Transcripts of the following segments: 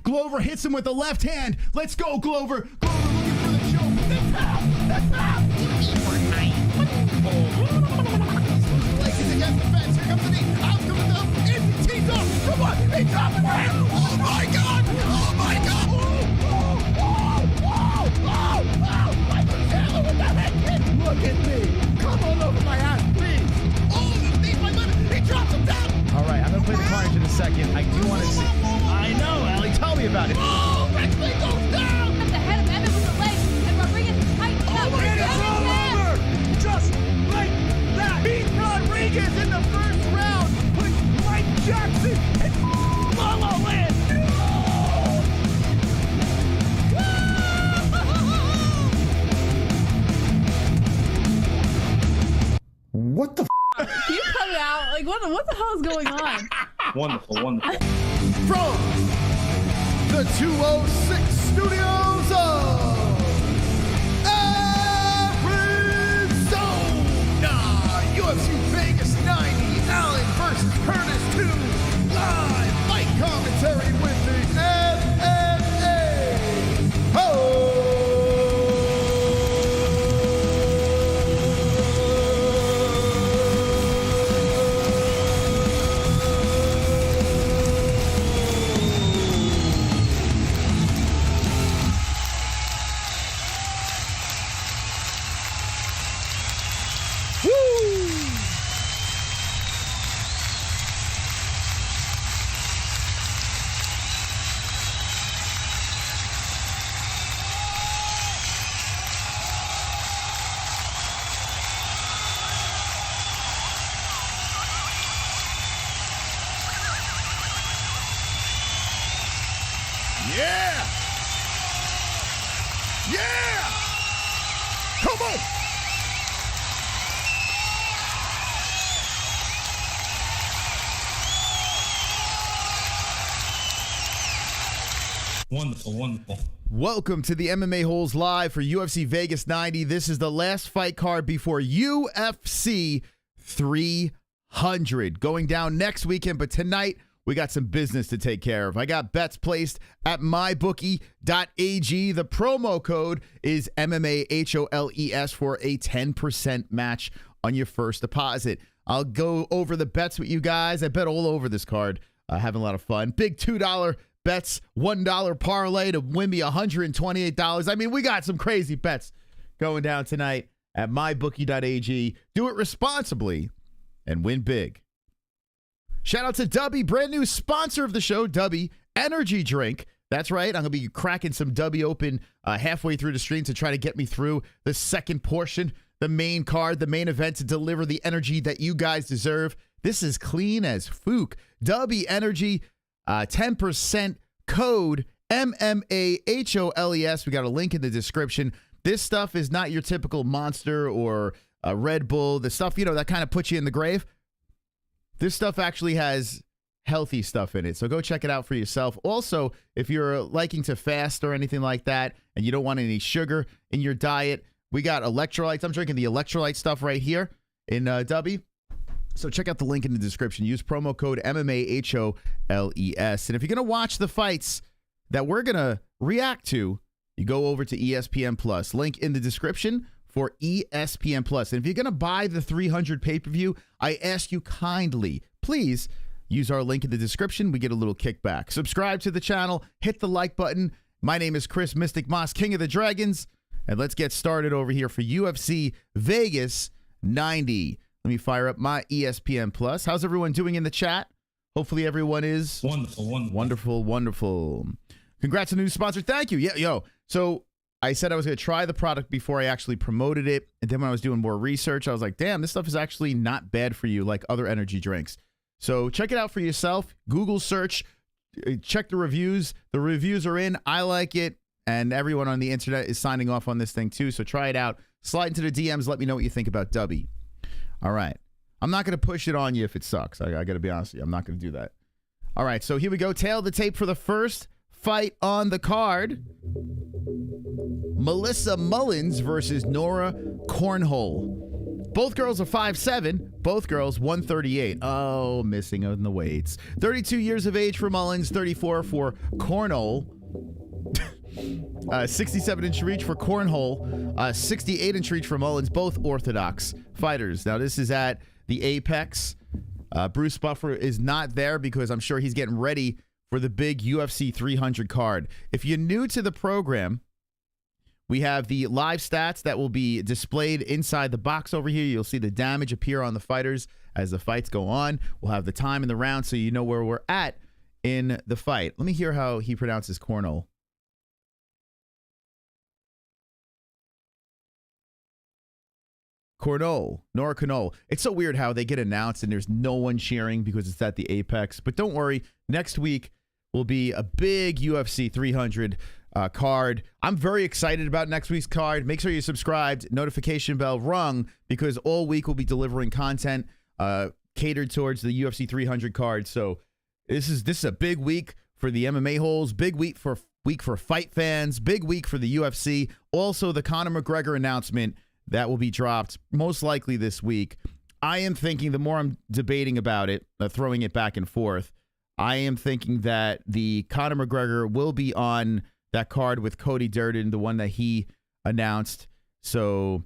Glover hits him with the left hand. Let's go, Glover. Glover looking for the choke. The tap. Legs against the fence. Here comes the knee. Out comes the thumb. It's teed off. Come on. He dropped the hand. Oh, my God. Oh, my God. With that head kick. Look at me. Come on over my ass, please. Oh, the knee, my limit. He drops him down. All right, I'm going to play the carnage in a second. I do want to see. I know, Allie. Tell me about it. Oh, Brzeski goes down. At the head of Emmett with the legs, and Rodriguez tightens up. It's over. Just like that. Beat Rodriguez in the first round with Mike Jackson and Lolo Land. What the Can you cut it out? Like, what the hell is going on? Wonderful, wonderful. From the 206 studios of Arizona, UFC Vegas 90, Allen versus Curtis 2, live fight commentary with the MMA-Holes. Yeah! Yeah! Come on! Wonderful, wonderful. Welcome to the MMA-Holes live for UFC Vegas 90. This is the last fight card before UFC 300. Going down next weekend, but tonight we got some business to take care of. I got bets placed at mybookie.ag. The promo code is MMA-HOLES for a 10% match on your first deposit. I'll go over the bets with you guys. I bet all over this card. Having a lot of fun. Big $2 bets, $1 parlay to win me $128. I mean, we got some crazy bets going down tonight at mybookie.ag. Do it responsibly and win big. Shout out to Dubby, brand new sponsor of the show, Dubby Energy Drink. That's right. I'm going to be cracking some Dubby open halfway through the stream to try to get me through the second portion, the main card, the main event, to deliver the energy that you guys deserve. This is clean as fook. Dubby Energy, 10% code MMA-HOLES. We got a link in the description. This stuff is not your typical Monster or Red Bull, the stuff, that kind of puts you in the grave. This stuff actually has healthy stuff in it, so go check it out for yourself. Also, if you're liking to fast or anything like that and you don't want any sugar in your diet, we got electrolytes. I'm drinking the electrolyte stuff right here in Dubby. So check out the link in the description. Use promo code MMA-HOLES. And if you're going to watch the fights that we're going to react to, you go over to ESPN Plus. Link in the description for ESPN Plus. And if you're going to buy the 300 pay-per-view, I ask you kindly, please use our link in the description. We get a little kickback. Subscribe to the channel. Hit the like button. My name is Chris Mystic Moss, King of the Dragons. And let's get started over here for UFC Vegas 90. Let me fire up my ESPN Plus. How's everyone doing in the chat? Hopefully everyone is wonderful, wonderful, wonderful, wonderful. Congrats on the new sponsor. Thank you. Yeah, yo. So I said I was going to try the product before I actually promoted it. And then when I was doing more research, I was like, damn, this stuff is actually not bad for you like other energy drinks. So check it out for yourself. Google search, check the reviews. The reviews are in. I like it. And everyone on the internet is signing off on this thing too. So try it out. Slide into the DMs. Let me know what you think about Dubby. All right. I'm not going to push it on you if it sucks. I got to be honest with you. I'm not going to do that. All right. So here we go. Tail of the tape for the first fight on the card. Melissa Mullins versus Nora Cornolle. Both girls are 5'7". Both girls 138. Oh, missing on the weights. 32 years of age for Mullins. 34 for Cornolle. 67-inch reach for Cornhole. 68-inch reach for Mullins. Both orthodox fighters. Now, this is at the Apex. Bruce Buffer is not there because I'm sure he's getting ready for the big UFC 300 card. If you're new to the program, we have the live stats that will be displayed inside the box over here. You'll see the damage appear on the fighters as the fights go on. We'll have the time in the round so you know where we're at in the fight. Let me hear how he pronounces Cornolle. Cornolle, Nora Cornolle. It's so weird how they get announced and there's no one cheering because it's at the Apex. But don't worry, next week will be a big UFC 300 card. I'm very excited about next week's card. Make sure you're subscribed, notification bell rung, because all week we'll be delivering content catered towards the UFC 300 card. So this is a big week for the MMA-Holes, big week for fight fans, big week for the UFC. Also, the Conor McGregor announcement that will be dropped most likely this week. I am thinking, the more I'm debating about it, throwing it back and forth, I am thinking that the Conor McGregor will be on that card with Cody Durden, the one that he announced. So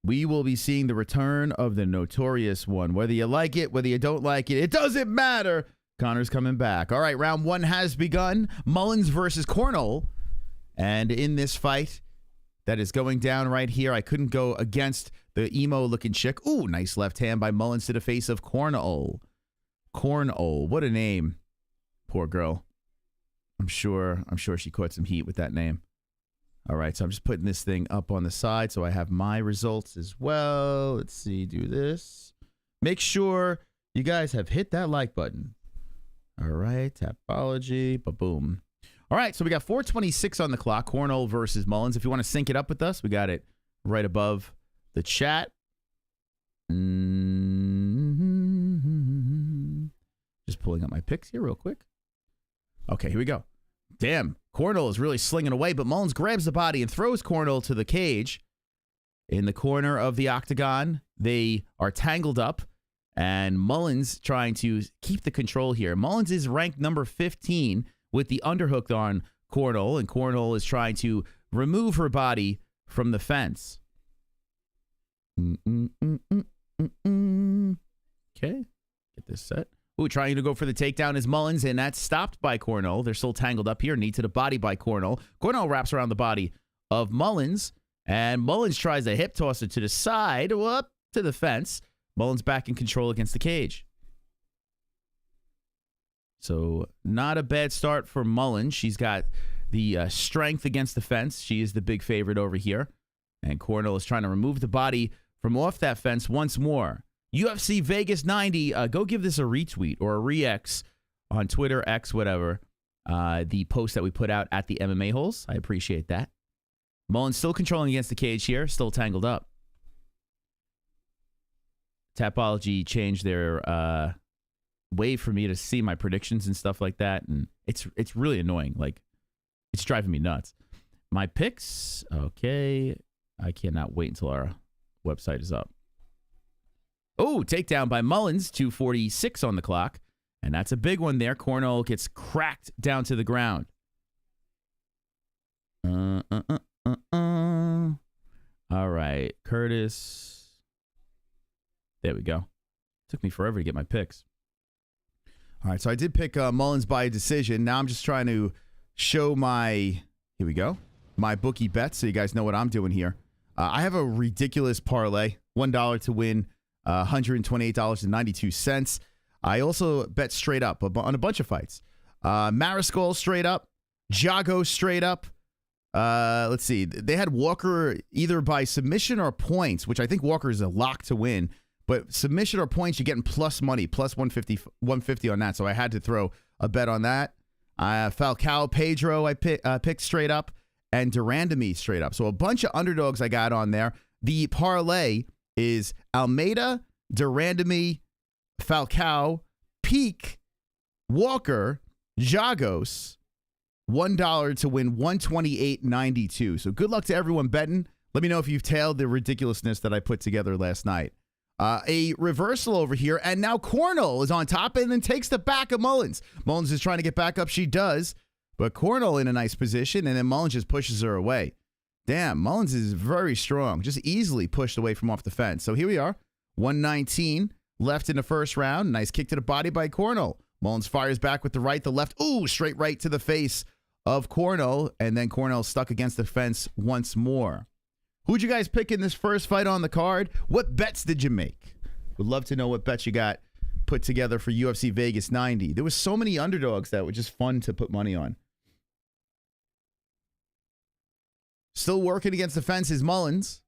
we will be seeing the return of the Notorious One. Whether you like it, whether you don't like it, it doesn't matter. Conor's coming back. All right, round one has begun. Mullins versus Cornolle. And in this fight that is going down right here, I couldn't go against the emo-looking chick. Ooh, nice left hand by Mullins to the face of Cornolle. Cornolle, what a name. Poor girl. I'm sure she caught some heat with that name. All right, so I'm just putting this thing up on the side so I have my results as well. Let's see, do this. Make sure you guys have hit that like button. All right, Tapology, ba-boom. All right, so we got 4:26 on the clock, Cornolle versus Mullins. If you want to sync it up with us, we got it right above the chat. Just pulling up my picks here real quick. Okay, here we go. Damn, Cornolle is really slinging away, but Mullins grabs the body and throws Cornolle to the cage. In the corner of the octagon, they are tangled up, and Mullins trying to keep the control here. Mullins is ranked number 15 with the underhook on Cornolle, and Cornolle is trying to remove her body from the fence. Okay, get this set. Ooh, trying to go for the takedown is Mullins, and that's stopped by Cornolle. They're still tangled up here. Knee to the body by Cornolle. Cornolle wraps around the body of Mullins, and Mullins tries a hip tosser to the side, up to the fence. Mullins back in control against the cage. So not a bad start for Mullins. She's got the strength against the fence. She is the big favorite over here. And Cornolle is trying to remove the body from off that fence once more. UFC Vegas 90, go give this a retweet or a re-X on Twitter, X, whatever. The post that we put out at the MMA-Holes. I appreciate that. Mullins still controlling against the cage here, still tangled up. Tapology changed their way for me to see my predictions and stuff like that, and it's really annoying. Like, it's driving me nuts. My picks, okay. I cannot wait until our website is up. Oh, takedown by Mullins, 2:46 on the clock. And that's a big one there. Cornolle gets cracked down to the ground. All right, Curtis. There we go. Took me forever to get my picks. All right, so I did pick Mullins by decision. Now I'm just trying to show my, here we go, my bookie bets so you guys know what I'm doing here. I have a ridiculous parlay, $1 to win $128.92. I also bet straight up on a bunch of fights. Mariscal straight up, Giagos straight up. Let's see. They had Walker either by submission or points, which I think Walker is a lock to win. But submission or points, you're getting plus money, plus 150 on that. So I had to throw a bet on that. Falcão, Pedro, I picked straight up, and Randamie straight up. So a bunch of underdogs I got on there. The parlay is Almeida, Randamie, Falcão, Peak, Walker, Giagos, $1 to win $128.92. So good luck to everyone betting. Let me know if you've tailed the ridiculousness that I put together last night. A reversal over here, and now Cornolle is on top and then takes the back of Mullins. Mullins is trying to get back up. She does, but Cornolle in a nice position, and then Mullins just pushes her away. Damn, Mullins is very strong, just easily pushed away from off the fence. So here we are, 119 left in the first round. Nice kick to the body by Cornolle. Mullins fires back with the right, the left. Ooh, straight right to the face of Cornolle, and then Cornolle stuck against the fence once more. Who'd you guys pick in this first fight on the card? What bets did you make? Would love to know what bets you got put together for UFC Vegas 90. There was so many underdogs that were just fun to put money on. Still working against the fence is Mullins.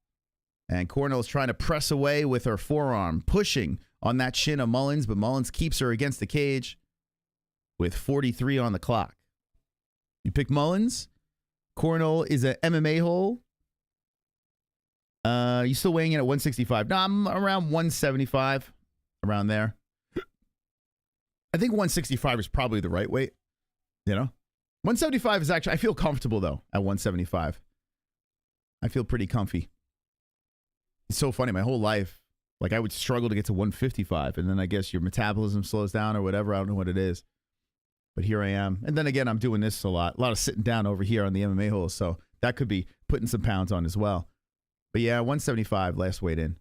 And Cornolle's trying to press away with her forearm, pushing on that shin of Mullins, but Mullins keeps her against the cage with 43 on the clock. You pick Mullins. Cornolle is an MMA hole. You still weighing in at 165? No, I'm around 175, around there. I think 165 is probably the right weight. 175 is actually, I feel comfortable though at 175. I feel pretty comfy. It's so funny. My whole life, like I would struggle to get to 155, and then I guess your metabolism slows down or whatever. I don't know what it is, but here I am. And then again, I'm doing this a lot of sitting down over here on the MMA hole, so that could be putting some pounds on as well. But yeah, 175 last weight in.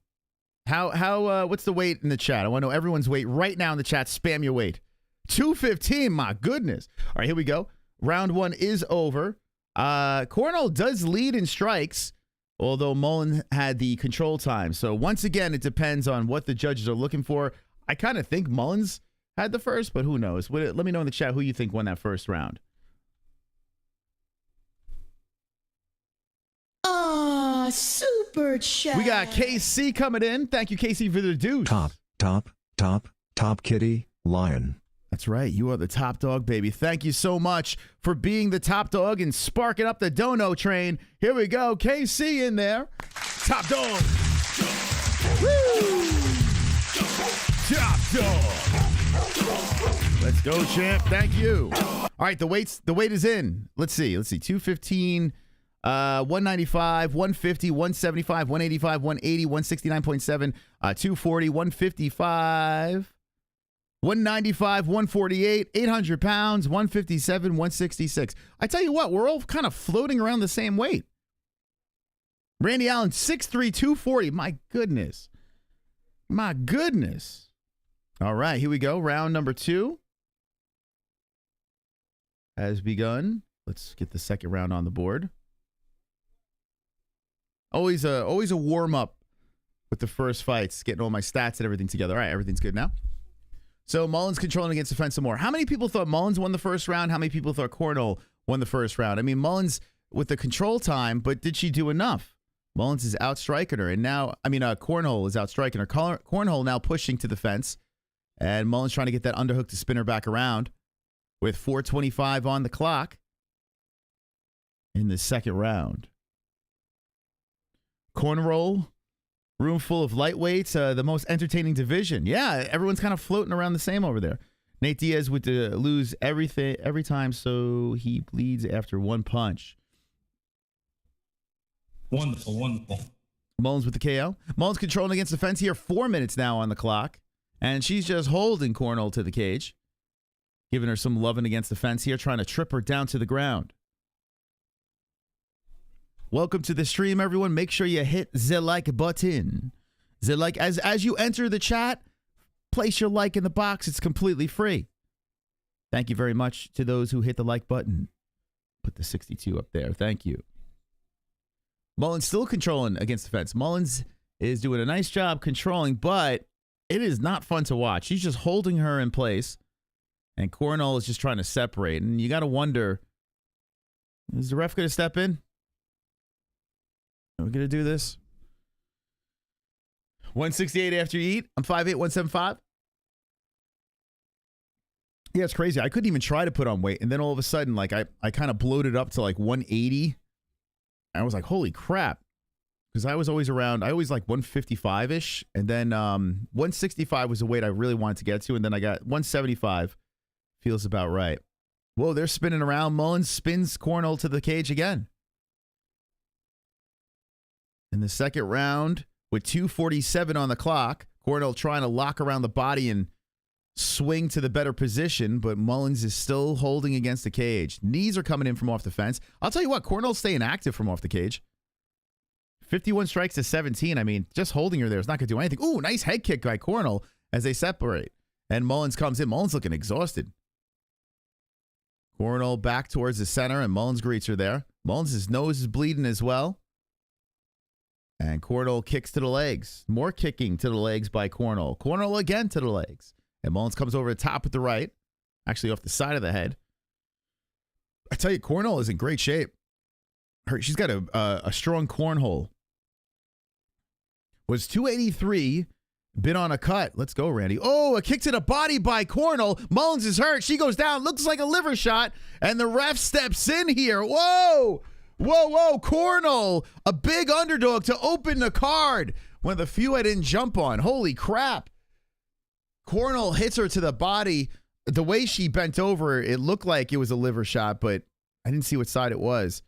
What's the weight in the chat? I want to know everyone's weight right now in the chat. Spam your weight. 215, my goodness. All right, here we go. Round one is over. Cornolle does lead in strikes, although Mullins had the control time. So once again, it depends on what the judges are looking for. I kind of think Mullins had the first, but who knows? Let me know in the chat who you think won that first round. Super chat. We got KC coming in. Thank you, KC, for the deuce. Top kitty, lion. That's right. You are the top dog, baby. Thank you so much for being the top dog and sparking up the dono train. Here we go. KC in there. Top dog. Woo! Top dog. Let's go, champ. Thank you. All right, the weight is in. Let's see. 215, 195, 150, 175, 185, 180, 169.7, 240, 155. 195, 148, 800 pounds, 157, 166. I tell you what, we're all kind of floating around the same weight. Randy Allen, 6'3", 240. My goodness. My goodness. All right, here we go. Round number 2 has begun. Let's get the second round on the board. Always a warm-up with the first fights, getting all my stats and everything together. All right, everything's good now. So Mullins controlling against the fence some more. How many people thought Mullins won the first round? How many people thought Cornolle won the first round? I mean, Mullins with the control time, but did she do enough? Mullins is outstriking her, and now, Cornolle is outstriking her. Cornolle now pushing to the fence, and Mullins trying to get that underhook to spin her back around with 4:25 on the clock in the second round. Cornolle. Room full of lightweights, the most entertaining division. Yeah, everyone's kind of floating around the same over there. Nate Diaz would lose every time, so he bleeds after one punch. Wonderful. Mullins with the KO. Mullins controlling against the fence here. 4 minutes now on the clock. And she's just holding Cornolle to the cage. Giving her some loving against the fence here, trying to trip her down to the ground. Welcome to the stream, everyone. Make sure you hit the like button. The like as you enter the chat, place your like in the box. It's completely free. Thank you very much to those who hit the like button. Put the 62 up there. Thank you. Mullins still controlling against the fence. Mullins is doing a nice job controlling, but it is not fun to watch. She's just holding her in place, and Cornolle is just trying to separate. And you got to wonder, is the ref going to step in? Are we going to do this? 168 after you eat. I'm 5'8", 175. Yeah, it's crazy. I couldn't even try to put on weight. And then all of a sudden, like I kind of bloated up to like 180. I was like, holy crap. Because I was always like 155-ish. And then 165 was the weight I really wanted to get to. And then I got 175. Feels about right. Whoa, they're spinning around. Mullins spins Cornolle to the cage again. In the second round, with 2:47 on the clock, Cornolle trying to lock around the body and swing to the better position, but Mullins is still holding against the cage. Knees are coming in from off the fence. I'll tell you what, Cornolle's staying active from off the cage. 51 strikes to 17. I mean, just holding her there is not going to do anything. Ooh, nice head kick by Cornolle as they separate. And Mullins comes in. Mullins looking exhausted. Cornolle back towards the center, and Mullins greets her there. Mullins' nose is bleeding as well. And Cornolle kicks to the legs. More kicking to the legs by Cornolle. Cornolle again to the legs. And Mullins comes over the top with the right. Actually off the side of the head. I tell you, Cornolle is in great shape. She's got a strong cornhole. Was 283. Been on a cut. Let's go, Randy. Oh, a kick to the body by Cornolle. Mullins is hurt. She goes down. Looks like a liver shot. And the ref steps in here. Whoa. Whoa, whoa. Cornolle, a big underdog to open the card. One of the few I didn't jump on. Holy crap. Cornolle hits her to the body. The way she bent over, it looked like it was a liver shot, but I didn't see what side it was.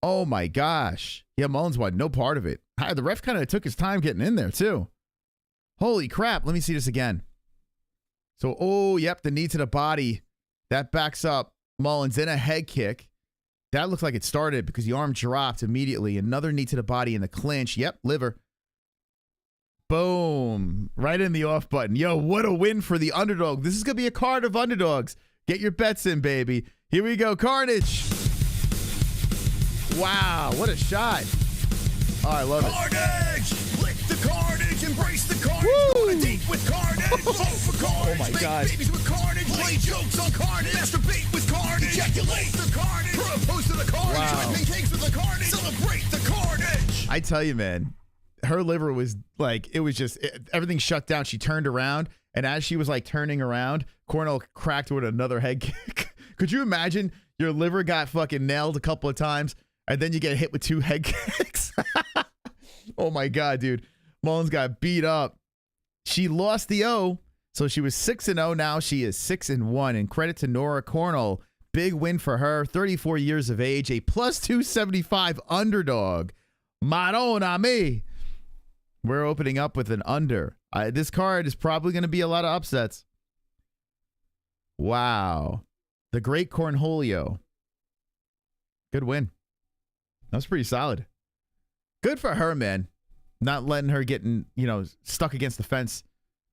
Oh, my gosh. Yeah, Mullins won. No part of it. The ref kind of took his time getting in there, too. Holy crap. Let me see this again. So, oh, yep, the knee to the body. That backs up Mullins in a head kick. That looks like it started because the arm dropped immediately. Another knee to the body in the clinch. Yep, liver. Boom. Right in the off button. Yo, what a win for the underdog. This is going to be a card of underdogs. Get your bets in, baby. Here we go. Carnage. Wow, what a shot. Oh, I love it. Carnage! Lick the carnage, embrace the carnage. Woo! Going deep with carnage. Vote for carnage. Oh my Make God. babies with carnage. Play jokes on carnage. Masturbate with carnage. Ejaculate the carnage. Propose to the carnage. Wow. Whipping cakes with the carnage. Celebrate the carnage. I tell you, man, her liver was like, it was just, everything shut down. She turned around, and as she was like turning around, Cornolle cracked her with another head kick. Could you imagine your liver got fucking nailed a couple of times, and then you get hit with 2 head kicks? Oh my God, dude. Mullins got beat up. She lost the O, so she was 6-0. Now she is 6-1. And credit to Nora Cornolle. Big win for her. 34 years of age. A plus 275 underdog. Randamie. We're opening up with an under. This card is probably going to be a lot of upsets. Wow. The great Cornholio. Good win. That was pretty solid. Good for her, man. Not letting her getting, stuck against the fence,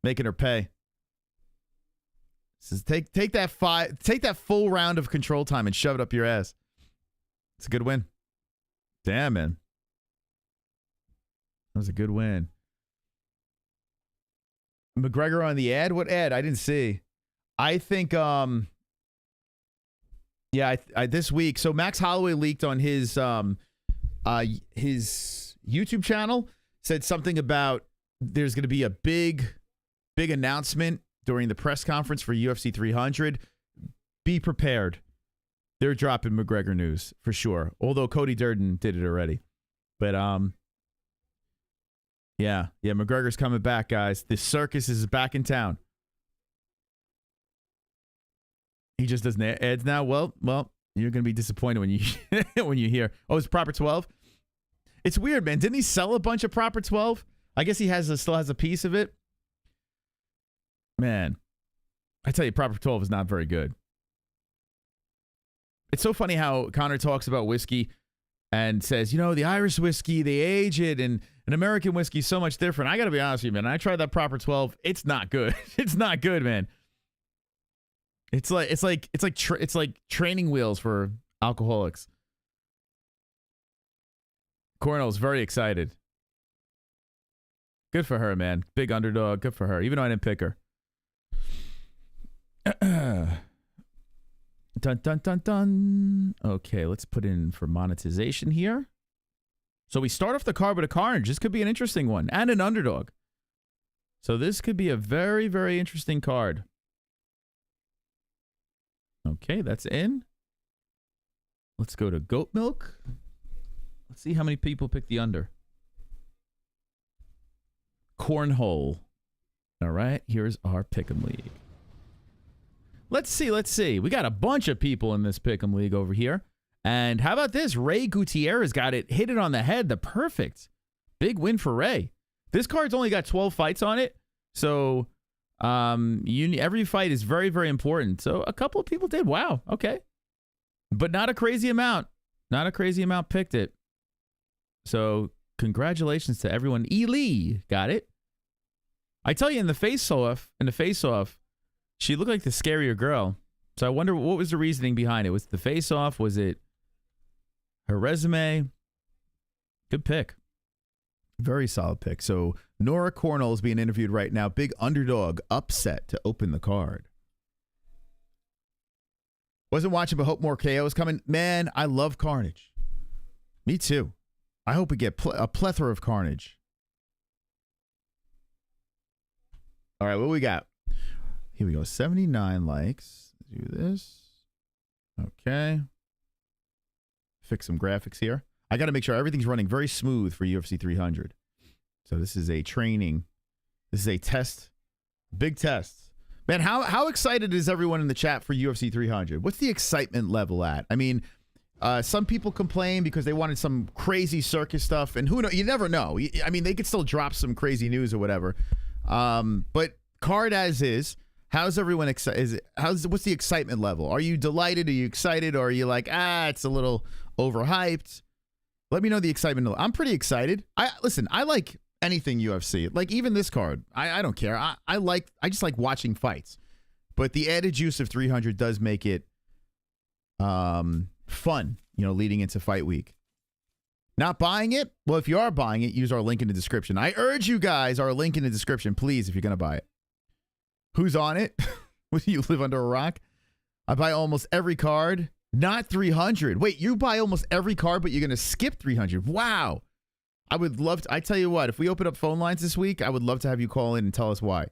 making her pay. Says take that full round of control time and shove it up your ass. It's a good win. Damn, man. That was a good win. McGregor on the ad? What ad? I didn't see. I think this week. So Max Holloway leaked on his YouTube channel, said something about there's going to be a big announcement during the press conference for UFC 300. Be prepared. They're dropping McGregor news for sure. Although Cody Durden did it already. But yeah, McGregor's coming back, guys. The circus is back in town. He just doesn't ads now. Well, you're going to be disappointed when you when you hear, oh, it's Proper 12. It's weird, man. Didn't he sell a bunch of Proper 12? I guess he still has a piece of it. Man, I tell you, Proper 12 is not very good. It's so funny how Connor talks about whiskey and says, the Irish whiskey, they age it, and an American whiskey is so much different. I got to be honest with you, man. I tried that Proper 12. It's not good. It's not good, man. It's like training wheels for alcoholics. Cornolle's very excited. Good for her, man. Big underdog. Good for her. Even though I didn't pick her. Dun, dun, dun, dun. Okay, let's put in for monetization here. So we start off the card with a carnage. This could be an interesting one. And an underdog. So this could be a very, very interesting card. Okay, that's in. Let's go to goat milk. Let's see how many people pick the under. Cornhole. All right, here's our Pick'em League. Let's see. We got a bunch of people in this Pick'em League over here. And how about this? Ray Gutierrez got it, hit it on the head, the perfect. Big win for Ray. This card's only got 12 fights on it, so every fight is very, very important. So a couple of people did. Wow, okay. But not a crazy amount. Not a crazy amount picked it. So congratulations to everyone. Ely got it. I tell you, in the face-off, she looked like the scarier girl. So I wonder what was the reasoning behind it. Was it the face-off? Was it her resume? Good pick. Very solid pick. So Nora Cornolle is being interviewed right now. Big underdog upset to open the card. Wasn't watching, but hope more KOs coming. Man, I love Carnage. Me too. I hope we get a plethora of Carnage. All right, what we got? Here we go. 79 likes. Let's do this. Okay. Fix some graphics here. I got to make sure everything's running very smooth for UFC 300. So this is a training. This is a test. Big test. Man, how excited is everyone in the chat for UFC 300? What's the excitement level at? I mean, some people complain because they wanted some crazy circus stuff, and who knows? You never know. I mean, they could still drop some crazy news or whatever. But card as is. How's everyone excited? What's the excitement level? Are you delighted? Are you excited? Or are you like, it's a little overhyped? Let me know the excitement level. I'm pretty excited. Listen, I like anything UFC. Like even this card. I don't care. I just like watching fights. But the added juice of 300 does make it fun, leading into fight week. Not buying it? Well, if you are buying it, use our link in the description. I urge you guys, our link in the description, please, if you're going to buy it. Who's on it? You live under a rock? I buy almost every card. Not 300. Wait, you buy almost every card, but you're going to skip 300. Wow. I would love to. I tell you what, if we open up phone lines this week, I would love to have you call in and tell us why.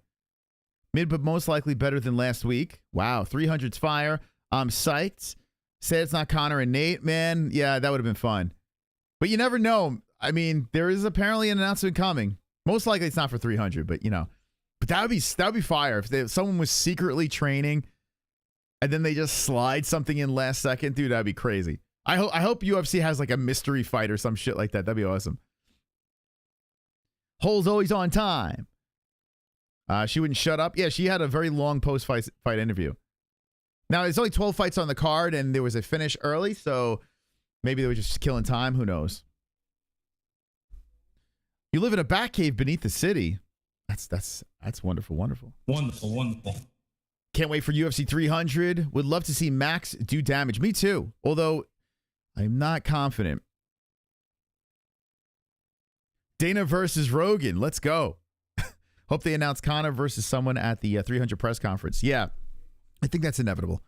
Mid, but most likely better than last week. Wow. 300's fire. I'm psyched. Say it's not Connor and Nate. Man, yeah, that would have been fun. But you never know. I mean, there is apparently an announcement coming. Most likely it's not for 300, but But that would be fire if someone was secretly training and then they just slide something in last second. Dude, that'd be crazy. I hope UFC has like a mystery fight or some shit like that. That'd be awesome. Holes always on time. She wouldn't shut up. Yeah, she had a very long post-fight interview. Now, there's only 12 fights on the card, and there was a finish early, so maybe they were just killing time. Who knows? You live in a bat cave beneath the city. That's wonderful, wonderful. Wonderful, wonderful. Can't wait for UFC 300. Would love to see Max do damage. Me too, although I'm not confident. Dana versus Rogan. Let's go. Hope they announce Conor versus someone at the 300 press conference. Yeah, I think that's inevitable.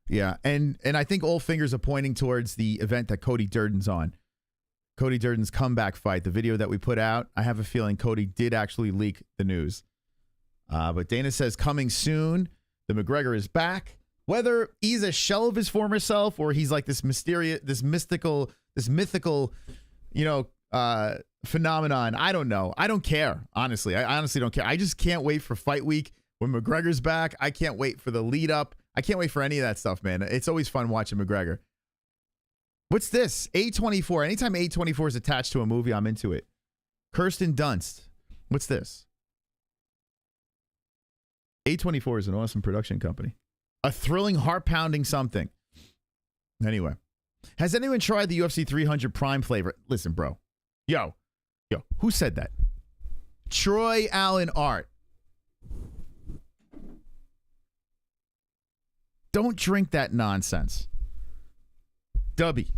Yeah, and I think all fingers are pointing towards the event that Cody Durden's on. Cody Durden's comeback fight, the video that we put out. I have a feeling Cody did actually leak the news. But Dana says coming soon. The McGregor is back. Whether he's a shell of his former self or he's like this mysterious, this mythical, phenomenon. I don't know. I don't care. Honestly, I honestly don't care. I just can't wait for fight week when McGregor's back. I can't wait for the lead up. I can't wait for any of that stuff, man. It's always fun watching McGregor. What's this? A24. Anytime A24 is attached to a movie, I'm into it. Kirsten Dunst. What's this? A24 is an awesome production company. A thrilling, heart-pounding something. Anyway. Has anyone tried the UFC 300 Prime flavor? Listen, bro. Yo. Who said that? Troy Allen Art. Don't drink that nonsense. Dubby.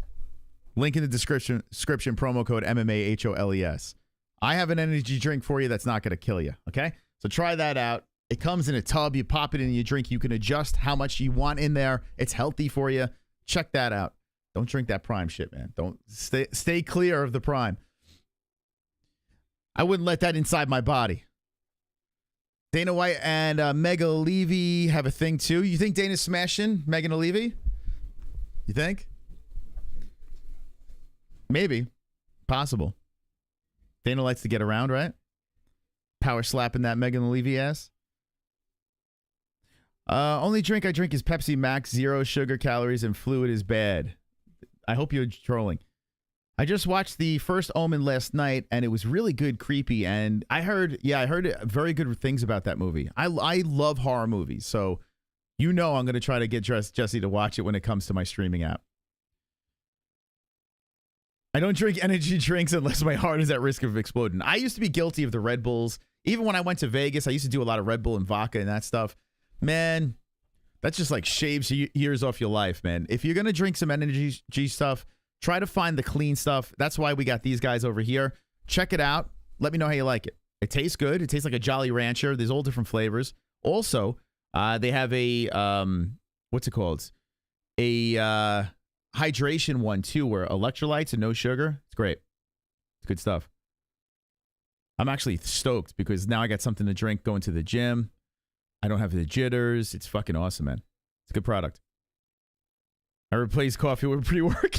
Link in the description, promo code MMA-HOLES. I have an energy drink for you that's not going to kill you, okay? So try that out. It comes in a tub. You pop it in your drink. You can adjust how much you want in there. It's healthy for you. Check that out. Don't drink that Prime shit, man. Don't stay clear of the Prime. I wouldn't let that inside my body. Dana White and Megan Levy have a thing too. You think Dana's smashing Megan Levy? You think? Maybe. Possible. Dana likes to get around, right? Power slapping that Megan Levy ass. Only drink I drink is Pepsi Max. 0 sugar, calories, and fluid is bad. I hope you're trolling. I just watched the first Omen last night, and it was really good, creepy. And I heard very good things about that movie. I love horror movies, so I'm going to try to get Jesse to watch it when it comes to my streaming app. I don't drink energy drinks unless my heart is at risk of exploding. I used to be guilty of the Red Bulls. Even when I went to Vegas, I used to do a lot of Red Bull and vodka and that stuff. Man, that's just like shaves years off your life, man. If you're going to drink some energy stuff, try to find the clean stuff. That's why we got these guys over here. Check it out. Let me know how you like it. It tastes good. It tastes like a Jolly Rancher. There's all different flavors. Also, they have a, what's it called? A hydration one, too, where electrolytes and no sugar. It's great. It's good stuff. I'm actually stoked because now I got something to drink going to the gym. I don't have the jitters. It's fucking awesome, man. It's a good product. I replaced coffee with pre-work.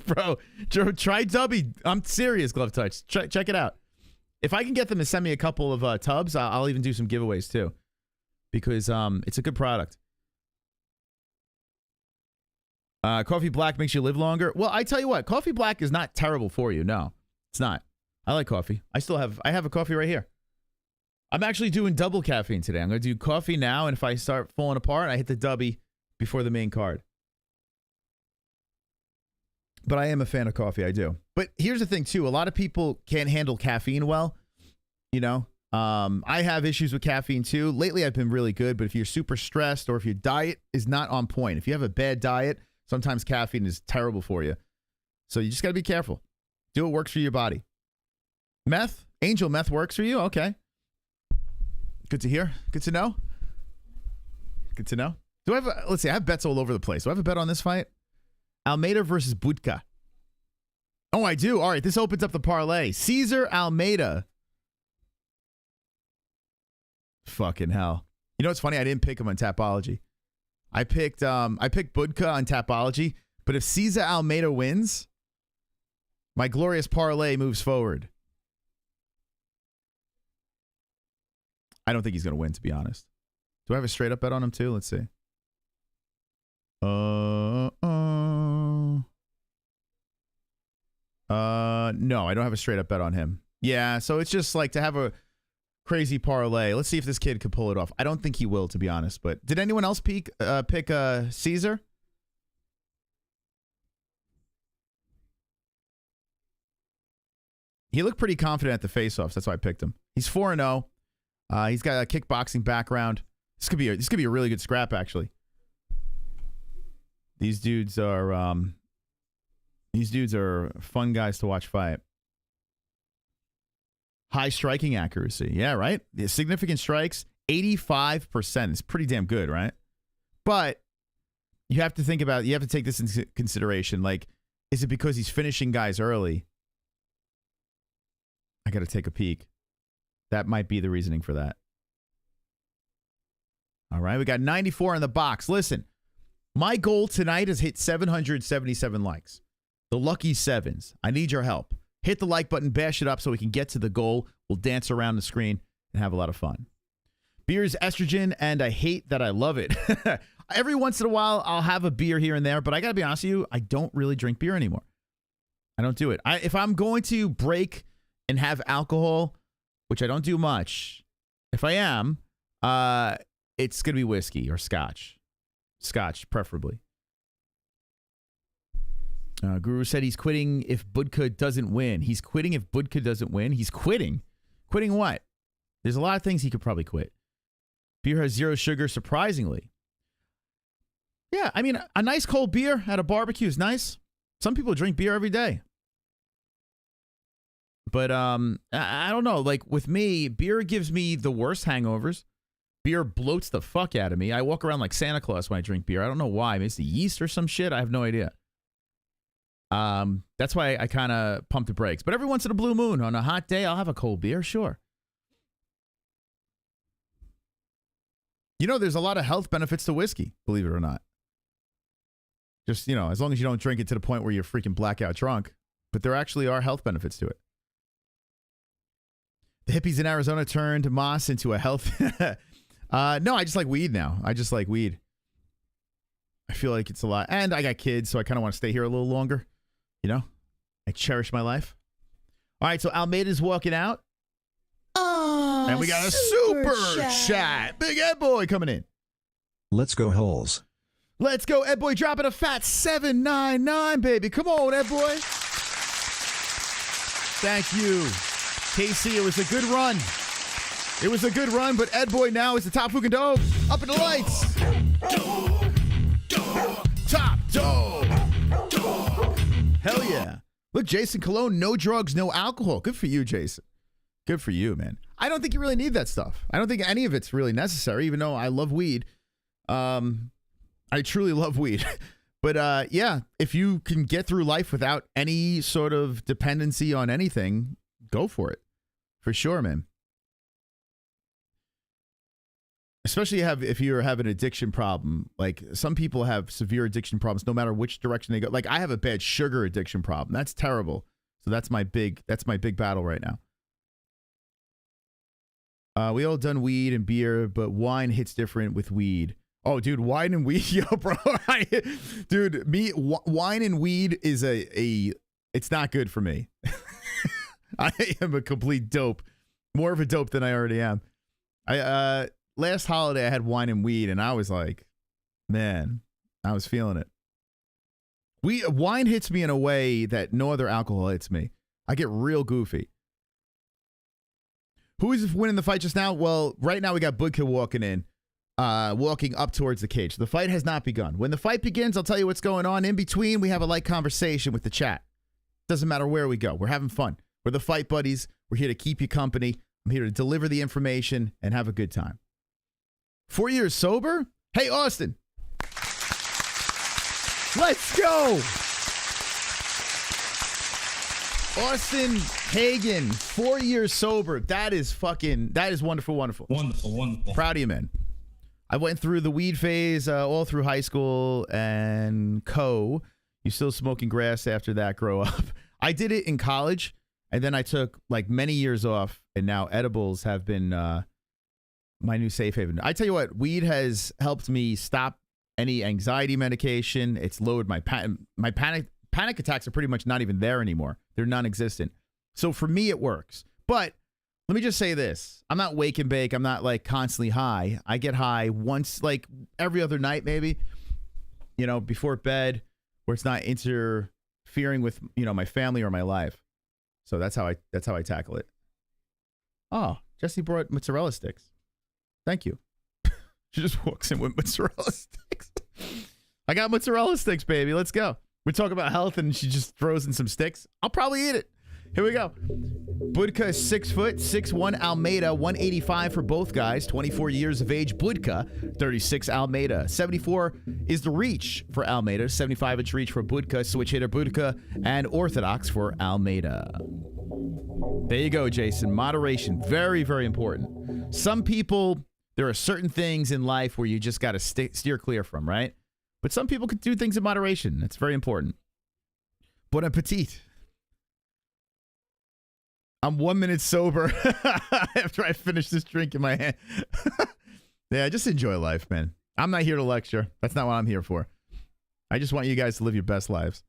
Bro, try Dubby. I'm serious, Glove Touch. Check it out. If I can get them to send me a couple of tubs, I'll even do some giveaways too. Because it's a good product. Coffee black makes you live longer. Well, I tell you what, coffee black is not terrible for you. No, it's not. I like coffee. I have a coffee right here. I'm actually doing double caffeine today. I'm going to do coffee now, and if I start falling apart, I hit the Dubby before the main card. But I am a fan of coffee, I do. But here's the thing, too. A lot of people can't handle caffeine well. You know, I have issues with caffeine, too. Lately, I've been really good, but if you're super stressed or if your diet is not on point, if you have a bad diet, sometimes caffeine is terrible for you. So you just got to be careful. Do what works for your body. Meth? Angel meth works for you? Okay. Good to hear. Good to know. Good to know. Do I have let's see, I have bets all over the place. Do I have a bet on this fight? Almeida versus Budka. Oh, I do. All right, this opens up the parlay. César Almeida. Fucking hell. You know what's funny? I didn't pick him on Tapology. I picked Budka on Tapology, but if César Almeida wins, my glorious parlay moves forward. I don't think he's going to win, to be honest. Do I have a straight up bet on him too? Let's see. No, I don't have a straight up bet on him. Yeah, so it's just like to have a crazy parlay. Let's see if this kid could pull it off. I don't think he will, to be honest. But did anyone else pick César? He looked pretty confident at the face-offs. That's why I picked him. He's 4-0. He's got a kickboxing background. This could be a really good scrap, actually. These dudes are fun guys to watch fight. High striking accuracy. Yeah, right? The significant strikes, 85%. It's pretty damn good, right? But you have to think about it. You have to take this into consideration. Like, is it because he's finishing guys early? I got to take a peek. That might be the reasoning for that. All right, we got 94 in the box. Listen, my goal tonight is hit 777 likes. The lucky sevens. I need your help. Hit the like button, bash it up so we can get to the goal. We'll dance around the screen and have a lot of fun. Beer is estrogen, and I hate that I love it. Every once in a while, I'll have a beer here and there, but I got to be honest with you, I don't really drink beer anymore. I don't do it. If I'm going to break and have alcohol, which I don't do much, if I am, it's going to be whiskey or scotch. Scotch, preferably. Guru said he's quitting if Budka doesn't win. He's quitting if Budka doesn't win. He's quitting. Quitting what? There's a lot of things he could probably quit. Beer has zero sugar, surprisingly. Yeah, I mean, a nice cold beer at a barbecue is nice. Some people drink beer every day. But I don't know. Like, with me, beer gives me the worst hangovers. Beer bloats the fuck out of me. I walk around like Santa Claus when I drink beer. I don't know why. Maybe it's the yeast or some shit. I have no idea. That's why I kind of pump the brakes. But every once in a blue moon, on a hot day, I'll have a cold beer, sure. You know, there's a lot of health benefits to whiskey, believe it or not. Just, you know, as long as you don't drink it to the point where you're freaking blackout drunk. But there actually are health benefits to it. The hippies in Arizona turned moss into a health... No, I just like weed now. I just like weed. I feel like it's a lot. And I got kids, so I kind of want to stay here a little longer. You know? I cherish my life. All right, so Almeida's walking out. Oh, And we got a super chat. Big Ed Boy coming in. Let's go Holes. Let's go, Ed Boy, dropping a fat 799, baby. Come on, Ed Boy. Thank you. KC, it was a good run. It was a good run, but Ed Boy now is the top fucking dog. Up in the lights. Top dog. Hell yeah. Look, Jason Cologne, no drugs, no alcohol. Good for you, Jason. Good for you, man. I don't think you really need that stuff. I don't think any of it's really necessary, even though I love weed. I truly love weed. But yeah, if you can get through life without any sort of dependency on anything, go for it. For sure, man. Especially if you have an addiction problem. Like some people have severe addiction problems no matter which direction they go. Like I have a bad sugar addiction problem. That's terrible. So that's my big battle right now. We all done weed and beer, but wine hits different with weed. Oh, dude, wine and weed, yo, bro. Wine and weed is it's not good for me. I am a complete dope, more of a dope than I already am. Last holiday I had wine and weed, and I was like, man, I was feeling it. Wine hits me in a way that no other alcohol hits me. I get real goofy. Who is winning the fight just now? Well, right now we got Budka walking up towards the cage. The fight has not begun. When the fight begins, I'll tell you what's going on. In between, we have a light conversation with the chat. Doesn't matter where we go. We're having fun. We're the fight buddies. We're here to keep you company. I'm here to deliver the information and have a good time. 4 years sober? Hey, Austin. Let's go. Austin Hagen, 4 years sober. That is wonderful, wonderful. Wonderful. Proud of you, man. I went through the weed phase all through high school and You still smoking grass after that, grow up. I did it in college, and then I took like many years off, and now edibles have been my new safe haven. I tell you what, weed has helped me stop any anxiety medication. It's lowered my panic attacks are pretty much not even there anymore. They're non-existent. So for me, it works. But let me just say this. I'm not wake and bake. I'm not like constantly high. I get high once, like every other night, maybe, before bed, where it's not interfering with, my family or my life. So that's how I tackle it. Oh, Jesse brought mozzarella sticks. Thank you. She just walks in with mozzarella sticks. I got mozzarella sticks, baby. Let's go. We talk about health and she just throws in some sticks. I'll probably eat it. Here we go. Budka is 6 foot, 6'1" Almeida, 185 for both guys, 24 years of age. Budka, 36 Almeida. 74 is the reach for Almeida, 75-inch reach for Budka, switch hitter Budka, and orthodox for Almeida. There you go, Jason. Moderation, very, very important. Some people, there are certain things in life where you just got to steer clear from, right? But some people can do things in moderation. That's very important. Bon appetit. I'm 1 minute sober after I finish this drink in my hand. Yeah, just enjoy life, man. I'm not here to lecture. That's not what I'm here for. I just want you guys to live your best lives.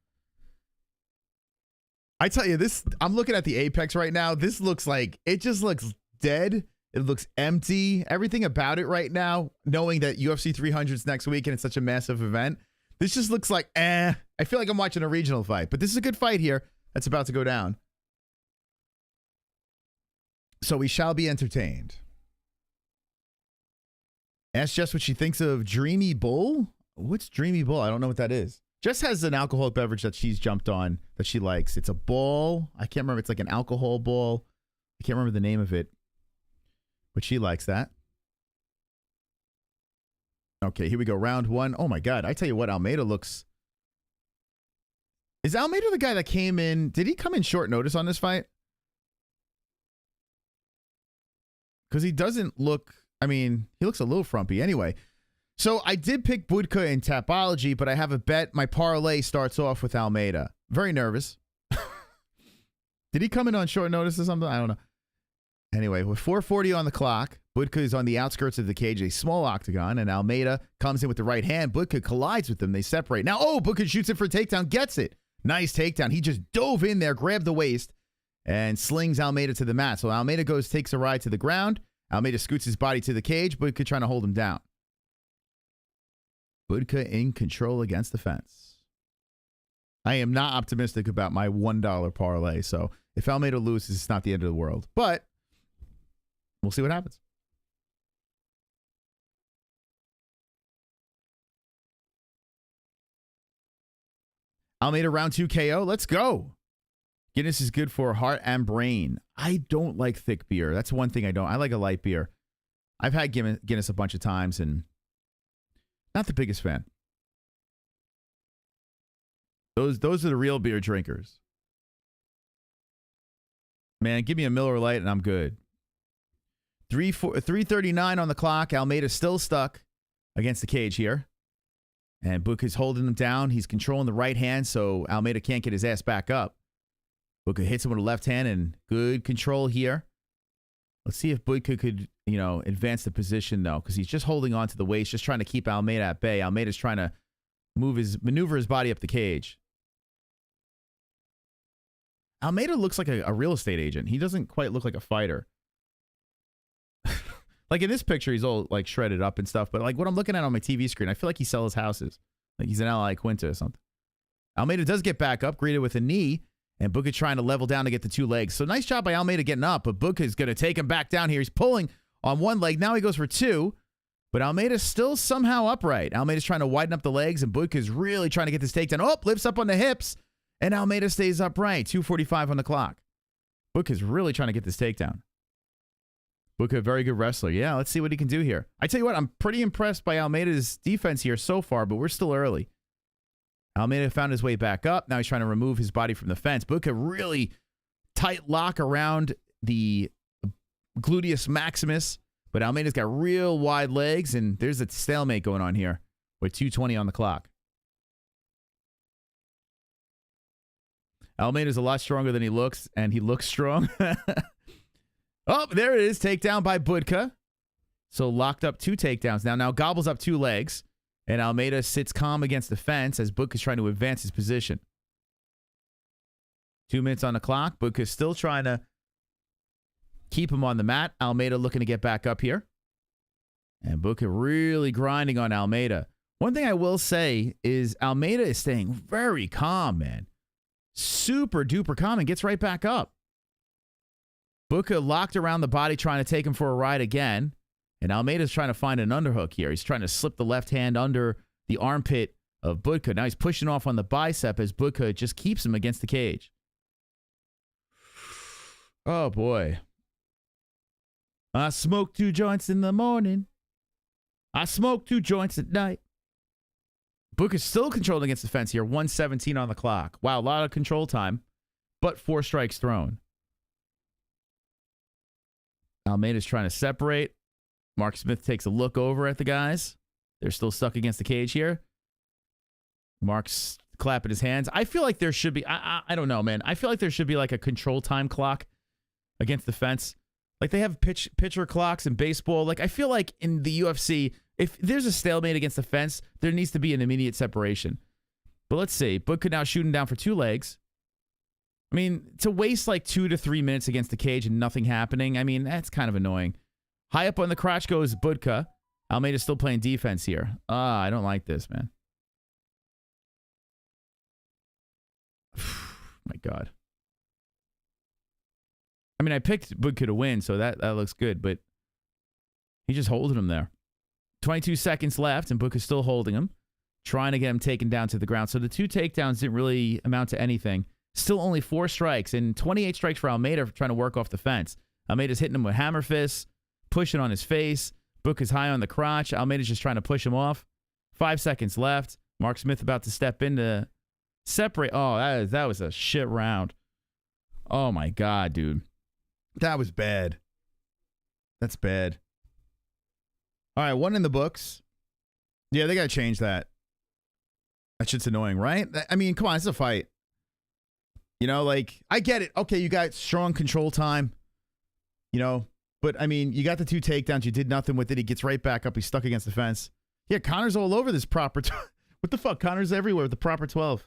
I tell you, I'm looking at the Apex right now. This looks like, it just looks dead. It looks empty. Everything about it right now, knowing that UFC 300's next week and it's such a massive event, this just looks like, I feel like I'm watching a regional fight. But this is a good fight here that's about to go down. So we shall be entertained. Ask Jess what she thinks of Dreamy Bull. What's Dreamy Bull? I don't know what that is. Jess has an alcoholic beverage that she's jumped on that she likes. It's a ball. I can't remember. It's like an alcohol ball. I can't remember the name of it. But she likes that. Okay, here we go. Round one. Oh my God. I tell you what, Almeida looks... Is Almeida the guy that came in... Did he come in short notice on this fight? Because he doesn't look... I mean, he looks a little frumpy. Anyway, so I did pick Budka in Tapology, but I have a bet. My parlay starts off with Almeida. Very nervous. Did he come in on short notice or something? I don't know. Anyway, with 4:40 on the clock, Budka is on the outskirts of the cage, a small octagon, and Almeida comes in with the right hand. Budka collides with them. They separate. Now, Budka shoots it for a takedown, gets it. Nice takedown. He just dove in there, grabbed the waist, and slings Almeida to the mat. So Almeida takes a ride to the ground. Almeida scoots his body to the cage. Budka trying to hold him down. Budka in control against the fence. I am not optimistic about my $1 parlay. So if Almeida loses, it's not the end of the world. But we'll see what happens. Almeida round 2 KO. Let's go. Guinness is good for heart and brain. I don't like thick beer. That's one thing I don't. I like a light beer. I've had Guinness a bunch of times and not the biggest fan. Those are the real beer drinkers. Man, give me a Miller Lite and I'm good. 3:39 on the clock. Almeida's still stuck against the cage here. And Budka's holding him down. He's controlling the right hand, so Almeida can't get his ass back up. Budka hits him with a left hand and good control here. Let's see if Budka could, advance the position, though, because he's just holding on to the waist, just trying to keep Almeida at bay. Almeida's trying to maneuver his body up the cage. Almeida looks like a real estate agent. He doesn't quite look like a fighter. Like in this picture, he's all like shredded up and stuff. But like what I'm looking at on my TV screen, I feel like he sells houses. Like he's an L.I. Quinta or something. Almeida does get back up, greeted with a knee. And Budka trying to level down to get the two legs. So nice job by Almeida getting up. But Budka is going to take him back down here. He's pulling on one leg. Now he goes for two. But Almeida's still somehow upright. Almeida's trying to widen up the legs. And Budka's really trying to get this takedown. Oh, lifts up on the hips. And Almeida stays upright. 2:45 on the clock. Budka's really trying to get this takedown. Budka, very good wrestler. Yeah, let's see what he can do here. I tell you what, I'm pretty impressed by Almeida's defense here so far, but we're still early. Almeida found his way back up. Now he's trying to remove his body from the fence. Budka really tight lock around the gluteus maximus, but Almeida's got real wide legs, and there's a stalemate going on here with 2:20 on the clock. Almeida's a lot stronger than he looks, and he looks strong. Oh, there it is. Takedown by Budka. So locked up two takedowns. Now gobbles up two legs. And Almeida sits calm against the fence as Budka's trying to advance his position. 2 minutes on the clock. Budka's still trying to keep him on the mat. Almeida looking to get back up here. And Budka really grinding on Almeida. One thing I will say is Almeida is staying very calm, man. Super duper calm and gets right back up. Budka locked around the body trying to take him for a ride again. And Almeida's trying to find an underhook here. He's trying to slip the left hand under the armpit of Budka. Now he's pushing off on the bicep as Budka just keeps him against the cage. Oh, boy. I smoke 2 joints in the morning. I smoke 2 joints at night. Budka's still controlled against the fence here. 1:17 on the clock. Wow, a lot of control time, but 4 strikes thrown. Almeida's trying to separate. Mark Smith takes a look over at the guys. They're still stuck against the cage here. Mark's clapping his hands. I feel like there should be, I don't know, man. I feel like there should be like a control time clock against the fence. Like they have pitcher clocks in baseball. Like I feel like in the UFC, if there's a stalemate against the fence, there needs to be an immediate separation. But let's see. Budka now shooting down for 2 legs. I mean, to waste like 2 to 3 minutes against the cage and nothing happening, I mean, that's kind of annoying. High up on the crotch goes Budka. Almeida's still playing defense here. I don't like this, man. My God. I mean, I picked Budka to win, so that looks good, but he's just holding him there. 22 seconds left, and Budka's still holding him, trying to get him taken down to the ground. So the 2 takedowns didn't really amount to anything. Still only 4 strikes, and 28 strikes for Almeida for trying to work off the fence. Almeida's hitting him with hammer fists, pushing on his face. Budka's high on the crotch. Almeida's just trying to push him off. 5 seconds left. Mark Smith about to step in to separate. Oh, that was a shit round. Oh, my God, dude. That was bad. That's bad. All right, 1 in the books. Yeah, they got to change that. That shit's annoying, right? I mean, come on, it's a fight. You know, like, I get it. Okay, you got strong control time. You know, But, I mean, you got the 2 takedowns. You did nothing with it. He gets right back up. He's stuck against the fence. Yeah, Connor's all over this proper. What the fuck? Connor's everywhere with the proper 12.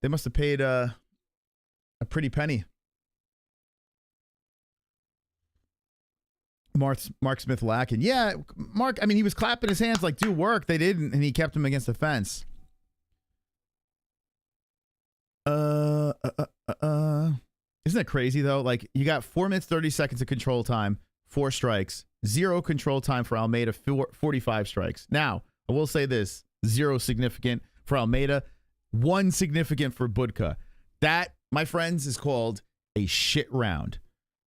They must have paid a pretty penny. Mark Smith lacking. Yeah, Mark, I mean, he was clapping his hands like, do work. They didn't, and he kept him against the fence. Isn't that crazy, though? Like, you got 4 minutes, 30 seconds of control time, 4 strikes, 0 control time for Almeida, 45 strikes. Now, I will say this, 0 significant for Almeida, 1 significant for Budka. That, my friends, is called a shit round.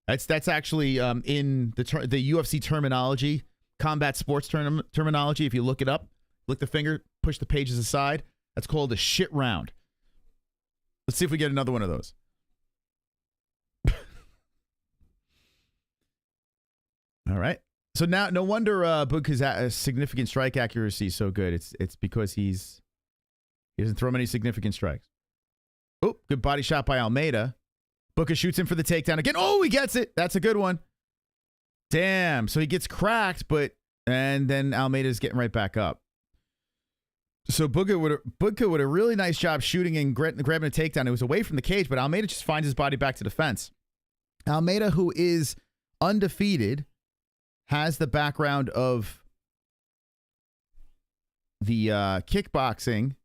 That's actually in the UFC terminology, combat sports terminology. If you look it up, lick the finger, push the pages aside. That's called a shit round. Let's see if we get another one of those. All right. So now, no wonder Budka's significant strike accuracy is so good. It's because he doesn't throw many significant strikes. Oh, good body shot by Almeida. Budka shoots him for the takedown again. Oh, he gets it. That's a good one. Damn. So he gets cracked, and then Almeida's getting right back up. So Budka would a really nice job shooting and grabbing a takedown. It was away from the cage, but Almeida just finds his body back to the fence. Almeida, who is undefeated, has the background of the kickboxing.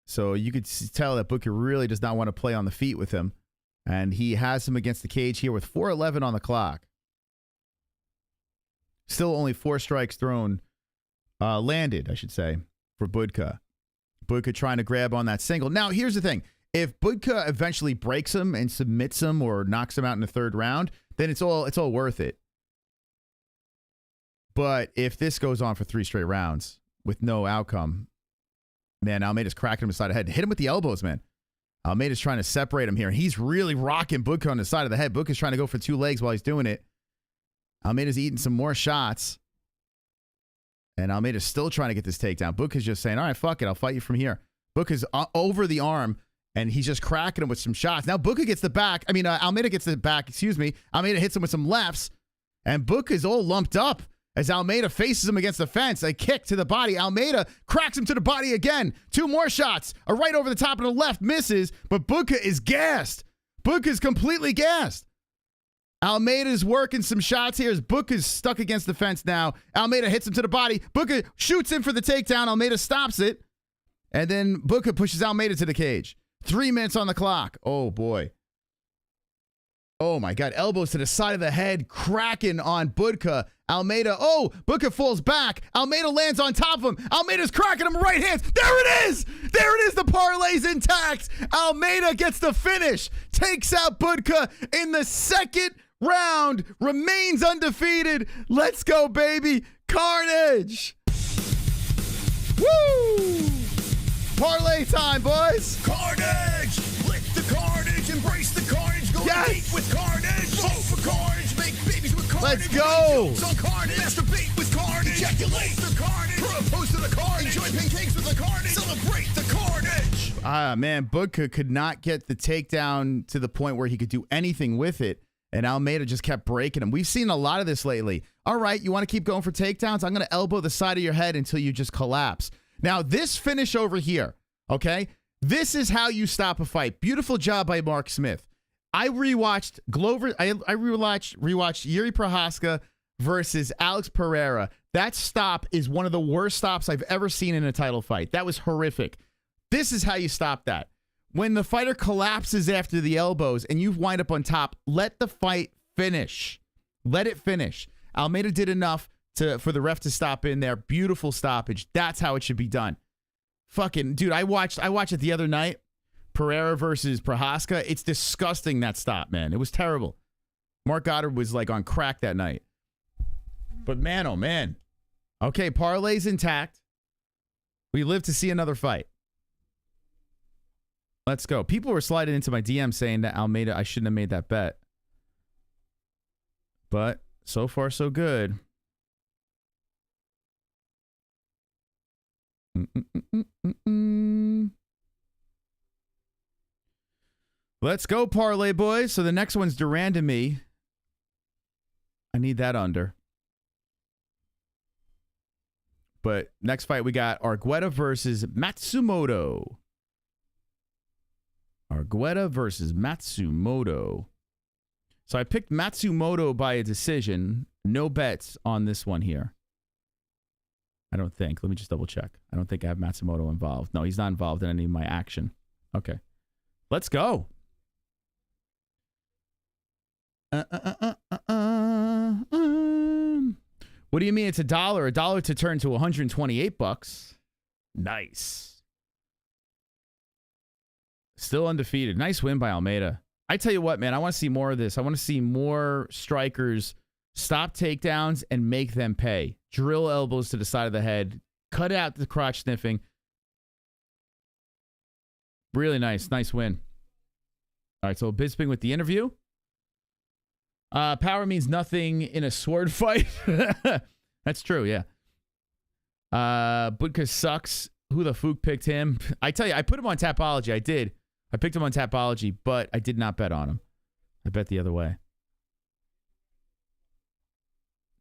So you could tell that Budka really does not want to play on the feet with him. And he has him against the cage here with 4:11 on the clock. Still only 4 strikes thrown, landed, I should say, for Budka. Budka trying to grab on that single. Now, here's the thing. If Budka eventually breaks him and submits him or knocks him out in the 3rd round, then it's all worth it. But if this goes on for 3 straight rounds with no outcome, man, Almeida's cracking him inside the head. Hit him with the elbows, man. Almeida's trying to separate him here. And he's really rocking Budka on the side of the head. Budka's trying to go for 2 legs while he's doing it. Almeida's eating some more shots. And Almeida's still trying to get this takedown. Budka's just saying, all right, fuck it. I'll fight you from here. Budka's over the arm, and he's just cracking him with some shots. Now Budka gets the back. I mean, Almeida gets the back. Excuse me. Almeida hits him with some lefts. And Budka's all lumped up. As Almeida faces him against the fence, a kick to the body. Almeida cracks him to the body again. 2 more shots. A right over the top of the left misses, but Budka is gassed. Budka's completely gassed. Almeida's working some shots here as Budka's stuck against the fence now. Almeida hits him to the body. Budka shoots in for the takedown. Almeida stops it. And then Budka pushes Almeida to the cage. 3 minutes on the clock. Oh, boy. Oh, my God. Elbows to the side of the head, cracking on Budka. Almeida. Oh, Budka falls back. Almeida lands on top of him. Almeida's cracking him right hands. There it is. There it is. The parlay's intact. Almeida gets the finish. Takes out Budka in the 2nd round. Remains undefeated. Let's go, baby. Carnage. Woo! Parlay time, boys. Carnage! Lick the carnage, embrace the carnage, go deep with carnage, vote for carnage, make babies with carnage. Let's go! On carnage, masturbate with carnage, ejaculate the carnage, propose to the carnage, enjoy pancakes with the carnage, celebrate the carnage. Man, Budka could not get the takedown to the point where he could do anything with it, and Almeida just kept breaking him. We've seen a lot of this lately. All right, you want to keep going for takedowns? I'm going to elbow the side of your head until you just collapse. Now, this finish over here, okay? This is how you stop a fight. Beautiful job by Mark Smith. I rewatched Glover. I rewatched Yuri Prohaska versus Alex Pereira. That stop is one of the worst stops I've ever seen in a title fight. That was horrific. This is how you stop that. When the fighter collapses after the elbows and you wind up on top, let the fight finish. Let it finish. Almeida did enough for the ref to stop in there. Beautiful stoppage. That's how it should be done. Fucking dude, I watched it the other night. Pereira versus Prohaska. It's disgusting, that stop, man. It was terrible. Mark Goddard was like on crack that night. But man, oh man. Okay, parlay's intact. We live to see another fight. Let's go. People were sliding into my DM saying that Almeida, I shouldn't have made that bet. But so far, so good. Let's go, parlay boys. So the next one's Randamie I need that under. But next fight, we got Argueta versus Matsumoto. Argueta versus Matsumoto. So I picked Matsumoto by a decision. No bets on this one here. I don't think. Let me just double check. I don't think I have Matsumoto involved. No, he's not involved in any of my action. Okay. Let's go. What do you mean it's $1? $1 to turn to $128. Nice. Still undefeated. Nice win by Almeida. I tell you what, man, I want to see more of this. I want to see more strikers stop takedowns and make them pay. Drill elbows to the side of the head. Cut out the crotch sniffing. Really nice. Nice win. All right, so Bisping with the interview. Power means nothing in a sword fight. That's true, yeah. Budka sucks. Who the fook picked him? I tell you, I put him on Tapology. I did. I picked him on Tapology, but I did not bet on him. I bet the other way.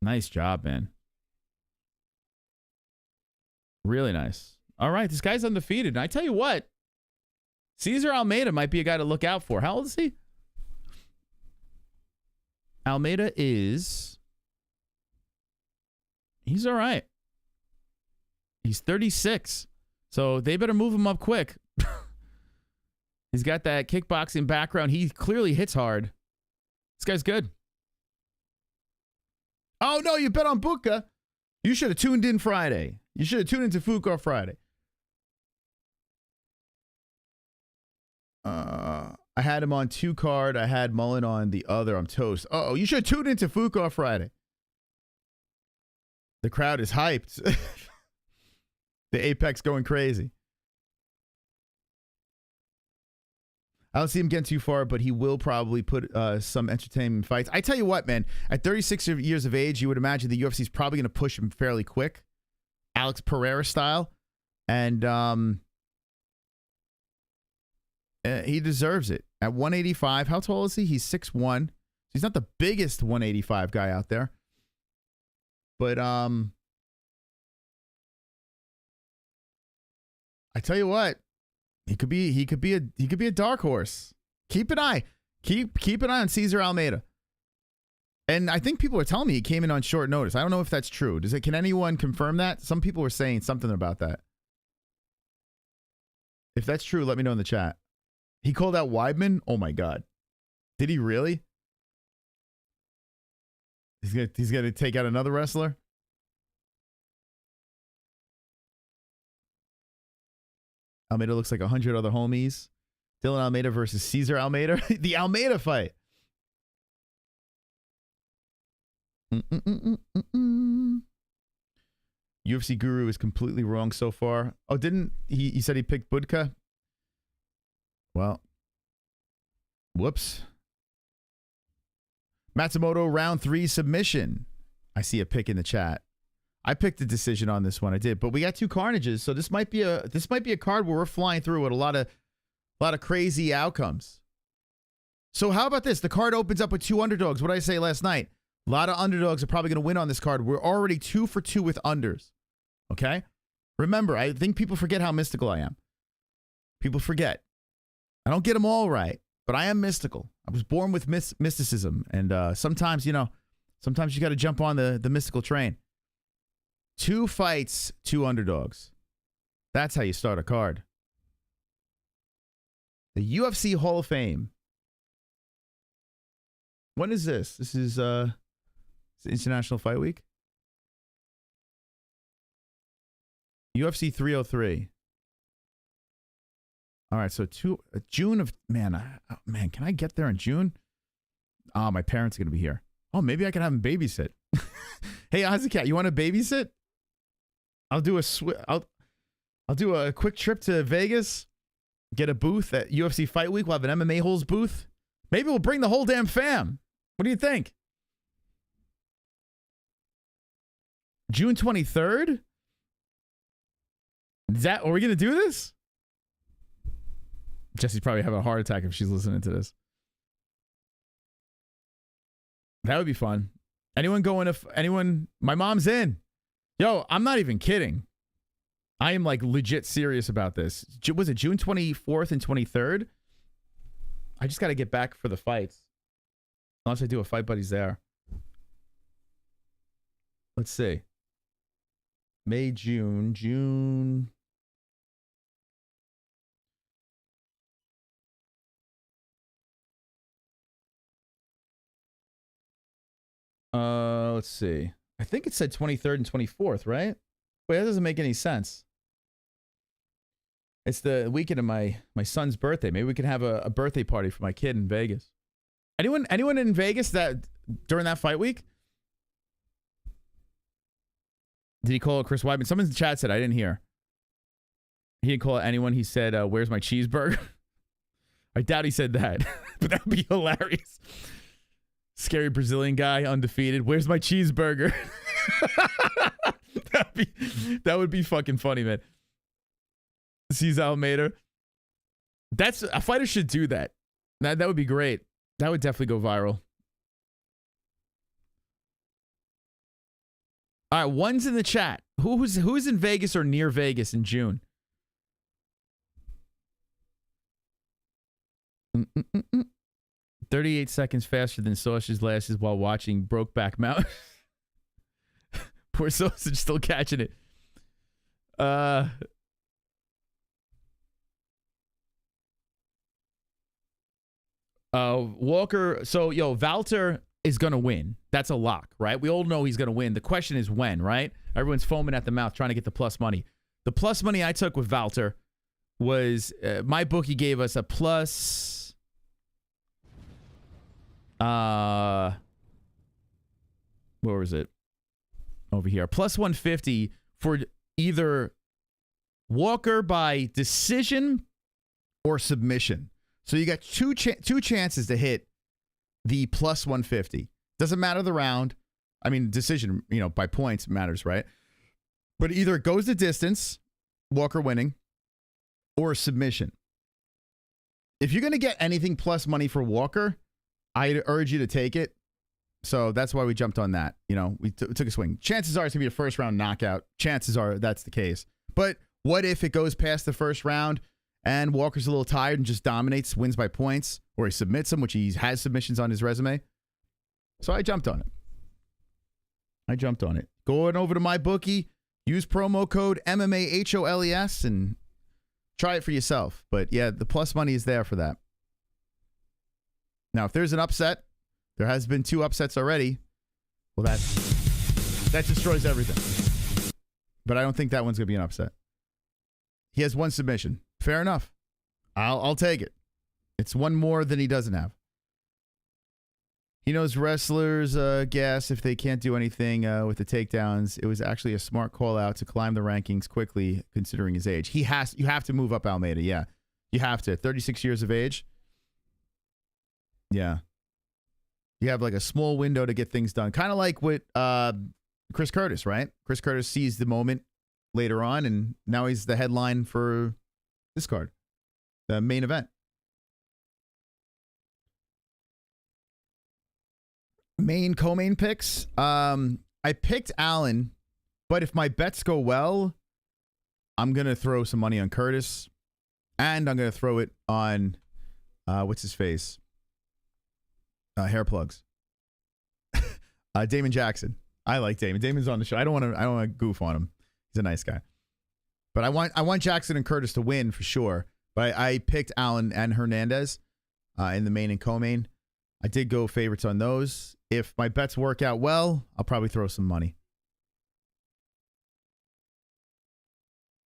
Nice job, man. Really nice. All right, this guy's undefeated. And I tell you what, César Almeida might be a guy to look out for. How old is he? Almeida is... He's all right. He's 36. So they better move him up quick. He's got that kickboxing background. He clearly hits hard. This guy's good. Oh, no, you bet on Budka. You should have tuned in Friday. You should have tuned into Fuko Friday. I had him on 2 card. I had Mullen on the other. I'm toast. Uh-oh, you should tune into Fuko Friday. The crowd is hyped. The Apex going crazy. I don't see him getting too far, but he will probably put some entertainment fights. I tell you what, man, at 36 years of age, you would imagine the UFC is probably going to push him fairly quick. Alex Pereira style. And he deserves it. At 185, how tall is he? He's 6'1". He's not the biggest 185 guy out there. But I tell you what, he could be a dark horse. Keep an eye. Keep an eye on César Almeida. And I think people are telling me he came in on short notice. I don't know if that's true. Can anyone confirm that? Some people were saying something about that. If that's true, let me know in the chat. He called out Weidman? Oh my God. Did he really? He's gonna take out another wrestler? Almeida looks like 100 other homies. Dylan Almeida versus César Almeida. The Almeida fight. UFC Guru is completely wrong so far. Oh, didn't he said he picked Budka? Well, whoops. Matsumoto round 3 submission. I see a pick in the chat. I picked a decision on this one. I did, but we got 2 carnages, so this might be a card where we're flying through with a lot of crazy outcomes. So how about this? The card opens up with 2 underdogs. What did I say last night? A lot of underdogs are probably going to win on this card. We're already 2 for 2 with unders. Okay? Remember, I think people forget how mystical I am. People forget. I don't get them all right, but I am mystical. I was born with mysticism, and sometimes you got to jump on the mystical train. 2 fights, 2 underdogs. That's how you start a card. The UFC Hall of Fame. When is this? This is International Fight Week. UFC 303. All right, so June of man, can I get there in June? Oh, my parents are gonna be here. Oh, maybe I can have them babysit. Hey, Ozzycat, you want to babysit? I'll do a quick trip to Vegas, get a booth at UFC Fight Week. We'll have an MMA-Holes booth. Maybe we'll bring the whole damn fam. What do you think? June 23rd? Are we gonna do this? Jesse's probably having a heart attack if she's listening to this. That would be fun. Anyone going to anyone? My mom's in. Yo, I'm not even kidding. I am like legit serious about this. Was it June 24th and 23rd? I just got to get back for the fights. Unless I do a Fight Buddies there. Let's see. May, June. Let's see. I think it said 23rd and 24th, right? Wait, that doesn't make any sense. It's the weekend of my son's birthday. Maybe we can have a birthday party for my kid in Vegas. Anyone in Vegas that during that fight week? Did he call it Chris Weidman? Someone in the chat said I didn't hear. He didn't call it anyone. He said, "Where's my cheeseburger?" I doubt he said that, but that'd be hilarious. Scary Brazilian guy, undefeated. Where's my cheeseburger? That would be fucking funny, man. Sees Almeida. That's a fighter should do that. That would be great. That would definitely go viral. All right, one's in the chat. Who's in Vegas or near Vegas in June? 38 seconds faster than Sausage Lashes while watching Brokeback Mountain. Poor Sausage still catching it. Walker. So, Valter is going to win. That's a lock, right? We all know he's going to win. The question is when, right? Everyone's foaming at the mouth trying to get the plus money. The plus money I took with Valter was my bookie gave us a plus. Where was it? Over here. Plus 150 for either Walker by decision or submission. So you got two chances to hit the plus 150. Doesn't matter the round. I mean, decision, by points matters, right? But either it goes the distance, Walker winning, or submission. If you're going to get anything plus money for Walker, I urge you to take it. So that's why we jumped on that. We took a swing. Chances are it's going to be a first round knockout. Chances are that's the case. But what if it goes past the first round and Walker's a little tired and just dominates, wins by points, or he submits him, which he has submissions on his resume? So I jumped on it. Going over to my bookie, use promo code MMAHOLES and try it for yourself. But yeah, the plus money is there for that. Now, if there's an upset, there has been 2 upsets already. Well, that destroys everything. But I don't think that one's going to be an upset. He has 1 submission. Fair enough. I'll take it. It's 1 more than he doesn't have. He knows wrestlers gas if they can't do anything with the takedowns. It was actually a smart call out to climb the rankings quickly, considering his age. You have to move up Almeida. Yeah, you have to. 36 years of age. Yeah. You have like a small window to get things done. Kind of like with Chris Curtis, right? Chris Curtis sees the moment later on, and now he's the headline for this card, the main event. Main co-main picks. I picked Allen, but if my bets go well, I'm going to throw some money on Curtis, and I'm going to throw it on, what's his face? Hair plugs. Damon Jackson. I like Damon. Damon's on the show. I don't want to goof on him. He's a nice guy. But I want Jackson and Curtis to win for sure. But I picked Allen and Hernandez in the main and co-main. I did go favorites on those. If my bets work out well, I'll probably throw some money.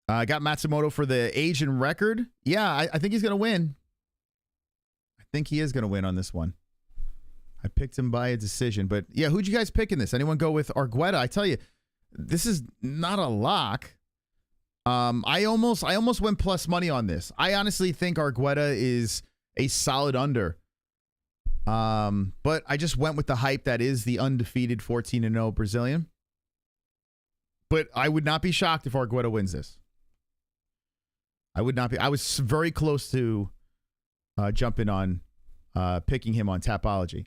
I got Matsumoto for the age and record. Yeah, I think he's going to win. I think he is going to win on this one. I picked him by a decision. But yeah, who'd you guys pick in this? Anyone go with Argueta? I tell you, this is not a lock. I almost went plus money on this. I honestly think Argueta is a solid under. But I just went with the hype that is the undefeated 14-0 Brazilian. But I would not be shocked if Argueta wins this. I would not be. I was very close to jumping on picking him on Tapology.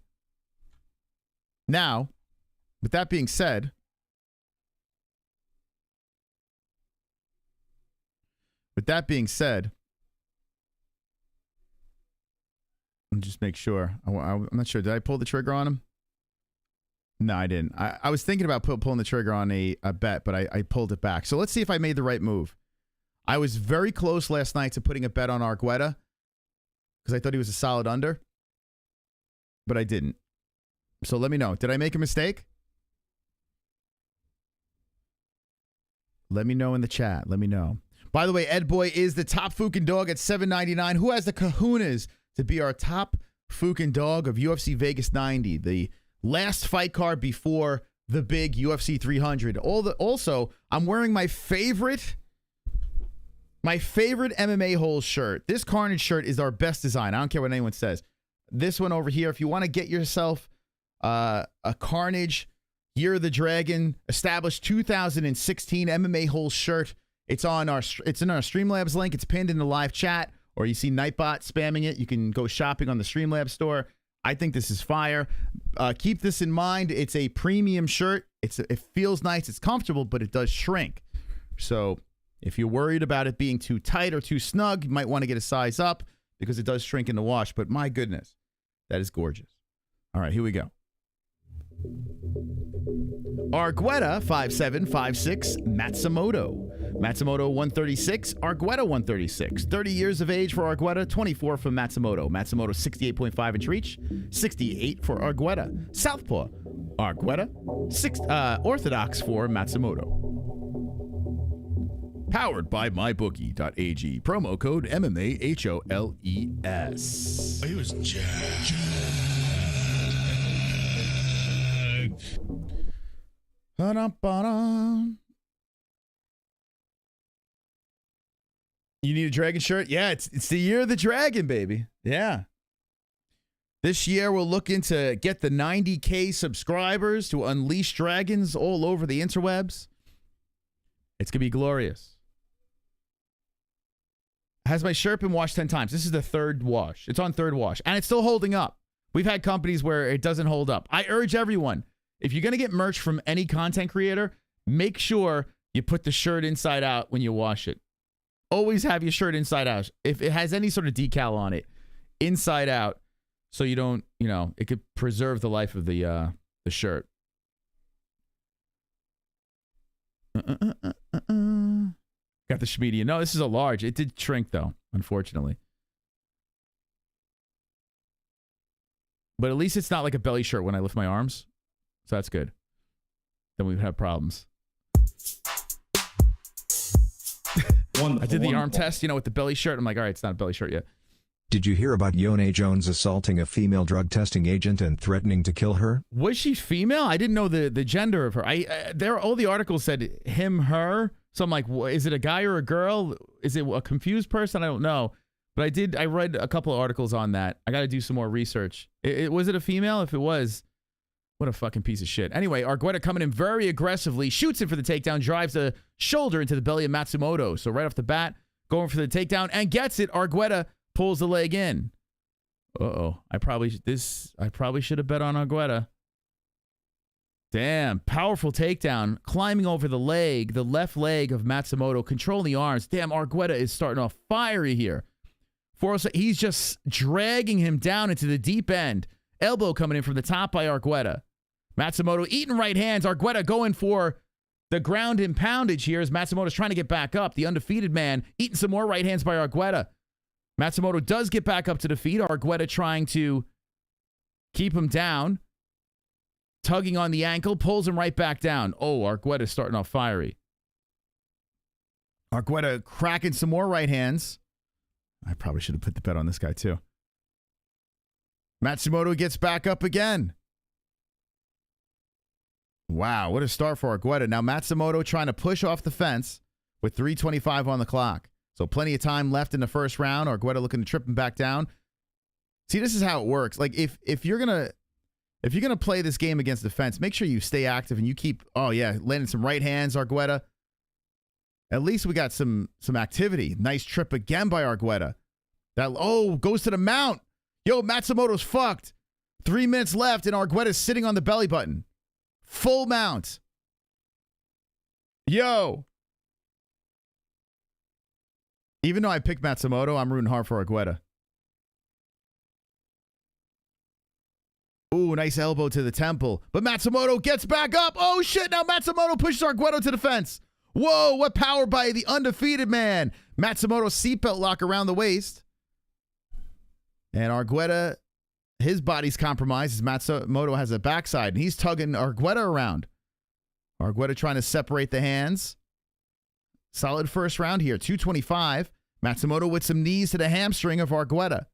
Now, with that being said, let me just make sure. I'm not sure. Did I pull the trigger on him? No, I didn't. I was thinking about pulling the trigger on a bet, but I pulled it back. So let's see if I made the right move. I was very close last night to putting a bet on Argueta because I thought he was a solid under, but I didn't. So let me know. Did I make a mistake? Let me know in the chat. Let me know. By the way, Ed Boy is the top Fukin dog at $7.99. Who has the kahunas to be our top Fukin dog of UFC Vegas 90, the last fight card before the big UFC 300? Also, I'm wearing my favorite MMA-Holes shirt. This Carnage shirt is our best design. I don't care what anyone says. This one over here, if you want to get yourself a Carnage Year of the Dragon established 2016 MMA-Holes shirt, it's in our Streamlabs link. It's pinned in the live chat, or you see Nightbot spamming it. You can go shopping on the Streamlabs store. I think this is fire. Keep this in mind. It's a premium shirt. It feels nice. It's comfortable, but it does shrink. So if you're worried about it being too tight or too snug, you might want to get a size up because it does shrink in the wash. But my goodness, that is gorgeous. All right, here we go. Argueta 5756 Matsumoto. Matsumoto 136, Argueta 136. 30 years of age for Argueta, 24 for Matsumoto. Matsumoto 68.5 inch reach, 68 for Argueta. Southpaw, Argueta, orthodox for Matsumoto. Powered by mybookie.ag. Promo code MMAHOLES. He was jacked. You need a dragon shirt? Yeah, it's the year of the dragon, baby. Yeah. This year we're looking to get the 90K subscribers to unleash dragons all over the interwebs. It's going to be glorious. Has my shirt been washed 10 times? This is the third wash. It's on third wash, and it's still holding up. We've had companies where it doesn't hold up. I urge everyone, if you're going to get merch from any content creator, make sure you put the shirt inside out when you wash it. Always have your shirt inside out. If it has any sort of decal on it, inside out, so you don't, it could preserve the life of the shirt. Got the Schmedian. No, this is a large. It did shrink, though, unfortunately. But at least it's not like a belly shirt when I lift my arms. So that's good. Then we would have problems. I did the arm test, with the belly shirt. I'm like, all right, it's not a belly shirt yet. Did you hear about Yone Jones assaulting a female drug testing agent and threatening to kill her? Was she female? I didn't know the gender of her. All the articles said him, her. So I'm like, is it a guy or a girl? Is it a confused person? I don't know. But I read a couple of articles on that. I got to do some more research. Was it a female? If it was, what a fucking piece of shit. Anyway, Argueta coming in very aggressively, shoots in for the takedown, drives the shoulder into the belly of Matsumoto. So right off the bat, going for the takedown and gets it. Argueta pulls the leg in. Uh-oh. I probably should have bet on Argueta. Damn, powerful takedown, climbing over the left leg of Matsumoto, controlling the arms. Damn, Argueta is starting off fiery here. He's just dragging him down into the deep end. Elbow coming in from the top by Argueta. Matsumoto eating right hands. Argueta going for the ground and poundage here as Matsumoto's trying to get back up. The undefeated man eating some more right hands by Argueta. Matsumoto does get back up to the feet. Argueta trying to keep him down. Tugging on the ankle, pulls him right back down. Oh, Argueta's starting off fiery. Argueta cracking some more right hands. I probably should have put the bet on this guy too. Matsumoto gets back up again. Wow, what a start for Argueta. Now Matsumoto trying to push off the fence with 3:25 on the clock. So plenty of time left in the first round. Argueta looking to trip him back down. See, this is how it works. Like if you're gonna play this game against the fence, make sure you stay active and you keep, landing some right hands, Argueta. At least we got some activity. Nice trip again by Argueta. Goes to the mount. Yo, Matsumoto's fucked. 3 minutes left and Argueta's sitting on the belly button. Full mount. Yo. Even though I picked Matsumoto, I'm rooting hard for Argueta. Ooh, nice elbow to the temple. But Matsumoto gets back up. Oh, shit. Now Matsumoto pushes Argueta to the fence. Whoa, what power by the undefeated man. Matsumoto seatbelt lock around the waist. And Argueta, his body's compromised as Matsumoto has a backside. And he's tugging Argueta around. Argueta trying to separate the hands. Solid first round here. 225. Matsumoto with some knees to the hamstring of Argueta.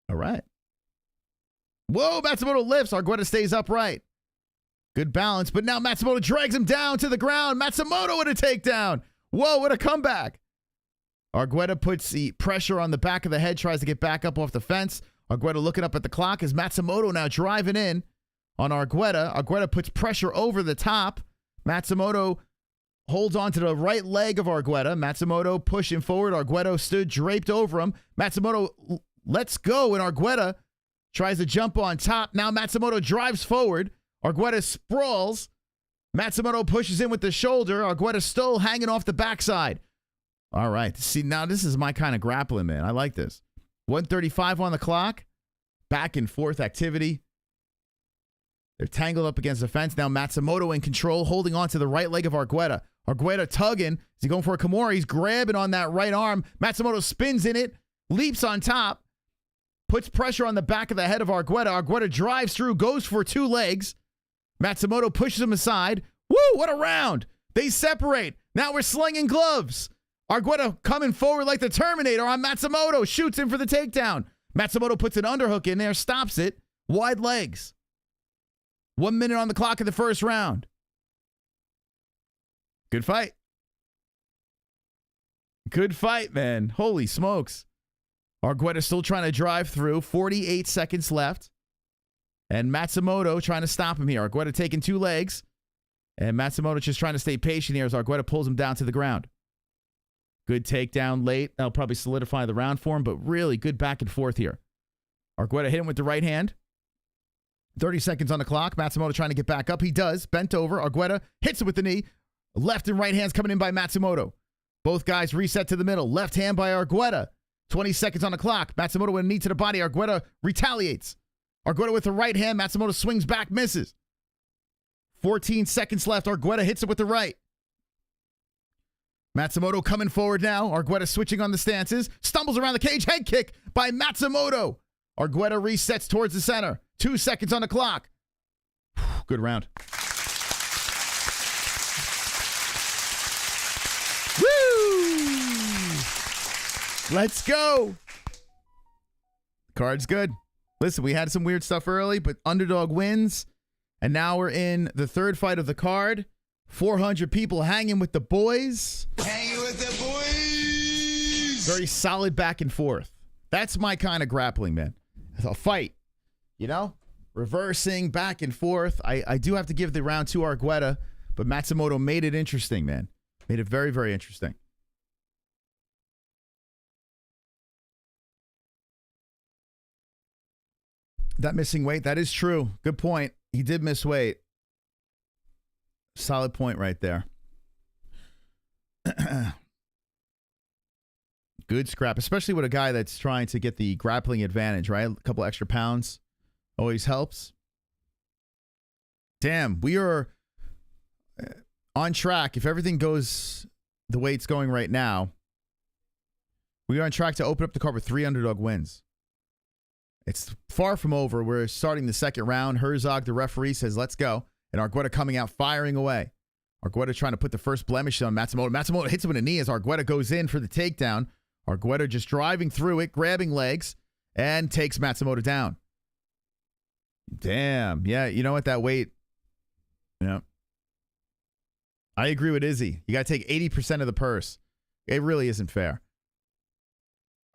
All right. Whoa, Matsumoto lifts. Argueta stays upright. Good balance, but now Matsumoto drags him down to the ground. Matsumoto with a takedown. Whoa, what a comeback. Argueta puts the pressure on the back of the head, tries to get back up off the fence. Argueta looking up at the clock as Matsumoto now driving in on Argueta. Argueta puts pressure over the top. Matsumoto holds on to the right leg of Argueta. Matsumoto pushing forward. Argueta stood draped over him. Matsumoto lets go, and Argueta tries to jump on top. Now Matsumoto drives forward. Argueta sprawls. Matsumoto pushes in with the shoulder. Argueta still hanging off the backside. All right. See, now this is my kind of grappling, man. I like this. 135 on the clock. Back and forth activity. They're tangled up against the fence. Now Matsumoto in control, holding on to the right leg of Argueta. Argueta tugging. Is he going for a Kimura? He's grabbing on that right arm. Matsumoto spins in it, leaps on top, puts pressure on the back of the head of Argueta. Argueta drives through, goes for two legs. Matsumoto pushes him aside. Woo, what a round. They separate. Now we're slinging gloves. Argueta coming forward like the Terminator on Matsumoto. Shoots him for the takedown. Matsumoto puts an underhook in there, stops it. Wide legs. 1 minute on the clock in the first round. Good fight. Good fight, man. Holy smokes. Argueta still trying to drive through. 48 seconds left. And Matsumoto trying to stop him here. Argueta taking two legs. And Matsumoto just trying to stay patient here as Argueta pulls him down to the ground. Good takedown late. That'll probably solidify the round for him, but really good back and forth here. Argueta hit him with the right hand. 30 seconds on the clock. Matsumoto trying to get back up. He does. Bent over. Argueta hits him with the knee. Left and right hands coming in by Matsumoto. Both guys reset to the middle. Left hand by Argueta. 20 seconds on the clock. Matsumoto with a knee to the body. Argueta retaliates. Argueta with the right hand. Matsumoto swings back, misses. 14 seconds left. Argueta hits it with the right. Matsumoto coming forward now. Argueta switching on the stances. Stumbles around the cage. Head kick by Matsumoto. Argueta resets towards the center. 2 seconds on the clock. Good round. Woo! Let's go. Card's good. Listen, we had some weird stuff early, but underdog wins. And now we're in the third fight of the card. 400 people hanging with the boys. Hanging with the boys. Very solid back and forth. That's my kind of grappling, man. It's a fight, you know? Reversing, back and forth. I do have to give the round to Argueta, but Matsumoto made it interesting, man. Made it very, very interesting. That missing weight, that is true. Good point. He did miss weight. Solid point right there. Good scrap, especially with a guy that's trying to get the grappling advantage, right? A couple extra pounds always helps. Damn, we are on track. If everything goes the way it's going right now, we are on track to open up the card with 3 underdog wins. It's far from over. We're starting the second round. Herzog, the referee, says, let's go. And Argueta coming out, firing away. Argueta trying to put the first blemish on Matsumoto. Matsumoto hits him with a knee as Argueta goes in for the takedown. Argueta just driving through it, grabbing legs, and takes Matsumoto down. Damn. Yeah, you know what? That weight. Yeah. I agree with Izzy. You got to take 80% of the purse. It really isn't fair.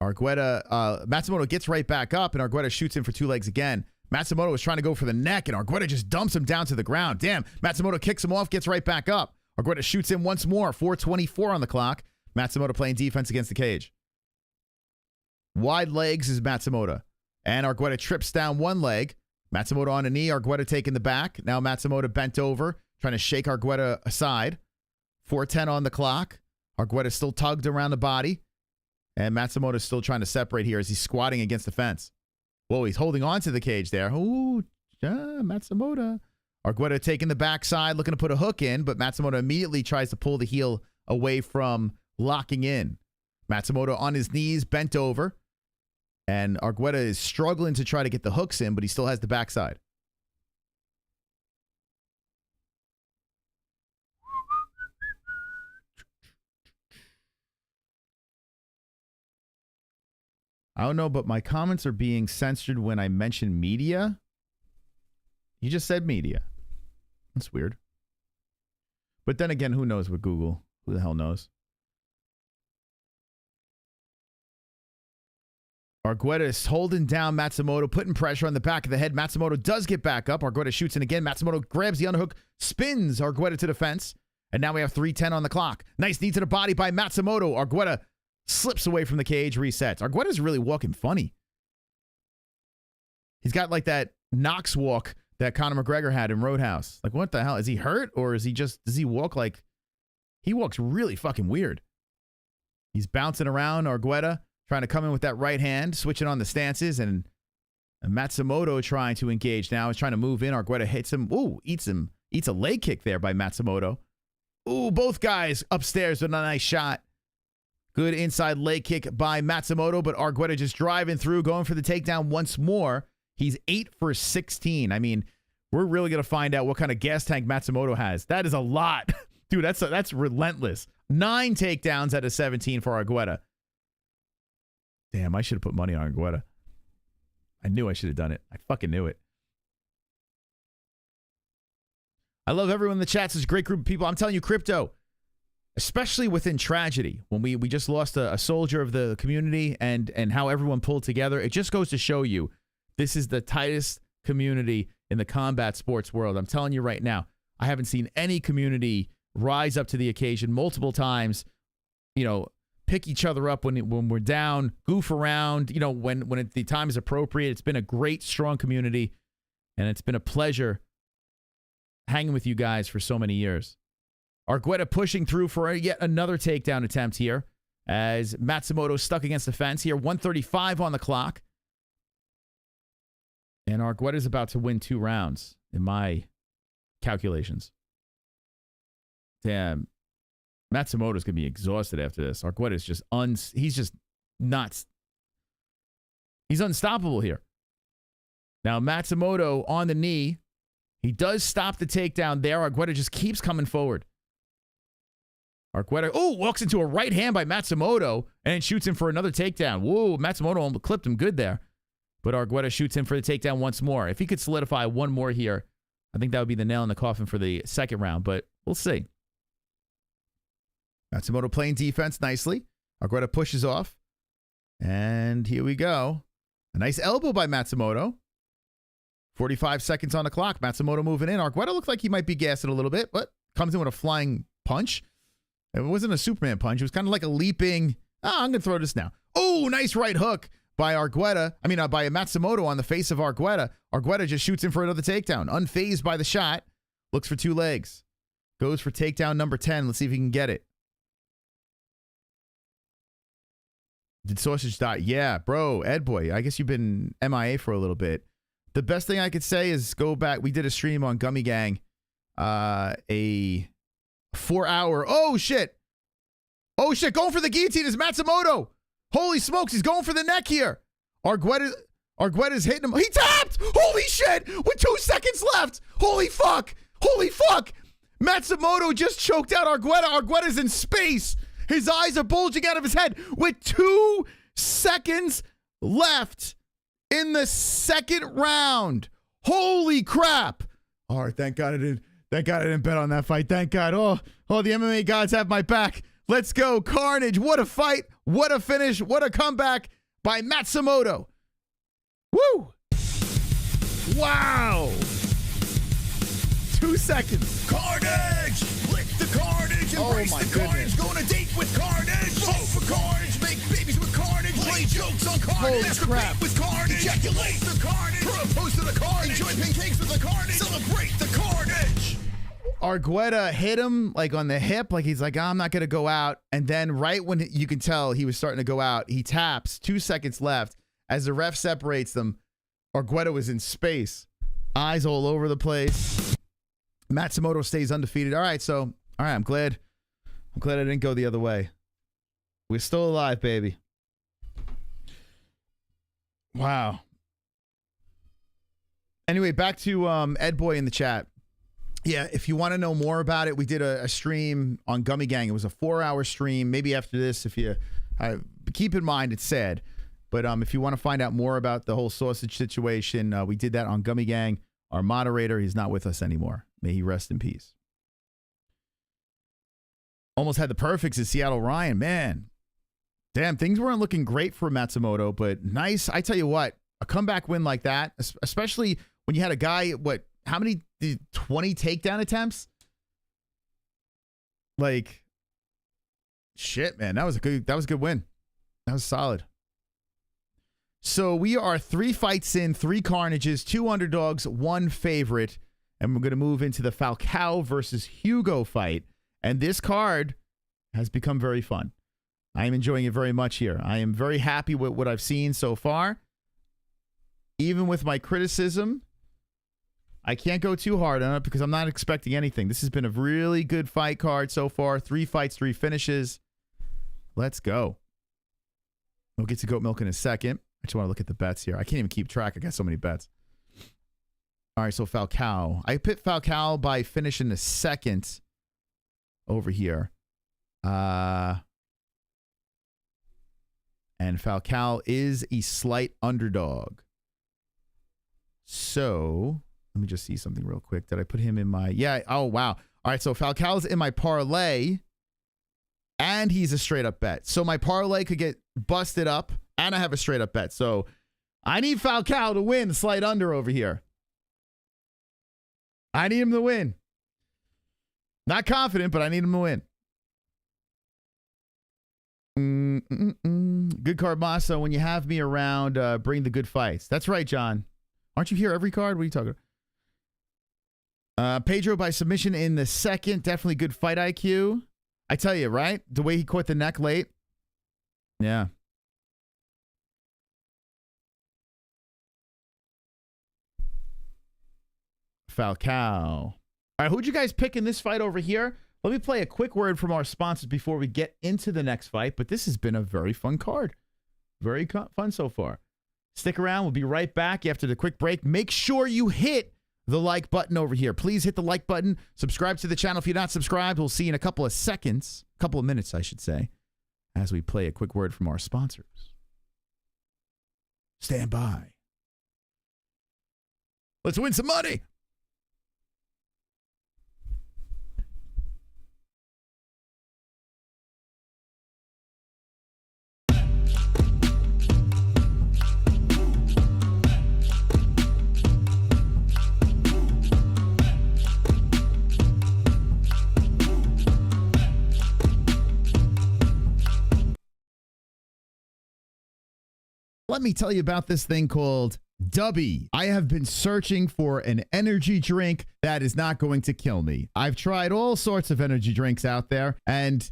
Matsumoto gets right back up, and Argueta shoots him for 2 legs again. Matsumoto was trying to go for the neck, and Argueta just dumps him down to the ground. Damn. Matsumoto kicks him off, gets right back up. Argueta shoots him once more. 4:24 on the clock. Matsumoto playing defense against the cage. Wide legs is Matsumoto. And Argueta trips down one leg. Matsumoto on a knee. Argueta taking the back. Now Matsumoto bent over, trying to shake Argueta aside. 4:10 on the clock. Argueta still tugged around the body. And Matsumoto's still trying to separate here as he's squatting against the fence. Whoa, he's holding on to the cage there. Ooh, Matsumoto. Argueta taking the backside, looking to put a hook in, but Matsumoto immediately tries to pull the heel away from locking in. Matsumoto on his knees, bent over. And Argueta is struggling to try to get the hooks in, but he still has the backside. I don't know, but my comments are being censored when I mention media. You just said media. That's weird. But then again, who knows with Google? Who the hell knows? Argueta is holding down Matsumoto, putting pressure on the back of the head. Matsumoto does get back up. Argueta shoots in again. Matsumoto grabs the underhook, spins Argueta to the fence. And now we have 3:10 on the clock. Nice knee to the body by Matsumoto. Argueta slips away from the cage, resets. Argueta's really walking funny. He's got like that Knox walk that Conor McGregor had in Roadhouse. Like, what the hell? Is he hurt or is he just, does he walk like, he walks really fucking weird. He's bouncing around Argueta, trying to come in with that right hand, switching on the stances, and Matsumoto trying to engage now. He's trying to move in. Argueta hits him. Ooh, eats a leg kick there by Matsumoto. Ooh, both guys upstairs with a nice shot. Good inside leg kick by Matsumoto, but Argueta just driving through, going for the takedown once more. He's 8 for 16. I mean, we're really going to find out what kind of gas tank Matsumoto has. That is a lot. Dude, that's relentless. 9 takedowns out of 17 for Argueta. Damn, I should have put money on Argueta. I knew I should have done it. I fucking knew it. I love everyone in the chat. It's a great group of people. I'm telling you, crypto, especially within tragedy, when we just lost a soldier of the community and how everyone pulled together, it just goes to show you this is the tightest community in the combat sports world. I'm telling you right now, I haven't seen any community rise up to the occasion multiple times, you know, pick each other up when we're down, goof around, you know, when the time is appropriate. It's been a great, strong community, and it's been a pleasure hanging with you guys for so many years. Argueta pushing through for yet another takedown attempt here as Matsumoto stuck against the fence here. 1:35 on the clock. And Argueta's about to win 2 rounds in my calculations. Damn. Matsumoto's going to be exhausted after this. Argueta's just he's just nuts. He's unstoppable here. Now Matsumoto on the knee. He does stop the takedown there. Argueta just keeps coming forward. Argueta, walks into a right hand by Matsumoto and shoots him for another takedown. Whoa, Matsumoto almost clipped him good there. But Argueta shoots him for the takedown once more. If he could solidify one more here, I think that would be the nail in the coffin for the second round, but we'll see. Matsumoto playing defense nicely. Argueta pushes off. And here we go. A nice elbow by Matsumoto. 45 seconds on the clock. Matsumoto moving in. Argueta looked like he might be gassing a little bit, but comes in with a flying punch. It wasn't a Superman punch. It was kind of like a leaping, I'm going to throw this now. Oh, nice right hook by Argueta. By Matsumoto on the face of Argueta. Argueta just shoots in for another takedown. Unfazed by the shot. Looks for 2 legs. Goes for takedown number 10. Let's see if he can get it. Did Sausage die? Yeah, bro, Ed boy. I guess you've been MIA for a little bit. The best thing I could say is go back. We did a stream on Gummy Gang. A 4-hour. Oh, shit. Going for the guillotine is Matsumoto. Holy smokes, he's going for the neck here. Argueta's hitting him. He tapped! Holy shit! With 2 seconds left! Holy fuck! Matsumoto just choked out Argueta. Argueta's in space. His eyes are bulging out of his head with 2 seconds left in the second round. Holy crap. All right, thank God I didn't bet on that fight. Thank God. Oh, the MMA gods have my back. Let's go. Carnage. What a fight. What a finish. What a comeback by Matsumoto. Woo. Wow. 2 seconds. Carnage! Lick the carnage, embrace the carnage, go on a date with carnage, vote for carnage, make babies with carnage, play Joe Jokes on carnage. Holy Masturbate crap. with carnage. Ejaculate the carnage. Propose to the carnage. Enjoy pancakes with the carnage. Celebrate the carnage. Argueta hit him like on the hip, like he's like, I'm not going to go out. And then right when you can tell he was starting to go out, he taps, 2 seconds left. As the ref separates them, Argueta was in space. Eyes all over the place. Matsumoto stays undefeated. All right, I'm glad I didn't go the other way. We're still alive, baby. Wow. Anyway, back to Ed Boy in the chat. Yeah, if you want to know more about it, we did a stream on Gummy Gang. It was a 4-hour stream. Maybe after this, if you keep in mind, it's sad. But if you want to find out more about the whole sausage situation, we did that on Gummy Gang. Our moderator, he's not with us anymore. May he rest in peace. Almost had the perfects at Seattle Ryan. Man, damn, things weren't looking great for Matsumoto, but nice. I tell you what, a comeback win like that, especially when you had a guy, how many 20 takedown attempts? Like, shit, man, that was a good win. That was solid. So we are 3 fights in, 3 carnages, 2 underdogs, 1 favorite, and we're going to move into the Falcão versus Hugo fight. And this card has become very fun. I am enjoying it very much here. I am very happy with what I've seen so far. Even with my criticism, I can't go too hard on it because I'm not expecting anything. This has been a really good fight card so far. 3 fights, 3 finishes. Let's go. We'll get to goat milk in a second. I just want to look at the bets here. I can't even keep track. I got so many bets. All right, so Falcão. I picked Falcão by finishing the second over here. And Falcão is a slight underdog. So let me just see something real quick. Did I put him in my... Yeah. Oh, wow. All right, so Falcao's in my parlay, and he's a straight-up bet. So my parlay could get busted up, and I have a straight-up bet. So I need Falcão to win the slight under over here. I need him to win. Not confident, but I need him to win. Good card, Masa. When you have me around, bring the good fights. That's right, John. Aren't you here every card? What are you talking about? Pedro by submission in the second. Definitely good fight IQ. I tell you, right? The way he caught the neck late. Yeah. Falcão. All right, who'd you guys pick in this fight over here? Let me play a quick word from our sponsors before we get into the next fight, but this has been a very fun card. Very fun so far. Stick around. We'll be right back after the quick break. Make sure you hit the like button over here. Please hit the like button. Subscribe to the channel if you're not subscribed. We'll see you in a couple of seconds, a couple of minutes, I should say, as we play a quick word from our sponsors. Stand by. Let's win some money. Let me tell you about this thing called Dubby. I have been searching for an energy drink that is not going to kill me. I've tried all sorts of energy drinks out there, and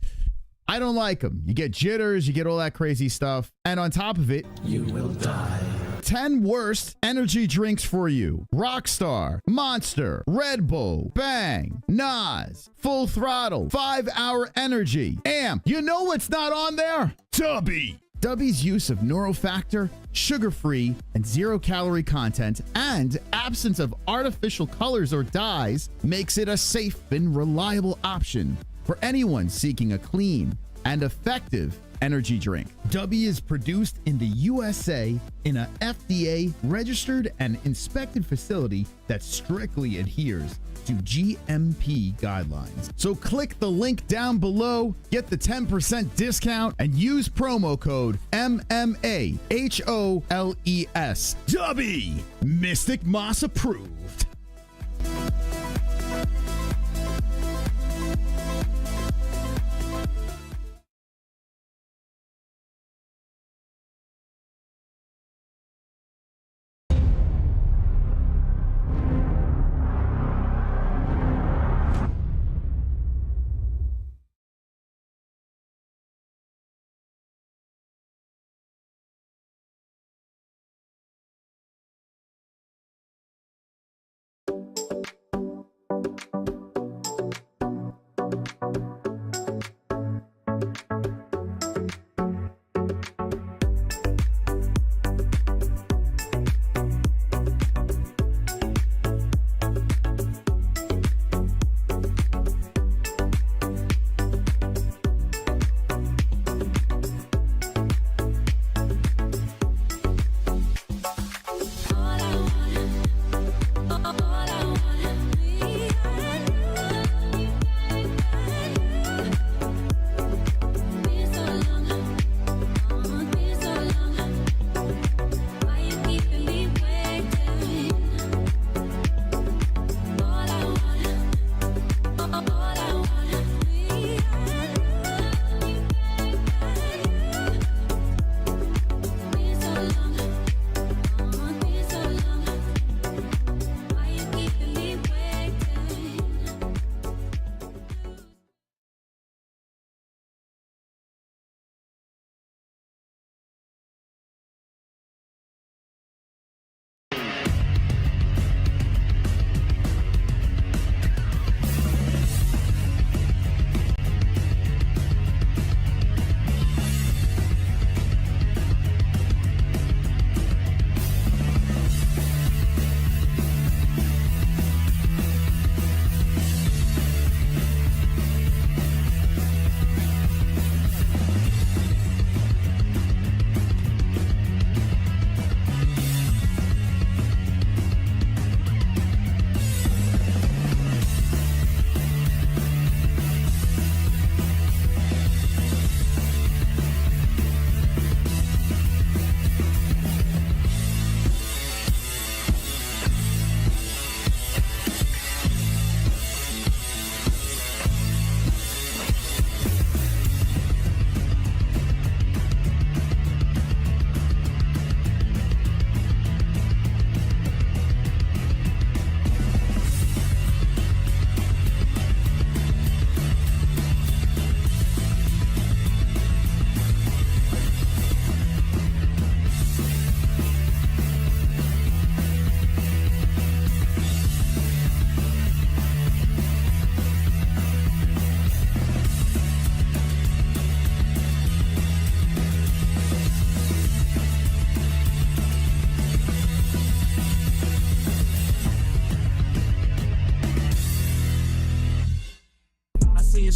I don't like them. You get jitters, you get all that crazy stuff, and on top of it, you will die. 10 worst energy drinks for you. Rockstar, Monster, Red Bull, Bang, Nas, Full Throttle, 5 Hour Energy, Amp. You know what's not on there? Dubby. Dubby's use of neurofactor, sugar-free, and zero-calorie content, and absence of artificial colors or dyes makes it a safe and reliable option for anyone seeking a clean and effective energy drink. Dubby is produced in the USA in a FDA-registered and inspected facility that strictly adheres to GMP guidelines. So click the link down below, get the 10% discount, and use promo code MMAHOLES. Dubby, Mystic Moss approved.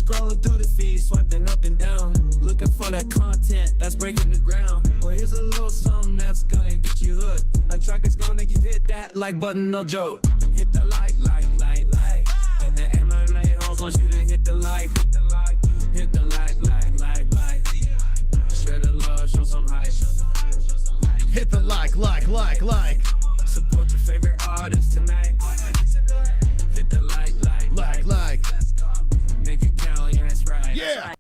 Scrolling through the feed, swiping up and down, looking for that content that's breaking the ground. Well, here's a little something that's gonna get you hooked. A track is gonna get hit that like button, no joke. Hit the like. And the MMA-Holes want you to hit the like. Hit the like. Share the love, show some hype. Hit the like. Support your favorite artist tonight. Hit the like. Make it count, yeah, that's right. Yeah.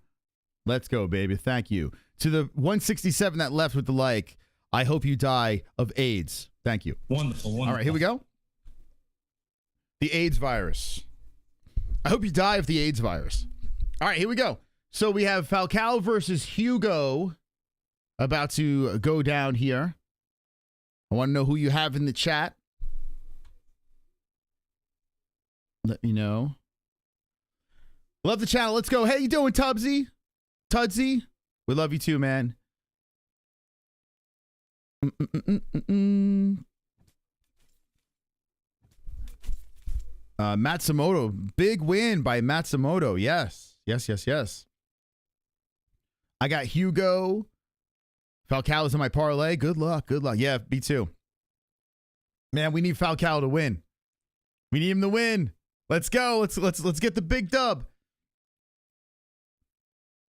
Let's go, baby. Thank you. To the 167 that left with the like, I hope you die of AIDS. Thank you. Wonderful. All right, here we go. The AIDS virus. I hope you die of the AIDS virus. All right, here we go. So we have Falcão versus Hugo about to go down here. I want to know who you have in the chat. Let me know. Love the channel. Let's go. Hey, you doing, Tudsy? We love you too, man. Matsumoto. Big win by Matsumoto. Yes. I got Hugo. Falcão is in my parlay. Good luck. Yeah, me too. Man, we need Falcão to win. We need him to win. Let's go. Let's get the big dub.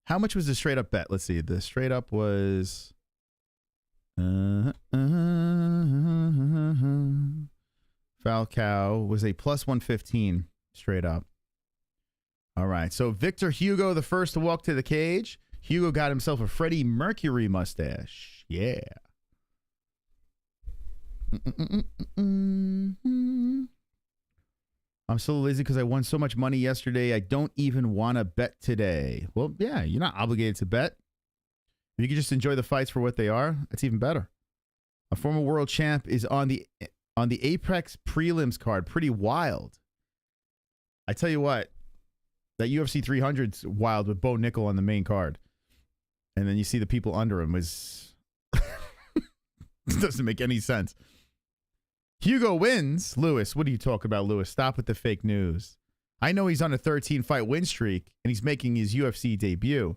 How much was the straight up bet? Let's see. The straight up was Falcão was a plus 115 straight up. All right. So Victor Hugo, the first to walk to the cage. Hugo got himself a Freddie Mercury mustache. Yeah. I'm so lazy because I won so much money yesterday. I don't even want to bet today. Well, yeah, you're not obligated to bet. If you can just enjoy the fights for what they are, that's even better. A former world champ is on the Apex prelims card. Pretty wild. I tell you what, That UFC 300's wild with Bo Nickel on the main card. And then you see the people under him is... It doesn't make any sense. Hugo wins. Lewis, what are you talking about, Lewis? Stop with the fake news. I know he's on a 13-fight win streak, and he's making his UFC debut.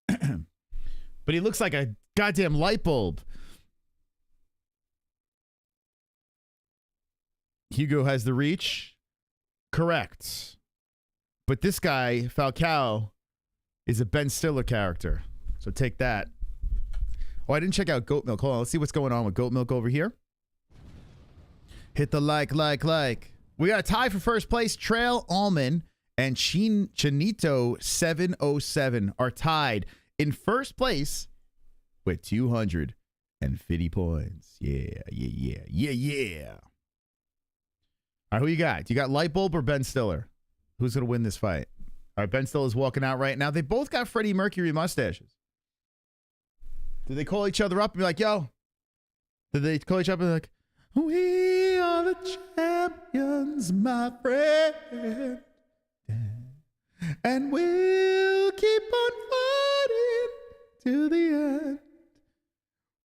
But he looks like a goddamn light bulb. Hugo has the reach. Correct. But this guy, Falcão, is a Ben Stiller character. So take that. Oh, I didn't check out Goat Milk. Hold on. Let's see what's going on with Goat Milk over here. Hit the like. We got a tie for first place. Trail Allman and Chinito 707 are tied in first place with 250 points. Yeah. All right, who you got? You got Lightbulb or Ben Stiller? Who's going to win this fight? All right, Ben Stiller's walking out right now. They both got Freddie Mercury mustaches. Did they call each other up and be like, yo? Did they call each other and be like, we are the champions, my friend. And we'll keep on fighting to the end.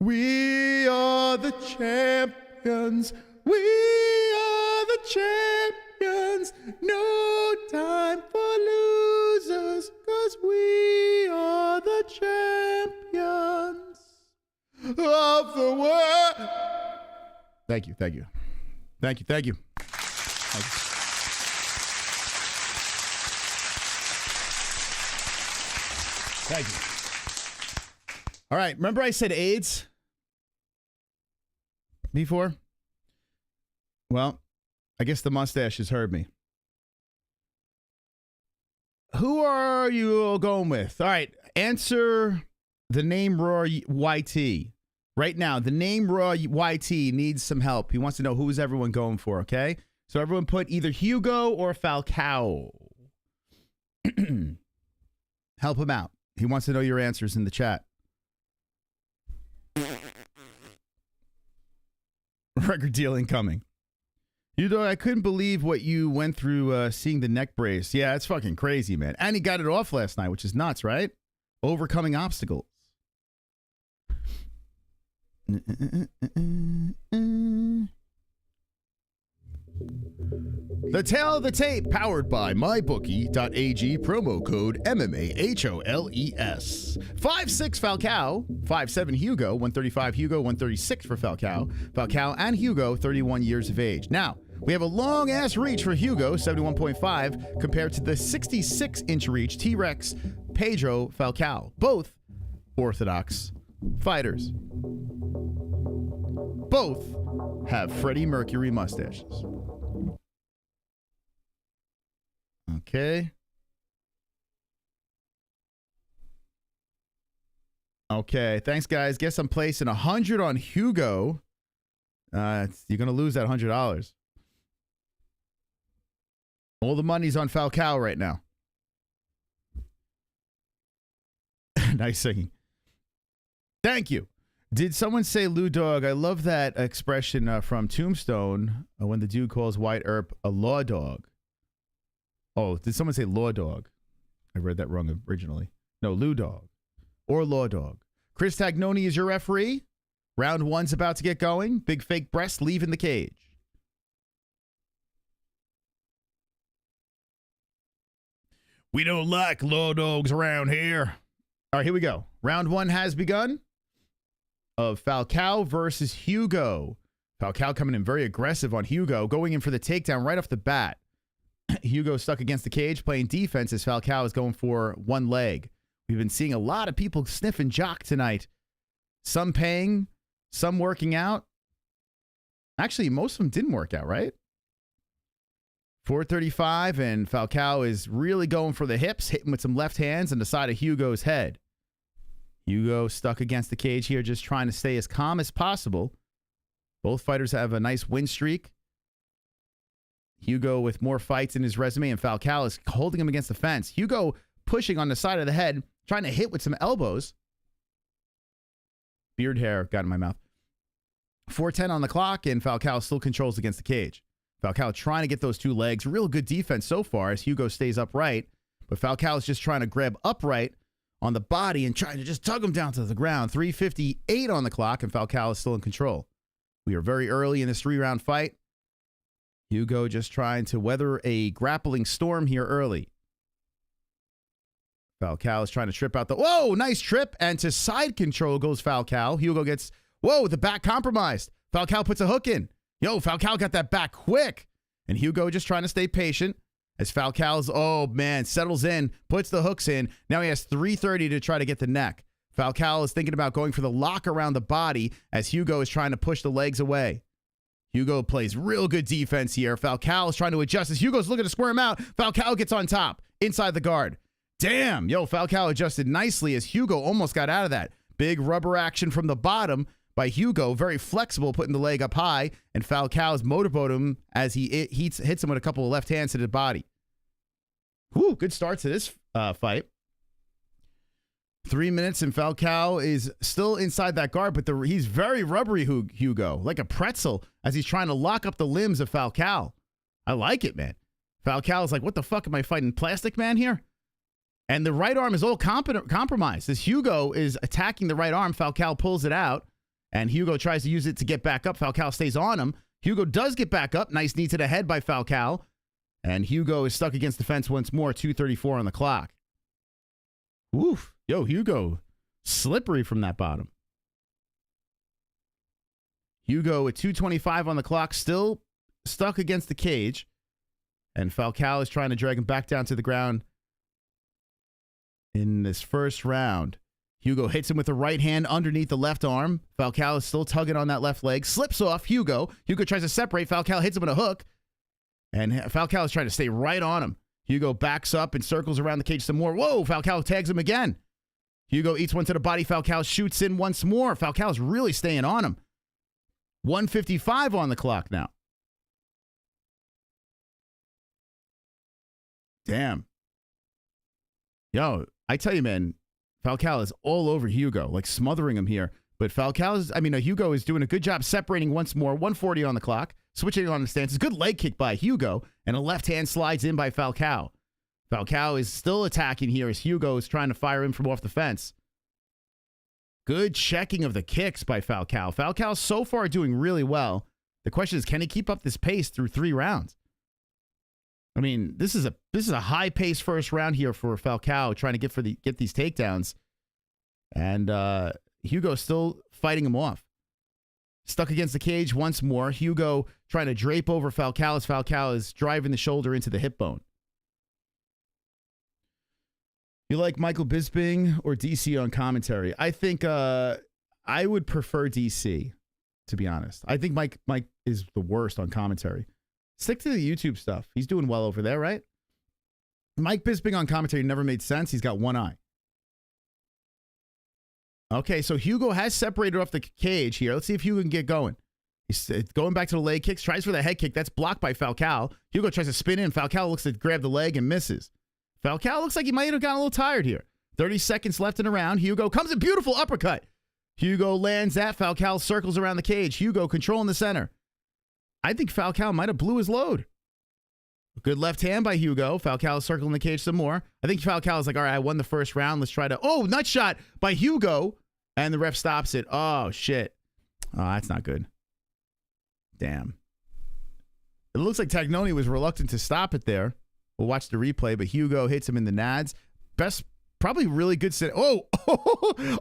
We are the champions. We are the champions. No time for losers, 'cause we are the champions of the world. Thank you. Thank you. All right. Remember I said AIDS before? Well, I guess the mustaches heard me. Who are you all going with? All right. Answer the name Raw YT. Right now, the name Raw YT needs some help. He wants to know who's everyone going for, okay? So everyone put either Hugo or Falcão. Help him out. He wants to know your answers in the chat. Record deal incoming. You know, I couldn't believe what you went through seeing the neck brace. Yeah, it's fucking crazy, man. And he got it off last night, which is nuts, right? Overcoming obstacles. The Tale of the Tape, powered by mybookie.ag, promo code MMAHOLES. 5'6" Falcão, 5'7" Hugo, 135 Hugo, 136 for Falcão. Falcão and Hugo, 31 years of age. Now, we have a long-ass reach for Hugo, 71.5, compared to the 66-inch reach T-Rex Pedro Falcão. Both orthodox fighters. Both have Freddie Mercury mustaches. Okay. Okay. Thanks, guys. Guess I'm placing 100 on Hugo. You're going to lose that $100. All the money's on Falcão right now. Nice singing. Thank you. Did someone say Lou Dog? I love that expression from Tombstone when the dude calls White Earp a law dog. Oh, did someone say law dog? I read that wrong originally. No, Lou Dog or law dog. Chris Tagnoni is your referee. Round one's about to get going. Big fake breast leaving the cage. We don't like law dogs around here. All right, here we go. Round one has begun. Of Falcão versus Hugo. Falcão coming in very aggressive on Hugo, going in for the takedown right off the bat. Hugo stuck against the cage, playing defense as Falcão is going for one leg. We've been seeing a lot of people sniffing jock tonight. Some paying, some working out. Actually, most of them didn't work out, right? 435, and Falcão is really going for the hips, hitting with some left hands on the side of Hugo's head. Hugo stuck against the cage here, just trying to stay as calm as possible. Both fighters have a nice win streak. Hugo with more fights in his resume, and Falcão is holding him against the fence. Hugo pushing on the side of the head, trying to hit with some elbows. Beard hair got in my mouth. 4:10 on the clock, and Falcão still controls against the cage. Falcão trying to get those two legs. Real good defense so far as Hugo stays upright. But Falcão is just trying to grab upright on the body and trying to just tug him down to the ground. 3:58 on the clock, and Falcão is still in control. We are very early in this 3-round fight. Hugo just trying to weather a grappling storm here early. Falcão is trying to trip out the... Whoa, nice trip. And to side control goes Falcão. Hugo gets... Whoa, the back compromised. Falcão puts a hook in. Yo, Falcão got that back quick. And Hugo just trying to stay patient as Falcao's, oh, man, settles in, puts the hooks in. Now he has 3:30 to try to get the neck. Falcão is thinking about going for the lock around the body as Hugo is trying to push the legs away. Hugo plays real good defense here. Falcão is trying to adjust as Hugo's looking to square him out. Falcão gets on top, inside the guard. Damn, yo, Falcão adjusted nicely as Hugo almost got out of that. Big rubber action from the bottom by Hugo, very flexible, putting the leg up high, and Falcao's motorboat him as he hits him with a couple of left hands to the body. Whew, good start to this fight. 3 minutes, and Falcão is still inside that guard, but he's very rubbery, Hugo, like a pretzel, as he's trying to lock up the limbs of Falcão. I like it, man. Falcão is like, what the fuck, am I fighting Plastic Man here? And the right arm is all compromised. As Hugo is attacking the right arm, Falcão pulls it out, and Hugo tries to use it to get back up. Falcão stays on him. Hugo does get back up. Nice knee to the head by Falcão. And Hugo is stuck against the fence once more, 2:34 on the clock. Oof. Yo, Hugo, slippery from that bottom. Hugo with 2:25 on the clock, still stuck against the cage. And Falcão is trying to drag him back down to the ground in this first round. Hugo hits him with the right hand underneath the left arm. Falcão is still tugging on that left leg. Slips off Hugo. Hugo tries to separate. Falcão hits him with a hook. And Falcão is trying to stay right on him. Hugo backs up and circles around the cage some more. Whoa, Falcão tags him again. Hugo eats one to the body. Falcão shoots in once more. Falcão is really staying on him. 1:55 on the clock now. Damn. Yo, I tell you, man, Falcão is all over Hugo, like smothering him here. But Hugo is doing a good job separating once more. 1:40 on the clock. Switching on the stances. Good leg kick by Hugo. And a left hand slides in by Falcão. Falcão is still attacking here as Hugo is trying to fire him from off the fence. Good checking of the kicks by Falcão. Falcão so far doing really well. The question is, can he keep up this pace through 3 rounds? I mean, this is a high pace first round here for Falcão, trying to get these takedowns. And Hugo's still fighting him off. Stuck against the cage once more. Hugo trying to drape over Falcão as Falcão is driving the shoulder into the hip bone. You like Michael Bisping or DC on commentary? I think I would prefer DC, to be honest. I think Mike is the worst on commentary. Stick to the YouTube stuff. He's doing well over there, right? Mike Bisping on commentary never made sense. He's got one eye. Okay, so Hugo has separated off the cage here. Let's see if Hugo can get going. He's going back to the leg kicks. Tries for the head kick. That's blocked by Falcão. Hugo tries to spin in. Falcão looks to grab the leg and misses. Falcão looks like he might have gotten a little tired here. 30 seconds left in the round. Hugo comes in. Beautiful uppercut. Hugo lands that. Falcão circles around the cage. Hugo controlling the center. I think Falcão might have blew his load. Good left hand by Hugo. Falcão circling the cage some more. I think Falcão is like, all right, I won the first round. Let's try to... Oh, nut shot by Hugo. And the ref stops it. Oh, shit. Oh, that's not good. Damn. It looks like Tagnoni was reluctant to stop it there. We'll watch the replay, but Hugo hits him in the nads. Probably really good set. Oh,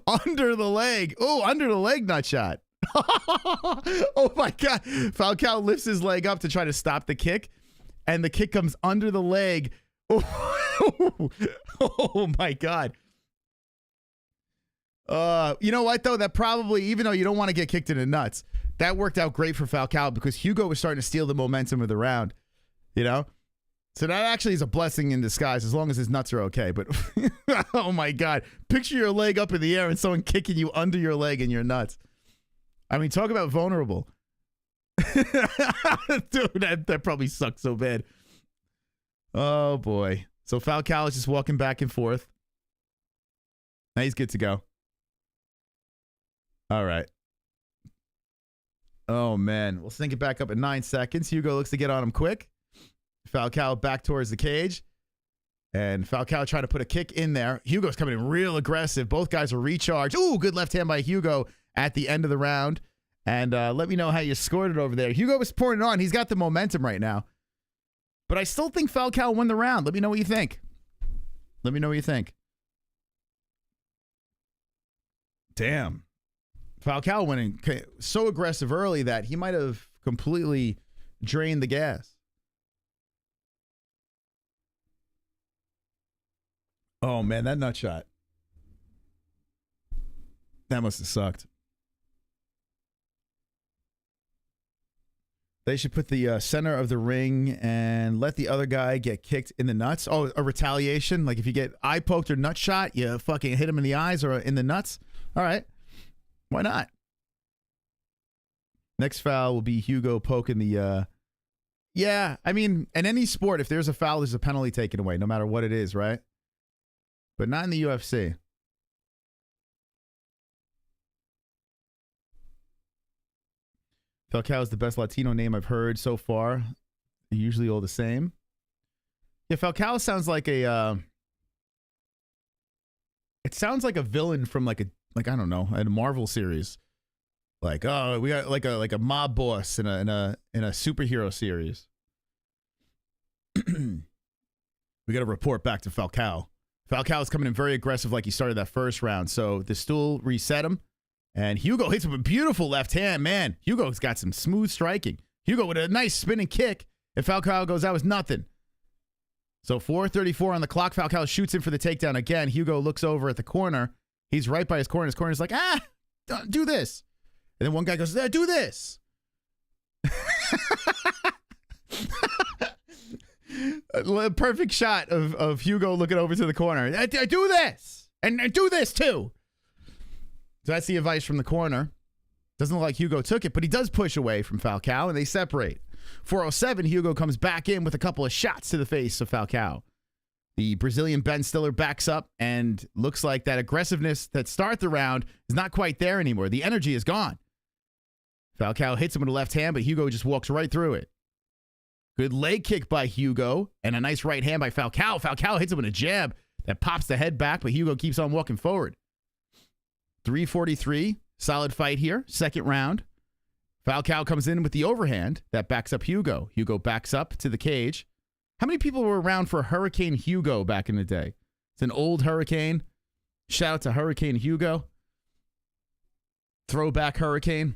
under the leg. Oh, under the leg nut shot. Oh, my God. Falcão lifts his leg up to try to stop the kick. And the kick comes under the leg. Oh my God. You know what, though? That probably, even though you don't want to get kicked in the nuts, that worked out great for Falcão because Hugo was starting to steal the momentum of the round. You know? So that actually is a blessing in disguise as long as his nuts are okay. But, oh my God. Picture your leg up in the air and someone kicking you under your leg and your nuts. I mean, talk about vulnerable. Dude, that probably sucks so bad. Oh boy. So Falcão is just walking back and forth. Now he's good to go. All right. Oh man. We'll sync it back up at 9 seconds. Hugo looks to get on him quick. Falcão back towards the cage. And Falcão tried to put a kick in there. Hugo's coming in real aggressive. Both guys are recharged. Ooh, good left hand by Hugo at the end of the round. And let me know how you scored it over there. Hugo was pouring it on. He's got the momentum right now. But I still think Falcão won the round. Let me know what you think. Let me know what you think. Damn. Falcão went in so aggressive early that he might have completely drained the gas. Oh, man, that nut shot. That must have sucked. They should put the center of the ring and let the other guy get kicked in the nuts. Oh, a retaliation? Like if you get eye poked or nut shot, you fucking hit him in the eyes or in the nuts? All right. Why not? Next foul will be Hugo poking the... Yeah, I mean, in any sport, if there's a foul, there's a penalty taken away, no matter what it is, right? But not in the UFC. Falcão is the best Latino name I've heard so far. They're usually all the same. Yeah, Falcão sounds like a... it sounds like a villain from I don't know, a Marvel series. Like, oh, we got like a mob boss in a superhero series. We got to report back to Falcão. Falcão is coming in very aggressive like he started that first round. So the stool reset him. And Hugo hits him with a beautiful left hand. Man, Hugo's got some smooth striking. Hugo with a nice spinning kick. And Falcão goes out with nothing. So 4:34 on the clock. Falcão shoots in for the takedown again. Hugo looks over at the corner. He's right by his corner. His corner's like, don't do this. And then one guy goes, do this. A perfect shot of Hugo looking over to the corner. I do this. And do this too. So that's the advice from the corner. Doesn't look like Hugo took it, but he does push away from Falcão, and they separate. 4:07, Hugo comes back in with a couple of shots to the face of Falcão. The Brazilian Ben Stiller backs up, and looks like that aggressiveness that started the round is not quite there anymore. The energy is gone. Falcão hits him with a left hand, but Hugo just walks right through it. Good leg kick by Hugo, and a nice right hand by Falcão. Falcão hits him with a jab that pops the head back, but Hugo keeps on walking forward. 3:43, solid fight here, second round. Falcão comes in with the overhand that backs up Hugo. Hugo backs up to the cage. How many people were around for Hurricane Hugo back in the day? It's an old hurricane. Shout out to Hurricane Hugo. Throwback hurricane.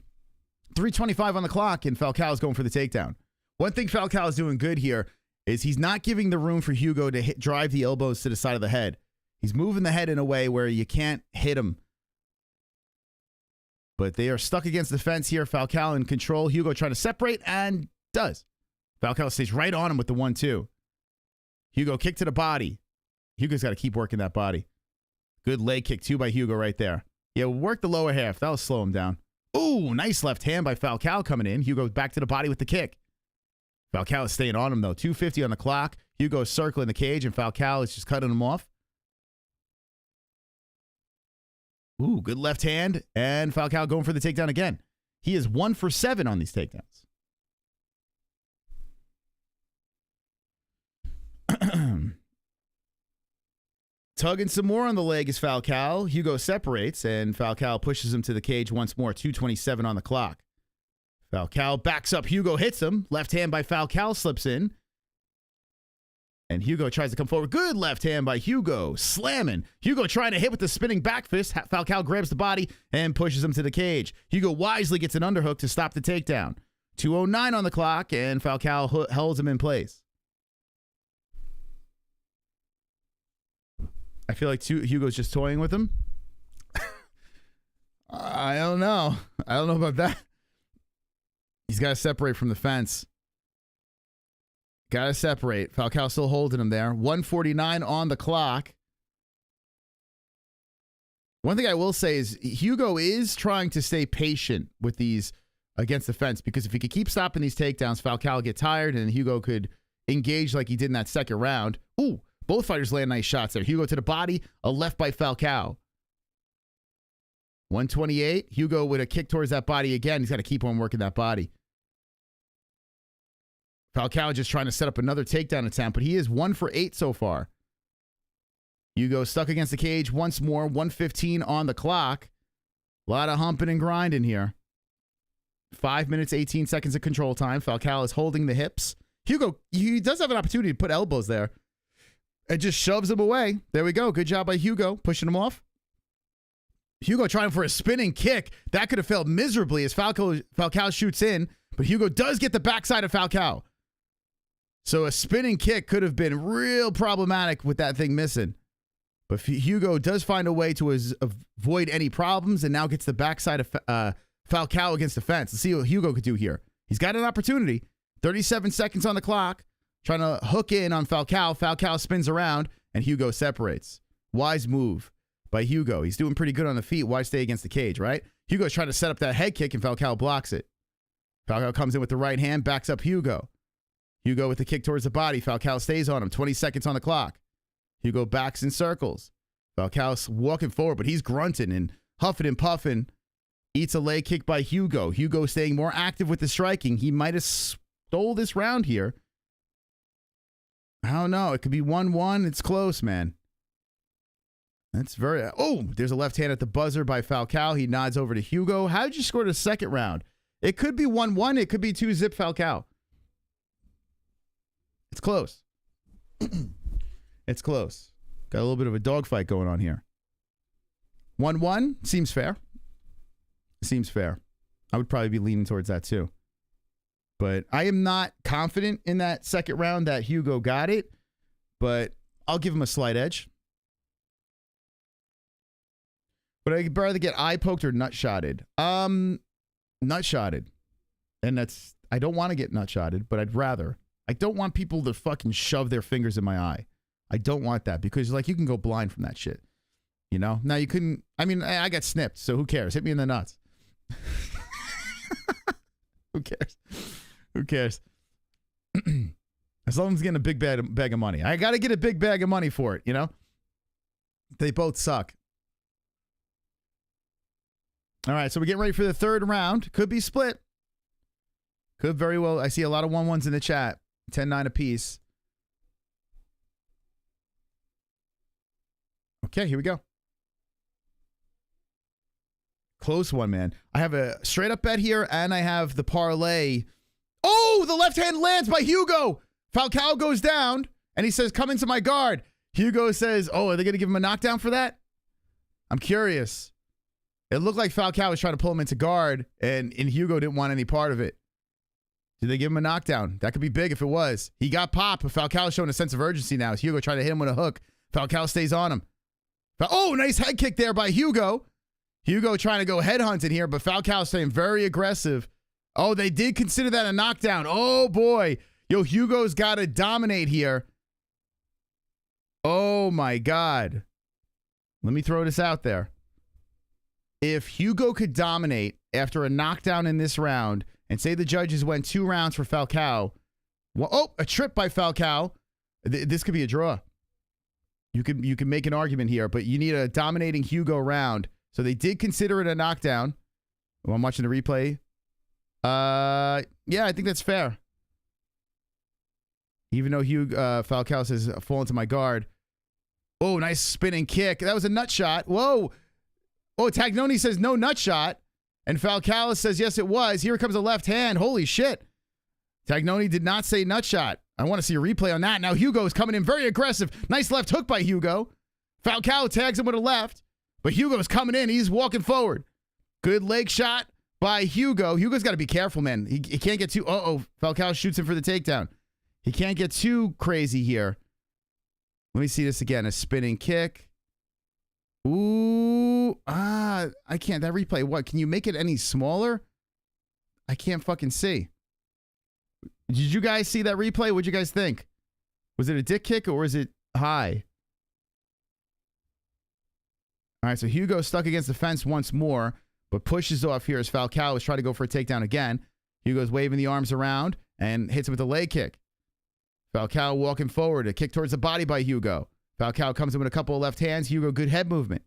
3:25 on the clock, and Falcao's going for the takedown. One thing Falcão is doing good here is he's not giving the room for Hugo to drive the elbows to the side of the head. He's moving the head in a way where you can't hit him. But they are stuck against the fence here. Falcão in control. Hugo trying to separate and does. Falcão stays right on him with the 1-2. Hugo kick to the body. Hugo's got to keep working that body. Good leg kick too by Hugo right there. Yeah, work the lower half. That'll slow him down. Ooh, nice left hand by Falcão coming in. Hugo back to the body with the kick. Falcão is staying on him though. 2:50 on the clock. Hugo's circling the cage and Falcão is just cutting him off. Ooh, good left hand. And Falcão going for the takedown again. He is 1 for 7 on these takedowns. Tugging some more on the leg is Falcão. Hugo separates, and Falcão pushes him to the cage once more. 2:27 on the clock. Falcão backs up. Hugo hits him. Left hand by Falcão slips in. And Hugo tries to come forward. Good left hand by Hugo. Slamming. Hugo trying to hit with the spinning back fist. Falcão grabs the body and pushes him to the cage. Hugo wisely gets an underhook to stop the takedown. 2:09 on the clock, and Falcão holds him in place. I feel like Hugo's just toying with him. I don't know. I don't know about that. He's got to separate from the fence. Got to separate. Falcão still holding him there. 1:49 on the clock. One thing I will say is Hugo is trying to stay patient with these against the fence, because if he could keep stopping these takedowns, Falcão will get tired and Hugo could engage like he did in that second round. Ooh, both fighters land nice shots there. Hugo to the body, a left by Falcão. 128. Hugo with a kick towards that body again. He's got to keep on working that body. Falcão just trying to set up another takedown attempt, but he is 1 for 8 so far. Hugo stuck against the cage once more. 1:15 on the clock. A lot of humping and grinding here. 5 minutes, 18 seconds of control time. Falcão is holding the hips. Hugo, he does have an opportunity to put elbows there. It just shoves him away. There we go. Good job by Hugo, pushing him off. Hugo trying for a spinning kick. That could have failed miserably as Falcão shoots in, but Hugo does get the backside of Falcão. So a spinning kick could have been real problematic with that thing missing. But Hugo does find a way to avoid any problems and now gets the backside of Falcão against the fence. Let's see what Hugo could do here. He's got an opportunity. 37 seconds on the clock. Trying to hook in on Falcão. Falcão spins around and Hugo separates. Wise move by Hugo. He's doing pretty good on the feet. Why stay against the cage, right? Hugo's trying to set up that head kick and Falcão blocks it. Falcão comes in with the right hand, backs up Hugo. Hugo with the kick towards the body. Falcão stays on him. 20 seconds on the clock. Hugo backs in circles. Falcão's walking forward, but he's grunting and huffing and puffing. Eats a leg kick by Hugo. Hugo staying more active with the striking. He might have stole this round here. I don't know. It could be 1-1. It's close, man. That's very... Oh, there's a left hand at the buzzer by Falcão. He nods over to Hugo. How did you score the second round? It could be 1-1. It could be 2-zip Falcão. It's close. It's close. Got a little bit of a dogfight going on here. 1-1 seems fair. Seems fair. I would probably be leaning towards that too. But I am not confident in that second round that Hugo got it. But I'll give him a slight edge. But I'd rather get eye poked or nut shotted. Nut shotted. And that's... I don't want to get nut shotted, but I'd rather... I don't want people to fucking shove their fingers in my eye. I don't want that because, like, you can go blind from that shit. You know? Now, you couldn't... I mean, I got snipped, so who cares? Hit me in the nuts. Who cares? Who cares? As long as I'm getting a big bag of money. I got to get a big bag of money for it, you know? They both suck. All right, so we're getting ready for the third round. Could be split. Could very well. I see a lot of 1-1s in the chat. 10-9 apiece. Okay, here we go. Close one, man. I have a straight up bet here, and I have the parlay. Oh, the left hand lands by Hugo. Falcão goes down, and he says, come into my guard. Hugo says, oh, are they going to give him a knockdown for that? I'm curious. It looked like Falcão was trying to pull him into guard, and Hugo didn't want any part of it. Did they give him a knockdown? That could be big if it was. He got popped, but Falcão's showing a sense of urgency now. Hugo trying to hit him with a hook. Falcão stays on him. Oh, nice head kick there by Hugo. Hugo trying to go headhunting here, but Falcão staying very aggressive. Oh, they did consider that a knockdown. Oh, boy. Yo, Hugo's got to dominate here. Oh, my God. Let me throw this out there. If Hugo could dominate after a knockdown in this round, and say the judges went 2 rounds for Falcão. Well, oh, a trip by Falcão. This could be a draw. You can make an argument here, but you need a dominating Hugo round. So they did consider it a knockdown. Oh, I'm watching the replay. Yeah, I think that's fair. Even though Falcão says, fall into my guard. Oh, nice spinning kick. That was a nut shot. Whoa. Oh, Tagnoni says no nut shot. And Falcão says, yes, it was. Here comes a left hand. Holy shit. Tagnoni did not say nut shot. I want to see a replay on that. Now Hugo is coming in very aggressive. Nice left hook by Hugo. Falcão tags him with a left. But Hugo's coming in. He's walking forward. Good leg shot by Hugo. Hugo's got to be careful, man. He can't get too... Uh-oh. Falcão shoots him for the takedown. He can't get too crazy here. Let me see this again. A spinning kick. Ooh, I can't. That replay, what? Can you make it any smaller? I can't fucking see. Did you guys see that replay? What'd you guys think? Was it a dick kick or was it high? All right, so Hugo's stuck against the fence once more, but pushes off here as Falcão is trying to go for a takedown again. Hugo's waving the arms around and hits him with a leg kick. Falcão walking forward, a kick towards the body by Hugo. Falcão comes in with a couple of left hands. Hugo, good head movement.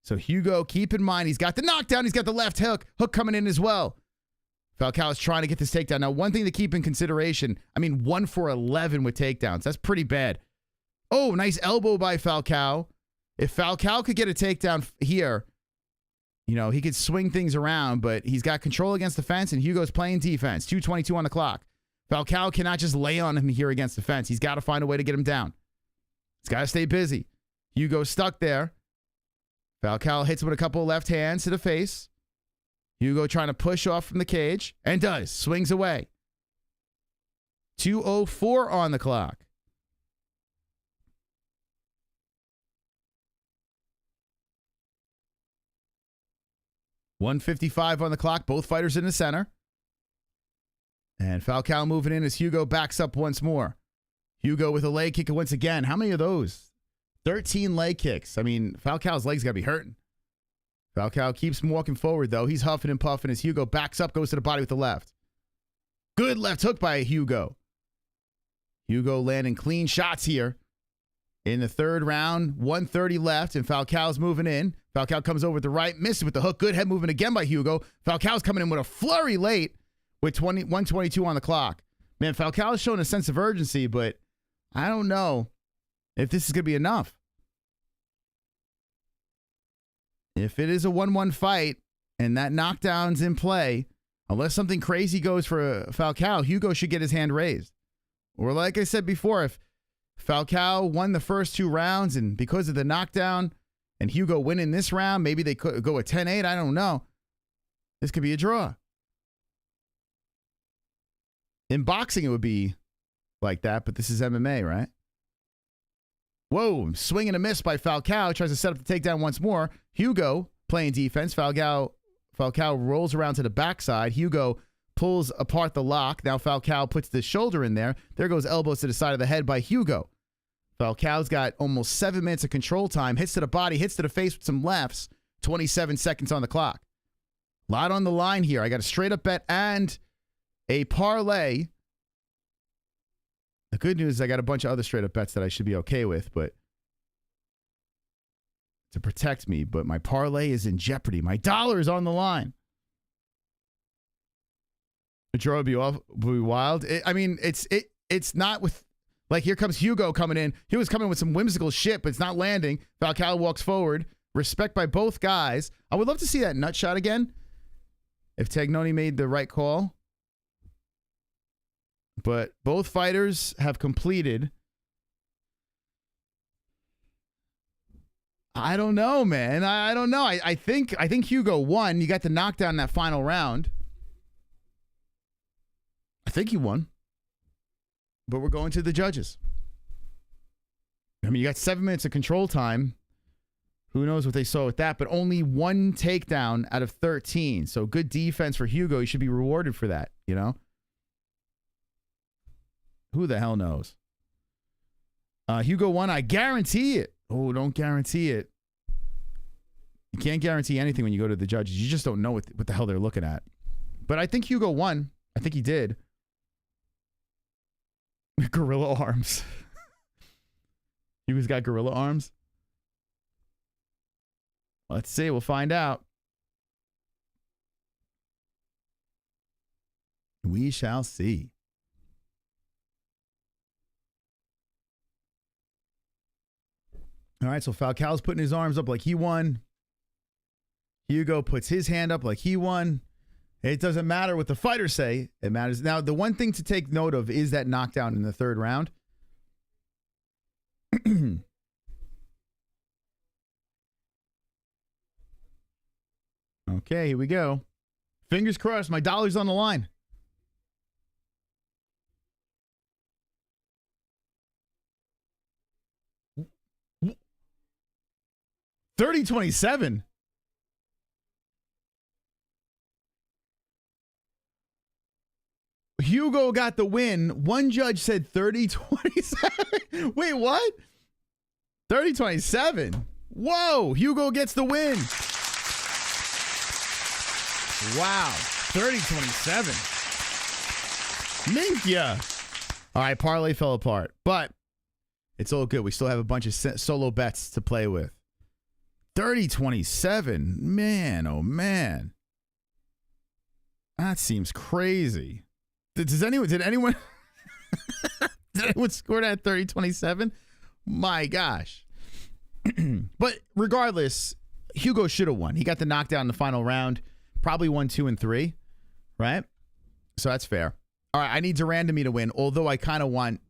So Hugo, keep in mind, he's got the knockdown. He's got the left hook. Hook coming in as well. Falcão is trying to get this takedown. Now, one thing to keep in consideration, I mean, 1 for 11 with takedowns. That's pretty bad. Oh, nice elbow by Falcão. If Falcão could get a takedown here, you know, he could swing things around, but he's got control against the fence, and Hugo's playing defense. 2:22 on the clock. Falcão cannot just lay on him here against the fence. He's got to find a way to get him down. He's got to stay busy. Hugo's stuck there. Falcão hits him with a couple of left hands to the face. Hugo trying to push off from the cage, and does. Swings away. 2:04 on the clock. $1:55 on the clock. Both fighters in the center. And Falcão moving in as Hugo backs up once more. Hugo with a leg kick once again. How many of those? 13 leg kicks. I mean, Falcao's legs got to be hurting. Falcão keeps walking forward, though. He's huffing and puffing as Hugo backs up, goes to the body with the left. Good left hook by Hugo. Hugo landing clean shots here. In the third round, 1:30 left, and Falcao's moving in. Falcão comes over with the right, misses with the hook. Good head movement again by Hugo. Falcao's coming in with a flurry late with 1:22 on the clock. Man, Falcao's showing a sense of urgency, but I don't know if this is going to be enough. If it is a 1-1 fight and that knockdown's in play, unless something crazy goes for Falcão, Hugo should get his hand raised. Or like I said before, if Falcão won the first 2 rounds, and because of the knockdown and Hugo winning this round, maybe they could go a 10-8. I don't know. This could be a draw. In boxing, it would be like that, but this is MMA, right? Whoa, swing and a miss by Falcão. Tries to set up the takedown once more. Hugo playing defense. Falcão rolls around to the backside. Hugo pulls apart the lock. Now Falcão puts the shoulder in there. There goes elbows to the side of the head by Hugo. Falcao's got almost 7 minutes of control time. Hits to the body, hits to the face with some lefts. 27 seconds on the clock. A lot on the line here. I got a straight up bet and a parlay. The good news is I got a bunch of other straight up bets that I should be okay with, but to protect me, but my parlay is in jeopardy. My dollar is on the line. The draw would be wild. It's not with, like, here comes Hugo coming in. He was coming with some whimsical shit, but it's not landing. Falcão walks forward. Respect by both guys. I would love to see that nut shot again if Tagnoni made the right call. But both fighters have completed. I don't know, man. I don't know. I think Hugo won. You got the knockdown in that final round. I think he won. But we're going to the judges. I mean, you got 7 minutes of control time. Who knows what they saw with that, but only 1 takedown out of 13. So good defense for Hugo. He should be rewarded for that, you know? Who the hell knows? Hugo won. I guarantee it. Oh, don't guarantee it. You can't guarantee anything when you go to the judges. You just don't know what the hell they're looking at. But I think Hugo won. I think he did. Gorilla arms. Hugo's got gorilla arms. Let's see. We'll find out. We shall see. All right, so Falcao's putting his arms up like he won. Hugo puts his hand up like he won. It doesn't matter what the fighters say. It matters. Now, the one thing to take note of is that knockdown in the third round. Okay, here we go. Fingers crossed. My dollar's on the line. $30-27. Hugo got the win. One judge said 30-27. Wait, what? 30-27. Whoa, Hugo gets the win. Wow, 30-27. Mink ya. All right, parlay fell apart, but it's all good. We still have a bunch of solo bets to play with. 30-27. Man, oh man. That seems crazy. Did anyone score that 30-27? My gosh. But regardless, Hugo should have won. He got the knockdown in the final round. Probably 1, 2, and 3. Right? So that's fair. All right, I need Randamie to win, although I kind of want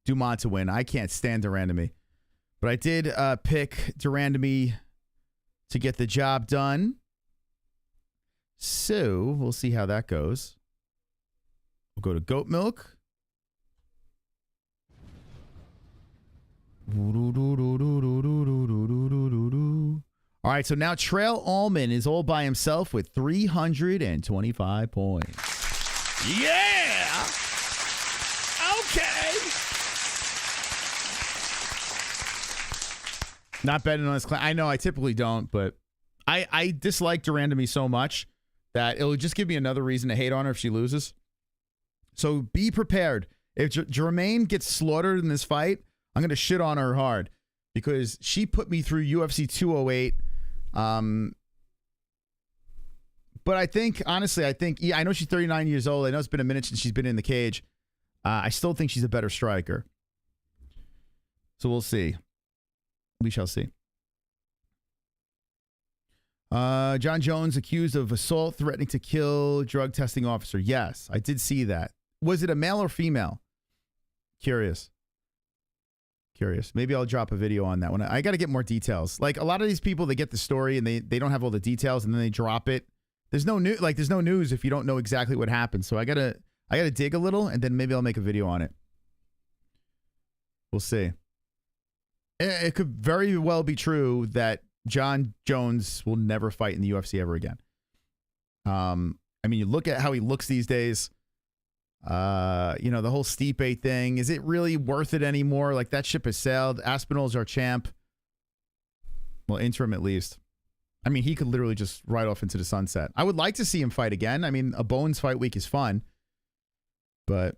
Dumont to win. I can't stand Randamie. But I did pick Randamie to get the job done. So we'll see how that goes. We'll go to goat milk. All right, so now Trail Allman is all by himself with 325 points. Yeah! Okay! Not betting on this class. I know I typically don't, but I dislike Randamie so much that it'll just give me another reason to hate on her if she loses. So be prepared. If Jermaine gets slaughtered in this fight, I'm going to shit on her hard because she put me through UFC 208. But I think, honestly, I know she's 39 years old. I know it's been a minute since she's been in the cage. I still think she's a better striker. So we'll see. We shall see. John Jones accused of assault, threatening to kill drug testing officer. Yes, I did see that. Was it a male or female? Curious. Maybe I'll drop a video on that one. I got to get more details. Like a lot of these people, they get the story and they don't have all the details and then they drop it. There's no news if you don't know exactly what happened. So I gotta dig a little and then maybe I'll make a video on it. We'll see. It could very well be true that John Jones will never fight in the UFC ever again. I mean, you look at how he looks these days. The whole Stipe thing. Is it really worth it anymore? Like that ship has sailed. Aspinall's our champ. Well, interim at least. I mean, he could literally just ride off into the sunset. I would like to see him fight again. I mean, a Bones fight week is fun, but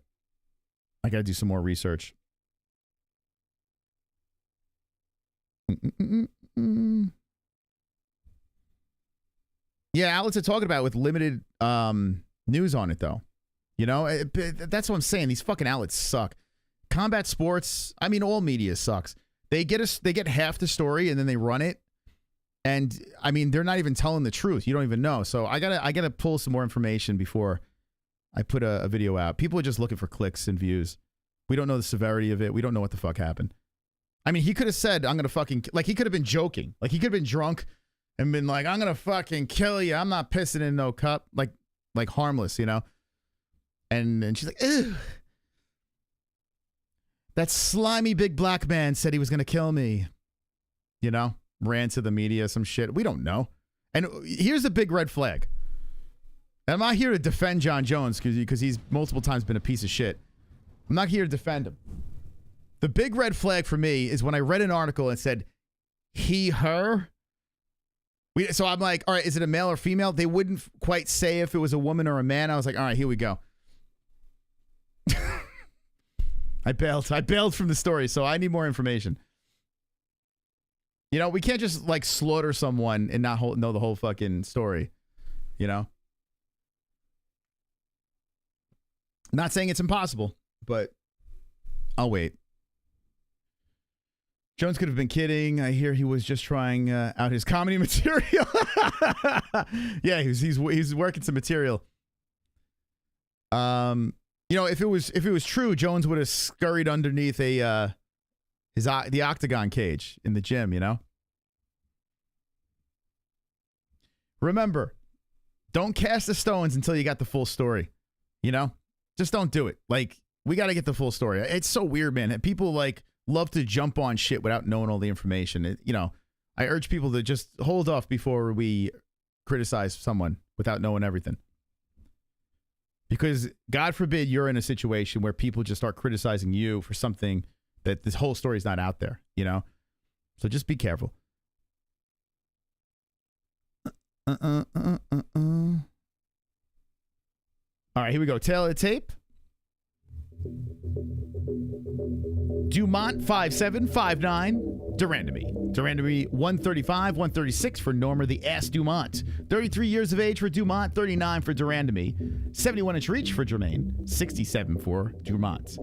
I got to do some more research. Yeah, outlets are talking about it with limited news on it, though. You know, that's what I'm saying. These fucking outlets suck. Combat sports, I mean, all media sucks. They get half the story and then they run it. And I mean, they're not even telling the truth. You don't even know. So I gotta pull some more information before I put a video out. People are just looking for clicks and views. We don't know the severity of it. We don't know what the fuck happened. I mean, he could have said, I'm gonna fucking, like, he could have been joking. Like, he could have been drunk and been like, I'm gonna fucking kill you. I'm not pissing in no cup. Like harmless, you know? And she's like, ew. That slimy big black man said he was gonna kill me. You know? Ran to the media, some shit. We don't know. And here's the big red flag. And I'm not here to defend John Jones because he's multiple times been a piece of shit. I'm not here to defend him. The big red flag for me is when I read an article and said, he, her. So I'm like, all right, is it a male or female? They wouldn't quite say if it was a woman or a man. I was like, all right, here we go. I bailed from the story, so I need more information. You know, we can't just like slaughter someone and not know the whole fucking story. You know? Not saying it's impossible, but I'll wait. Jones could have been kidding. I hear he was just trying out his comedy material. Yeah, he's working some material. You know, if it was true, Jones would have scurried underneath the octagon cage in the gym, you know? Remember, don't cast the stones until you got the full story, you know? Just don't do it. Like, we got to get the full story. It's so weird, man. People, like, love to jump on shit without knowing all the information. You know, I urge people to just hold off before we criticize someone without knowing everything. Because, God forbid, you're in a situation where people just start criticizing you for something that this whole story is not out there, you know? So just be careful. All right, here we go. Tail of the tape. Dumont 5759. Randamie. Randamie 135, 136 for Norma the Ass Dumont. 33 years of age for Dumont, 39 for Randamie. 71-inch reach for Jermaine, 67 for Dumont.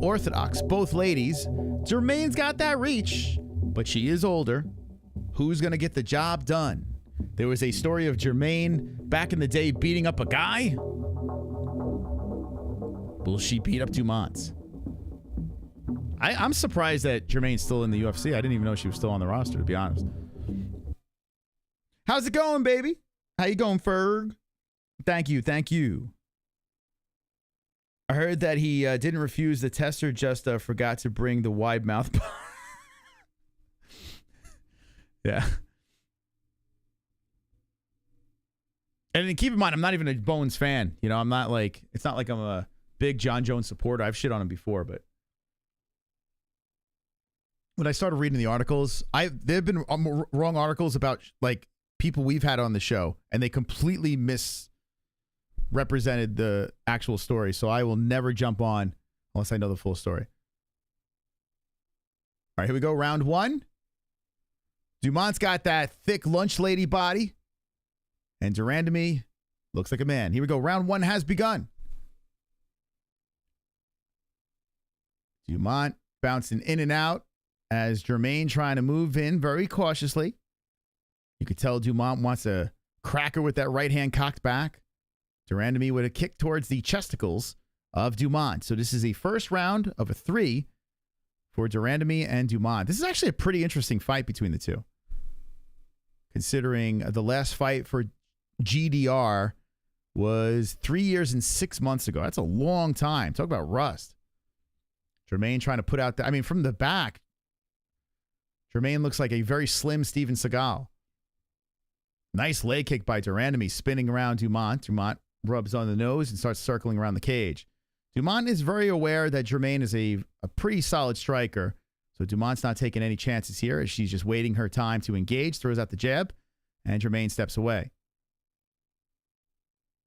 Orthodox, both ladies. Jermaine's got that reach, but she is older. Who's going to get the job done? There was a story of Jermaine back in the day beating up a guy. Will she beat up Dumont? I'm surprised that Jermaine's still in the UFC. I didn't even know she was still on the roster, to be honest. How's it going, baby? How you going, Ferg? Thank you. I heard that he didn't refuse the tester, just forgot to bring the wide mouth. Yeah. And then keep in mind, I'm not even a Bones fan. You know, I'm not like, it's not like I'm a big John Jones supporter. I've shit on him before, but when I started reading the articles, there have been wrong articles about like people we've had on the show, and they completely misrepresented the actual story. So I will never jump on unless I know the full story. All right, here we go. Round one. Dumont's got that thick lunch lady body, and Randamie looks like a man. Here we go. Round one has begun. Dumont bouncing in and out as Jermaine trying to move in very cautiously. You could tell Dumont wants to crack her with that right hand cocked back. Randamie with a kick towards the chesticles of Dumont. So this is a first round of a 3 for Randamie and Dumont. This is actually a pretty interesting fight between the two, considering the last fight for GDR was 3 years and 6 months ago. That's a long time. Talk about rust. Jermaine trying to put out the, I mean, from the back, Jermaine looks like a very slim Steven Seagal. Nice leg kick by Randamie, spinning around Dumont. Dumont rubs on the nose and starts circling around the cage. Dumont is very aware that Jermaine is a pretty solid striker, so Dumont's not taking any chances here as she's just waiting her time to engage, throws out the jab, and Jermaine steps away.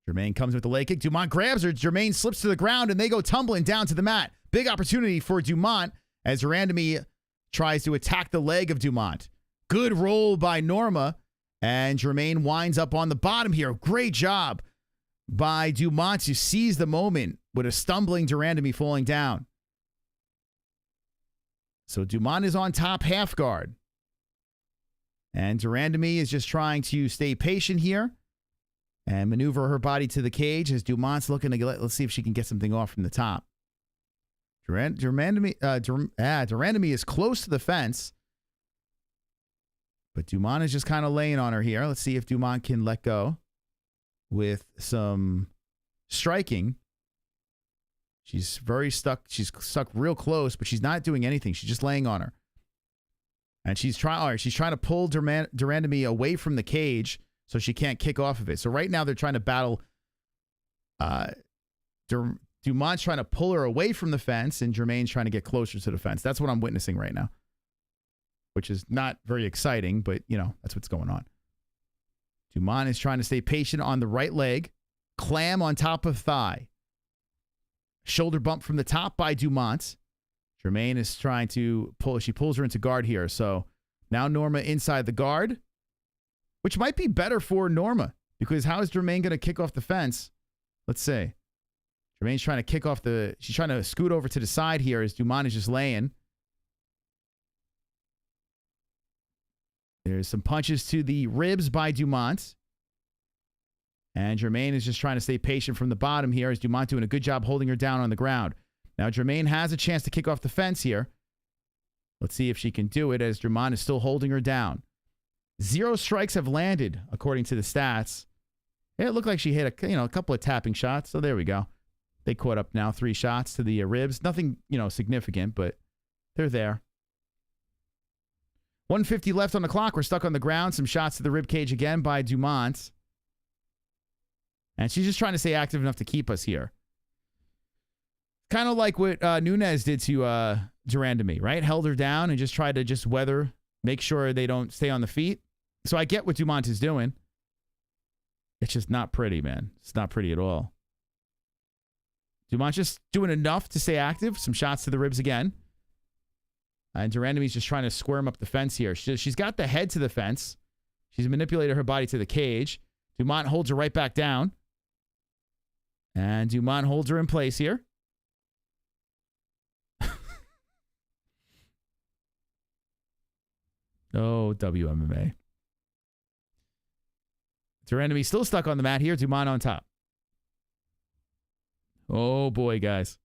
Jermaine comes with the leg kick. Dumont grabs her. Jermaine slips to the ground, and they go tumbling down to the mat. Big opportunity for Dumont as Randamie tries to attack the leg of Dumont. Good roll by Norma, and Jermaine winds up on the bottom here. Great job by Dumont to seize the moment with a stumbling Randamie falling down. So Dumont is on top half guard. And Randamie is just trying to stay patient here and maneuver her body to the cage as Dumont's looking to get, let's see if she can get something off from the top. Randamie is close to the fence, but Dumont is just kind of laying on her here. Let's see if Dumont can let go with some striking. She's very stuck. She's stuck real close, but she's not doing anything. She's just laying on her. And she's trying to pull Randamie away from the cage so she can't kick off of it. So right now they're trying to battle. Dumont's trying to pull her away from the fence, and Jermaine's trying to get closer to the fence. That's what I'm witnessing right now, which is not very exciting, but, you know, that's what's going on. Dumont is trying to stay patient on the right leg. Clam on top of thigh. Shoulder bump from the top by Dumont. Jermaine is trying to pull. She pulls her into guard here. So now Norma inside the guard, which might be better for Norma, because how is Jermaine going to kick off the fence? Let's see. Jermaine's trying to kick off the... She's trying to scoot over to the side here as Dumont is just laying. There's some punches to the ribs by Dumont. And Jermaine is just trying to stay patient from the bottom here as Dumont doing a good job holding her down on the ground. Now Jermaine has a chance to kick off the fence here. Let's see if she can do it as Dumont is still holding her down. 0 strikes have landed, according to the stats. It looked like she hit a couple of tapping shots. So there we go. They caught up now. 3 shots to the ribs. Nothing, significant, but they're there. 150 left on the clock. We're stuck on the ground. Some shots to the rib cage again by Dumont. And she's just trying to stay active enough to keep us here. Kind of like what Nunes did to Randamie, right? Held her down and just tried to weather, make sure they don't stay on the feet. So I get what Dumont is doing. It's just not pretty, man. It's not pretty at all. Dumont just doing enough to stay active. Some shots to the ribs again. And Randamie's just trying to squirm up the fence here. She's got the head to the fence. She's manipulated her body to the cage. Dumont holds her right back down. And Dumont holds her in place here. Oh, WMMA. Randamie still stuck on the mat here. Dumont on top. Oh, boy, guys.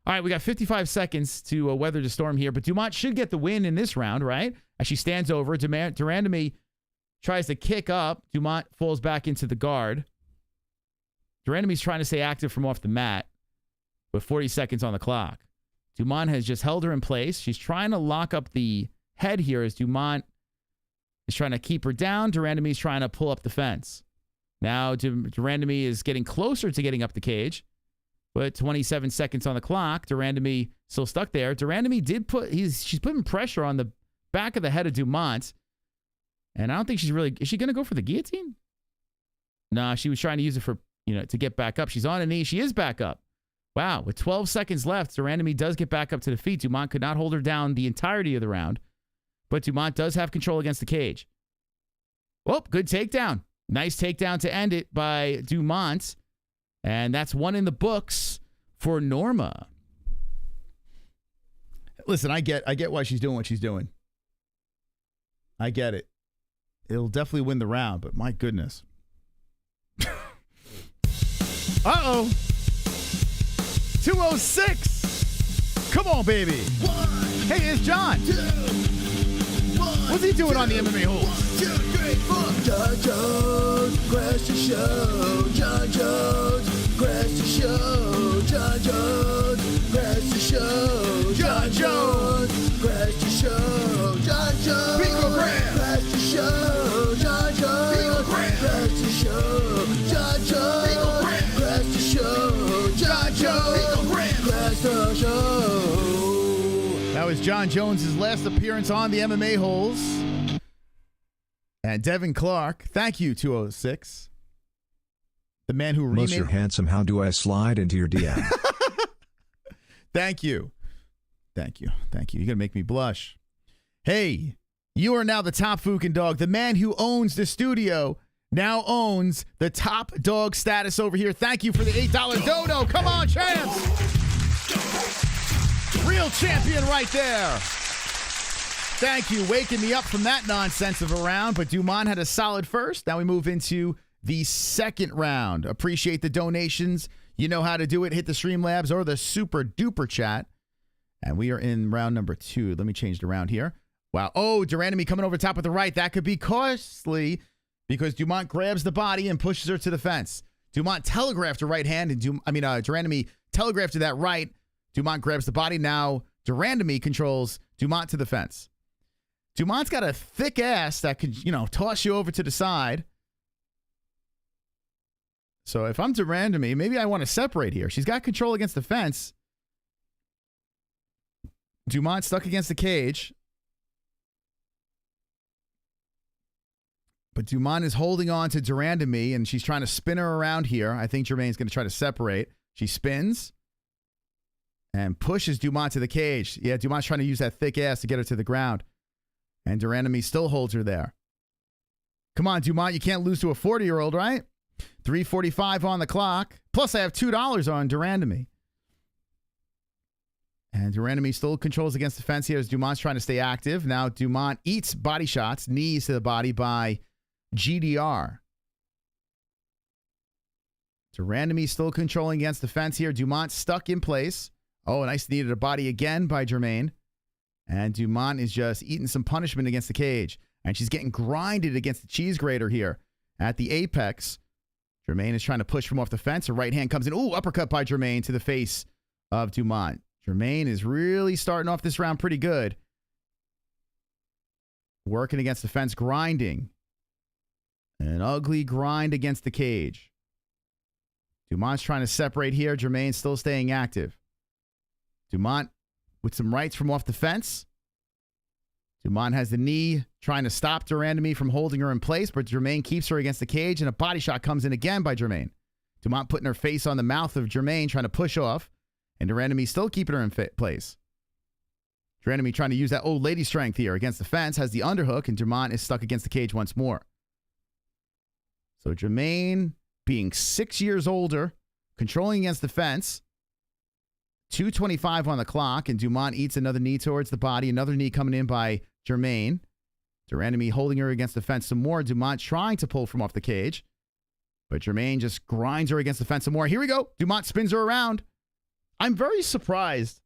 All right, we got 55 seconds to weather the storm here, but Dumont should get the win in this round, right? As she stands over, Randamie tries to kick up. Dumont falls back into the guard. Randamie's trying to stay active from off the mat with 40 seconds on the clock. Dumont has just held her in place. She's trying to lock up the head here as Dumont is trying to keep her down. Randamie's trying to pull up the fence. Now, Randamie is getting closer to getting up the cage. But 27 seconds on the clock. Randamie still stuck there. Randamie did she's putting pressure on the back of the head of Dumont. And I don't think is she going to go for the guillotine? No, she was trying to use it for, to get back up. She's on a knee. She is back up. Wow. With 12 seconds left, Randamie does get back up to the feet. Dumont could not hold her down the entirety of the round. But Dumont does have control against the cage. Oh, good takedown. Nice takedown to end it by Dumont. And that's one in the books for Norma. Listen, I get why she's doing what she's doing. I get it. It'll definitely win the round, but my goodness. Uh-oh. 206. Come on, baby. Hey, it's John. What's he doing on the MMA-Holes? John Jones, crash the show. John Jones, crash the show. John Jones, crash the show. John Jones, crash the show. John Jones, crash the show. John Jones, crash the show. John Jones, crash the show. John Jones, crash the show. That was John Jones's last appearance on the MMA-Holes. And Devin Clark, thank you, 206. The man who remade... Most handsome, how do I slide into your DM? Thank you. Thank you. Thank you. You're going to make me blush. Hey, you are now the top Fukin dog. The man who owns the studio now owns the top dog status over here. Thank you for the $8 dodo. Come on, champs. Real champion right there. Thank you, waking me up from that nonsense of a round. But Dumont had a solid first. Now we move into the second round. Appreciate the donations. You know how to do it. Hit the Streamlabs or the super duper chat. And we are in round number 2. Let me change the round here. Wow. Oh, Randamie coming over top with the right. That could be costly because Dumont grabs the body and pushes her to the fence. Dumont telegraphed her right hand, and Randamie telegraphed to that right. Dumont grabs the body. Now Randamie controls Dumont to the fence. Dumont's got a thick ass that could, toss you over to the side. So if I'm Randamie, maybe I want to separate here. She's got control against the fence. Dumont stuck against the cage. But Dumont is holding on to Randamie, and she's trying to spin her around here. I think Jermaine's going to try to separate. She spins and pushes Dumont to the cage. Yeah, Dumont's trying to use that thick ass to get her to the ground. And Randamie still holds her there. Come on, Dumont, you can't lose to a 40-year-old, right? 3:45 on the clock. Plus, I have $2 on Randamie. And Randamie still controls against the fence here as Dumont's trying to stay active. Now Dumont eats body shots, knees to the body by GDR. Randamie still controlling against the fence here. Dumont stuck in place. Oh, nice knee to the body again by Jermaine. And Dumont is just eating some punishment against the cage. And she's getting grinded against the cheese grater here at the apex. Jermaine is trying to push from off the fence. Her right hand comes in. Ooh, uppercut by Jermaine to the face of Dumont. Jermaine is really starting off this round pretty good. Working against the fence, grinding. An ugly grind against the cage. Dumont's trying to separate here. Jermaine's still staying active. Dumont with some rights from off the fence. Dumont has the knee trying to stop Randamie from holding her in place, but Jermaine keeps her against the cage, and a body shot comes in again by Jermaine. Dumont putting her face on the mouth of Jermaine, trying to push off, and Randamie still keeping her in place. Randamie trying to use that old lady strength here against the fence, has the underhook, and Dumont is stuck against the cage once more. So Jermaine, being 6 years older, controlling against the fence, 2:25 on the clock, and Dumont eats another knee towards the body, another knee coming in by Jermaine. Randamie holding her against the fence some more. Dumont trying to pull from off the cage, but Jermaine just grinds her against the fence some more. Here we go. Dumont spins her around. I'm very surprised.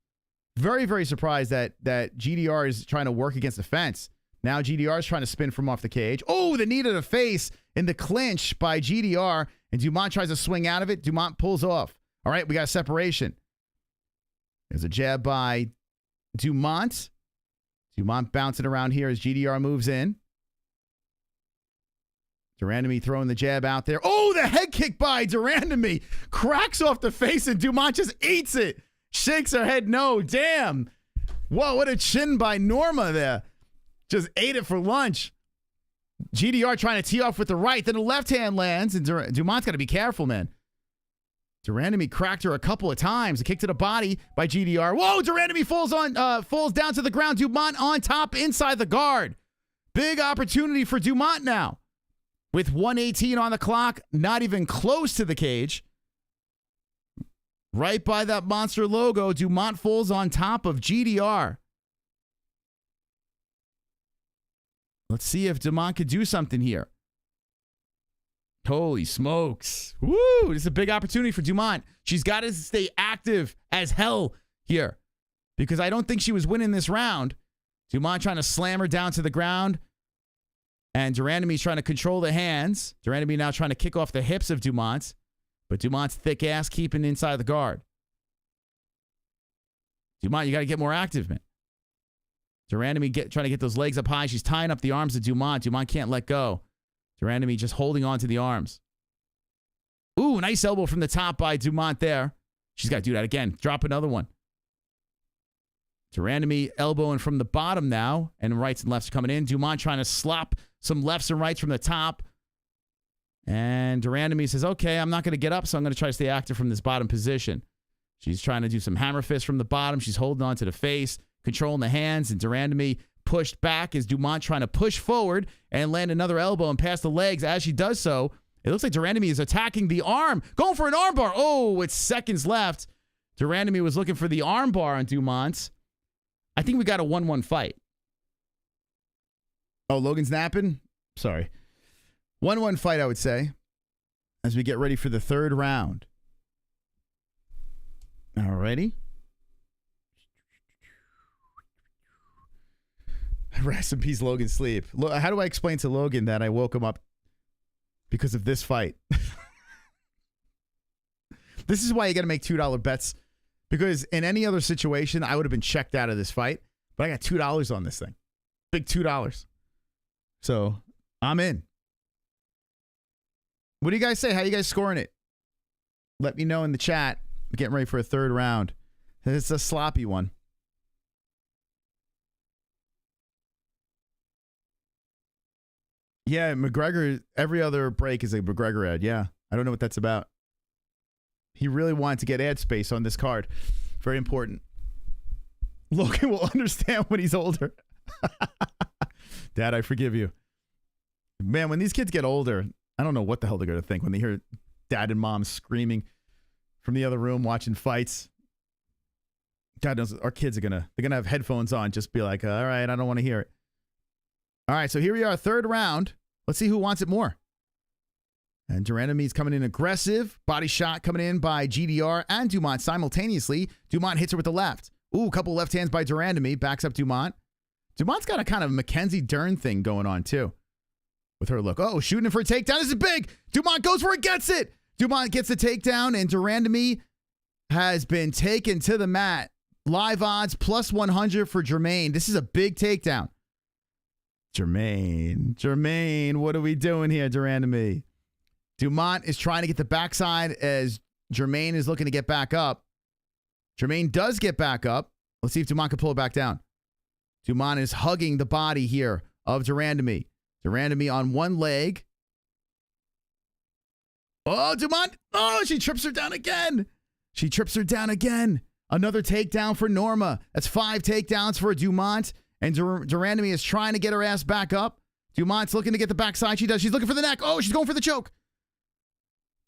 Very, very surprised that GDR is trying to work against the fence. Now GDR is trying to spin from off the cage. Oh, the knee to the face in the clinch by GDR. And Dumont tries to swing out of it. Dumont pulls off. All right, we got a separation. There's a jab by Dumont. Dumont bouncing around here as GDR moves in. Randamie throwing the jab out there. Oh, the head kick by Randamie. Cracks off the face and Dumont just eats it. Shakes her head no. Damn. Whoa, what a chin by Norma there. Just ate it for lunch. GDR trying to tee off with the right. Then the left hand lands. And Dumont's got to be careful, man. Randamie cracked her a couple of times. A kick to the body by GDR. Whoa, Randamie falls down to the ground. Dumont on top inside the guard. Big opportunity for Dumont now. With 1:18 on the clock, not even close to the cage. Right by that monster logo, Dumont falls on top of GDR. Let's see if Dumont could do something here. Holy smokes. Woo! This is a big opportunity for Dumont. She's got to stay active as hell here because I don't think she was winning this round. Dumont trying to slam her down to the ground. And Randamie's trying to control the hands. Randamie now trying to kick off the hips of Dumont's. But Dumont's thick ass keeping inside the guard. Dumont, you got to get more active, man. Randamie trying to get those legs up high. She's tying up the arms of Dumont. Dumont can't let go. Randamie just holding on to the arms. Ooh, nice elbow from the top by Dumont there. She's got to do that again. Drop another one. Randamie elbowing from the bottom now. And rights and lefts are coming in. Dumont trying to slop some lefts and rights from the top. And Randamie says, okay, I'm not going to get up, so I'm going to try to stay active from this bottom position. She's trying to do some hammer fists from the bottom. She's holding on to the face, controlling the hands, and Randamie pushed back as Dumont trying to push forward and land another elbow and pass the legs. As she does so, it looks like Randamie is attacking the arm, going for an arm bar. Oh, with seconds left. Randamie was looking for the arm bar on Dumont. I think we got a 1-1 fight. Oh, Logan's napping? Sorry. 1-1 fight, I would say, as we get ready for the third round. Alrighty. Rest in peace, Logan's sleep. How do I explain to Logan that I woke him up because of this fight? This is why you got to make $2 bets, because in any other situation, I would have been checked out of this fight, but I got $2 on this thing. Big $2. So I'm in. What do you guys say? How you guys scoring it? Let me know in the chat. We're getting ready for a third round. It's a sloppy one. Yeah, McGregor, every other break is a McGregor ad. Yeah, I don't know what that's about. He really wanted to get ad space on this card. Very important. Logan will understand when he's older. Dad, I forgive you. Man, when these kids get older, I don't know what the hell they're going to think when they hear dad and mom screaming from the other room watching fights. God knows our kids are they're going to have headphones on, just be like, all right, I don't want to hear it. All right, so here we are, third round. Let's see who wants it more. And Randamie's coming in aggressive. Body shot coming in by GDR and Dumont simultaneously. Dumont hits her with the left. Ooh, a couple left hands by Randamie. Backs up Dumont. Dumont's got a kind of McKenzie Dern thing going on, too. With her look. Oh, shooting it for a takedown. This is big. Dumont goes for it, gets it. Dumont gets the takedown, and Randamie has been taken to the mat. Live odds, plus 100 for Jermaine. This is a big takedown. Jermaine, what are we doing here, Randamie? Dumont is trying to get the backside as Jermaine is looking to get back up. Jermaine does get back up. Let's see if Dumont can pull it back down. Dumont is hugging the body here of Randamie. Randamie on one leg. Oh, Dumont. Oh, she trips her down again. She trips her down again. Another takedown for Norma. That's 5 takedowns for Dumont. And Randamie is trying to get her ass back up. Dumont's looking to get the backside. She does. She's looking for the neck. Oh, she's going for the choke.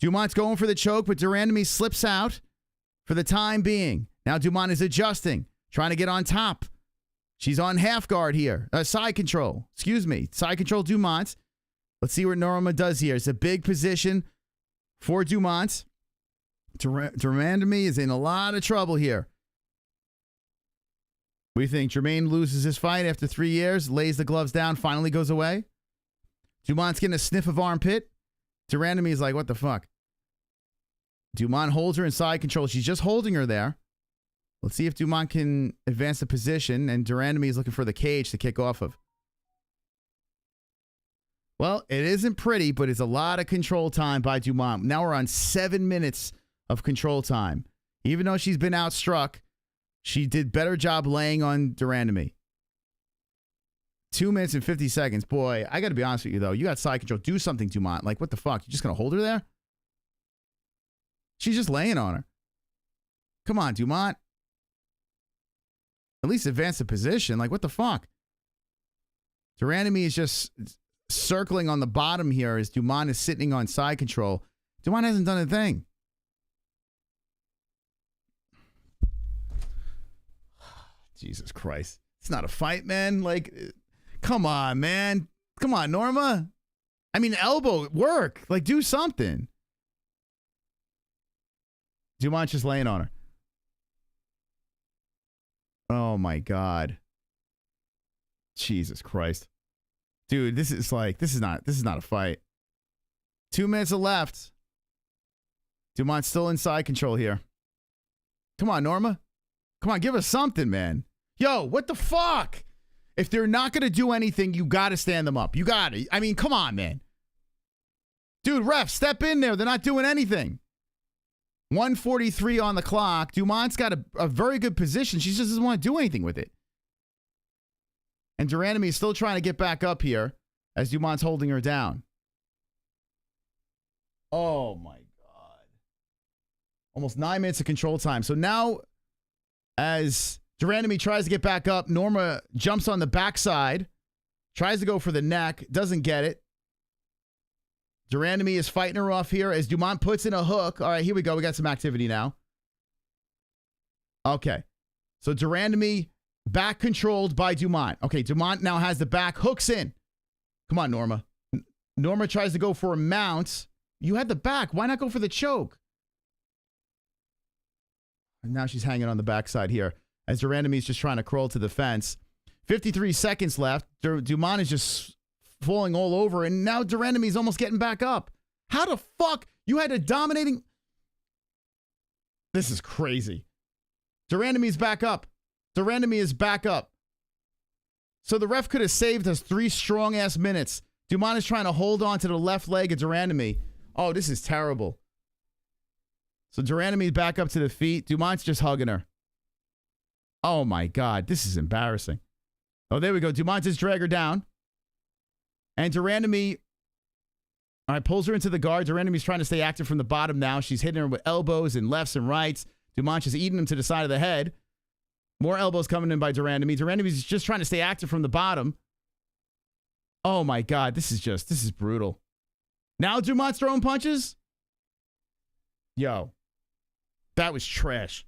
Dumont's going for the choke, but Randamie slips out for the time being. Now Dumont is adjusting, trying to get on top. She's on half guard here. Side control. Excuse me. Side control Dumont. Let's see what Norma does here. It's a big position for Dumont. Randamie is in a lot of trouble here. We think Jermaine loses his fight after 3 years, lays the gloves down, finally goes away. Dumont's getting a sniff of armpit. Randamie is like, what the fuck? Dumont holds her in side control. She's just holding her there. Let's see if Dumont can advance the position, and Randamie is looking for the cage to kick off of. Well, it isn't pretty, but it's a lot of control time by Dumont. Now we're on 7 minutes of control time. Even though she's been outstruck, she did better job laying on Randamie. 2 minutes and 50 seconds. Boy, I got to be honest with you, though. You got side control. Do something, Dumont. Like, what the fuck? You just going to hold her there? She's just laying on her. Come on, Dumont. At least advance the position. Like, what the fuck? Randamie is just circling on the bottom here as Dumont is sitting on side control. Dumont hasn't done a thing. Jesus Christ. It's not a fight, man. Like, come on, man. Come on, Norma. I mean, elbow, work. Like, do something. Dumont's just laying on her. Oh, my God. Jesus Christ. Dude, this is not a fight. 2 minutes left. Dumont's still in side control here. Come on, Norma. Come on, give us something, man. Yo, what the fuck? If they're not going to do anything, you got to stand them up. You got to. I mean, come on, man. Dude, ref, step in there. They're not doing anything. 1:43 on the clock. Dumont's got a very good position. She just doesn't want to do anything with it. And Randamie is still trying to get back up here as Dumont's holding her down. Oh, my God. Almost 9 minutes of control time. So now, as Randamie tries to get back up, Norma jumps on the backside, tries to go for the neck, doesn't get it. Randamie is fighting her off here as Dumont puts in a hook. All right, here we go. We got some activity now. Okay. So Randamie back controlled by Dumont. Okay, Dumont now has the back, hooks in. Come on, Norma. Norma tries to go for a mount. You had the back. Why not go for the choke? And now she's hanging on the backside here as Randamie is just trying to crawl to the fence. 53 seconds left. Dumont is just falling all over, and now Randamie is almost getting back up. How the fuck? You had a dominating... This is crazy. Randamie's back up. Randamie is back up. So the ref could have saved us 3 strong-ass minutes. Dumont is trying to hold on to the left leg of Randamie. Oh, this is terrible. So Randamie's back up to the feet. Dumont's just hugging her. Oh, my God. This is embarrassing. Oh, there we go. Dumont just drag her down. And Randamie, all right, pulls her into the guard. Randamie's trying to stay active from the bottom now. She's hitting her with elbows and lefts and rights. Dumont is eating him to the side of the head. More elbows coming in by Randamie. Randamie's just trying to stay active from the bottom. Oh, my God. This is brutal. Now Dumont's throwing punches? Yo. That was trash.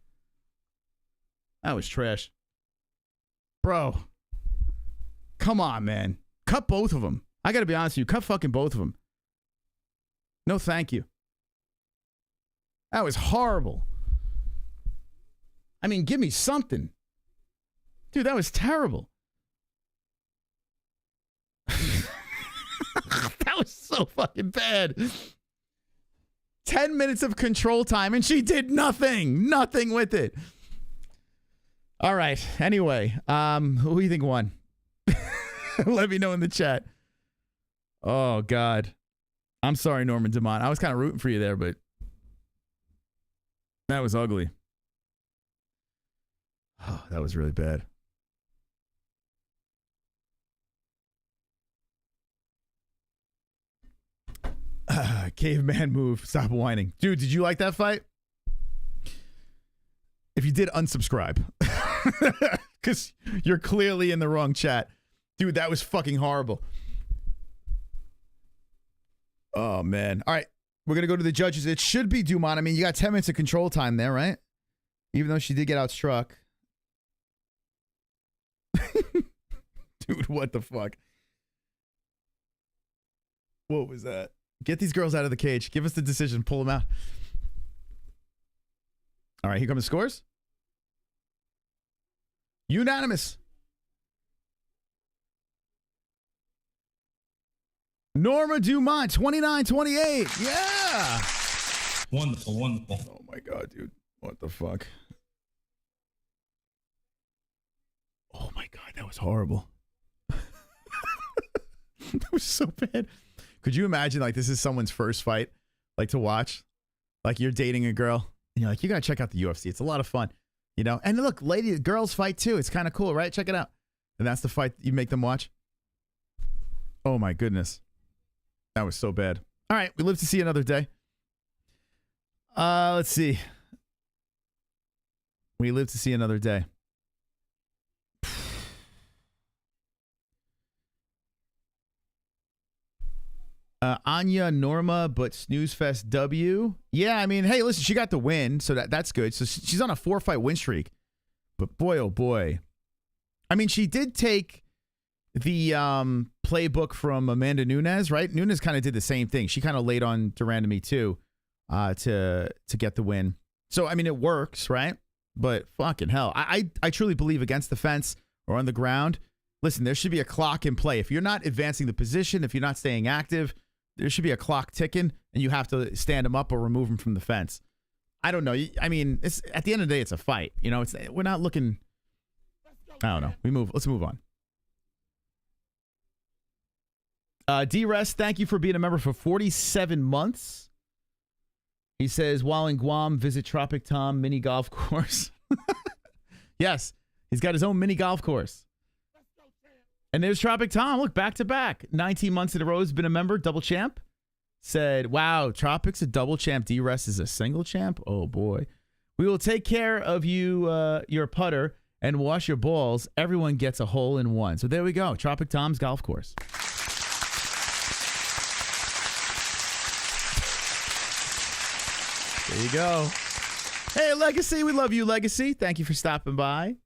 That was trash. Bro. Come on, man. Cut both of them. I got to be honest with you. Cut fucking both of them. No, thank you. That was horrible. I mean, give me something. Dude, that was terrible. That was so fucking bad. 10 minutes of control time, and she did nothing. Nothing with it. All right. Anyway, who do you think won? Let me know in the chat. Oh, God. I'm sorry, Norman Dumont. I was kind of rooting for you there, but that was ugly. Oh, that was really bad. Caveman move. Stop whining. Dude, did you like that fight? If you did, unsubscribe. Because you're clearly in the wrong chat. Dude, that was fucking horrible. Oh, man. All right. We're going to go to the judges. It should be Dumont. I mean, you got 10 minutes of control time there, right? Even though she did get outstruck. Dude, what the fuck? What was that? Get these girls out of the cage. Give us the decision. Pull them out. All right, here come the scores. Unanimous. Norma Dumont, 29-28. Yeah. Wonderful, wonderful. Oh, my God, dude. What the fuck? Oh, my God, that was horrible. That was so bad. Could you imagine, like, this is someone's first fight, like, to watch? Like, you're dating a girl, and you're like, you got to check out the UFC. It's a lot of fun, you know? And look, girls fight, too. It's kind of cool, right? Check it out. And that's the fight you make them watch? Oh, my goodness. That was so bad. All right, we live to see another day. Let's see. We live to see another day. Anya, Norma, but Snooze Fest W. Yeah, I mean, hey, listen, she got the win, so that's good. So she's on a 4-fight win streak. But boy, oh boy. I mean, she did take the playbook from Amanda Nunes, right? Nunes kind of did the same thing. She kind of laid on to Randamie too to get the win. So, I mean, it works, right? But fucking hell. I truly believe against the fence or on the ground, listen, there should be a clock in play. If you're not advancing the position, if you're not staying active, there should be a clock ticking, and you have to stand him up or remove him from the fence. I don't know. I mean, it's at the end of the day, it's a fight. You know, we're not looking. I don't know. Let's move on. D-Rest, thank you for being a member for 47 months. He says, while in Guam, visit Tropic Tom mini golf course. Yes, he's got his own mini golf course. And there's Tropic Tom. Look, back to back. 19 months in a row has been a member, double champ. Said, wow, Tropic's a double champ. D-Rest is a single champ. Oh, boy. We will take care of you, your putter, and wash your balls. Everyone gets a hole in one. So there we go. Tropic Tom's golf course. There you go. Hey, Legacy. We love you, Legacy. Thank you for stopping by.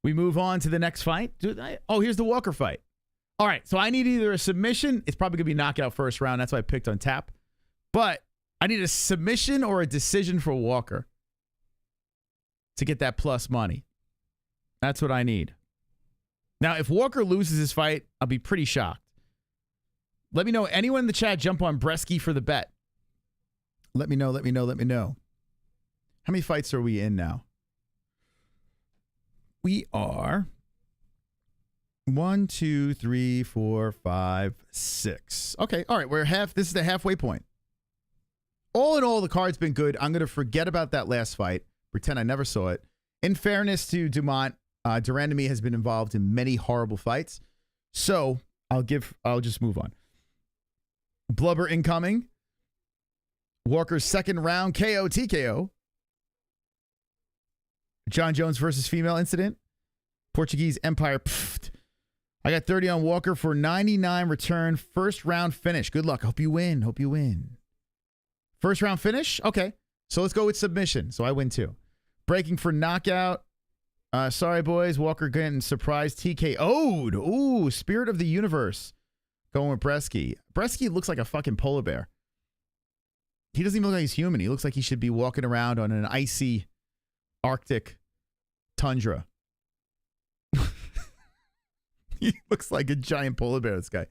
We move on to the next fight. Here's the Walker fight. All right, so I need either a submission. It's probably going to be knockout first round. That's why I picked on tap. But I need a submission or a decision for Walker to get that plus money. That's what I need. Now, if Walker loses this fight, I'll be pretty shocked. Let me know. Anyone in the chat jump on Brzeski for the bet. Let me know. How many fights are we in now? We are 1, 2, 3, 4, 5, 6. Okay, all right. This is the halfway point. All in all, the card's been good. I'm gonna forget about that last fight. Pretend I never saw it. In fairness to Dumont, Randamie has been involved in many horrible fights. So I'll just move on. Blubber incoming. Walker's second round KO TKO. John Jones versus female incident. Portuguese Empire. Pfft. I got 30 on Walker for 99 return. First round finish. Good luck. Hope you win. First round finish? Okay. So let's go with submission. So I win too. Breaking for knockout. Sorry, boys. Walker getting surprise TKO'd. Ooh, Spirit of the Universe. Going with Brzeski. Brzeski looks like a fucking polar bear. He doesn't even look like he's human. He looks like he should be walking around on an icy Arctic tundra. He looks like a giant polar bear, this guy.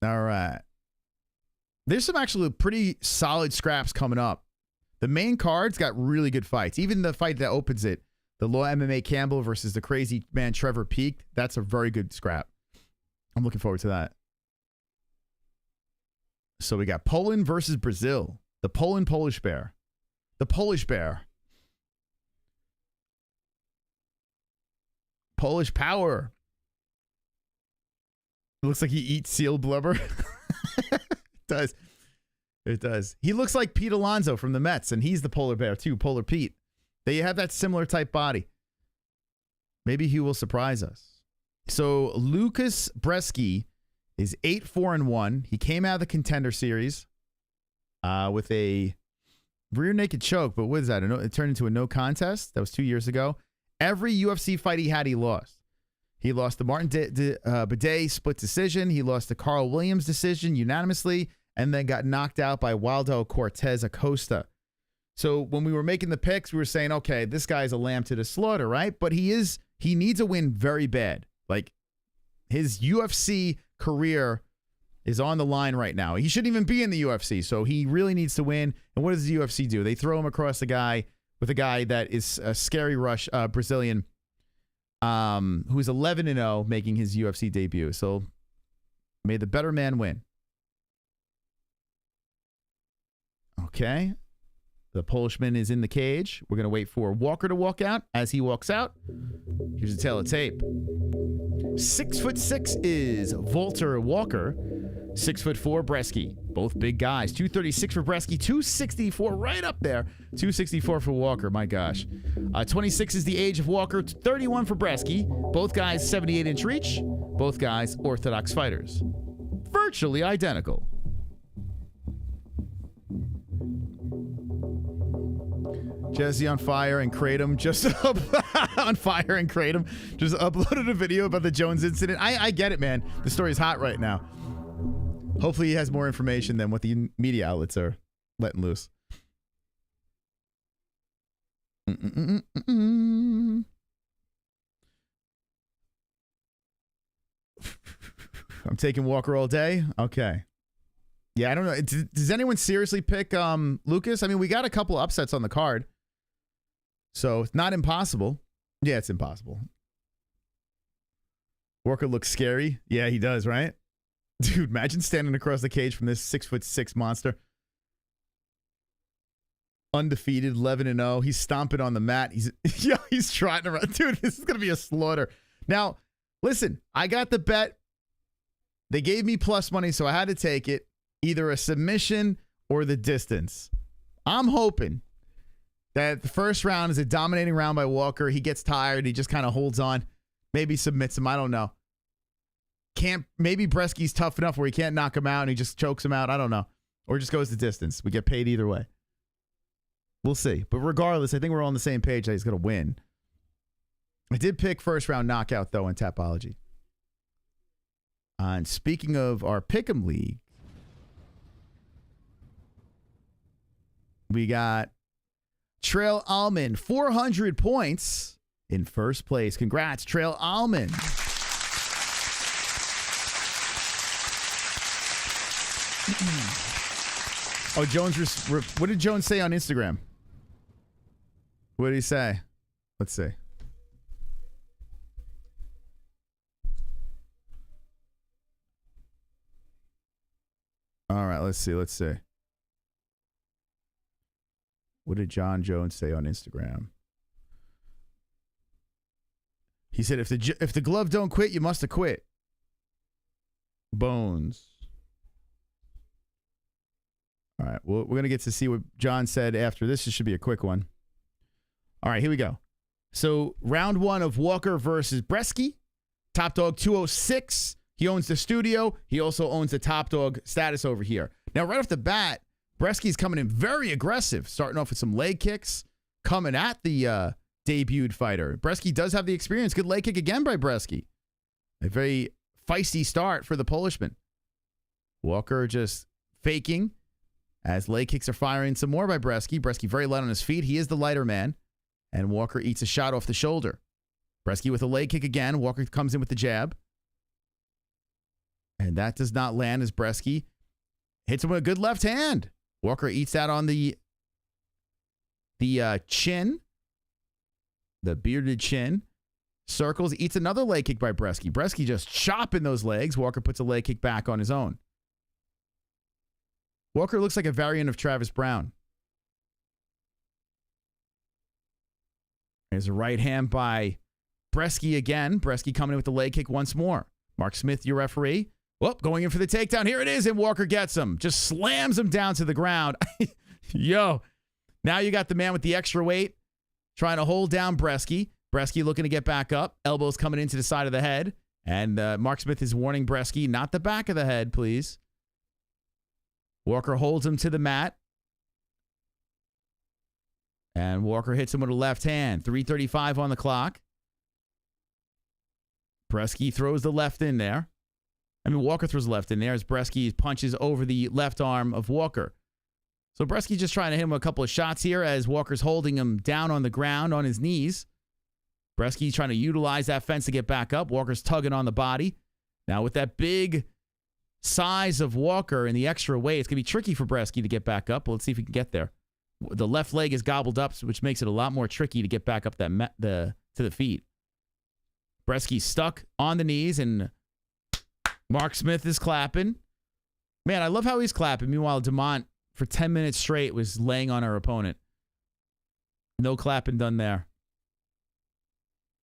All right. There's some actually pretty solid scraps coming up. The main card's got really good fights. Even the fight that opens it, the Law MMA Campbell versus the crazy man Trevor Peak, that's a very good scrap. I'm looking forward to that. So we got Poland versus Brazil. The Polish bear. The Polish bear. Polish power. It looks like he eats seal blubber. It does. It does. He looks like Pete Alonso from the Mets, and he's the polar bear too, Polar Pete. They have that similar type body. Maybe he will surprise us. So Łukasz Brzeski is 8-4-1. He came out of the Contender Series with a rear naked choke, but what is that? It turned into a no contest. That was 2 years ago. Every UFC fight he had, he lost. He lost the Martin Bidet split decision. He lost the Carl Williams decision unanimously, and then got knocked out by Waldo Cortez Acosta. So when we were making the picks, we were saying, okay, this guy's a lamb to the slaughter, right? But he needs a win very bad. Like, his UFC career is on the line right now. He shouldn't even be in the UFC, so he really needs to win. And what does the UFC do? They throw him across the guy with a guy that is a scary rush Brazilian, who's 11-0, making his UFC debut. So may the better man win. Okay. The Polishman is in the cage. We're going to wait for Walker to walk out. As he walks out, here's a tail of tape. 6'6" is Valter Walker. 6'4" Brzeski. Both big guys. 236 for Brzeski. 264 right up there. 264 for Walker. My gosh. 26 is the age of Walker. 31 for Brzeski. Both guys 78-inch reach. Both guys orthodox fighters. Virtually identical. Jesse on fire and Kratom just on fire and Kratom just uploaded a video about the Jones incident. I get it, man. The story's hot right now. Hopefully he has more information than what the media outlets are letting loose. I'm taking Walker all day. Okay. Yeah, I don't know. Does anyone seriously pick Łukasz? I mean, we got a couple upsets on the card. So it's not impossible. Yeah, it's impossible. Walker looks scary. Yeah, he does, right? Dude, imagine standing across the cage from this 6'6" monster. Undefeated, 11-0. He's stomping on the mat. He's trotting around. Dude, this is gonna be a slaughter. Now, listen, I got the bet. They gave me plus money, so I had to take it. Either a submission or the distance. I'm hoping that the first round is a dominating round by Walker. He gets tired. He just kind of holds on. Maybe submits him. I don't know. Maybe Brzeski's tough enough where he can't knock him out and he just chokes him out. I don't know. Or just goes the distance. We get paid either way. We'll see. But regardless, I think we're all on the same page that he's going to win. I did pick first round knockout, though, in Tapology. And speaking of our Pick'em League, we got Trail Almond, 400 points in first place. Congrats, Trail Almond. Oh, Jones, what did Jones say on Instagram? What did he say? Let's see. All right, let's see. What did John Jones say on Instagram? He said, if the glove don't quit, you must have quit. Bones. All right, well, we're going to get to see what John said after this. This should be a quick one. All right, here we go. So round one of Walker versus Brzeski. Top dog 206. He owns the studio. He also owns the top dog status over here. Now, right off the bat, Brzeski's coming in very aggressive, starting off with some leg kicks, coming at the debuted fighter. Brzeski does have the experience. Good leg kick again by Brzeski. A very feisty start for the Polishman. Walker just faking as leg kicks are firing some more by Brzeski. Brzeski very light on his feet. He is the lighter man. And Walker eats a shot off the shoulder. Brzeski with a leg kick again. Walker comes in with the jab. And that does not land as Brzeski hits him with a good left hand. Walker eats that on the chin. The bearded chin. Circles, eats another leg kick by Brzeski. Brzeski just chopping those legs. Walker puts a leg kick back on his own. Walker looks like a variant of Travis Brown. There's a right hand by Brzeski again. Brzeski coming in with the leg kick once more. Mark Smith, your referee. Whoop, going in for the takedown. Here it is, and Walker gets him. Just slams him down to the ground. Yo, now you got the man with the extra weight trying to hold down Brzeski. Brzeski looking to get back up. Elbows coming into the side of the head. And Mark Smith is warning Brzeski, not the back of the head, please. Walker holds him to the mat. And Walker hits him with a left hand. 3:35 on the clock. Brzeski throws the left in there. I mean, Walker throws the left in there as Brzeski punches over the left arm of Walker. So Brzeski just trying to hit him a couple of shots here as Walker's holding him down on the ground on his knees. Brzeski trying to utilize that fence to get back up. Walker's tugging on the body. Now with that big size of Walker and the extra weight, it's going to be tricky for Brzeski to get back up. Well, let's see if he can get there. The left leg is gobbled up, which makes it a lot more tricky to get back up to the feet. Brzeski's stuck on the knees, and Mark Smith is clapping. Man, I love how he's clapping. Meanwhile, Dumont, for 10 minutes straight, was laying on our opponent. No clapping done there.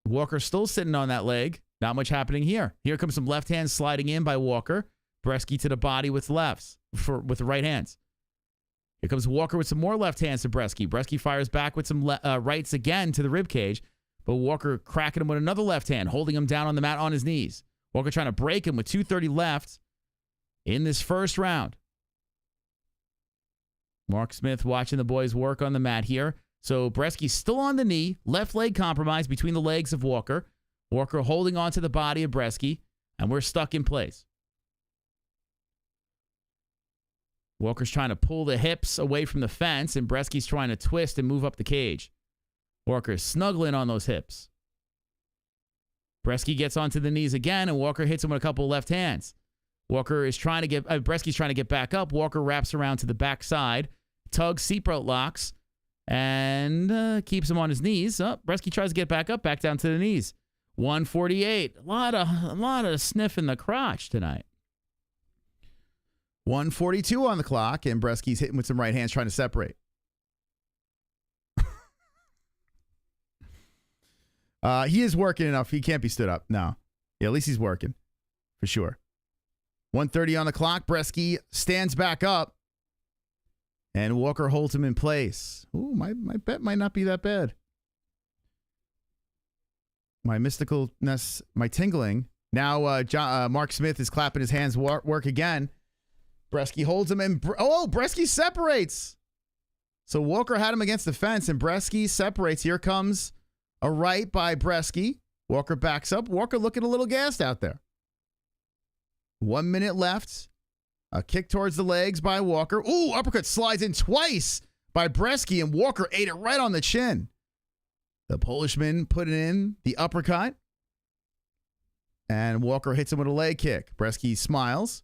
Walker still sitting on that leg. Not much happening here. Here comes some left hands sliding in by Walker. Brzeski to the body with lefts, with the right hands. Here comes Walker with some more left hands to Brzeski. Brzeski fires back with some rights again to the ribcage, but Walker cracking him with another left hand, holding him down on the mat on his knees. Walker trying to break him with 2:30 left in this first round. Mark Smith watching the boys work on the mat here. So Brzeski's still on the knee, left leg compromised between the legs of Walker. Walker holding on to the body of Brzeski, and we're stuck in place. Walker's trying to pull the hips away from the fence, and Brzeski's trying to twist and move up the cage. Walker's snuggling on those hips. Brzeski gets onto the knees again, and Walker hits him with a couple of left hands. Brzeski's trying to get back up. Walker wraps around to the backside, tugs, seatbelt locks, and keeps him on his knees. Brzeski tries to get back up, back down to the knees. 148. A lot of sniffing the crotch tonight. 142 on the clock, and Brzeski's hitting with some right hands trying to separate. He is working enough. He can't be stood up. No. Yeah, at least he's working. For sure. 130 on the clock. Brzeski stands back up, and Walker holds him in place. Ooh, my bet might not be that bad. My mysticalness, my tingling. Now Mark Smith is clapping his hands work again. Brzeski holds him, and Brzeski separates. So Walker had him against the fence, and Brzeski separates. Here comes a right by Brzeski. Walker backs up. Walker looking a little gassed out there. 1 minute left. A kick towards the legs by Walker. Ooh, uppercut slides in twice by Brzeski, and Walker ate it right on the chin. The Polishman put in the uppercut, and Walker hits him with a leg kick. Brzeski smiles.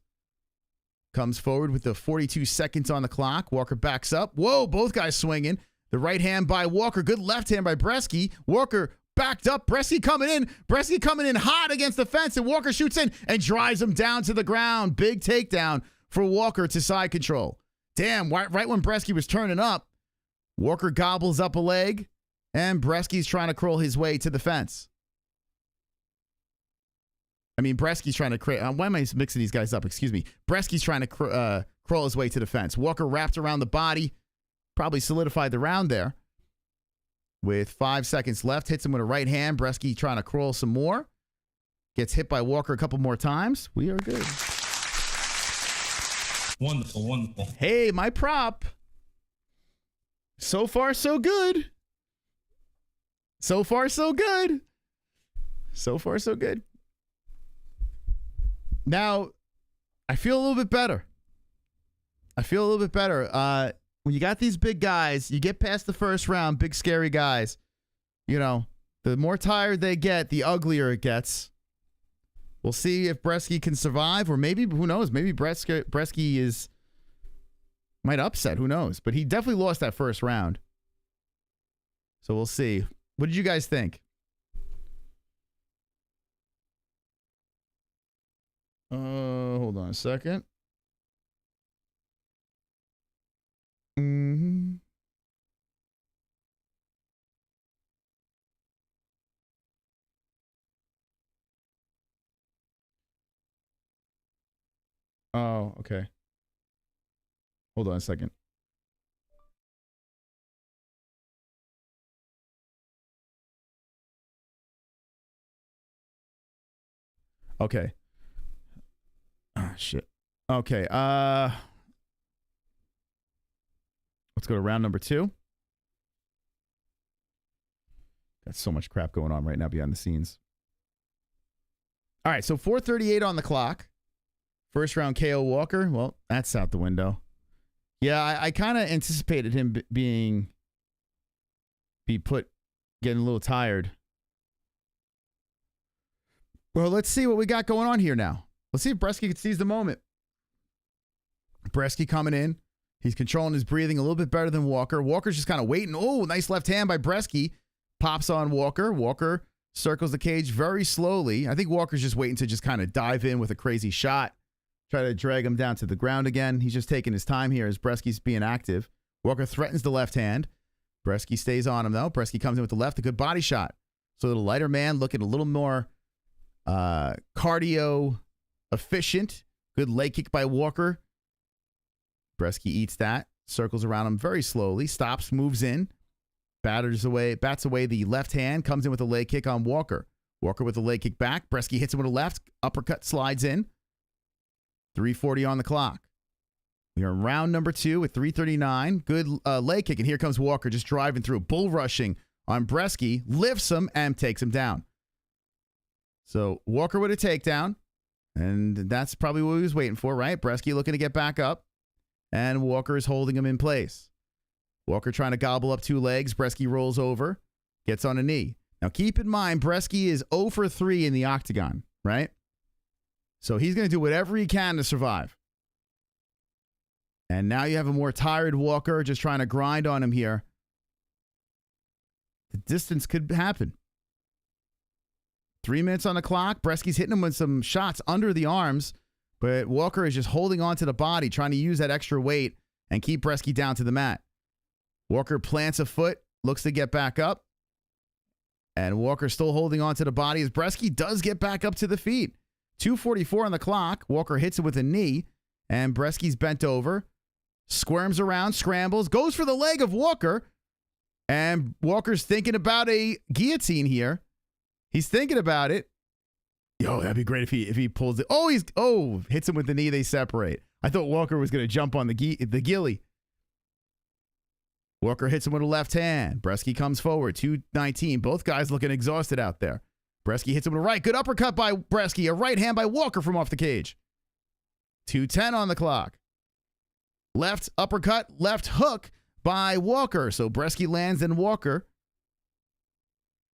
Comes forward with the 42 seconds on the clock. Walker backs up. Whoa, both guys swinging. The right hand by Walker. Good left hand by Brzeski. Walker backed up. Brzeski coming in. Brzeski coming in hot against the fence, and Walker shoots in and drives him down to the ground. Big takedown for Walker to side control. Damn, right when Brzeski was turning up, Walker gobbles up a leg, and Brzeski's trying to crawl his way to the fence. I mean, Brzeski's trying to create. Why am I mixing these guys up? Excuse me. Brzeski's trying to crawl his way to the fence. Walker wrapped around the body, probably solidified the round there. With 5 seconds left, hits him with a right hand. Brzeski trying to crawl some more. Gets hit by Walker a couple more times. We are good. Wonderful, wonderful. Hey, my prop. So far, so good. So far, so good. So far, so good. Now, I feel a little bit better. When you got these big guys, you get past the first round, big scary guys. You know, the more tired they get, the uglier it gets. We'll see if Brzeski can survive, or maybe, who knows, maybe Brzeski might upset, who knows. But he definitely lost that first round. So we'll see. What did you guys think? Hold on a second. Oh, okay. Hold on a second. Okay. Ah, shit. Okay. Let's go to round number 2. Got so much crap going on right now behind the scenes. All right, so 4:38 on the clock. First round KO Walker. Well, that's out the window. Yeah, I kind of anticipated him getting a little tired. Well, let's see what we got going on here now. Let's see if Brzeski can seize the moment. Brzeski coming in. He's controlling his breathing a little bit better than Walker. Walker's just kind of waiting. Oh, nice left hand by Brzeski. Pops on Walker. Walker circles the cage very slowly. I think Walker's just waiting to just kind of dive in with a crazy shot. Try to drag him down to the ground again. He's just taking his time here as Brzeski's being active. Walker threatens the left hand. Brzeski stays on him, though. Brzeski comes in with the left. A good body shot. So the lighter man looking a little more cardio efficient. Good leg kick by Walker. Brzeski eats that. Circles around him very slowly. Stops, moves in. Bats away the left hand. Comes in with a leg kick on Walker. Walker with a leg kick back. Brzeski hits him with a left. Uppercut slides in. 3:40 on the clock. We are in round number 2 with 3:39. Good leg kick. And here comes Walker just driving through. Bull rushing on Brzeski. Lifts him and takes him down. So Walker with a takedown. And that's probably what he was waiting for, right? Brzeski looking to get back up. And Walker is holding him in place. Walker trying to gobble up 2 legs. Brzeski rolls over. Gets on a knee. Now keep in mind, Brzeski is 0 for 3 in the octagon, right? So he's going to do whatever he can to survive. And now you have a more tired Walker just trying to grind on him here. The distance could happen. 3 minutes on the clock. Brzeski's hitting him with some shots under the arms, but Walker is just holding on to the body, trying to use that extra weight and keep Brzeski down to the mat. Walker plants a foot, looks to get back up, and Walker still holding on to the body as Brzeski does get back up to the feet. 2:44 on the clock. Walker hits it with a knee, and Brzeski's bent over, squirms around, scrambles, goes for the leg of Walker, and Walker's thinking about a guillotine here. He's thinking about it. Yo, that'd be great if he pulls it. Hits him with the knee. They separate. I thought Walker was going to jump on the ghillie. Walker hits him with a left hand. Brzeski comes forward. 2:19. Both guys looking exhausted out there. Brzeski hits him with a right. Good uppercut by Brzeski. A right hand by Walker from off the cage. 2:10 on the clock. Left uppercut, left hook by Walker. So Brzeski lands and Walker.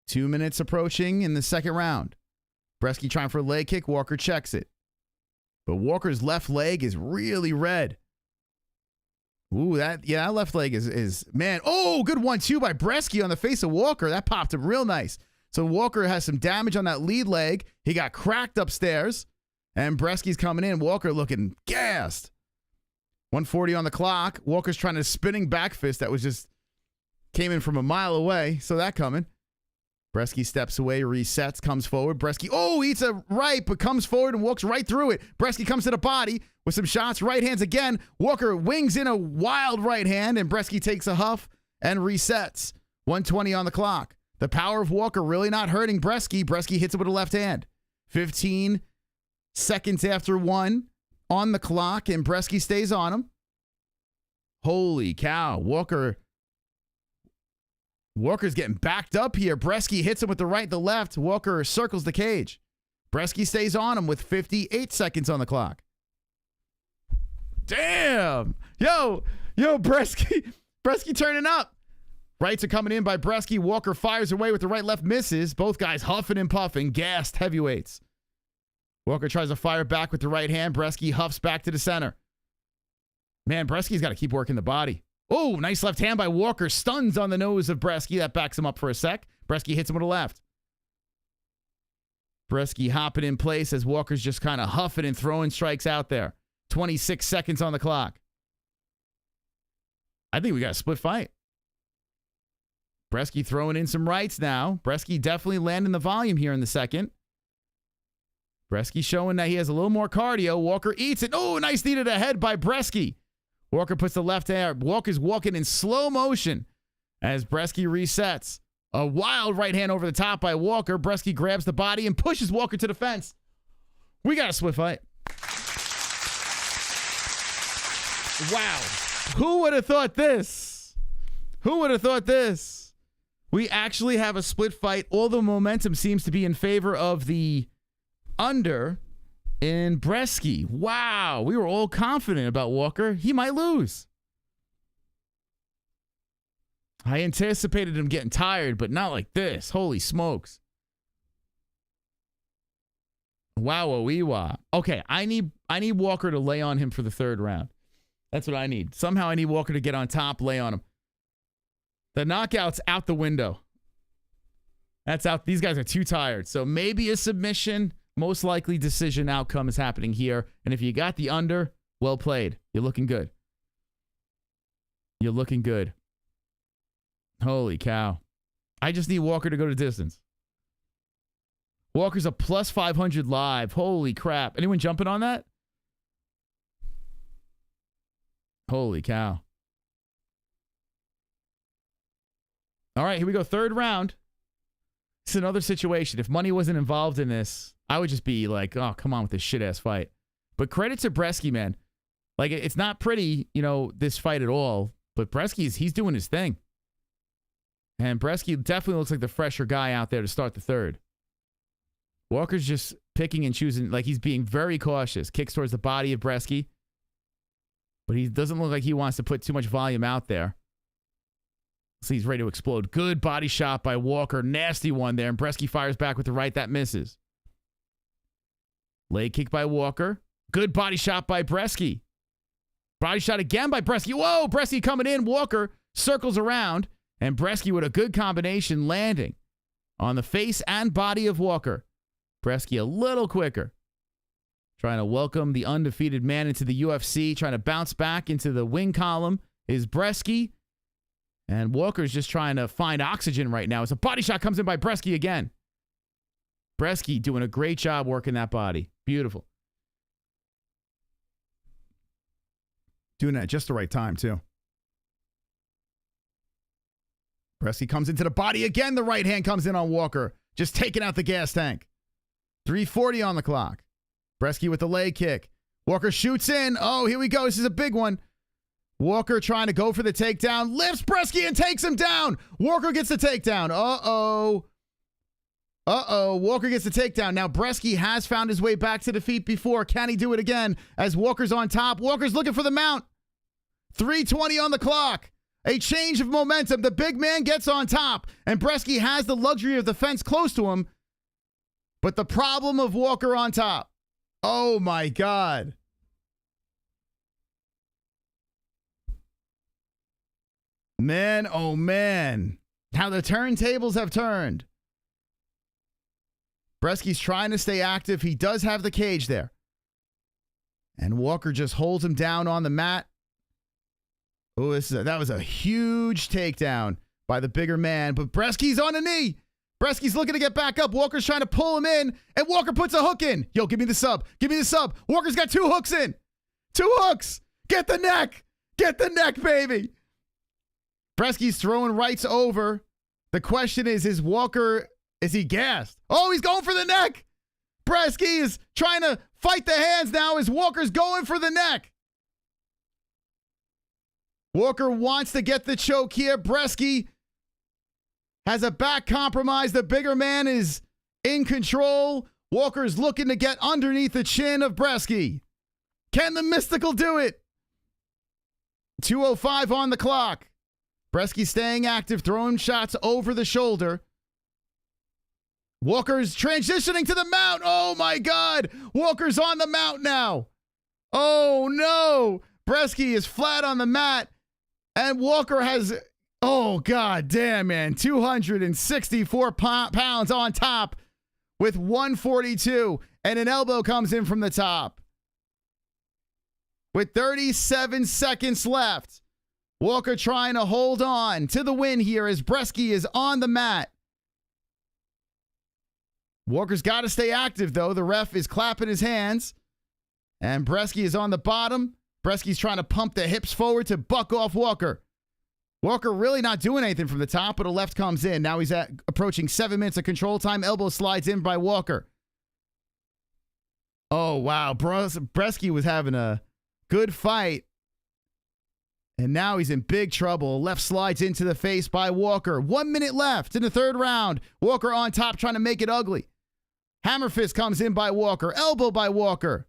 2 minutes approaching in the second round. Brzeski trying for a leg kick. Walker checks it. But Walker's left leg is really red. Ooh, that left leg is man. Oh, good 1-2 by Brzeski on the face of Walker. That popped him real nice. So Walker has some damage on that lead leg. He got cracked upstairs. And Brzeski's coming in. Walker looking gassed. 1:40 on the clock. Walker's trying to spinning back fist that was just came in from a mile away. So that coming. Brzeski steps away, resets, comes forward. Brzeski, eats a right, but comes forward and walks right through it. Brzeski comes to the body with some shots. Right hands again. Walker wings in a wild right hand, and Brzeski takes a huff and resets. 1:20 on the clock. The power of Walker really not hurting Brzeski. Brzeski hits it with a left hand. 15 seconds after 1 on the clock, and Brzeski stays on him. Holy cow. Walker's getting backed up here. Brzeski hits him with the right, the left. Walker circles the cage. Brzeski stays on him with 58 seconds on the clock. Damn. Yo, Brzeski turning up. Rights are coming in by Brzeski. Walker fires away with the right, left misses. Both guys huffing and puffing, gassed heavyweights. Walker tries to fire back with the right hand. Brzeski huffs back to the center. Man, Brzeski's got to keep working the body. Oh, nice left hand by Walker. Stuns on the nose of Brzeski. That backs him up for a sec. Brzeski hits him with a left. Brzeski hopping in place as Walker's just kind of huffing and throwing strikes out there. 26 seconds on the clock. I think we got a split fight. Brzeski throwing in some rights now. Brzeski definitely landing the volume here in the second. Brzeski showing that he has a little more cardio. Walker eats it. Oh, nice knee to the head by Brzeski. Walker puts the left hand. Walker's walking in slow motion as Brzeski resets. A wild right hand over the top by Walker. Brzeski grabs the body and pushes Walker to the fence. We got a split fight. Wow. Who would have thought this? Who would have thought this? We actually have a split fight. All the momentum seems to be in favor of the under in Brzeski. Wow. We were all confident about Walker. He might lose. I anticipated him getting tired, but not like this. Holy smokes. Wow-wee-wah. Okay, I need Walker to lay on him for the third round. That's what I need. Somehow I need Walker to get on top, lay on him. The knockout's out the window. That's out. These guys are too tired. So maybe a submission, most likely decision outcome is happening here. And if you got the under, well played. You're looking good. You're looking good. Holy cow. I just need Walker to go to distance. Walker's a plus 500 live. Holy crap. Anyone jumping on that? Holy cow. All right, here we go. Third round. It's another situation. If money wasn't involved in this, I would just be like, oh, come on with this shit-ass fight. But credit to Brzeski, man. Like, it's not pretty, this fight at all. But Brzeski's, he's doing his thing. And Brzeski definitely looks like the fresher guy out there to start the third. Walker's just picking and choosing, like he's being very cautious. Kicks towards the body of Brzeski. But he doesn't look like he wants to put too much volume out there. So he's ready to explode. Good body shot by Walker. Nasty one there. And Brzeski fires back with the right. That misses. Leg kick by Walker. Good body shot by Brzeski. Body shot again by Brzeski. Whoa, Brzeski coming in. Walker circles around. And Brzeski with a good combination landing on the face and body of Walker. Brzeski a little quicker. Trying to welcome the undefeated man into the UFC. Trying to bounce back into the wing column is Brzeski. And Walker's just trying to find oxygen right now as a body shot comes in by Brzeski again. Brzeski doing a great job working that body. Beautiful. Doing that at just the right time, too. Brzeski comes into the body again. The right hand comes in on Walker. Just taking out the gas tank. 3:40 on the clock. Brzeski with the leg kick. Walker shoots in. Oh, here we go. This is a big one. Walker trying to go for the takedown. Lifts Brzeski and takes him down. Walker gets the takedown. Uh-oh. Walker gets the takedown. Now, Brzeski has found his way back to defeat before. Can he do it again as Walker's on top? Walker's looking for the mount. 3:20 on the clock. A change of momentum. The big man gets on top, and Brzeski has the luxury of the fence close to him. But the problem of Walker on top. Oh, my God. Man, oh, man. How the turntables have turned. Brzeski's trying to stay active. He does have the cage there. And Walker just holds him down on the mat. Oh, that was a huge takedown by the bigger man. But Brzeski's on a knee. Brzeski's looking to get back up. Walker's trying to pull him in. And Walker puts a hook in. Yo, give me the sub. Give me the sub. Walker's got 2 hooks in. 2 hooks. Get the neck. Get the neck, baby. Brzeski's throwing rights over. The question is Walker, is he gassed? Oh, he's going for the neck. Brzeski is trying to fight the hands now as Walker's going for the neck. Walker wants to get the choke here. Brzeski has a back compromise. The bigger man is in control. Walker's looking to get underneath the chin of Brzeski. Can the Mystical do it? 2:05 on the clock. Brzeski staying active, throwing shots over the shoulder. Walker's transitioning to the mount. Oh, my God. Walker's on the mount now. Oh, no. Brzeski is flat on the mat. And Walker has, oh, God damn, man, 264 pounds on top with 142. And an elbow comes in from the top. With 37 seconds left, Walker trying to hold on to the win here as Brzeski is on the mat. Walker's got to stay active, though. The ref is clapping his hands. And Brzeski is on the bottom. Brzeski's trying to pump the hips forward to buck off Walker. Walker really not doing anything from the top, but a left comes in. Now he's approaching 7 minutes of control time. Elbow slides in by Walker. Oh, wow. Brzeski was having a good fight. And now he's in big trouble. Left slides into the face by Walker. 1 minute left in the third round. Walker on top trying to make it ugly. Hammer fist comes in by Walker. Elbow by Walker.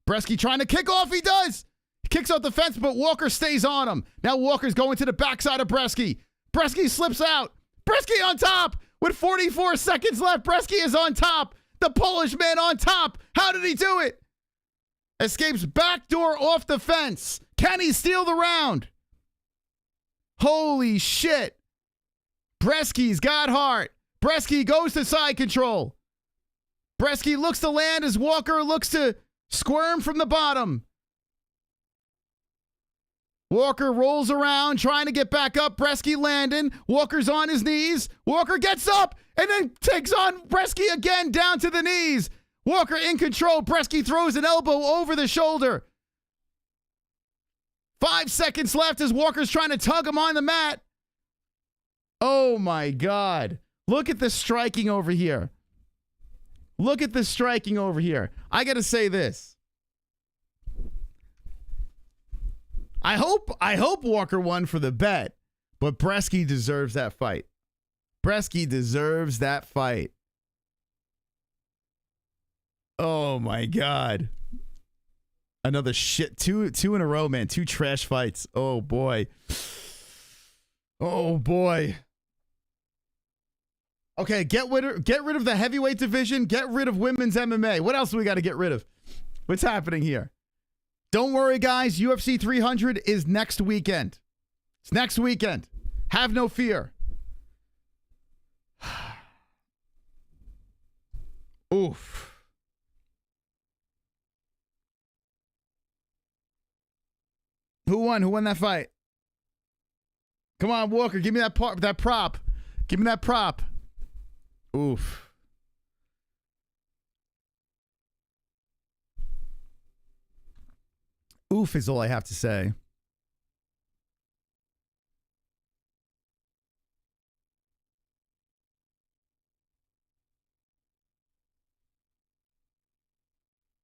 Brzeski trying to kick off. He does. He kicks off the fence, but Walker stays on him. Now Walker's going to the backside of Brzeski. Brzeski slips out. Brzeski on top with 44 seconds left. Brzeski is on top. The Polish man on top. How did he do it? Escapes backdoor off the fence. Can he steal the round? Holy shit. Brzeski's got heart. Brzeski goes to side control. Brzeski looks to land as Walker looks to squirm from the bottom. Walker rolls around trying to get back up. Brzeski landing. Walker's on his knees. Walker gets up and then takes on Brzeski again down to the knees. Walker in control. Brzeski throws an elbow over the shoulder. 5 seconds left as Walker's trying to tug him on the mat. Oh my God. Look at the striking over here. Look at the striking over here. I got to say this. I hope Walker won for the bet, but Brzeski deserves that fight. Brzeski deserves that fight. Oh my God. Another shit. Two in a row, man. 2 trash fights. Oh boy. Oh boy. Okay, get rid of the heavyweight division. Get rid of women's MMA. What else do we got to get rid of? What's happening here? Don't worry, guys. UFC 300 is next weekend. It's next weekend. Have no fear. Oof. Who won? Who won that fight? Come on, Walker. Give me that prop. Give me that prop. Oof. Oof is all I have to say.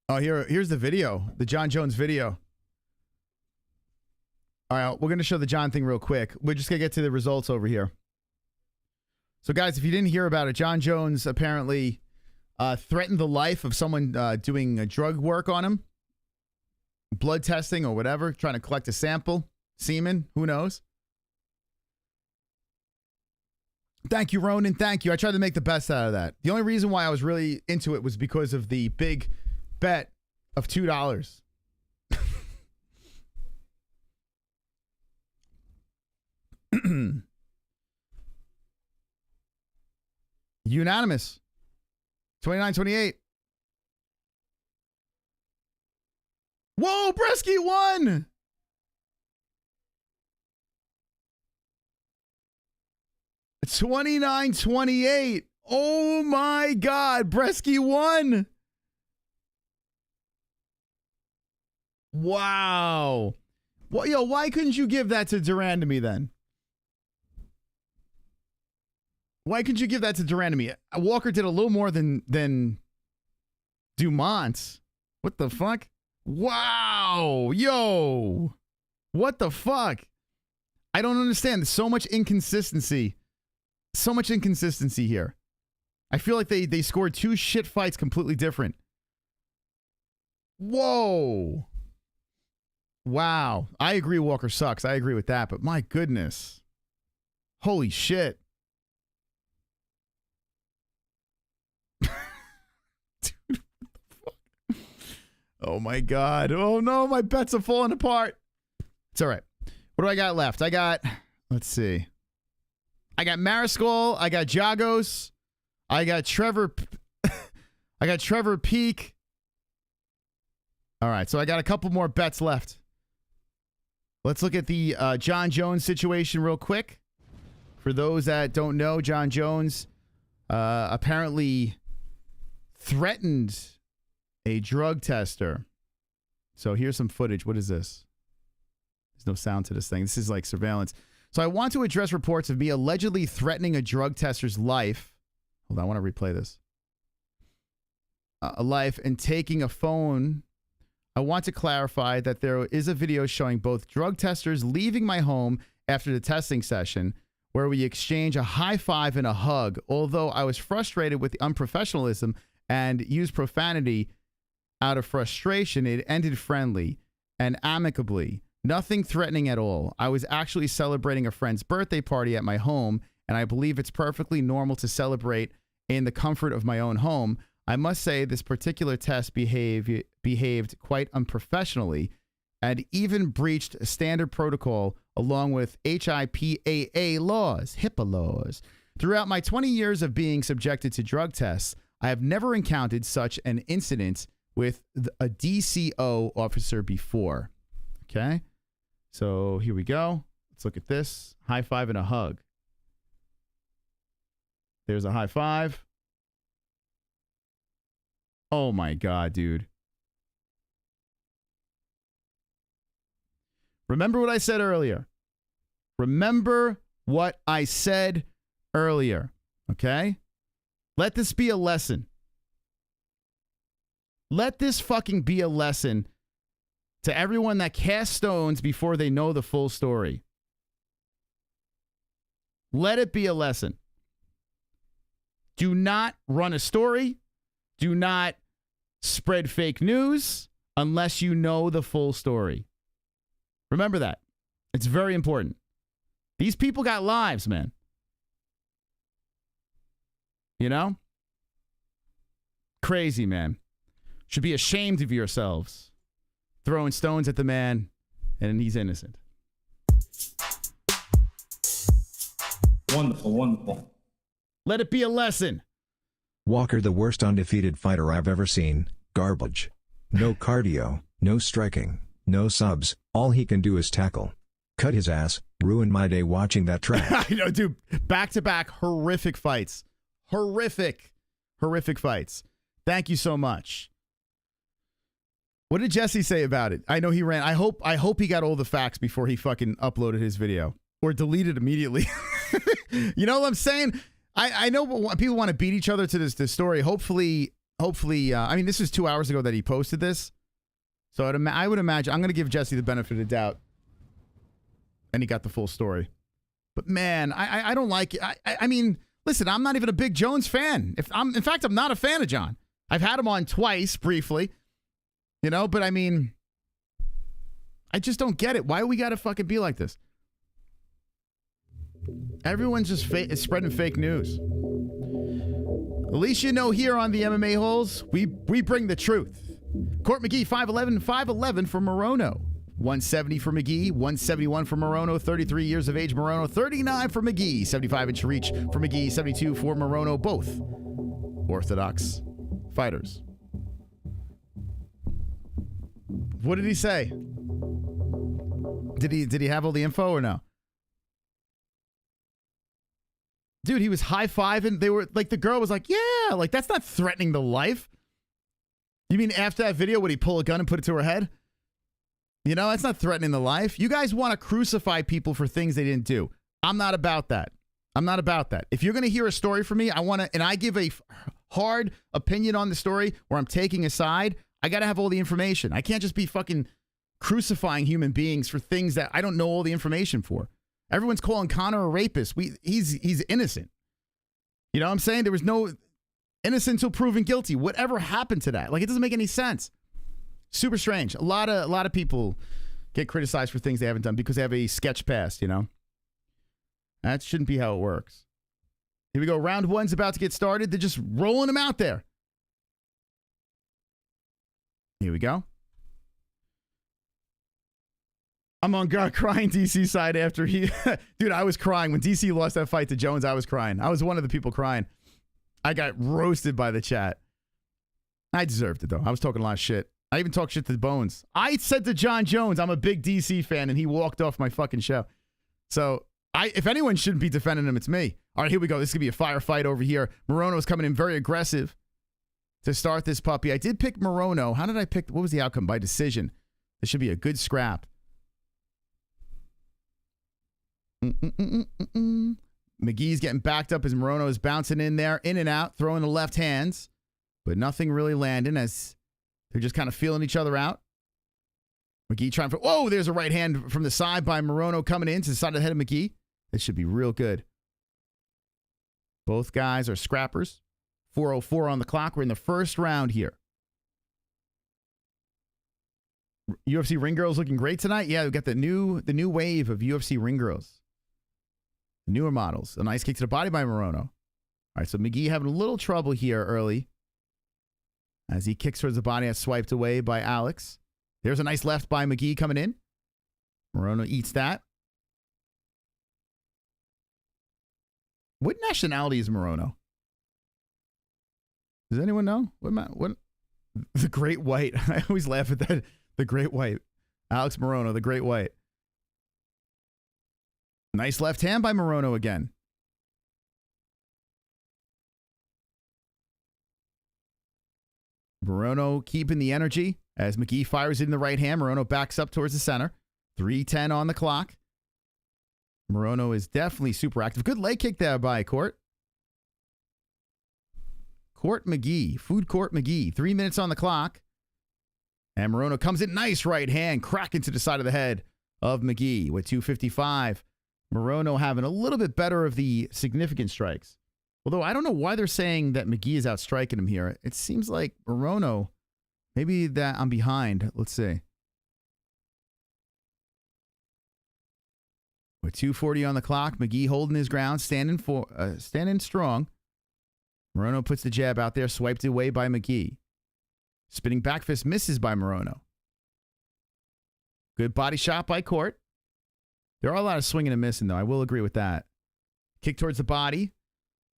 Oh, here's the video. The John Jones video. All right, we're going to show the John thing real quick. We're just going to get to the results over here. So, guys, if you didn't hear about it, John Jones apparently threatened the life of someone doing drug work on him. Blood testing or whatever, trying to collect a sample. Semen, who knows? Thank you, Ronan. Thank you. I tried to make the best out of that. The only reason why I was really into it was because of the big bet of $2. Unanimous. 29-28. Whoa, Brzeski won! It's 29-28. Oh my God, Brzeski won! Wow. Well, yo, why couldn't you give that to Randamie then? Why couldn't you give that to Randamie? Walker did a little more than Dumont. What the fuck? Wow. Yo. What the fuck? I don't understand. There's so much inconsistency. So much inconsistency here. I feel like they scored 2 shit fights completely different. Whoa. Wow. I agree Walker sucks. I agree with that. But my goodness. Holy shit. Dude, what the fuck? Oh my God. Oh no, my bets are falling apart. It's all right. What do I got left? Let's see. I got Mariscal. I got Giagos. I got Trevor. I got Trevor Peak. All right, so I got a couple more bets left. Let's look at the John Jones situation real quick. For those that don't know, John Jones apparently threatened a drug tester. So here's some footage. What is this? There's no sound to this thing. This is like surveillance. So I want to address reports of me allegedly threatening a drug tester's life. Hold on, I want to replay this. A life and taking a phone. I want to clarify that there is a video showing both drug testers leaving my home after the testing session where we exchange a high five and a hug. Although I was frustrated with the unprofessionalism and used profanity out of frustration, it ended friendly and amicably. Nothing threatening at all. I was actually celebrating a friend's birthday party at my home, and I believe it's perfectly normal to celebrate in the comfort of my own home. I must say this particular test behaved quite unprofessionally and even breached a standard protocol along with HIPAA laws, HIPAA laws. Throughout my 20 years of being subjected to drug tests, I have never encountered such an incident with a DCO officer before. Okay, so here we go. Let's look at this. High five and a hug. There's a high five. Oh my God, dude. Remember what I said earlier. Remember what I said earlier. Okay? Let this be a lesson. Let this fucking be a lesson to everyone that casts stones before they know the full story. Let it be a lesson. Do not run a story. Do not spread fake news unless you know the full story. Remember that. It's very important. These people got lives, man. You know? Crazy, man. Should be ashamed of yourselves. Throwing stones at the man, and he's innocent. Wonderful, wonderful. Let it be a lesson. Walker, the worst undefeated fighter I've ever seen. Garbage. No cardio, no striking, no subs. All he can do is tackle. Cut his ass. Ruined my day watching that trash. I know, dude. Back-to-back horrific fights. Horrific fights. Thank you so much. What did Jesse say about it? I know he ran. I hope he got all the facts before he fucking uploaded his video or deleted immediately. You know what I'm saying? I know people want to beat each other to this story. Hopefully, I mean, this was 2 hours ago that he posted this. So I would imagine, I'm going to give Jesse the benefit of the doubt. And he got the full story. But man, I don't like it. I mean, listen, I'm not even a big Jones fan. In fact, I'm not a fan of John. I've had him on twice, briefly. You know, but I mean, I just don't get it. Why we got to fucking be like this? Everyone's just spreading fake news. At least you know here on the MMA-Holes, we bring the truth. Court McGee, 5'11" for Morono. 170 for McGee, 171 for Morono, 33 years of age Morono, 39 for McGee, 75-inch reach for McGee, 72 for Morono, both orthodox fighters. What did he say? Did he have all the info or no? Dude, he was high-fiving. They were like, the girl was like, yeah, like that's not threatening the life. You mean after that video, would he pull a gun and put it to her head? You know, that's not threatening the life. You guys want to crucify people for things they didn't do. I'm not about that. I'm not about that. If you're going to hear a story from me, and I give a hard opinion on the story where I'm taking a side, I got to have all the information. I can't just be fucking crucifying human beings for things that I don't know all the information for. Everyone's calling Connor a rapist. He's innocent. You know what I'm saying? There was no innocent until proven guilty. Whatever happened to that? Like, it doesn't make any sense. Super strange. A lot of people get criticized for things they haven't done because they have a sketch past, you know? That shouldn't be how it works. Here we go. Round one's about to get started. They're just rolling them out there. Here we go. I'm on God crying DC side after he... Dude, I was crying. When DC lost that fight to Jones, I was crying. I was one of the people crying. I got roasted by the chat. I deserved it, though. I was talking a lot of shit. I even talked shit to Bones. I said to John Jones, I'm a big DC fan, and he walked off my fucking show. So If anyone shouldn't be defending him, it's me. All right, here we go. This is going to be a firefight over here. Morono's coming in very aggressive to start this puppy. I did pick Morono. How did I pick? What was the outcome? By decision. This should be a good scrap. McGee's getting backed up as Morono is bouncing in there, in and out, throwing the left hands, but nothing really landing as they're just kind of feeling each other out. McGee trying for, whoa, there's a right hand from the side by Morono coming in to the side of the head of McGee. This should be real good. Both guys are scrappers. 4:04 on the clock. We're in the first round here. UFC ring girls looking great tonight. Yeah, we got the new wave of UFC ring girls. The newer models. A nice kick to the body by Morono. All right, so McGee having a little trouble here early. As he kicks towards the body, that's swiped away by Alex. There's a nice left by McGee coming in. Morono eats that. What nationality is Morono? Does anyone know? What? The Great White. I always laugh at that. The Great White. Alex Morono, the Great White. Nice left hand by Morono again. Morono keeping the energy as McGee fires in the right hand. Morono backs up towards the center. 3:10 on the clock. Morono is definitely super active. Good leg kick there by Court. Court McGee. Food Court McGee. 3 minutes on the clock. And Morono comes in. Nice right hand. Cracking to the side of the head of McGee with 2:55. Morono having a little bit better of the significant strikes. Although I don't know why they're saying that McGee is outstriking him here. It seems like Morono, maybe that I'm behind. Let's see. With 2:40 on the clock, McGee holding his ground, standing strong. Morono puts the jab out there, swiped away by McGee. Spinning back fist misses by Morono. Good body shot by Court. There are a lot of swinging and missing, though. I will agree with that. Kick towards the body.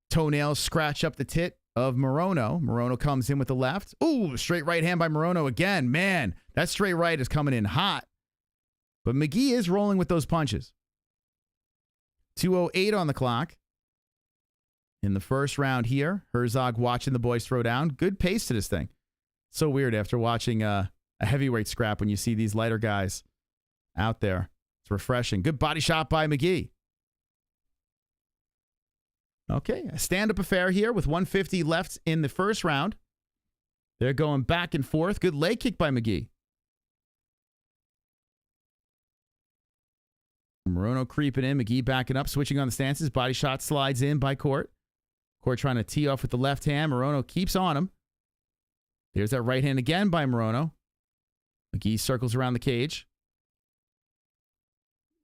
Toenails scratch up the tit of Morono. Morono comes in with the left. Ooh, straight right hand by Morono again. Man, that straight right is coming in hot. But McGee is rolling with those punches. 2:08 on the clock. In the first round here, Herzog watching the boys throw down. Good pace to this thing. So weird after watching a heavyweight scrap when you see these lighter guys out there. It's refreshing. Good body shot by McGee. Okay, a stand-up affair here with 150 left in the first round. They're going back and forth. Good leg kick by McGee. Morono creeping in. McGee backing up, switching on the stances. Body shot slides in by Court. Court trying to tee off with the left hand. Morono keeps on him. There's that right hand again by Morono. McGee circles around the cage.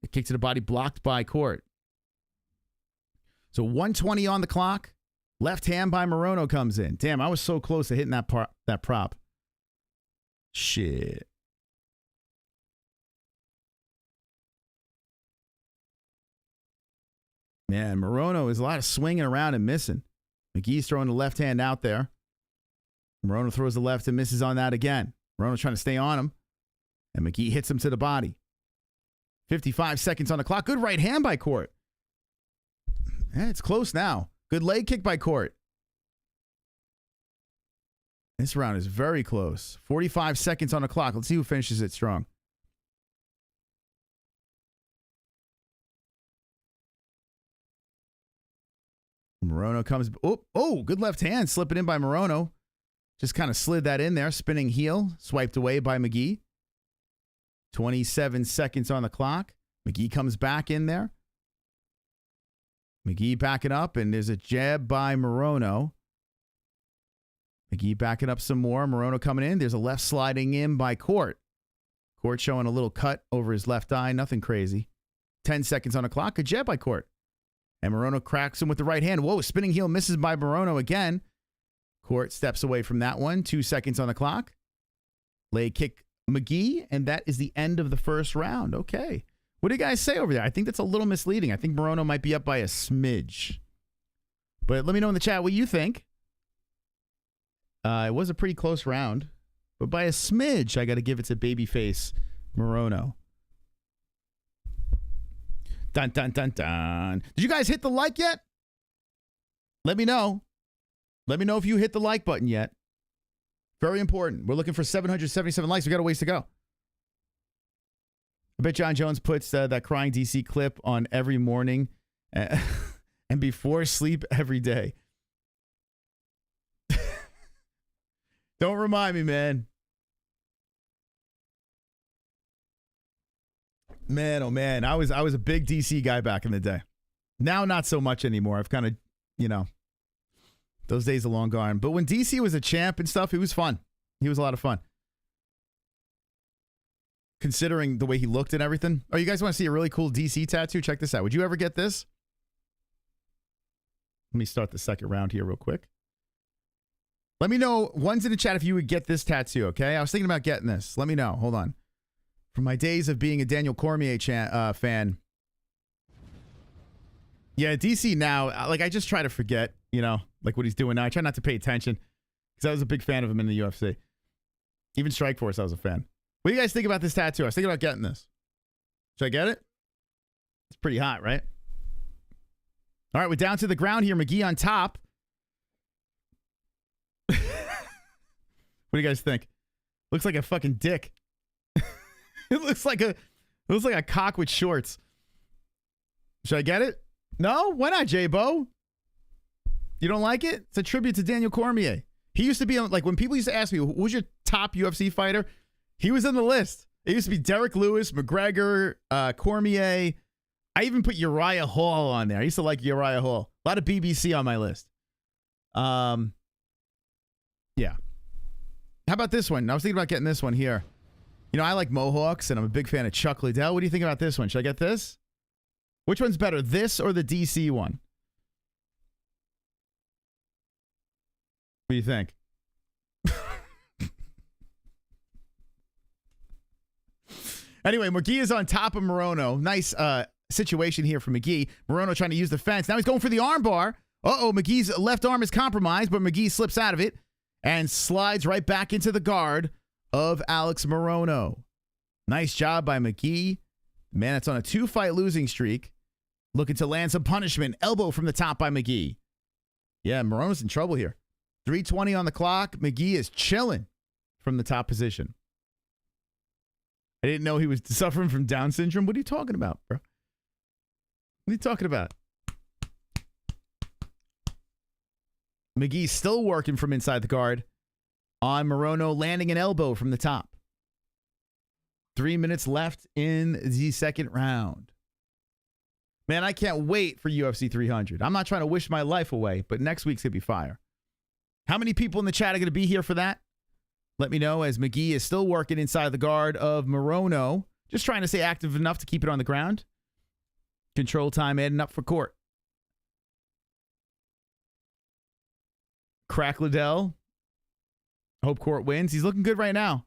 A kick to the body blocked by Court. So 1:20 on the clock. Left hand by Morono comes in. Damn, I was so close to hitting that prop. Shit. Man, Morono is a lot of swinging around and missing. McGee's throwing the left hand out there. Morono throws the left and misses on that again. Morono's trying to stay on him. And McGee hits him to the body. 55 seconds on the clock. Good right hand by Court. It's close now. Good leg kick by Court. This round is very close. 45 seconds on the clock. Let's see who finishes it strong. Morono comes. Oh, good left hand slipping in by Morono. Just kind of slid that in there. Spinning heel. Swiped away by McGee. 27 seconds on the clock. McGee comes back in there. McGee backing up, and there's a jab by Morono. McGee backing up some more. Morono coming in. There's a left sliding in by Court. Court showing a little cut over his left eye. Nothing crazy. 10 seconds on the clock. Good jab by Court. And Morono cracks him with the right hand. Whoa, spinning heel misses by Morono again. Court steps away from that one. 2 seconds on the clock. Leg kick McGee, and that is the end of the first round. Okay. What do you guys say over there? I think that's a little misleading. I think Morono might be up by a smidge. But let me know in the chat what you think. It was a pretty close round. But by a smidge, I got to give it to babyface Morono. Dun, dun, dun, dun. Did you guys hit the like yet? Let me know. Let me know if you hit the like button yet. Very important. We're looking for 777 likes. We got a ways to go. I bet John Jones puts that crying DC clip on every morning and before sleep every day. Don't remind me, man. Man, oh man, I was a big DC guy back in the day. Now, not so much anymore. I've kind of, those days are long gone. But when DC was a champ and stuff, he was fun. He was a lot of fun. Considering the way he looked and everything. Oh, you guys want to see a really cool DC tattoo? Check this out. Would you ever get this? Let me start the second round here real quick. Let me know, ones in the chat, if you would get this tattoo, okay? I was thinking about getting this. Let me know. Hold on. From my days of being a Daniel Cormier fan. Yeah, DC now, I just try to forget, what he's doing now. I try not to pay attention because I was a big fan of him in the UFC. Even Strikeforce, I was a fan. What do you guys think about this tattoo? I was thinking about getting this. Should I get it? It's pretty hot, right? All right, we're down to the ground here. McGee on top. What do you guys think? Looks like a fucking dick. It looks like a cock with shorts. Should I get it? No? Why not, J-Bo? You don't like it? It's a tribute to Daniel Cormier. He used to be on, when people used to ask me, who's your top UFC fighter? He was on the list. It used to be Derek Lewis, McGregor, Cormier. I even put Uriah Hall on there. I used to like Uriah Hall. A lot of BBC on my list. Yeah. How about this one? I was thinking about getting this one here. I like Mohawks, and I'm a big fan of Chuck Liddell. What do you think about this one? Should I get this? Which one's better, this or the DC one? What do you think? Anyway, McGee is on top of Morono. Nice situation here for McGee. Morono trying to use the fence. Now he's going for the armbar. Uh-oh, McGee's left arm is compromised, but McGee slips out of it and slides right back into the guard of Alex Morono. Nice job by McGee. Man, it's on a 2-fight losing streak. Looking to land some punishment. Elbow from the top by McGee. Yeah, Morono's in trouble here. 3:20 on the clock. McGee is chilling from the top position. I didn't know he was suffering from Down syndrome. What are you talking about, bro? What are you talking about? McGee's still working from inside the guard on Morono, landing an elbow from the top. 3 minutes left in the second round. Man, I can't wait for UFC 300. I'm not trying to wish my life away, but next week's going to be fire. How many people in the chat are going to be here for that? Let me know, as McGee is still working inside the guard of Morono. Just trying to stay active enough to keep it on the ground. Control time adding up for Court. Crack Liddell. Hope Court wins. He's looking good right now.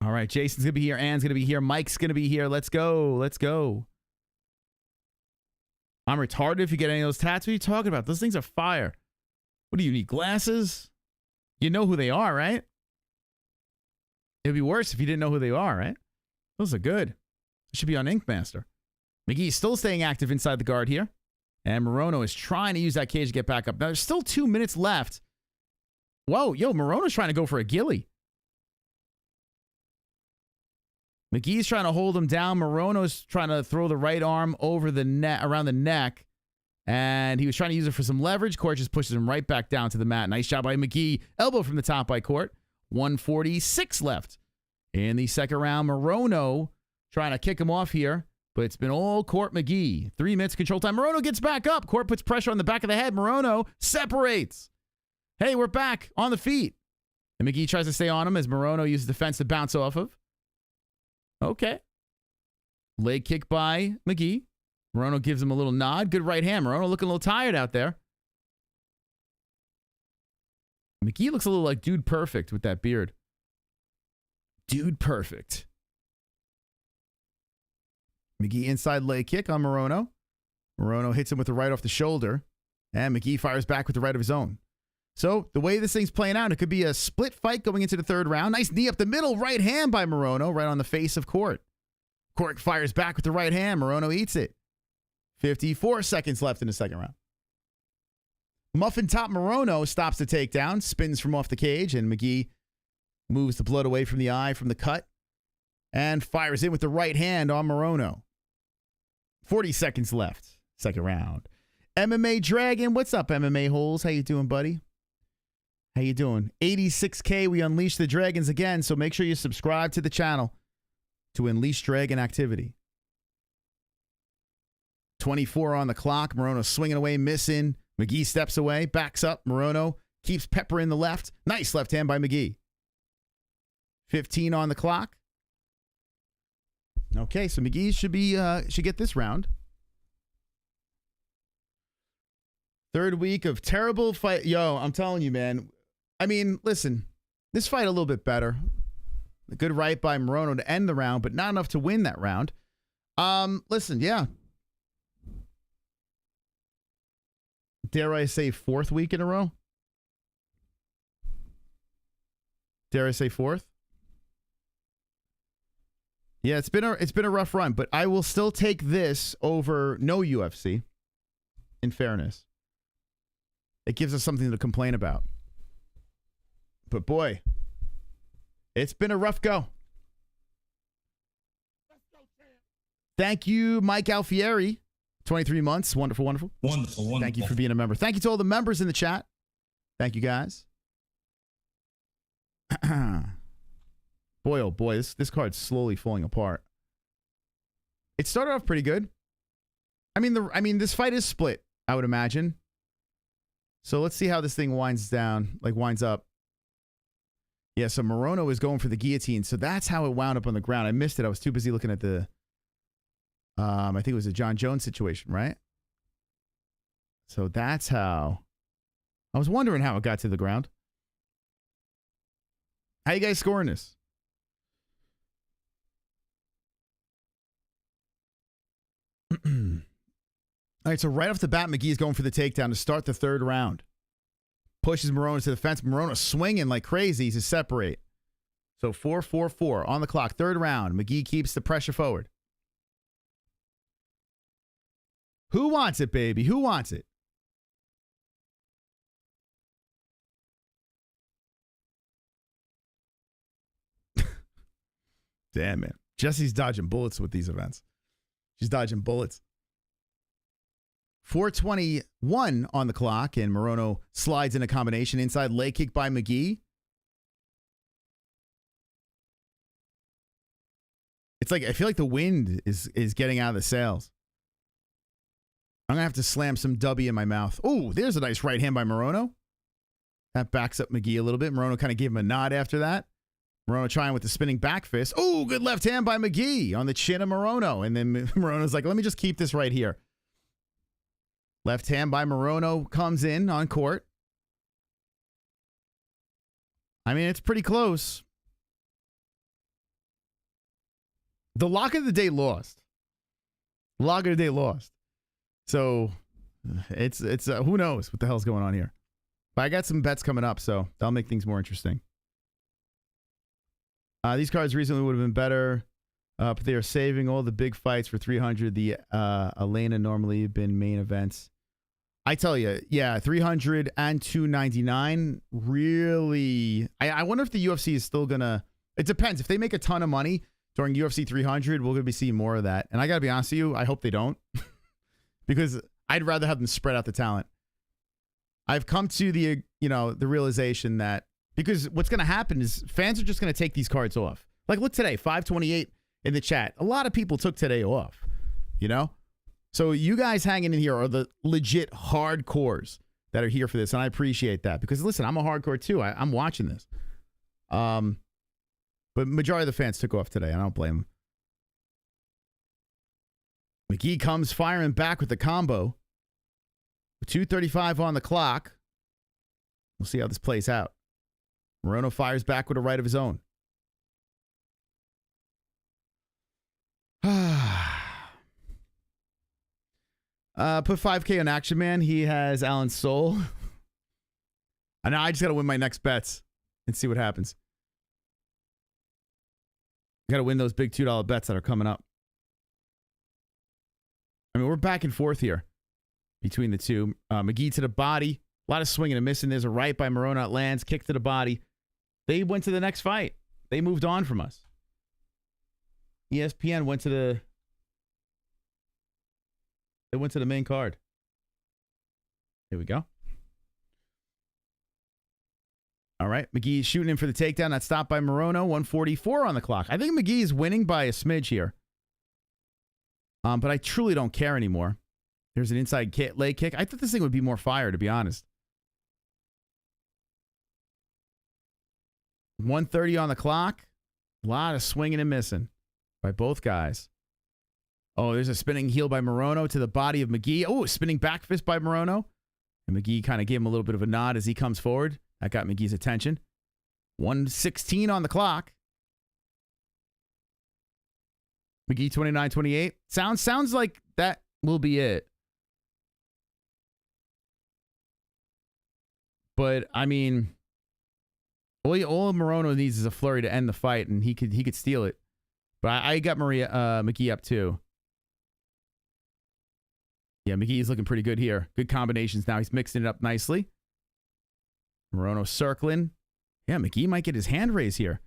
All right, Jason's going to be here. Ann's going to be here. Mike's going to be here. Let's go. Let's go. I'm retarded if you get any of those tats. What are you talking about? Those things are fire. What do you need? Glasses? You know who they are, right? It'd be worse if you didn't know who they are, right? Those are good. It should be on Ink Master. McGee's still staying active inside the guard here. And Morono is trying to use that cage to get back up. Now, there's still 2 minutes left. Whoa, Morono's trying to go for a ghillie. McGee's trying to hold him down. Morono's trying to throw the right arm over the neck, around the neck. And he was trying to use it for some leverage. Court just pushes him right back down to the mat. Nice job by McGee. Elbow from the top by Court. 1:46 left in the second round. Morono trying to kick him off here. But it's been all Court McGee. 3 minutes control time. Morono gets back up. Court puts pressure on the back of the head. Morono separates. Hey, we're back on the feet. And McGee tries to stay on him as Morono uses the fence to bounce off of. Okay. Leg kick by McGee. Morono gives him a little nod. Good right hand. Morono looking a little tired out there. McGee looks a little like Dude Perfect with that beard. Dude Perfect. McGee inside leg kick on Morono. Morono hits him with the right off the shoulder. And McGee fires back with the right of his own. So the way this thing's playing out, it could be a split fight going into the third round. Nice knee up the middle. Right hand by Morono. Right on the face of Court. Cork fires back with the right hand. Morono eats it. 54 seconds left in the second round. Muffin Top Morono stops the takedown, spins from off the cage, and McGee moves the blood away from the eye from the cut and fires in with the right hand on Morono. 40 seconds left. Second round. MMA Dragon, what's up, MMA-Holes? How you doing, buddy? How you doing? 86K, we unleash the dragons again, so make sure you subscribe to the channel to unleash dragon activity. 24 on the clock. Morono swinging away, missing. McGee steps away, backs up. Morono keeps peppering the left. Nice left hand by McGee. 15 on the clock. Okay, so McGee should get this round. Third week of terrible fight. Yo, I'm telling you, man. I mean, listen, this fight a little bit better. A good right by Morono to end the round, but not enough to win that round. Listen, yeah. Dare I say fourth week in a row? Dare I say fourth? Yeah, it's been a rough run, but I will still take this over no UFC. In fairness, it gives us something to complain about. But boy, it's been a rough go. Thank you, Mike Alfieri. 23 months. Wonderful, wonderful. Wonderful, wonderful. Thank you for being a member. Thank you to all the members in the chat. Thank you, guys. Boy, oh boy, this card's slowly falling apart. It started off pretty good. I mean, this fight is split, I would imagine. So let's see how this thing winds up. Yeah, so Morono is going for the guillotine. So that's how it wound up on the ground. I missed it. I was too busy looking at the... I think it was a John Jones situation, right? So that's how... I was wondering how it got to the ground. How you guys scoring this? All right, so right off the bat, McGee is going for the takedown to start the third round. Pushes Morono to the fence. Morono swinging like crazy to separate. So 4-4-4 on the clock. Third round. McGee keeps the pressure forward. Who wants it, baby? Who wants it? Damn, man. Jesse's dodging bullets with these events. She's dodging bullets. 4:21 on the clock, and Morono slides in a combination inside leg kick by McGee. It's like, I feel like the wind is getting out of the sails. I'm going to have to slam some W in my mouth. Oh, there's a nice right hand by Morono. That backs up McGee a little bit. Morono kind of gave him a nod after that. Morono trying with the spinning back fist. Oh, good left hand by McGee on the chin of Morono. And then Morono's like, let me just keep this right here. Left hand by Morono comes in on court. I mean, it's pretty close. The lock of the day lost. Lock of the day lost. So it's who knows what the hell's going on here. But I got some bets coming up, so that'll make things more interesting. These cards recently would have been better, but they are saving all the big fights for 300. The Elena normally have been main events. I tell you, yeah, 300 and 299 really. I wonder if the UFC is still gonna. It depends. If they make a ton of money during UFC 300, we're gonna be seeing more of that. And I gotta be honest with you, I hope they don't, because I'd rather have them spread out the talent. I've come to the realization that. Because what's going to happen is fans are just going to take these cards off. Like, look today, 528 in the chat. A lot of people took today off, So you guys hanging in here are the legit hardcores that are here for this, and I appreciate that. Because, listen, I'm a hardcore, too. I'm watching this. But majority of the fans took off today. I don't blame them. McGee comes firing back with the combo. 2:35 on the clock. We'll see how this plays out. Morono fires back with a right of his own. Put 5K on Action Man. He has Alan's soul. I know. I just got to win my next bets and see what happens. Got to win those big $2 bets that are coming up. I mean, we're back and forth here between the two. McGee to the body. A lot of swinging and missing. There's a right by Morono. It lands. Kick to the body. They went to the next fight. They moved on from us. ESPN went to the... They went to the main card. Here we go. All right. McGee shooting in for the takedown. That's stopped by Morono. 144 on the clock. I think McGee is winning by a smidge here. But I truly don't care anymore. There's an inside leg kick. I thought this thing would be more fire, to be honest. 130 on the clock. A lot of swinging and missing by both guys. Oh, there's a spinning heel by Morono to the body of McGee. Oh, spinning back fist by Morono. And McGee kind of gave him a little bit of a nod as he comes forward. That got McGee's attention. 116 on the clock. McGee 29-28. Sounds like that will be it. But I mean, all Morono needs is a flurry to end the fight, and he could steal it. But I got McGee up too. Yeah, McGee's looking pretty good here. Good combinations now. He's mixing it up nicely. Morono circling. Yeah, McGee might get his hand raised here.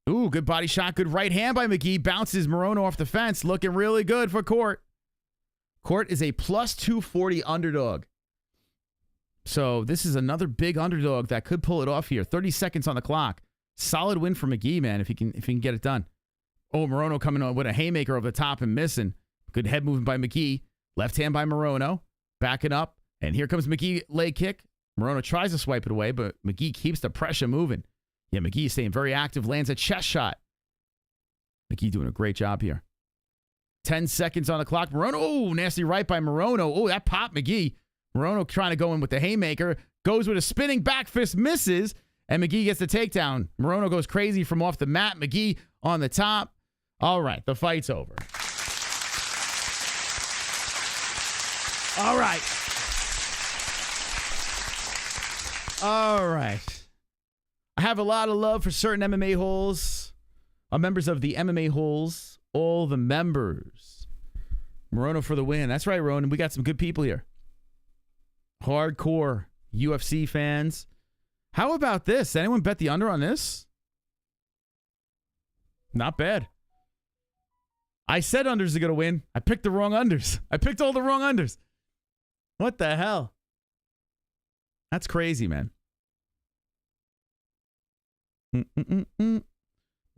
Ooh, good body shot. Good right hand by McGee. Bounces Morono off the fence. Looking really good for Court. Court is a plus 240 underdog. So this is another big underdog that could pull it off here. 30 seconds on the clock. Solid win for McGee, man, if he can get it done. Oh, Morono coming on with a haymaker over the top and missing. Good head movement by McGee. Left hand by Morono. Backing up. And here comes McGee leg kick. Morono tries to swipe it away, but McGee keeps the pressure moving. Yeah, McGee staying very active. Lands a chest shot. McGee doing a great job here. 10 seconds on the clock. Morono. Oh, nasty right by Morono. Oh, that popped McGee. Morono trying to go in with the haymaker. Goes with a spinning back fist. Misses. And McGee gets the takedown. Morono goes crazy from off the mat. McGee on the top. All right, the fight's over. All right. All right. I have a lot of love for certain MMA-Holes. Members of the MMA-Holes. All the members. Morono for the win. That's right, Ronan. We got some good people here. Hardcore UFC fans. How about this? Anyone bet the under on this? Not bad. I said unders are going to win. I picked the wrong unders. I picked all the wrong unders. What the hell? That's crazy, man.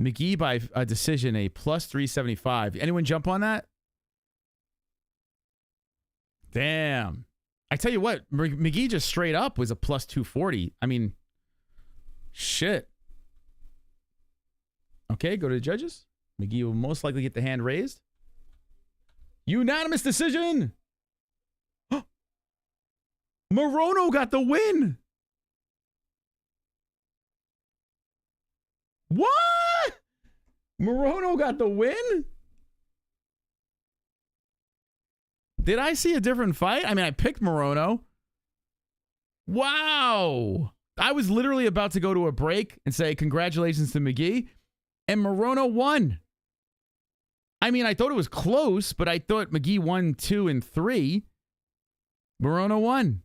McGee by a decision, a plus 375. Anyone jump on that? Damn. I tell you what, McGee just straight up was a plus 240. I mean, shit. Okay, go to the judges. McGee will most likely get the hand raised. Unanimous decision. Morono got the win. What? Morono got the win? Did I see a different fight? I mean, I picked Morono. Wow. I was literally about to go to a break and say congratulations to McGee, and Morono won. I mean, I thought it was close, but I thought McGee won 2 and 3. Morono won.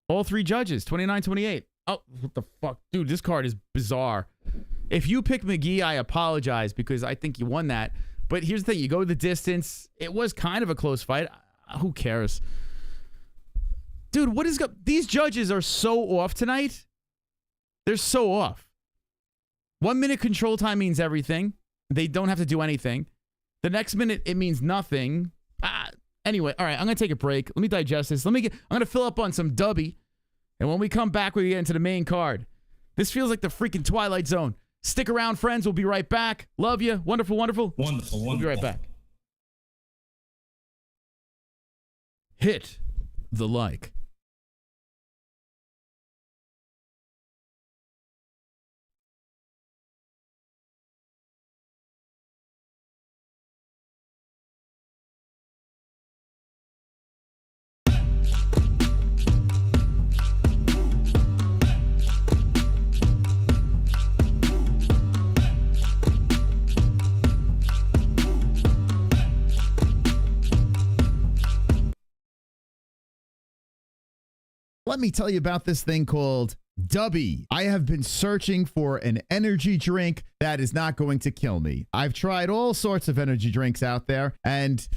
All 3 judges, 29-28. Oh, what the fuck? Dude, this card is bizarre. If you pick McGee, I apologize because I think you won that. But here's the thing. You go the distance. It was kind of a close fight. Who cares? Dude, what is... These judges are so off tonight. They're so off. 1 minute control time means everything. They don't have to do anything. The next minute, it means nothing. Anyway, all right, I'm going to take a break. Let me digest this. I'm going to fill up on some Dubby. And when we come back, we get into the main card. This feels like the freaking Twilight Zone. Stick around, friends. We'll be right back. Love you. Wonderful, wonderful. Wonderful, wonderful. We'll be right back. Hit the like. let me tell you about this thing called Dubby. I have been searching for an energy drink that is not going to kill me. I've tried all sorts of energy drinks out there, and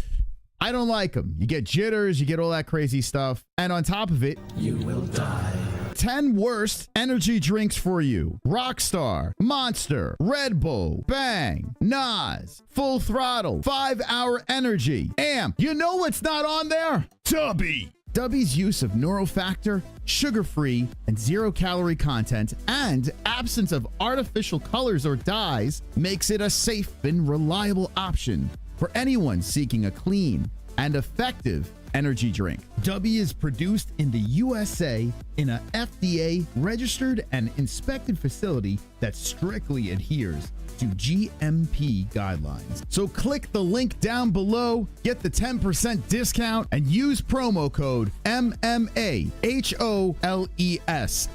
I don't like them. You get jitters, you get all that crazy stuff, and on top of it, You will die. 10 worst energy drinks for you. Rockstar, Monster, Red Bull, Bang, Nas, Full Throttle, 5 Hour Energy, Amp. You know what's not on there? Dubby. Dubby's use of neurofactor, sugar-free, and zero-calorie content, and absence of artificial colors or dyes makes it a safe and reliable option for anyone seeking a clean and effective energy drink. Dubby is produced in the USA in a FDA registered and inspected facility that strictly adheres to GMP guidelines. So click the link down below, get the 10% discount, and use promo code MMAHOLES.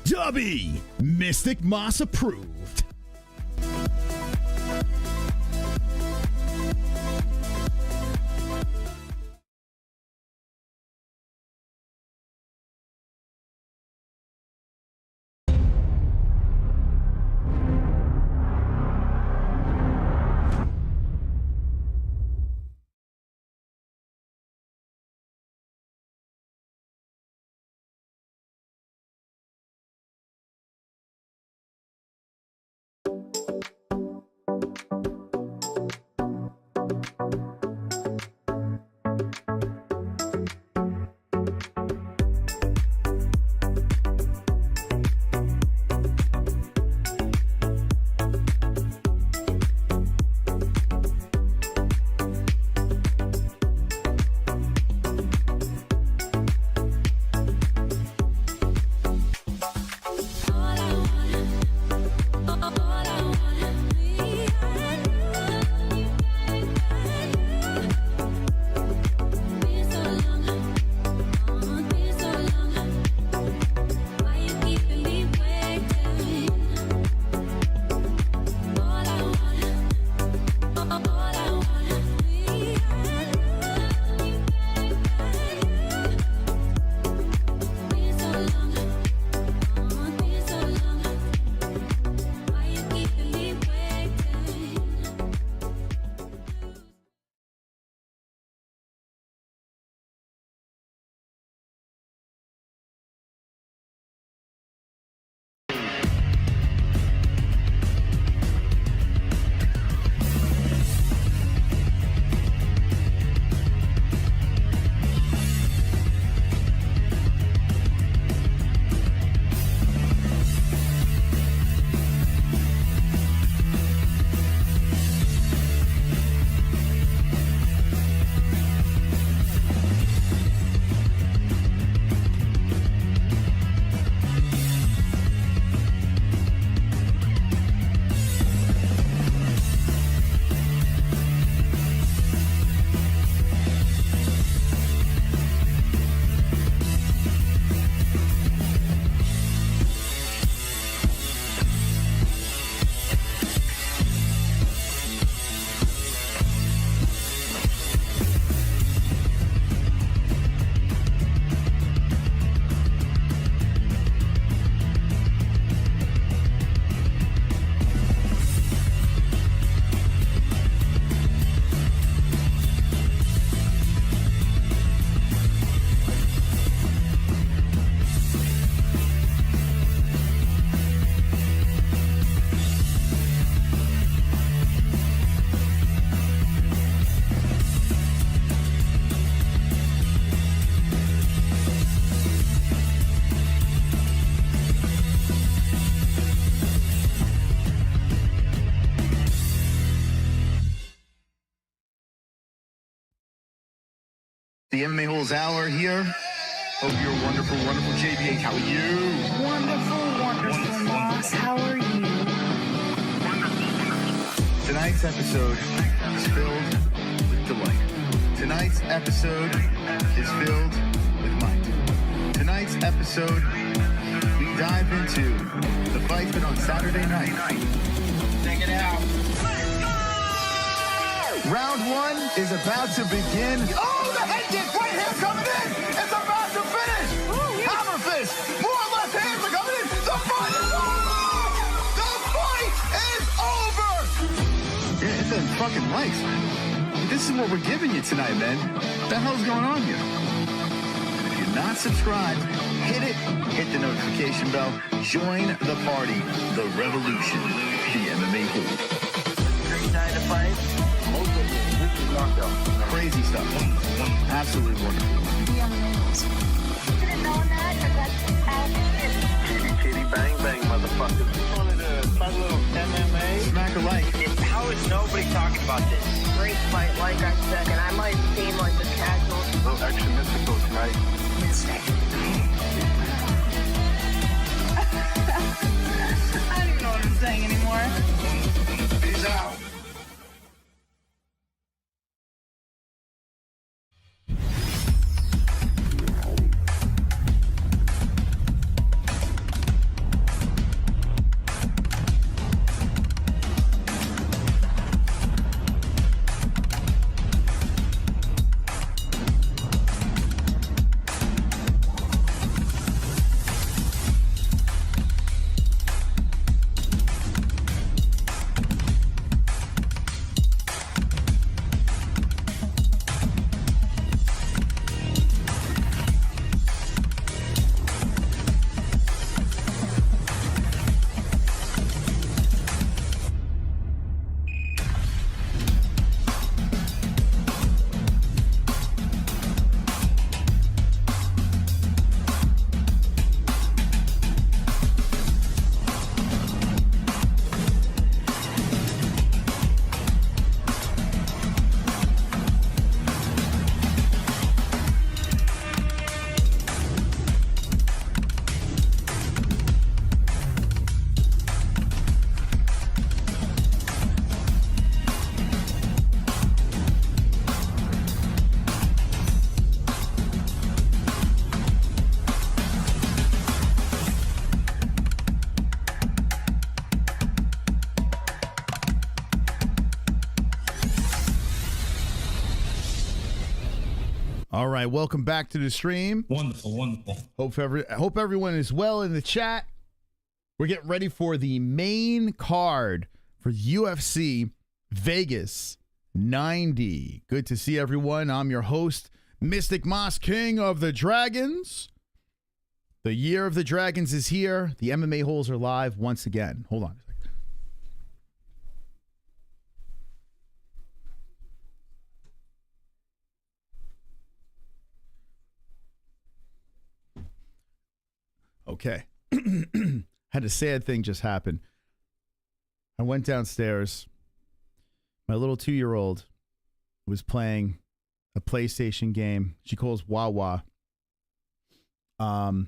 Dubby, Mystic Moss approved. The MMA-Holes Hour here. Hope you're wonderful, wonderful. JBH, how are you? Wonderful, Moss. How are you? Tonight's episode is filled with delight. Tonight's episode is filled with might. Tonight's episode, we dive into the fight that on Saturday night. Check it out. Round one is about to begin. Oh, the head kick right here coming in. It's about to finish. Oh, Hammer fist. More left hands are coming in. The fight is over. The fight is over. Yeah, hit the fucking likes, man. This is what we're giving you tonight, man. What the hell's going on here? If you're not subscribed, hit it. Hit the notification bell. Join the party. The revolution. The MMA-Holes. Great night to fight. Crazy stuff. Absolutely wonderful. The MMA-Holes. Should have known that, because that's how Kitty, kitty, bang, bang, motherfucker. Just wanted to talk a little MMA. Smack a like. How is nobody talking about this? great fight, like I said, and I might seem like a casual. A little extra mystical tonight. I don't even know what I'm saying anymore. Peace out. All right, welcome back to the stream. Wonderful, wonderful. Hope everyone is well in the chat. We're getting ready for the main card for UFC Vegas 90. Good to see everyone. I'm your host, Mystic Moss, King of the Dragons. The year of the Dragons is here. The MMA holes are live once again. Hold on a second. Okay. Had a sad thing just happen. I went downstairs. My little 2-year-old was playing a PlayStation game. She calls Wawa. And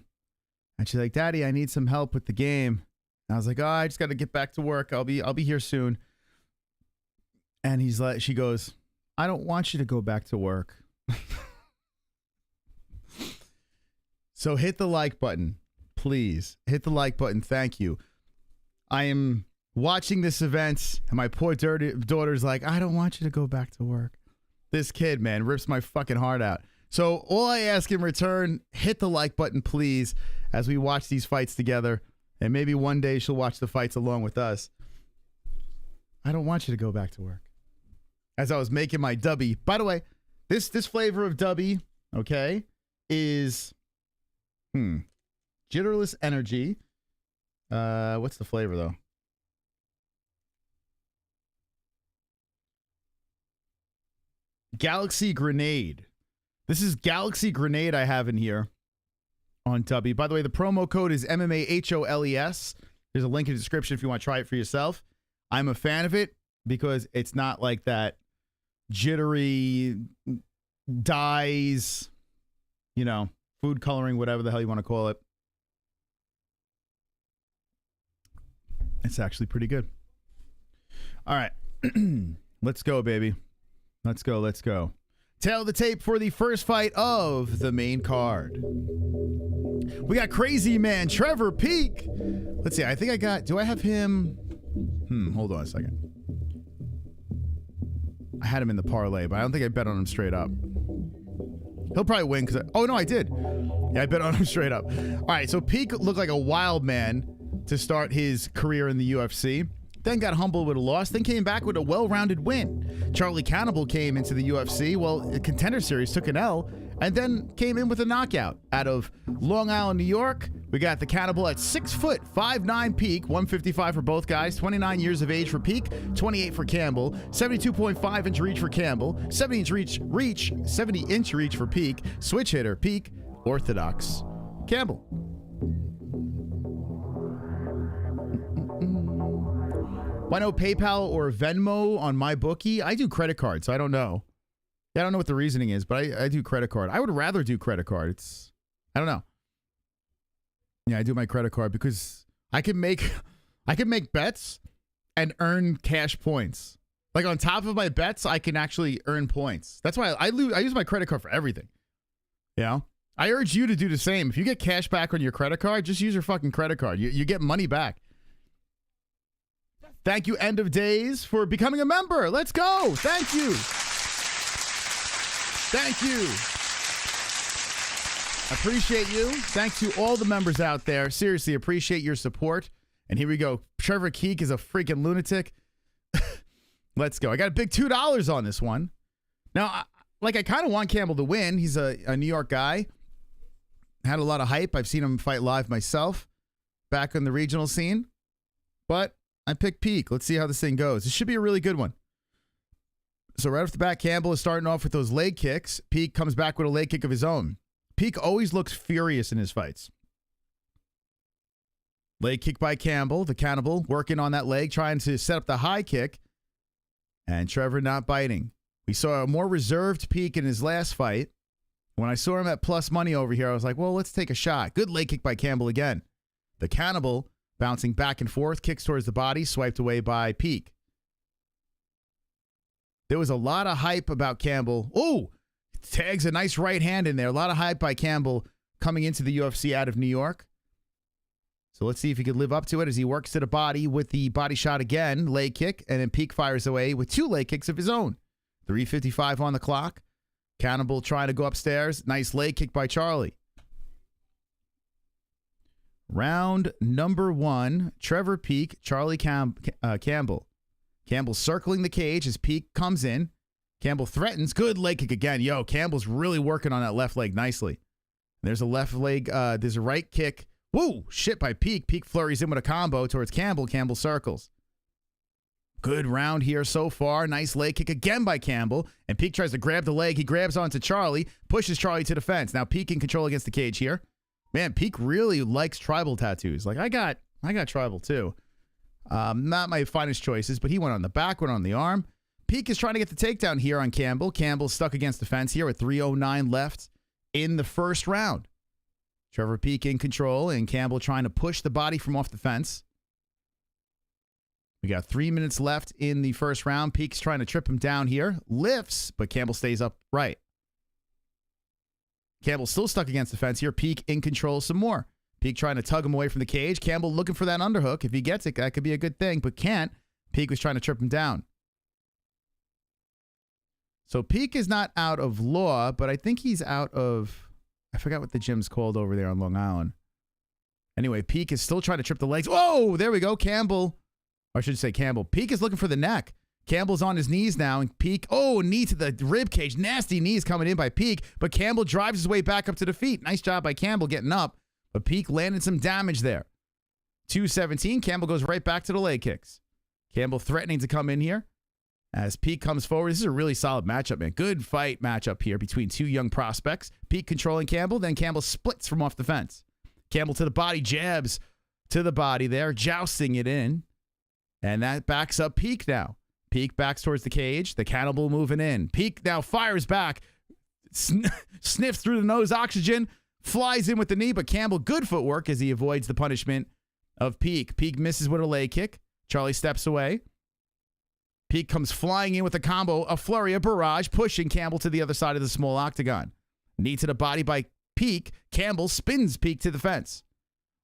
she's like, "Daddy, I need some help with the game." And I was like, "Oh, I just got to get back to work. I'll be here soon." And she goes, "I don't want you to go back to work." So hit the like button. Please hit the like button. Thank you. I am watching this event and my poor dirty daughter's like, "I don't want you to go back to work." This kid, man, rips my fucking heart out. So all I ask in return, hit the like button, please, as we watch these fights together. And maybe one day she'll watch the fights along with us. I don't want you to go back to work. As I was making my dubby. By the way, this flavor of dubby, okay, is Jitterless Energy. What's the flavor though? Galaxy Grenade. This is Galaxy Grenade I have in here on Dubby. By the way, the promo code is MMAHOLES. There's a link in the description if you want to try it for yourself. I'm a fan of it because it's not like that jittery dyes, food coloring, whatever the hell you want to call it. It's actually pretty good. All right. Let's go, baby. Let's go. Tail of the tape for the first fight of the main card. We got Crazy Man, Trevor Peak. Let's see. I think do I have him? Hold on a second. I had him in the parlay, but I don't think I bet on him straight up. He'll probably win because oh no, I did. Yeah, I bet on him straight up. All right, so Peak looked like a wild man to start his career in the UFC. Then got humbled with a loss, then came back with a well-rounded win. Charlie Cannibal came into the UFC, well, Contender Series took an L, and then came in with a knockout. Out of Long Island, New York, we got the Cannibal at 6 foot, 5'9" Peak, 155 for both guys, 29 years of age for Peak, 28 for Campbell, 72.5-inch reach for Campbell, 70-inch reach for Peak, switch hitter, Peak, orthodox, Campbell. Why no PayPal or Venmo on my bookie? I do credit card, so I don't know. I don't know what the reasoning is, but I do credit card. I would rather do credit card. I don't know. Yeah, I do my credit card because I can make bets and earn cash points. Like on top of my bets, I can actually earn points. That's why I use my credit card for everything. You know? I urge you to do the same. If you get cash back on your credit card, just use your fucking credit card. You get money back. Thank you, End of Days, for becoming a member. Let's go. Thank you. Thank you. Appreciate you. Thanks to all the members out there. Seriously, appreciate your support. And here we go. Trevor Keek is a freaking lunatic. Let's go. I got a big $2 on this one. Now, I kind of want Campbell to win. He's a New York guy. Had a lot of hype. I've seen him fight live myself back in the regional scene. But I picked Peak. Let's see how this thing goes. This should be a really good one. So right off the bat, Campbell is starting off with those leg kicks. Peak comes back with a leg kick of his own. Peak always looks furious in his fights. Leg kick by Campbell. The Cannibal working on that leg, trying to set up the high kick. And Trevor not biting. We saw a more reserved Peak in his last fight. When I saw him at plus money over here, I was like, well, let's take a shot. Good leg kick by Campbell again. The Cannibal bouncing back and forth, kicks towards the body, swiped away by Peak. There was a lot of hype about Campbell. Oh, tags a nice right hand in there. A lot of hype by Campbell coming into the UFC out of New York. So let's see if he could live up to it as he works to the body with the body shot again, leg kick, and then Peak fires away with 2 leg kicks of his own. 3:55 on the clock. Cannibal trying to go upstairs. Nice leg kick by Charlie. Round number 1, Trevor Peak, Charlie Campbell. Campbell circling the cage as Peak comes in. Campbell threatens. Good leg kick again. Yo, Campbell's really working on that left leg nicely. There's a left leg. There's a right kick. Woo! Shit by Peak. Peak flurries in with a combo towards Campbell. Campbell circles. Good round here so far. Nice leg kick again by Campbell. And Peak tries to grab the leg. He grabs onto Charlie. Pushes Charlie to the fence. Now Peak in control against the cage here. Man, Peak really likes tribal tattoos. Like, I got tribal too. Not my finest choices, but he went on the back, went on the arm. Peak is trying to get the takedown here on Campbell. Campbell stuck against the fence here with 3:09 left in the first round. Trevor Peak in control and Campbell trying to push the body from off the fence. We got 3 minutes left in the first round. Peak's trying to trip him down here. Lifts, but Campbell stays upright. Campbell still stuck against the fence here. Peak in control some more. Peak trying to tug him away from the cage. Campbell looking for that underhook. If he gets it, that could be a good thing, but can't. Peak was trying to trip him down. So Peak is not out of law, but I think he's out of, I forgot what the gym's called over there on Long Island. Anyway, Peak is still trying to trip the legs. Whoa, there we go. Campbell, or I should say Campbell. Peak is looking for the neck. Campbell's on his knees now, and Peak, knee to the rib cage. Nasty knees coming in by Peak, but Campbell drives his way back up to the feet. Nice job by Campbell getting up, but Peak landed some damage there. 2:17, Campbell goes right back to the leg kicks. Campbell threatening to come in here as Peak comes forward. This is a really solid matchup, man. Good fight matchup here between two young prospects. Peak controlling Campbell, then Campbell splits from off the fence. Campbell to the body, jabs to the body there, jousting it in, and that backs up Peak now. Peak backs towards the cage. The Cannibal moving in. Peak now fires back. Sniffs through the nose oxygen. Flies in with the knee, but Campbell, good footwork as he avoids the punishment of Peak. Peak misses with a leg kick. Charlie steps away. Peak comes flying in with a combo, a flurry, a barrage, pushing Campbell to the other side of the small octagon. Knee to the body by Peak. Campbell spins Peak to the fence.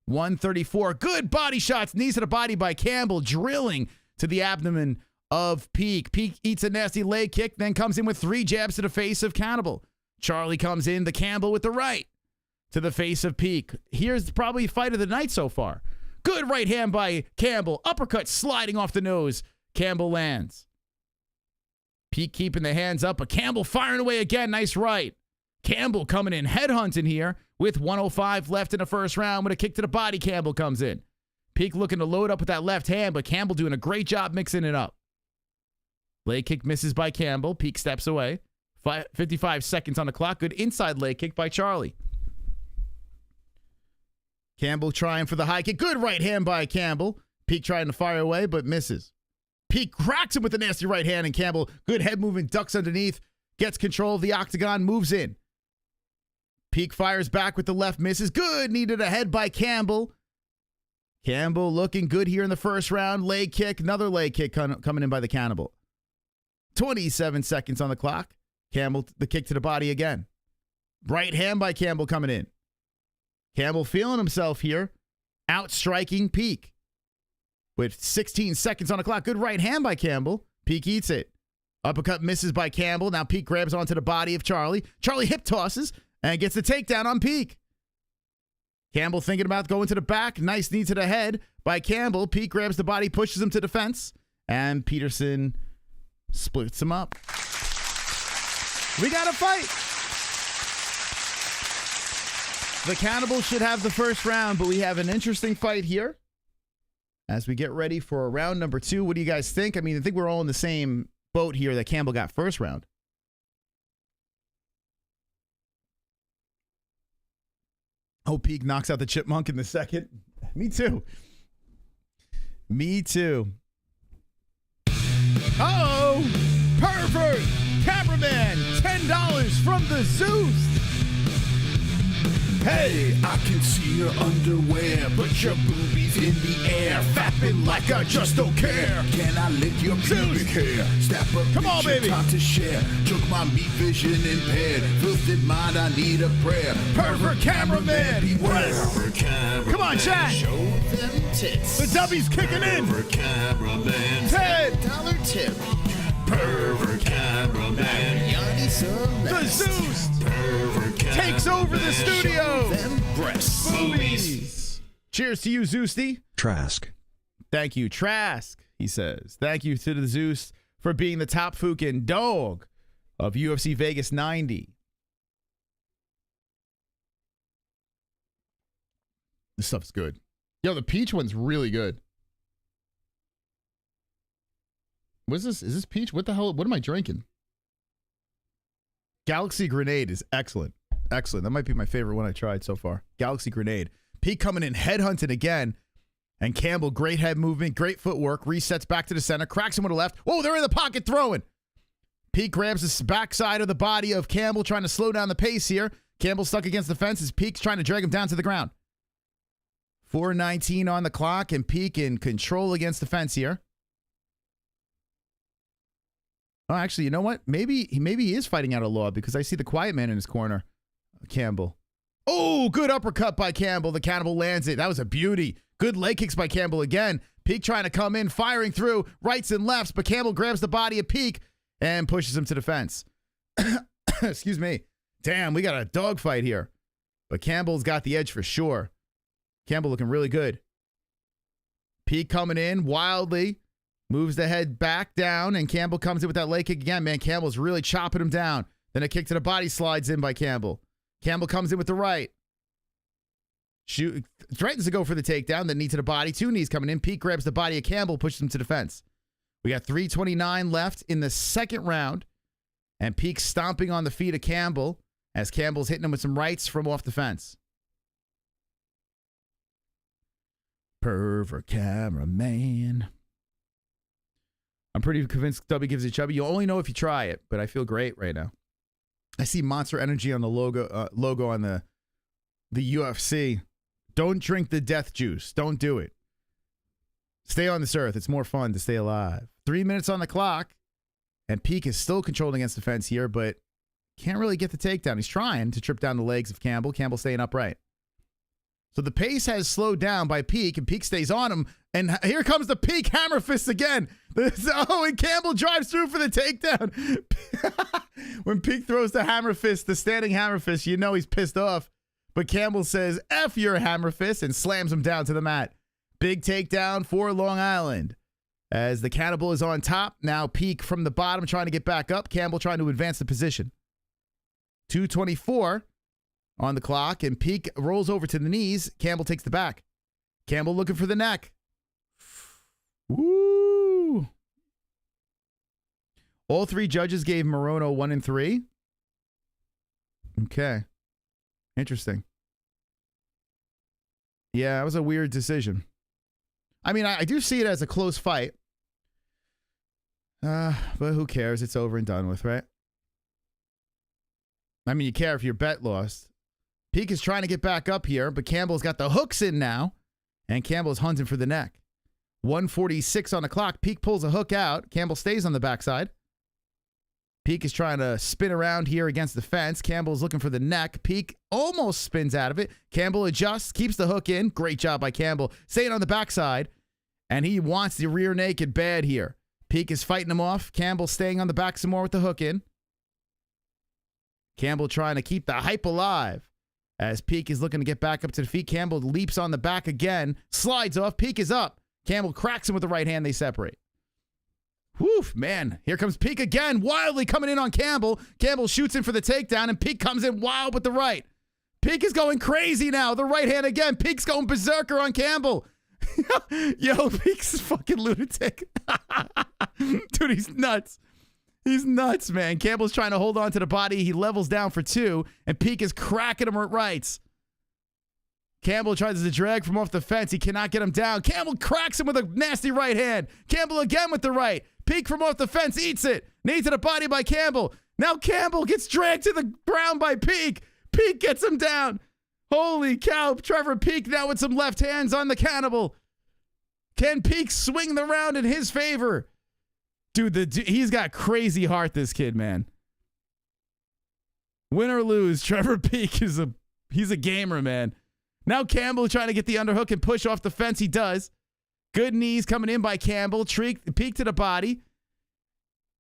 134. Good body shots. Knees to the body by Campbell, drilling to the abdomen of Peak. Peak eats a nasty leg kick, then comes in with 3 jabs to the face of Cannibal. Charlie comes in, the Campbell with the right. to the face of Peak. Here's probably fight of the night so far. Good right hand by Campbell. Uppercut sliding off the nose. Campbell lands. Peak keeping the hands up, but Campbell firing away again. Nice right. Campbell coming in headhunting here with 1:05 left in the first round. With a kick to the body, Campbell comes in. Peak looking to load up with that left hand, but Campbell doing a great job mixing it up. Leg kick misses by Campbell. Peak steps away. 55 seconds on the clock. Good inside leg kick by Charlie. Campbell trying for the high kick. Good right hand by Campbell. Peak trying to fire away, but misses. Peak cracks him with a nasty right hand, and Campbell, good head movement, ducks underneath, gets control of the octagon, moves in. Peak fires back with the left, misses. Good, needed a head by Campbell. Campbell looking good here in the first round. Leg kick, another leg kick coming in by the Cannibal. 27 seconds on the clock. Campbell, the kick to the body again. Right hand by Campbell coming in. Campbell feeling himself here. Outstriking Peak. With 16 seconds on the clock. Good right hand by Campbell. Peak eats it. Uppercut misses by Campbell. Now Peak grabs onto the body of Charlie. Charlie hip tosses and gets the takedown on Peak. Campbell thinking about going to the back. Nice knee to the head by Campbell. Peak grabs the body, pushes him to the fence. And Peterson splits him up. We got a fight. The Cannibal should have the first round, but we have an interesting fight here as we get ready for round number 2. What do you guys think? I mean, I think we're all in the same boat here that Campbell got first round. Oh, Peak knocks out the Chipmunk in the second. Me too. Me too. Uh-oh! Pervert! Cameraman! $10 from the Zeus! Hey, I can see your underwear, but your boobies in the air, fapping like I just don't care. Can I lick your pubic hair? Snap up, come on, baby. Time to share. Took my meat vision impaired. Filthy mind, I need a prayer. Pervert cameraman, beware. Pervert cameraman. Come on, chat. Show them tits. The W's kicking in. Pervert cameraman. $10 tip. Pervert cameraman. Yanni the Zeus takes over the studio. Boobies. Cheers to you, Zeusty. Trask. Thank you, Trask, he says. Thank you to the Zeus for being the top fucking dog of UFC Vegas 90. This stuff's good. Yo, the peach one's really good. What's this? Is this peach? What the hell? What am I drinking? Galaxy Grenade is excellent. Excellent. That might be my favorite one I tried so far. Galaxy Grenade. Peak coming in headhunted again. And Campbell, great head movement, great footwork. Resets back to the center. Cracks him with the left. Oh, they're in the pocket throwing. Peak grabs the backside of the body of Campbell, trying to slow down the pace here. Campbell stuck against the fence as Peak's trying to drag him down to the ground. 4:19 on the clock, and Peak in control against the fence here. Oh, actually, you know what? Maybe he is fighting out of law because I see the quiet man in his corner, Campbell. Oh, good uppercut by Campbell. The Cannibal lands it. That was a beauty. Good leg kicks by Campbell again. Peak trying to come in, firing through rights and lefts, but Campbell grabs the body of Peak and pushes him to the fence. Excuse me. Damn, we got a dogfight here. But Campbell's got the edge for sure. Campbell looking really good. Peak coming in wildly. Moves the head back down, and Campbell comes in with that leg kick again. Man, Campbell's really chopping him down. Then a kick to the body slides in by Campbell. Campbell comes in with the right. Threatens to go for the takedown, then knee to the body. 2 knees coming in. Peak grabs the body of Campbell, pushes him to the fence. We got 3:29 left in the second round, and Peak stomping on the feet of Campbell as Campbell's hitting him with some rights from off the fence. Pervert cameraman. I'm pretty convinced W gives it chubby. You only know if you try it, but I feel great right now. I see Monster Energy on the logo on the UFC. Don't drink the death juice. Don't do it. Stay on this earth. It's more fun to stay alive. 3 minutes on the clock, and Peak is still controlled against the fence here, but can't really get the takedown. He's trying to trip down the legs of Campbell. Campbell staying upright. So the pace has slowed down by Peak, and Peak stays on him. And here comes the Peak hammer fist again. Oh, and Campbell drives through for the takedown. When Peak throws the hammer fist, the standing hammer fist, you know he's pissed off. But Campbell says, F your hammer fist, and slams him down to the mat. Big takedown for Long Island. As the Cannibal is on top, now Peak from the bottom trying to get back up. Campbell trying to advance the position. 2:24 on the clock, and Peak rolls over to the knees. Campbell takes the back. Campbell looking for the neck. Woo! All three judges gave Morono 1 and 3. Okay. Interesting. Yeah, it was a weird decision. I mean, I do see it as a close fight. But who cares? It's over and done with, right? I mean, you care if your bet lost. Peak is trying to get back up here, but Campbell's got the hooks in now, and Campbell's hunting for the neck. 1:46 on the clock. Peak pulls a hook out. Campbell stays on the backside. Peak is trying to spin around here against the fence. Campbell's looking for the neck. Peak almost spins out of it. Campbell adjusts, keeps the hook in. Great job by Campbell. Staying on the backside, and he wants the rear naked bad here. Peak is fighting him off. Campbell staying on the back some more with the hook in. Campbell trying to keep the hype alive. As Peak is looking to get back up to the feet, Campbell leaps on the back again. Slides off. Peak is up. Campbell cracks him with the right hand. They separate. Woof, man. Here comes Peak again. Wildly coming in on Campbell. Campbell shoots in for the takedown, and Peak comes in wild with the right. Peak is going crazy now. The right hand again. Peak's going berserker on Campbell. Yo, Peak's a fucking lunatic. Dude, he's nuts. He's nuts, man. Campbell's trying to hold on to the body. He levels down for 2, and Peak is cracking him with rights. Campbell tries to drag from off the fence. He cannot get him down. Campbell cracks him with a nasty right hand. Campbell again with the right. Peak from off the fence eats it. Knee to the body by Campbell. Now Campbell gets dragged to the ground by Peak. Peak gets him down. Holy cow. Trevor Peak now with some left hands on the Cannibal. Can Peak swing the round in his favor? Dude, he's got crazy heart, this kid, man. Win or lose, Trevor Peak he's a gamer, man. Now Campbell trying to get the underhook and push off the fence. He does. Good knees coming in by Campbell. Peak to the body.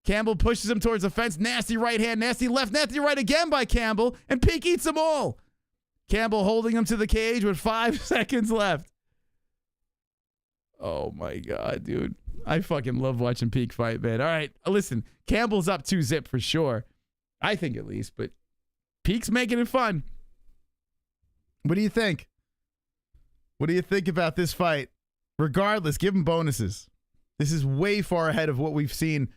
Campbell pushes him towards the fence. Nasty right hand, nasty left, nasty right again by Campbell. And Peak eats them all. Campbell holding him to the cage with 5 seconds left. Oh, my God, dude. I fucking love watching Peak fight, man. All right, listen. Campbell's up 2-0 for sure. I think at least. But Peak's making it fun. What do you think? What do you think about this fight? Regardless, give him bonuses. This is way far ahead of what we've seen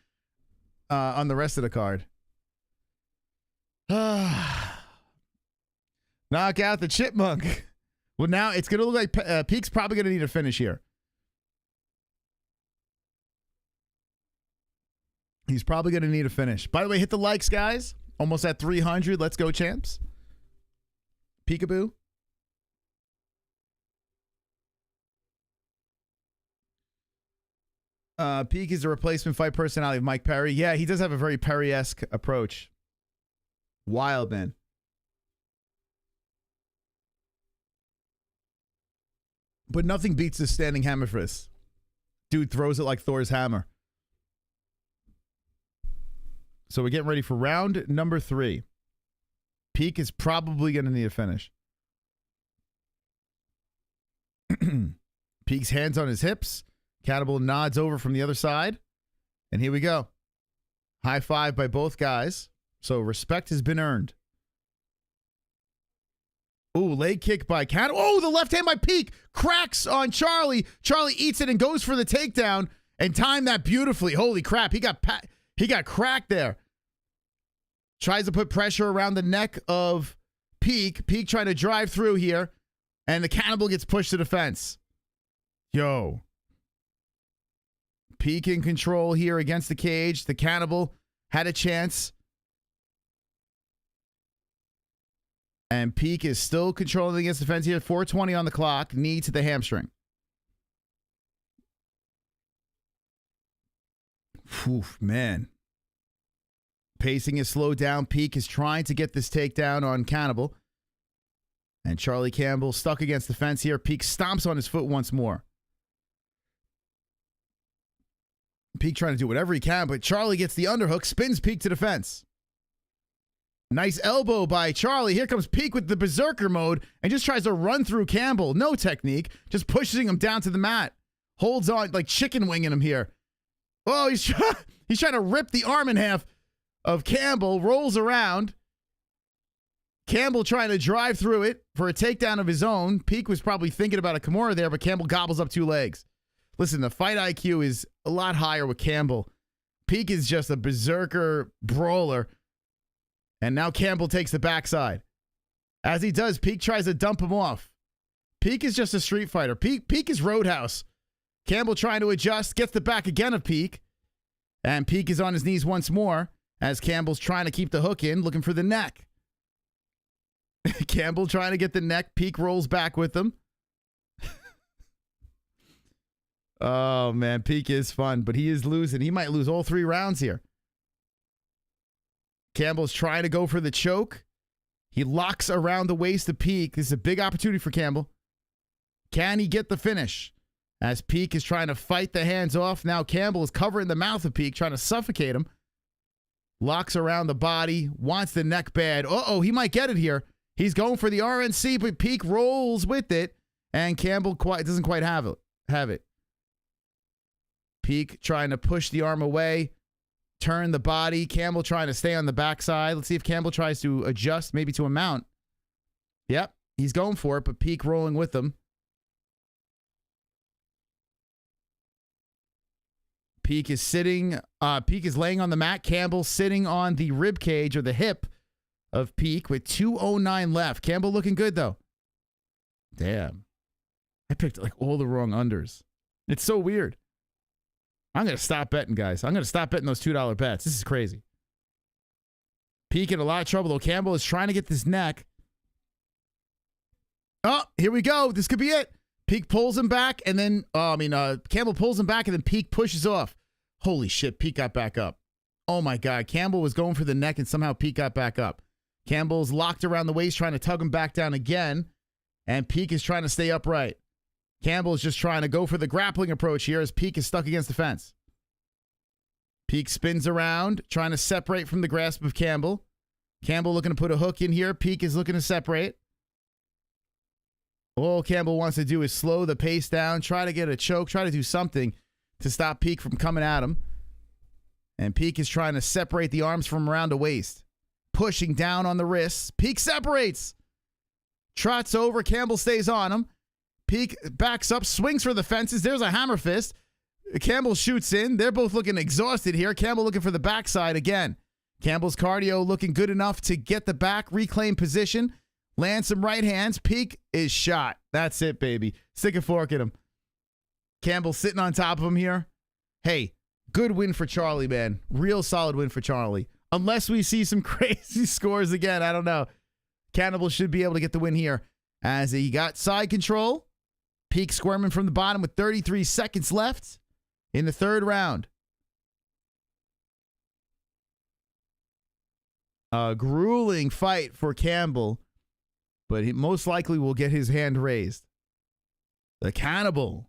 on the rest of the card. Knock out the chipmunk. Well, now it's going to look like Peak's probably going to need a finish here. He's probably going to need a finish. By the way, hit the likes, guys. Almost at 300. Let's go, champs. Peekaboo. Peak is a replacement fight personality of Mike Perry. Yeah, he does have a very Perry-esque approach. Wild, man. But nothing beats the standing hammer fist. Dude throws it like Thor's hammer. So we're getting ready for round number 3. Peak is probably going to need a finish. Peak's hands on his hips. Cannibal nods over from the other side. And here we go. High five by both guys. So respect has been earned. Ooh, leg kick by Cannibal. Oh, the left hand by Peak. Cracks on Charlie. Charlie eats it and goes for the takedown and timed that beautifully. Holy crap. He got cracked there. Tries to put pressure around the neck of Peak. Peak trying to drive through here. And the Cannibal gets pushed to the fence. Yo. Peak in control here against the cage. The Cannibal had a chance. And Peak is still controlling against the fence here. 4:20 on the clock. Knee to the hamstring. Oof, man. Pacing is slowed down. Peak is trying to get this takedown on Cannibal. And Charlie Campbell stuck against the fence here. Peak stomps on his foot once more. Peak trying to do whatever he can, but Charlie gets the underhook, spins Peak to the fence. Nice elbow by Charlie. Here comes Peak with the berserker mode and just tries to run through Campbell. No technique, just pushing him down to the mat. Holds on, like chicken winging him here. Oh, he's trying to rip the arm in half of Campbell. Rolls around. Campbell trying to drive through it for a takedown of his own. Peak was probably thinking about a Kimura there, but Campbell gobbles up 2 legs. Listen, the fight IQ is a lot higher with Campbell. Peak is just a berserker brawler. And now Campbell takes the backside. As he does, Peak tries to dump him off. Peak is just a street fighter. Peak is Roadhouse. Campbell trying to adjust, gets the back again of Peak. And Peak is on his knees once more as Campbell's trying to keep the hook in, looking for the neck. Campbell trying to get the neck. Peak rolls back with him. Oh, man, Peak is fun, but he is losing. He might lose all 3 rounds here. Campbell's trying to go for the choke. He locks around the waist of Peak. This is a big opportunity for Campbell. Can he get the finish? As Peak is trying to fight the hands off. Now Campbell is covering the mouth of Peak, trying to suffocate him. Locks around the body. Wants the neck bad. Uh-oh, he might get it here. He's going for the RNC, but Peak rolls with it. And Campbell doesn't quite have it. Peak trying to push the arm away. Turn the body. Campbell trying to stay on the backside. Let's see if Campbell tries to adjust, maybe to a mount. Yep, he's going for it, but Peak rolling with him. Peak is sitting. Peak is laying on the mat. Campbell sitting on the rib cage or the hip of Peak with 2:09 left. Campbell looking good though. Damn, I picked like all the wrong unders. It's so weird. I'm going to stop betting, guys. I'm going to stop betting those $2 bets. This is crazy. Peak in a lot of trouble, though. Campbell is trying to get this neck. Oh, here we go. This could be it. Peak pulls him back, and then, Campbell pulls him back, and then Peak pushes off. Holy shit, Peak got back up. Oh, my God. Campbell was going for the neck, and somehow Peak got back up. Campbell's locked around the waist, trying to tug him back down again, and Peak is trying to stay upright. Campbell's just trying to go for the grappling approach here as Peak is stuck against the fence. Peak spins around, trying to separate from the grasp of Campbell. Campbell looking to put a hook in here. Peak is looking to separate. All Campbell wants to do is slow the pace down, try to get a choke, try to do something to stop Peak from coming at him. And Peak is trying to separate the arms from around the waist. Pushing down on the wrists. Peak separates. Trots over. Campbell stays on him. Peak backs up, swings for the fences. There's a hammer fist. Campbell shoots in. They're both looking exhausted here. Campbell looking for the backside again. Campbell's cardio looking good enough to get the back, reclaim position, land some right hands. Peak is shot. That's it, baby. Stick a fork in him. Campbell sitting on top of him here. Hey, good win for Charlie, man. Real solid win for Charlie. Unless we see some crazy scores again. I don't know. Cannibal should be able to get the win here as he got side control. Peak squirming from the bottom with 33 seconds left in the 3rd round. A grueling fight for Campbell, but he most likely will get his hand raised. The Cannibal.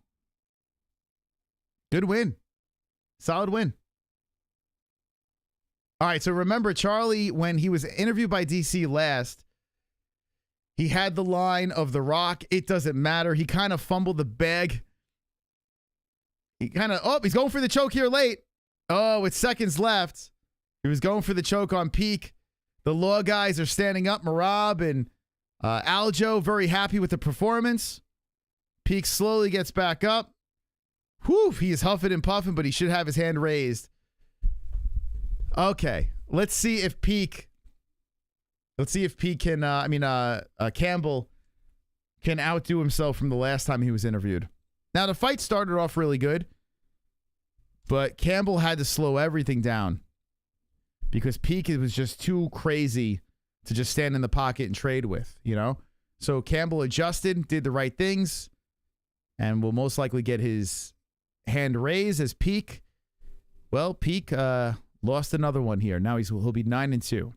Good win. Solid win. All right, so remember Charlie, when he was interviewed by DC last, he had the line of The Rock, it doesn't matter. He kind of fumbled the bag. He's going for the choke here late. Oh, with seconds left. He was going for the choke on Peak. The Law guys are standing up. Marab and Aljo very happy with the performance. Peak slowly gets back up. Whew, he is huffing and puffing, but he should have his hand raised. Okay, let's see if Peak can, Campbell can outdo himself from the last time he was interviewed. Now, the fight started off really good, but Campbell had to slow everything down because Peak was just too crazy to just stand in the pocket and trade with, you know? So Campbell adjusted, did the right things, and will most likely get his hand raised as Peak. Well, Peak lost another one here. Now he'll be 9-2.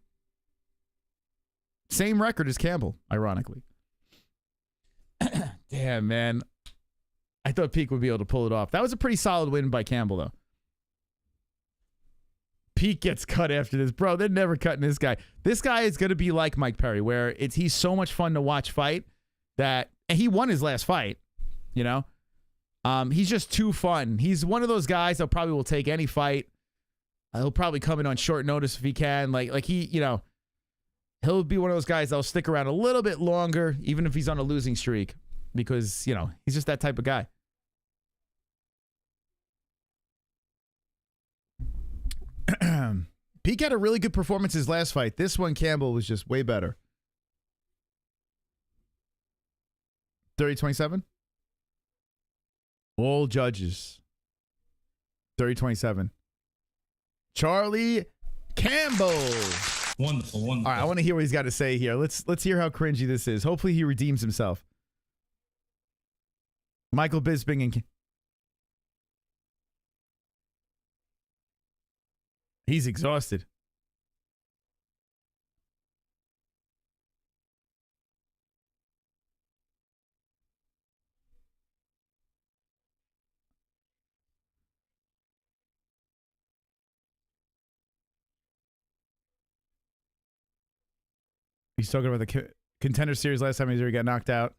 Same record as Campbell, ironically. Damn, man. I thought Peak would be able to pull it off. That was a pretty solid win by Campbell, though. Pete gets cut after this. Bro, they're never cutting this guy. This guy is going to be like Mike Perry, where he's so much fun to watch fight and he won his last fight, you know? He's just too fun. He's one of those guys that probably will take any fight. He'll probably come in on short notice if he can. Like he, you know, he'll be one of those guys that'll stick around a little bit longer, even if he's on a losing streak, because, you know, he's just that type of guy. Pete had a really good performance his last fight. This one, Campbell, was just way better. 30-27? All judges. 30-27. Charlie Campbell. Wonderful, wonderful. All right, I want to hear what he's got to say here. Let's hear how cringy this is. Hopefully he redeems himself. Michael Bisping and... He's exhausted. He's talking about the contender series last time he got knocked out.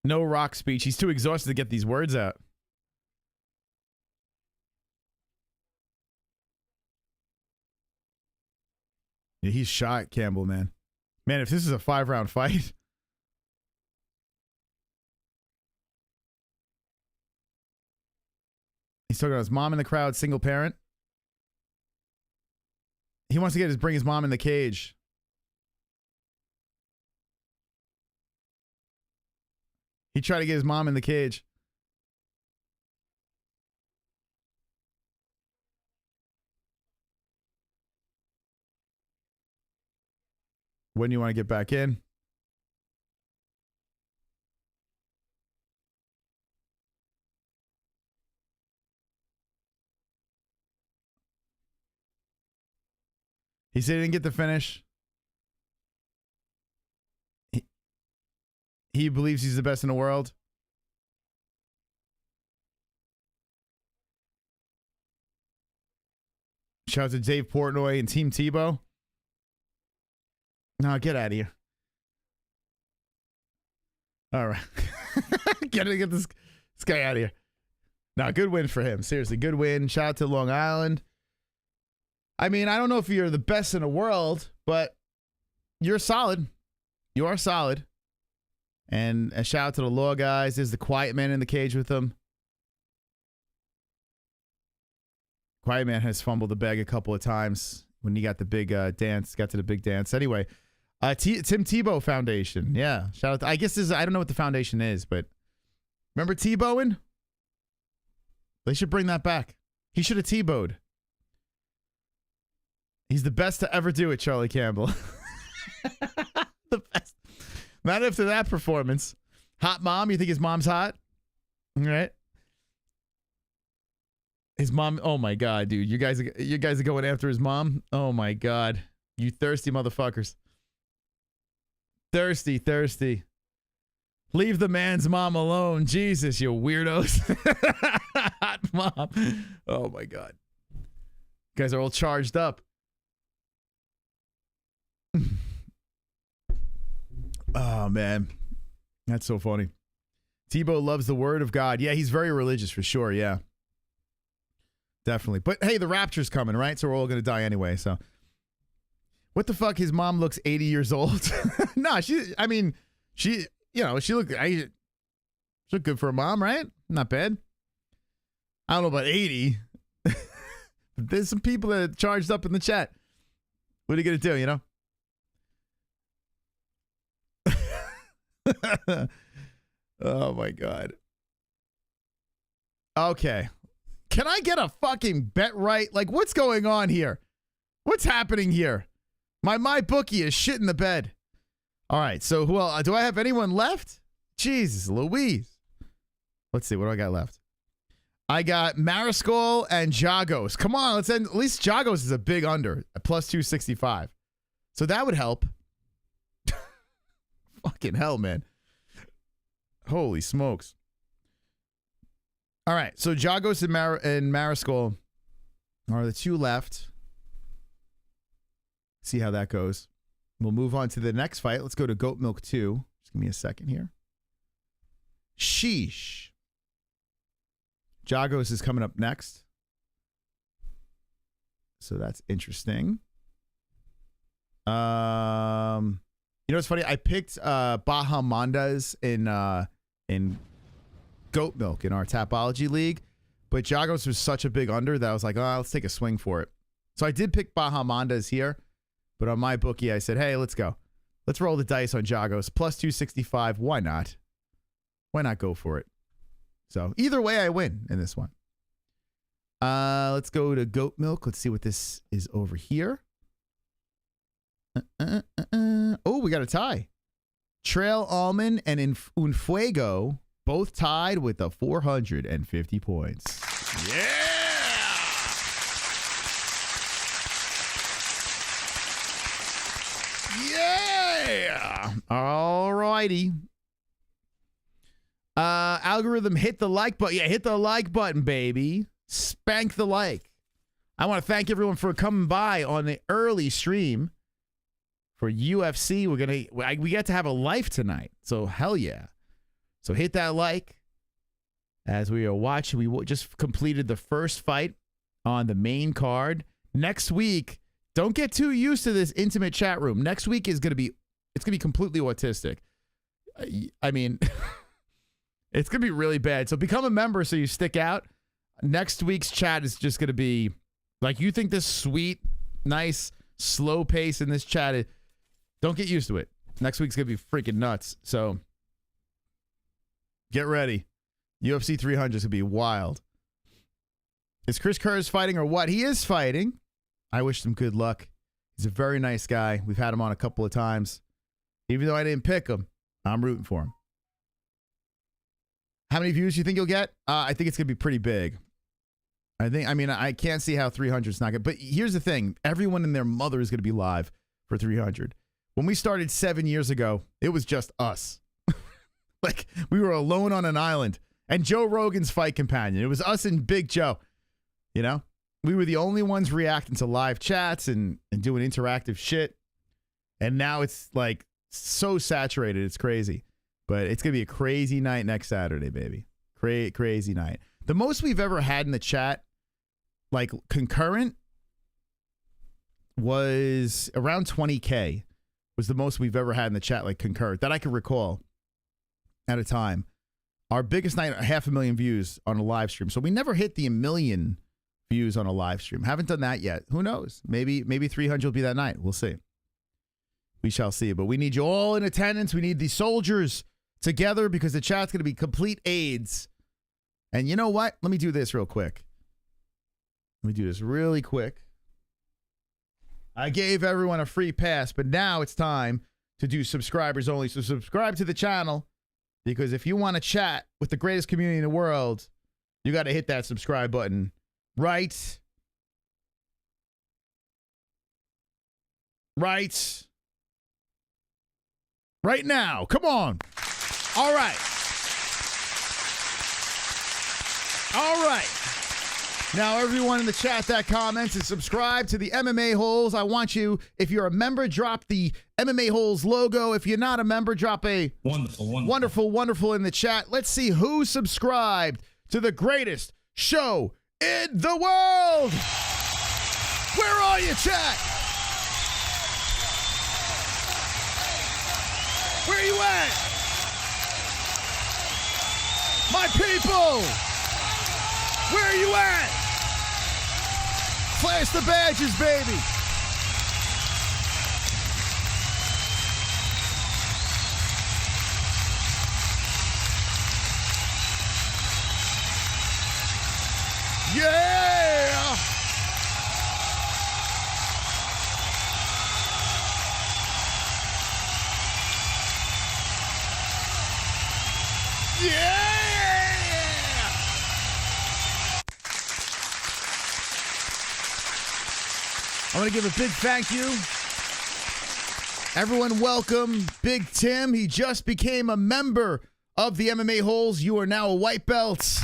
No Rock speech. He's too exhausted to get these words out. Yeah, he's shot, Campbell, man. Man, if this is a 5-round fight. He's talking about his mom in the crowd, single parent. He wants to bring his mom in the cage. He tried to get his mom in the cage. When do you want to get back in? He said he didn't get the finish. He believes he's the best in the world. Shout out to Dave Portnoy and Team Tebow. No, get out of here. All right. get this guy out of here. No, good win for him. Seriously, good win. Shout out to Long Island. I mean, I don't know if you're the best in the world, but you're solid. You are solid. And a shout out to the Law guys. There's the Quiet Man in the cage with them. Quiet Man has fumbled the bag a couple of times when he got the big dance, got to the big dance. Anyway, Tim Tebow Foundation. Yeah. Shout out. I guess this is, I don't know what the foundation is, but remember Tebowing? They should bring that back. He should have Tebowed. He's the best to ever do it, Charlie Campbell. The best. Not after that performance. Hot mom? You think his mom's hot? All right. His mom, oh my God, dude. You guys are going after his mom? Oh my God. You thirsty motherfuckers. Thirsty. Leave the man's mom alone. Jesus, you weirdos. Hot mom. Oh my God. You guys are all charged up. Oh, man. That's so funny. Tebow loves the word of God. Yeah, he's very religious for sure. Yeah. Definitely. But hey, the rapture's coming, right? So we're all going to die anyway. So what the fuck? His mom looks 80 years old. No, she looked good for a mom, right? Not bad. I don't know about 80. There's some people that are charged up in the chat. What are you going to do, you know? Oh my God. Okay. Can I get a fucking bet right? Like, what's going on here? What's happening here? My bookie is shit in the bed. All right. So, do I have anyone left? Jesus Louise. Let's see. What do I got left? I got Mariscal and Giagos. Come on. Let's end. At least Giagos is a big under at plus 265. So that would help. Fucking hell, man. Holy smokes. All right, so Giagos and Mariscal are the two left. See how that goes. We'll move on to the next fight. Let's go to Goat Milk 2. Just give me a second here. Sheesh. Giagos is coming up next. So that's interesting. You know what's funny? I picked Bahamondes in Goat Milk in our Tapology League, but Giagos was such a big under that I was like, oh, let's take a swing for it. So I did pick Bahamondes here, but on my bookie, I said, hey, let's go. Let's roll the dice on Giagos. Plus 265. Why not? Why not go for it? So either way, I win in this one. Let's go to Goat Milk. Let's see what this is over here. Oh, we got a tie. Trail Almond and Unfuego both tied with the 450 points. Yeah! Yeah! All righty. Algorithm, hit the like button. Yeah, hit the like button, baby. Spank the like. I want to thank everyone for coming by on the early stream for UFC. We get to have a life tonight. So hell yeah. So hit that like as we are watching. We just completed the first fight on the main card. Next week, don't get too used to this intimate chat room. Next week is going to be, it's going to be completely autistic. I mean, it's going to be really bad. So become a member so you stick out. Next week's chat is just going to be like, you think this sweet, nice, slow pace in this chat, don't get used to it. Next week's going to be freaking nuts. So get ready. UFC 300 is going to be wild. Is Chris Kerr's fighting or what? He is fighting. I wish him good luck. He's a very nice guy. We've had him on a couple of times. Even though I didn't pick him, I'm rooting for him. How many views do you think you'll get? I think it's going to be pretty big. I can't see how 300 is not good. But here's the thing. Everyone and their mother is going to be live for 300. When we started 7 years ago, it was just us. Like, we were alone on an island. And Joe Rogan's fight companion. It was us and Big Joe. You know? We were the only ones reacting to live chats and doing interactive shit. And now it's, like, so saturated. It's crazy. But it's going to be a crazy night next Saturday, baby. Crazy night. The most we've ever had in the chat, like concurrent, was around 20K. Was the most we've ever had in the chat, like concurrent, that I can recall at a time. Our biggest night, 500,000 views on a live stream. So we never hit the 1 million views on a live stream. Haven't done that yet. Who knows? Maybe 300 will be that night. We'll see. We shall see. But we need you all in attendance. We need the soldiers together because the chat's going to be complete AIDS. And you know what? Let me do this real quick. Let me do this really quick. I gave everyone a free pass, but now it's time to do subscribers only. So subscribe to the channel because if you want to chat with the greatest community in the world, you got to hit that subscribe button right now. Come on. All right. Now, everyone in the chat that comments and subscribe to the MMA-Holes. I want you, if you're a member, drop the MMA-Holes logo. If you're not a member, drop a wonderful in the chat. Let's see who subscribed to the greatest show in the world. Where are you, chat? Where you at? My people! Where are you at? Flash the badges, baby! Yeah! Yeah! I want to give a big thank you. Everyone welcome Big Tim. He just became a member of the MMA-Holes. You are now a white belt.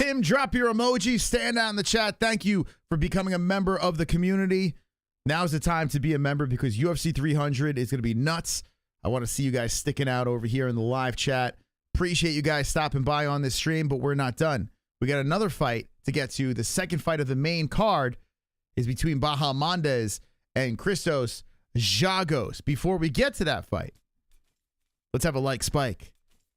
Tim, drop your emoji. Stand out in the chat. Thank you for becoming a member of the community. Now's the time to be a member because UFC 300 is going to be nuts. I want to see you guys sticking out over here in the live chat. Appreciate you guys stopping by on this stream, but we're not done. We got another fight to get to. The second fight of the main card is between Bahamondes and Christos Giagos. Before we get to that fight, let's have a like spike.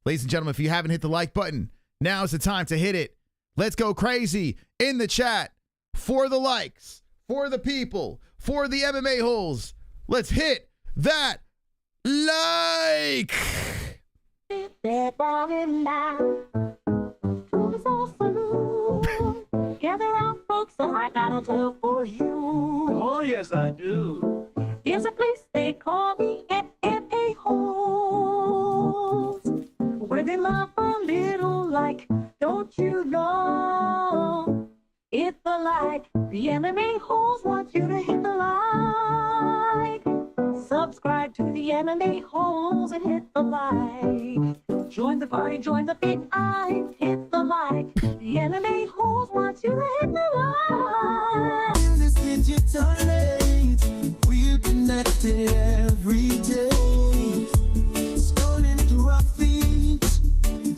Ladies and gentlemen, if you haven't hit the like button, now's the time to hit it. Let's go crazy in the chat for the likes, for the people, for the MMA-Holes. Let's hit that like. Gather around, folks, so I got a tale for you. Oh, yes, I do. There's a place they call the MMA-Holes, where they laugh a little like, don't you know? Hit the like. The MMA-Holes want you to hit the like. Subscribe to the MMA-Holes and hit the like. Join the party, join the big eye, hit the like. The MMA-Holes want you to hit the like. In this digital age, we're connected every day. Scrolling through our feeds,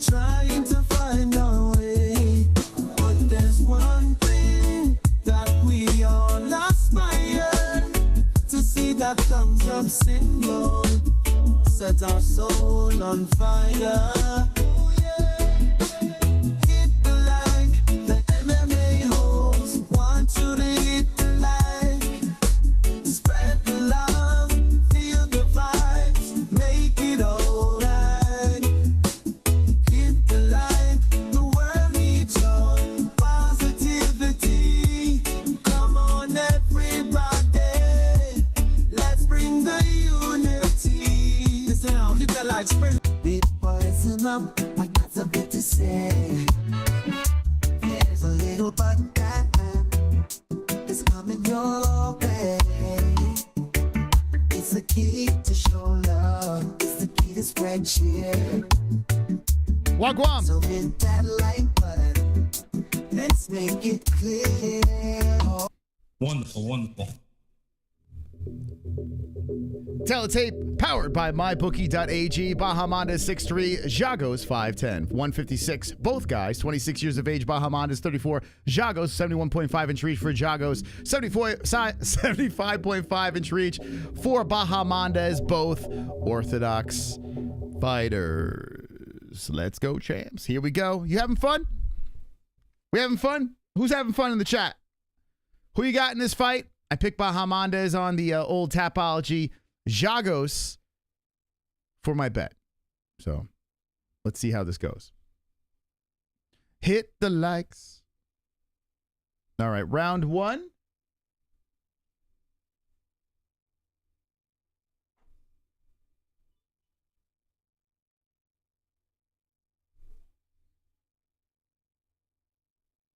trying to find our way. But there's one thing that we all aspire to see, that thumbs up symbol set our soul on fire. Oh yeah. Hit the like, the MMA-Holes want you to hit the like. Spread the love, feel the vibes, make it alright. Hit the like, the world needs your positivity. Come on everybody, let's bring the unity. Listen now, hit the like, spread. Big poison up, I got a bit to say. There's a little button that is coming your way. It's the key to show love. It's the key to spread cheer. Wagwan. So hit that like button. Let's make it clear. Wonderful, wonderful. Teletape powered by mybookie.ag. Bahamondes 6'3", Giagos 5'10", 156. Both guys, 26 years of age. Bahamondes 34, Giagos 71.5 inch reach for Giagos, 75.5 inch reach for Bahamondes. Both orthodox fighters. Let's go, champs. Here we go. You having fun? We having fun? Who's having fun in the chat? Who you got in this fight? I picked Bahamondes on the old Tapology. Giagos for my bet. So let's see how this goes. Hit the likes. All right, round one.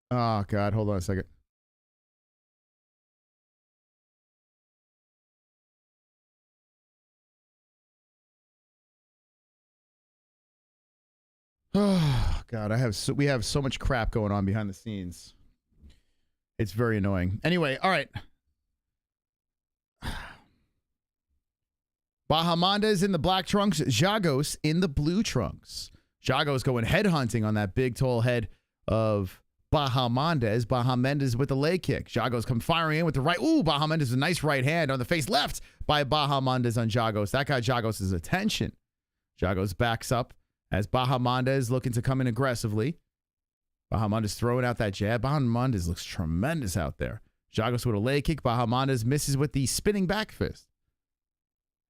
Oh, God. Hold on a second. Oh, God. We have so much crap going on behind the scenes. It's very annoying. Anyway, all right. Bahamondes in the black trunks. Giagos in the blue trunks. Giagos going headhunting on that big, tall head of Bahamondes. Bahamondes with the leg kick. Giagos come firing in with the right. Ooh, Bahamondes a nice right hand on the face left by Bahamondes on Giagos. That got Giagos' attention. Giagos backs up as Bahamondes looking to come in aggressively. Bahamondes throwing out that jab. Bahamondes looks tremendous out there. Giagos with a leg kick. Bahamondes misses with the spinning back fist.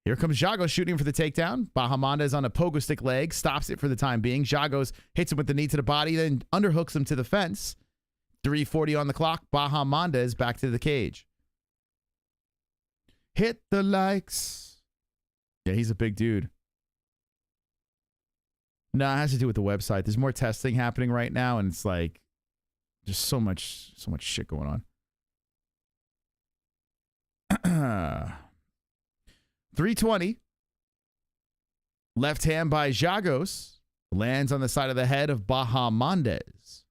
Here comes Giagos shooting for the takedown. Bahamondes on a pogo stick leg. Stops it for the time being. Giagos hits him with the knee to the body, then underhooks him to the fence. 3:40 on the clock. Bahamondes back to the cage. Hit the likes. Yeah, he's a big dude. No, it has to do with the website. There's more testing happening right now, and it's like just so much shit going on. 320. Left hand by Giagos. Lands on the side of the head of Bahamondes.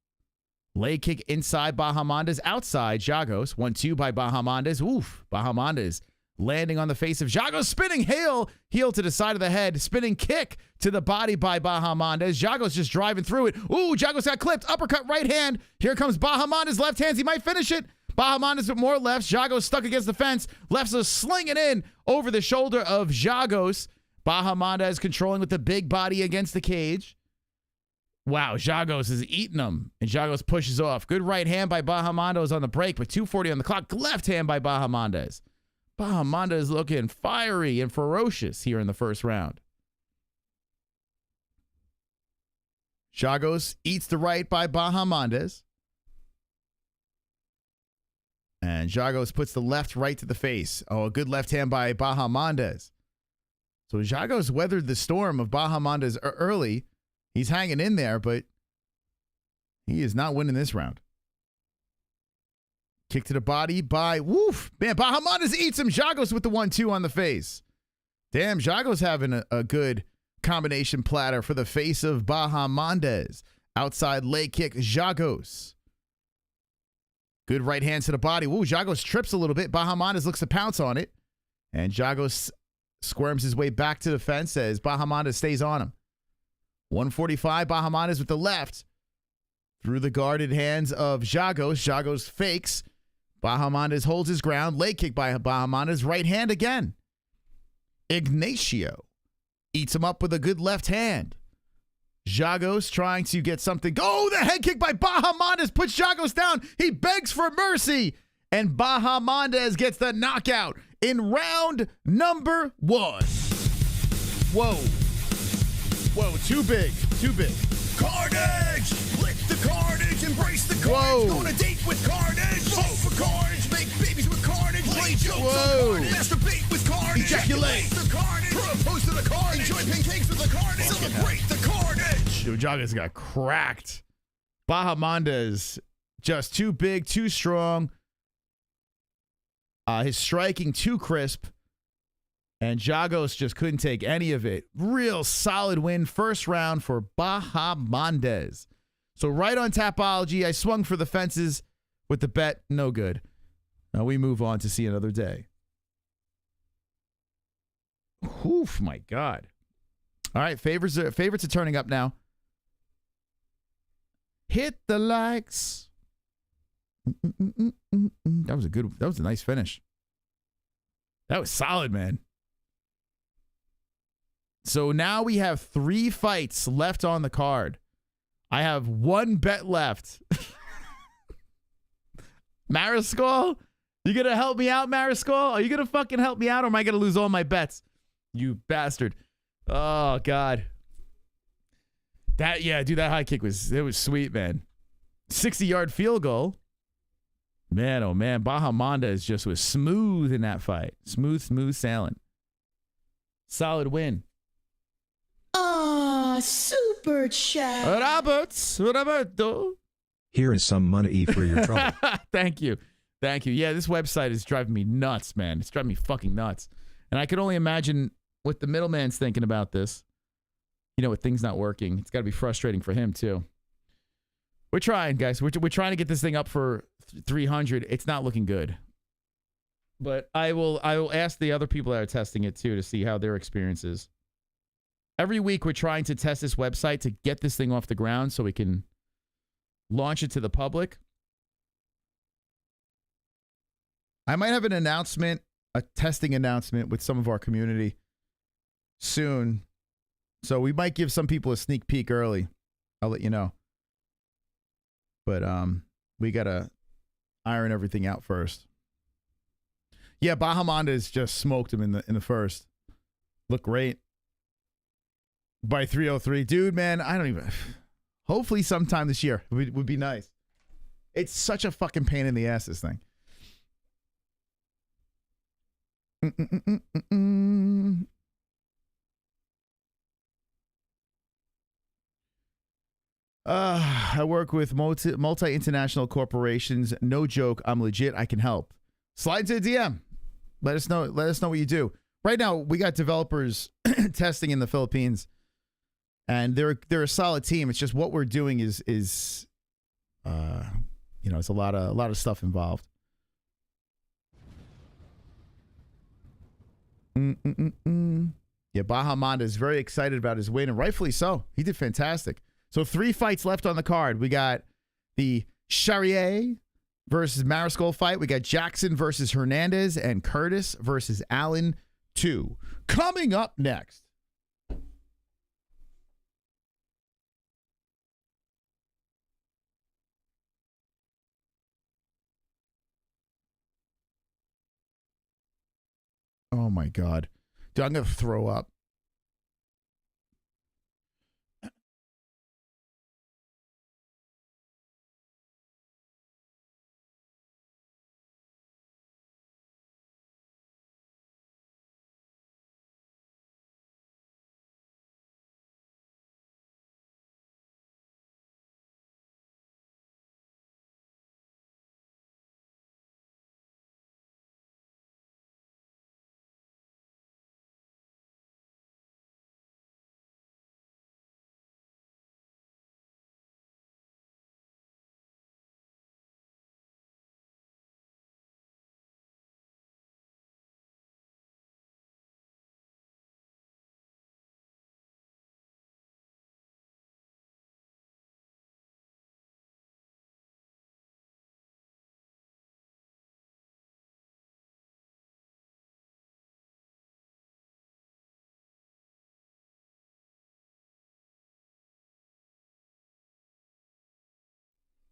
Leg kick inside Bahamondes, outside Giagos. 1-2 by Bahamondes. Oof. Bahamondes landing on the face of Giagos. Spinning heel to the side of the head. Spinning kick to the body by Bahamondes. Giagos just driving through it. Ooh, Giagos got clipped. Uppercut right hand. Here comes Bahamondes. Left hands. He might finish it. Bahamondes with more lefts. Giagos stuck against the fence. Lefts are slinging in over the shoulder of Giagos. Bahamondes controlling with the big body against the cage. Wow, Giagos is eating him, and Giagos pushes off. Good right hand by Bahamondes on the break, but 2:40 on the clock. Left hand by Bahamondes. Bahamondes looking fiery and ferocious here in the first round. Giagos eats the right by Bahamondes. And Giagos puts the left right to the face. Oh, a good left hand by Bahamondes. So Giagos weathered the storm of Bahamondes early. He's hanging in there, but he is not winning this round. Kick to the body by, woof. Man, Bahamondes eats him. Giagos with the 1-2 on the face. Damn, Giagos having a good combination platter for the face of Bahamondes. Outside leg kick, Giagos. Good right hand to the body. Woo, Giagos trips a little bit. Bahamondes looks to pounce on it. And Giagos squirms his way back to the fence as Bahamondes stays on him. 145, Bahamondes with the left. Through the guarded hands of Giagos. Giagos fakes. Bahamondes holds his ground. Leg kick by Bahamondes. Right hand again. Ignacio eats him up with a good left hand. Giagos trying to get something. Oh, the head kick by Bahamondes puts Giagos down. He begs for mercy. And Bahamondes gets the knockout in round number 1. Whoa. Whoa, too big. Too big. Carnage! Lick the carnage, embrace the carnage. Go on a date with carnage. Vote for carnage, make babies with carnage. Play jokes on carnage. Masturbate with carnage. Ejaculate the carnage. Propose to the carnage. Enjoy pancakes with the carnage. Celebrate the carnage. Dude, Giagos got cracked. Bahamondes just too big, too strong. His striking too crisp. And Giagos just couldn't take any of it. Real solid win. First round for Bahamondes. So right on Tapology, I swung for the fences with the bet. No good. Now we move on to see another day. Oof, my God. All right, favorites are turning up now. Hit the likes. That was a nice finish. That was solid, man. So now we have 3 fights left on the card. I have 1 bet left. Mariscal, you going to help me out, Mariscal? Are you going to fucking help me out, or am I going to lose all my bets? You bastard. Oh, God. That high kick was sweet, man. 60-yard field goal. Man, oh, man. Bahamondes just was smooth in that fight. Smooth sailing. Solid win. Super chat. Roberto. Here is some money for your trouble. Thank you. Yeah, this website is driving me nuts, man. It's driving me fucking nuts. And I can only imagine what the middleman's thinking about this. You know, with things not working. It's got to be frustrating for him, too. We're trying, guys. We're trying to get this thing up for 300. It's not looking good. But I will ask the other people that are testing it, too, to see how their experience is. Every week, we're trying to test this website to get this thing off the ground so we can launch it to the public. I might have an announcement, a testing announcement with some of our community soon. So we might give some people a sneak peek early. I'll let you know. But we got to iron everything out first. Yeah, Bahamondes just smoked him in the first. Looked great. By 303. Dude, man, I don't even... Hopefully sometime this year would be nice. It's such a fucking pain in the ass, this thing. I work with multi-international corporations. No joke. I'm legit. I can help. Slide to the DM. Let us know what you do. Right now, we got developers testing in the Philippines. And they're a solid team. It's just what we're doing is You know, it's a lot of stuff involved. Yeah, Bahamondes is very excited about his win, and rightfully so. He did fantastic. So 3 fights left on the card. We got the Charriere versus Mariscal fight. We got Jackson versus Hernandez and Curtis versus Allen 2. Coming up next. Oh my God. Dude, I'm going to throw up.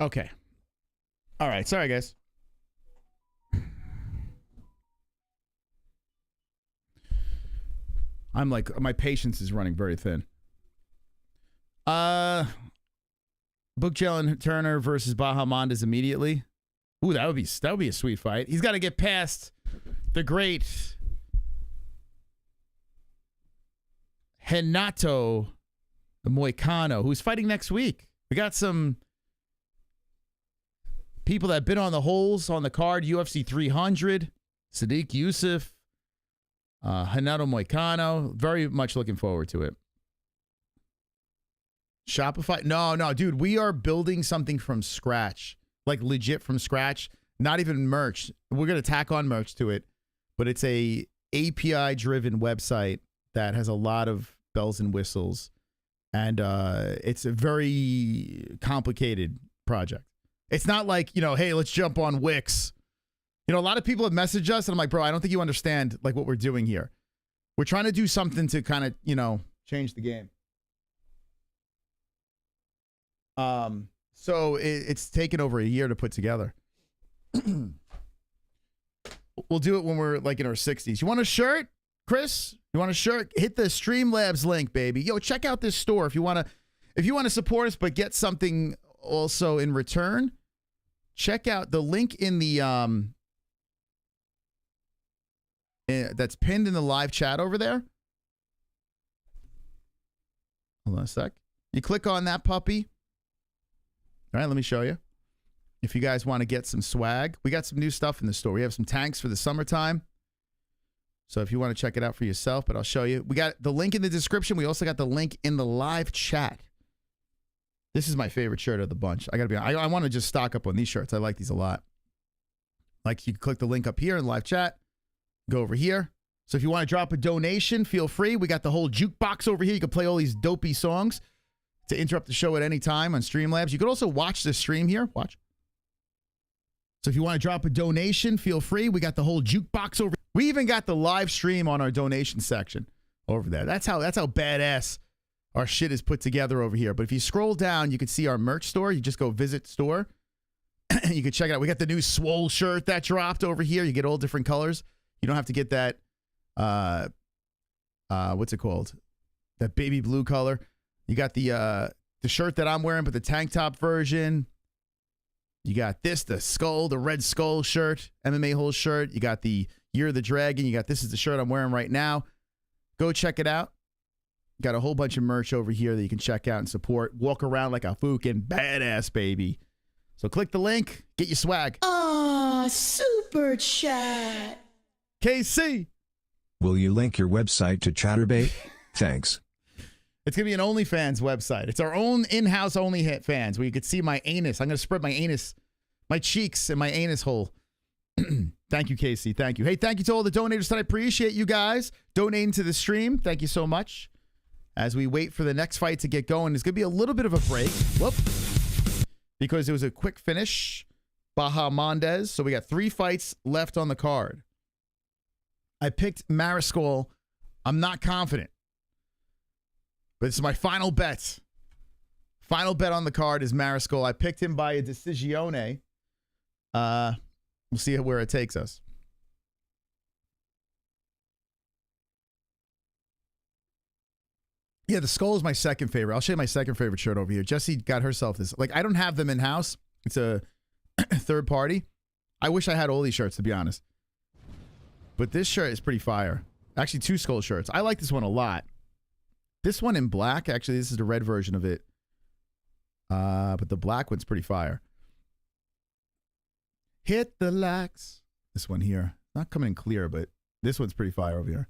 Okay. All right. Sorry, guys. I'm like, my patience is running very thin. Book Jalen Turner versus Bahamondes immediately. Ooh, that would be a sweet fight. He's got to get past the great Renato Moicano, who's fighting next week. We got some people that have been on the holes on the card. UFC 300, Sadiq Yusuf, Renato Moicano. Very much looking forward to it. Shopify? No, dude. We are building something from scratch. Like legit from scratch. Not even merch. We're going to tack on merch to it. But it's a API-driven website that has a lot of bells and whistles. And it's a very complicated project. It's not like, you know, hey, let's jump on Wix. You know, a lot of people have messaged us, and I'm like, bro, I don't think you understand, like, what we're doing here. We're trying to do something to kind of, you know, change the game. So it's taken over a year to put together. We'll do it when we're, like, in our 60s. You want a shirt, Chris? You want a shirt? Hit the Streamlabs link, baby. Yo, check out this store if you want to support us but get something also in return. Check out the link in the that's pinned in the live chat over there. Hold on a sec. You click on that puppy. All right, let me show you. If you guys want to get some swag, we got some new stuff in the store. We have some tanks for the summertime. So if you want to check it out for yourself, but I'll show you. We got the link in the description. We also got the link in the live chat. This is my favorite shirt of the bunch. I gotta be honest. I want to just stock up on these shirts. I like these a lot. Like, you can click the link up here in live chat. Go over here. So if you want to drop a donation, feel free. We got the whole jukebox over here. You can play all these dopey songs to interrupt the show at any time on Streamlabs. You could also watch the stream here. Watch. So if you want to drop a donation, feel free. We got the whole jukebox over. We even got the live stream on our donation section over there. That's how badass our shit is put together over here. But if you scroll down, you can see our merch store. You just go visit store. You can check it out. We got the new Swole shirt that dropped over here. You get all different colors. You don't have to get that, what's it called? That baby blue color. You got the shirt that I'm wearing, but the tank top version. You got this, the red skull shirt, MMA-Holes shirt. You got the Year of the Dragon. You got, this is the shirt I'm wearing right now. Go check it out. Got a whole bunch of merch over here that you can check out and support. Walk around like a fucking badass, baby. So click the link. Get your swag. Super chat. KC. Will you link your website to Chatterbait? Thanks. It's going to be an OnlyFans website. It's our own in-house OnlyFans where you could see my anus. I'm going to spread my anus, my cheeks, and my anus hole. Thank you, Casey. Thank you. Hey, thank you to all the donators. I appreciate you guys donating to the stream. Thank you so much. As we wait for the next fight to get going, there's going to be a little bit of a break. Whoop. Because it was a quick finish. Bahamondes. So we got 3 fights left on the card. I picked Mariscal. I'm not confident. But it's my final bet. Final bet on the card is Mariscal. I picked him by a decisione. We'll see where it takes us. Yeah, the skull is my second favorite. I'll show you my second favorite shirt over here. Jessie got herself this. Like, I don't have them in-house. It's a third party. I wish I had all these shirts, to be honest. But this shirt is pretty fire. Actually, 2 skull shirts. I like this one a lot. This one in black, actually, this is the red version of it. But the black one's pretty fire. Hit the likes. This one here. Not coming in clear, but this one's pretty fire over here.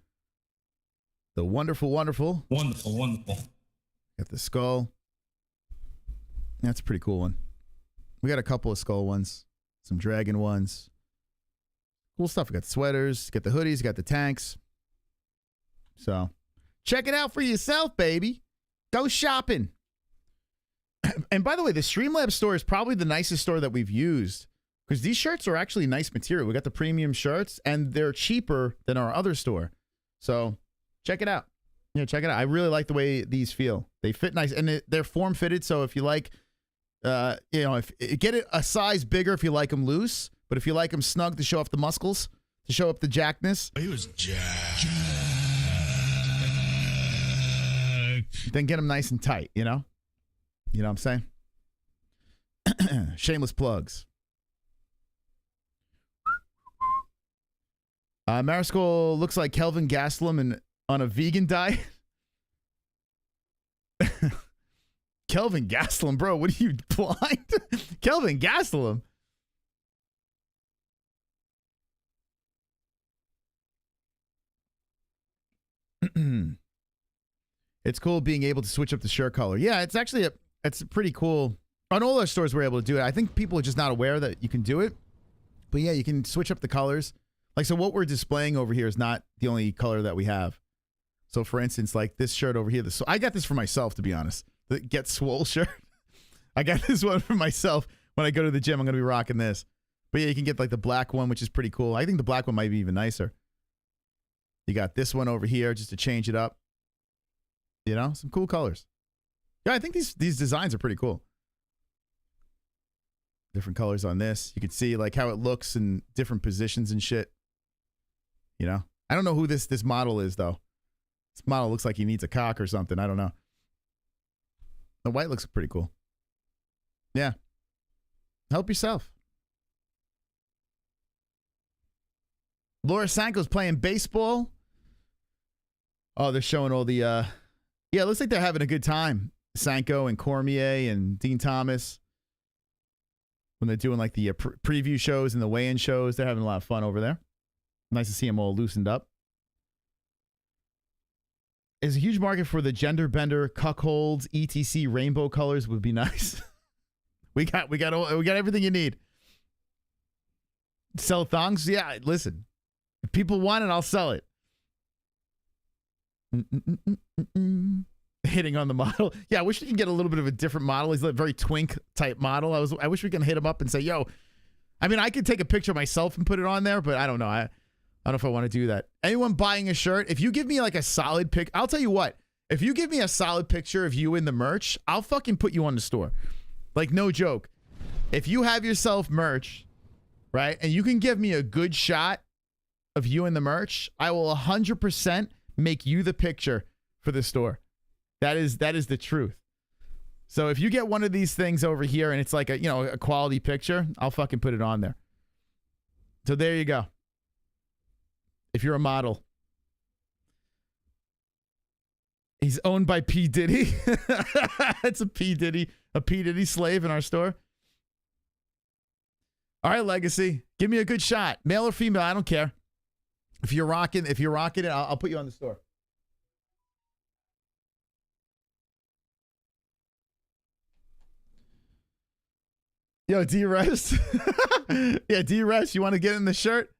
The wonderful. Wonderful. Got the skull. That's a pretty cool one. We got a couple of skull ones. Some dragon ones. Cool stuff. We got the sweaters. Got the hoodies. Got the tanks. So, check it out for yourself, baby. Go shopping. And by the way, the Streamlabs store is probably the nicest store that we've used. Because these shirts are actually nice material. We got the premium shirts, and they're cheaper than our other store. So, check it out. Yeah, check it out. I really like the way these feel. They fit nice, and they're form-fitted, so if you like, get it a size bigger if you like them loose, but if you like them snug to show off the muscles, to show up the jackness. He was jacked. Then get them nice and tight, you know? You know what I'm saying? Shameless plugs. Mariscal looks like Kelvin Gastelum on a vegan diet. Kelvin Gastelum, bro, what are you, blind? Kelvin Gastelum. It's cool being able to switch up the shirt color. Yeah, it's actually it's pretty cool. On all our stores, we're able to do it. I think people are just not aware that you can do it. But yeah, you can switch up the colors. Like, so what we're displaying over here is not the only color that we have. So, for instance, like this shirt over here. So I got this for myself, to be honest. The Get Swole shirt. I got this one for myself. When I go to the gym, I'm going to be rocking this. But yeah, you can get like the black one, which is pretty cool. I think the black one might be even nicer. You got this one over here just to change it up. You know, some cool colors. Yeah, I think these designs are pretty cool. Different colors on this. You can see like how it looks in different positions and shit. You know, I don't know who this model is though. This model looks like he needs a cock or something. I don't know. The white looks pretty cool. Yeah. Help yourself. Laura Sanko's playing baseball. Oh, they're showing all the yeah, it looks like they're having a good time. Sanko and Cormier and Dean Thomas. When they're doing like the preview shows and the weigh-in shows, they're having a lot of fun over there. Nice to see them all loosened up. Is a huge market for the gender bender, cuckolds, etc. Rainbow colors would be nice. we got everything you need. Sell thongs? Yeah, listen. If people want it, I'll sell it. Hitting on the model. Yeah, I wish we could get a little bit of a different model. He's a very twink type model. I wish we could hit him up and say, yo, I mean, I could take a picture of myself and put it on there, but I don't know. I don't know if I want to do that. Anyone buying a shirt, if you give me like a solid pic, I'll tell you what, if you give me a solid picture of you in the merch, I'll fucking put you on the store. Like, no joke. If you have yourself merch, right, and you can give me a good shot of you in the merch, I will 100% make you the picture for the store. That is the truth. So if you get one of these things over here and it's like a quality picture, I'll fucking put it on there. So there you go. If you're a model. He's owned by P. Diddy. That's a P. Diddy slave in our store. All right, Legacy. Give me a good shot. Male or female, I don't care. If you're rocking it, I'll put you on the store. Yo, D-Rest. Yeah, D-Rest, you want to get in the shirt?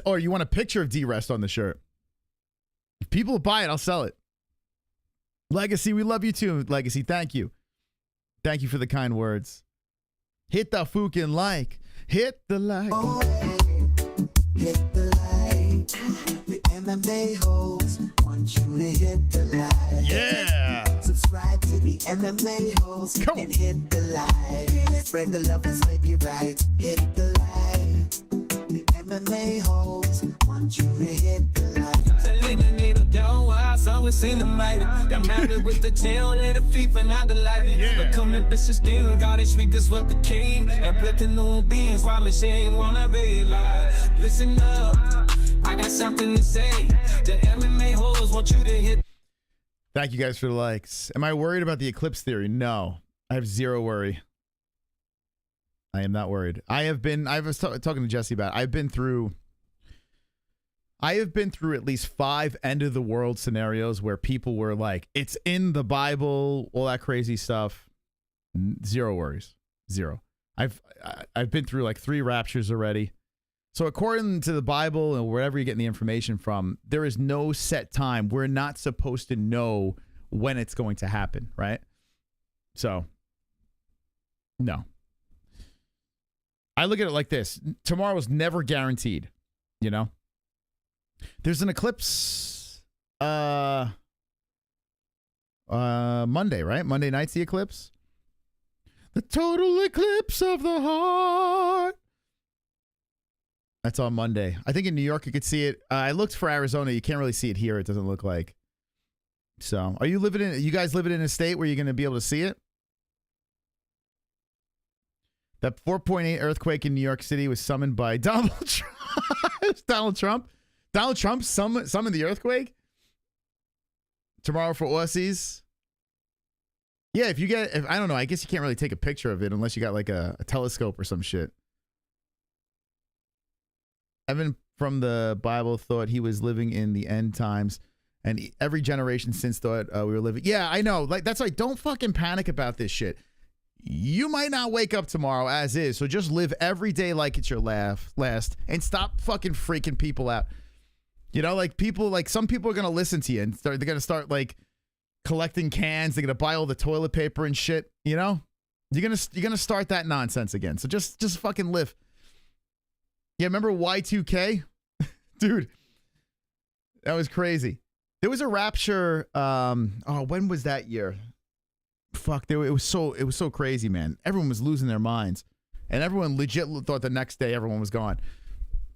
Or you want a picture of D-Rest on the shirt? If people buy it, I'll sell it. Legacy, we love you too, Legacy. Thank you. Thank you for the kind words. Hit the fucking like. Hit the like. Oh, hit the like. The MMA-Holes want you to hit the like. Yeah. Subscribe to the MMA-Holes and hit the like. Spread the love and spread you right. Hit the like. The MMA-Holes want you to hit the like. Always seen the mighty. That matter with the tail and the feet and not the lighting. But come in, bitch, still got it sweet, this what the king. And putting no beans, promise she ain't wanna be like. Listen up, I got something to say. The MMA-Holes want you to hit. Thank you guys for the likes. Am I worried about the eclipse theory? No. I have zero worry. I am not worried. I was talking to Jesse about it. I have been through at least 5 end of the world scenarios where people were like, it's in the Bible, all that crazy stuff. Zero worries. Zero. I've been through like 3 raptures already. So according to the Bible and wherever you're getting the information from, there is no set time. We're not supposed to know when it's going to happen, right? So, no. I look at it like this. Tomorrow's never guaranteed, you know? There's an eclipse Monday, right? Monday night's the eclipse. The total eclipse of the heart. That's on Monday. I think in New York you could see it. I looked for Arizona. You can't really see it here. It doesn't look like. So, are you guys living in a state where you're going to be able to see it? That 4.8 earthquake in New York City was summoned by Donald Trump. Donald Trump. Donald Trump summoned the earthquake tomorrow for Aussies. Yeah, if I don't know, I guess you can't really take a picture of it unless you got like a telescope or some shit. Evan from the Bible thought he was living in the end times, and every generation since thought we were living. Yeah, I know. Like, that's like, don't fucking panic about this shit. You might not wake up tomorrow as is, so just live every day like it's your last, and stop fucking freaking people out. You know, like some people are gonna listen to you and they're gonna start like collecting cans. They're gonna buy all the toilet paper and shit. You know, you're gonna start that nonsense again. So just fucking live. Yeah, remember Y2K, dude? That was crazy. There was a rapture. When was that year? Fuck, it was so crazy, man. Everyone was losing their minds, and everyone legit thought the next day everyone was gone.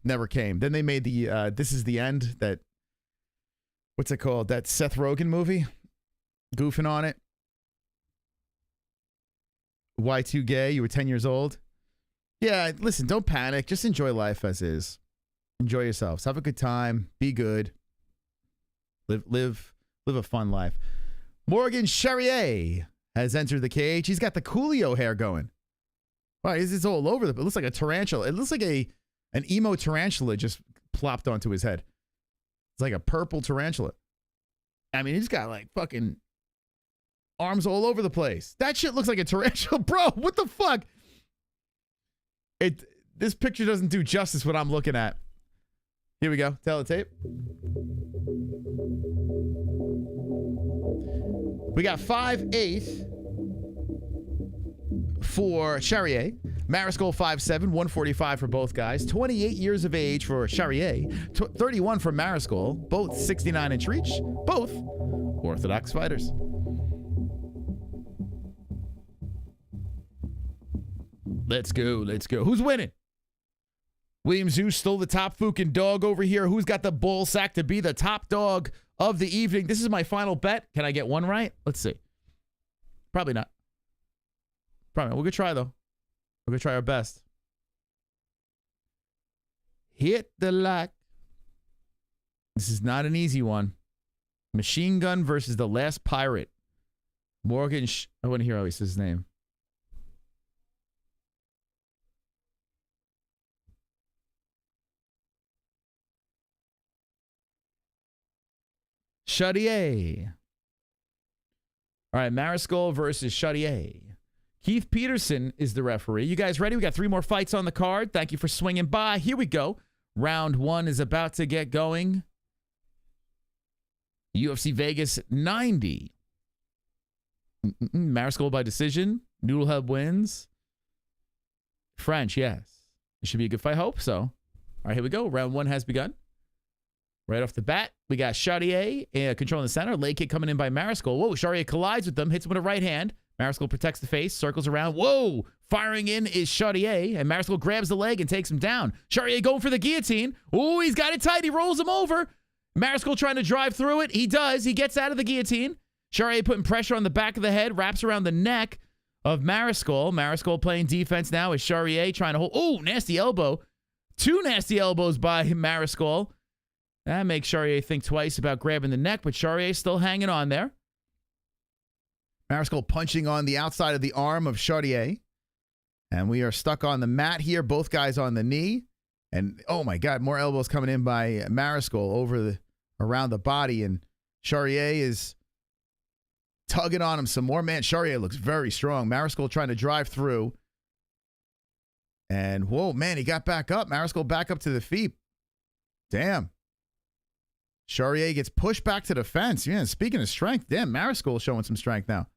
Never came. Then they made the This Is the End, that, what's it called? That Seth Rogen movie, goofing on it. Y2 gay, you were 10 years old. Yeah, listen, don't panic. Just enjoy life as is. Enjoy yourselves. Have a good time. Be good. Live a fun life. Morgan Charriere has entered the cage. He's got the Coolio hair going. Wow, it's all over it looks like a tarantula. It looks like an emo tarantula just plopped onto his head. It's like a purple tarantula. I mean, he's got like fucking arms all over the place. That shit looks like a tarantula. Bro, what the fuck? This picture doesn't do justice what I'm looking at. Here we go. Teletape. We got 5'8" for Charriere. Mariscal 5'7", 145 for both guys. 28 years of age for Charriere. 31 for Mariscal. Both 69-inch reach. Both orthodox fighters. Let's go. Let's go. Who's winning? William Zeus stole the top fucking dog over here. Who's got the ball sack to be the top dog of the evening? This is my final bet. Can I get one right? Let's see. Probably not. Probably not. We're going to try, though. We're going to try our best. Hit the like. This is not an easy one. Machine Gun versus the Last Pirate. Morgan. I want to hear how he says his name. Charriere. All right, Mariscal versus Charriere. Keith Peterson is the referee. You guys ready? We got 3 more fights on the card. Thank you for swinging by. Here we go. Round 1 is about to get going. UFC Vegas 90. Mariscal by decision. Noodlehead wins. French, yes. It should be a good fight. Hope so. All right, here we go. Round 1 has begun. Right off the bat, we got Charriere controlling the center. Leg kick coming in by Mariscal. Whoa, Charriere collides with them, hits him with a right hand. Mariscal protects the face, circles around. Whoa, firing in is Charriere, and Mariscal grabs the leg and takes him down. Charriere going for the guillotine. Oh, he's got it tight. He rolls him over. Mariscal trying to drive through it. He does. He gets out of the guillotine. Charriere putting pressure on the back of the head, wraps around the neck of Mariscal. Mariscal playing defense now as Charriere trying to hold. Oh, nasty elbow. 2 nasty elbows by Mariscal. That makes Charriere think twice about grabbing the neck, but Charriere still hanging on there. Mariscal punching on the outside of the arm of Charriere. And we are stuck on the mat here. Both guys on the knee. And, oh, my God, more elbows coming in by Mariscal around the body. And Charriere is tugging on him some more. Man, Charriere looks very strong. Mariscal trying to drive through. And, whoa, man, he got back up. Mariscal back up to the feet. Damn. Charriere gets pushed back to the fence. Yeah, speaking of strength, damn, Mariscal showing some strength now.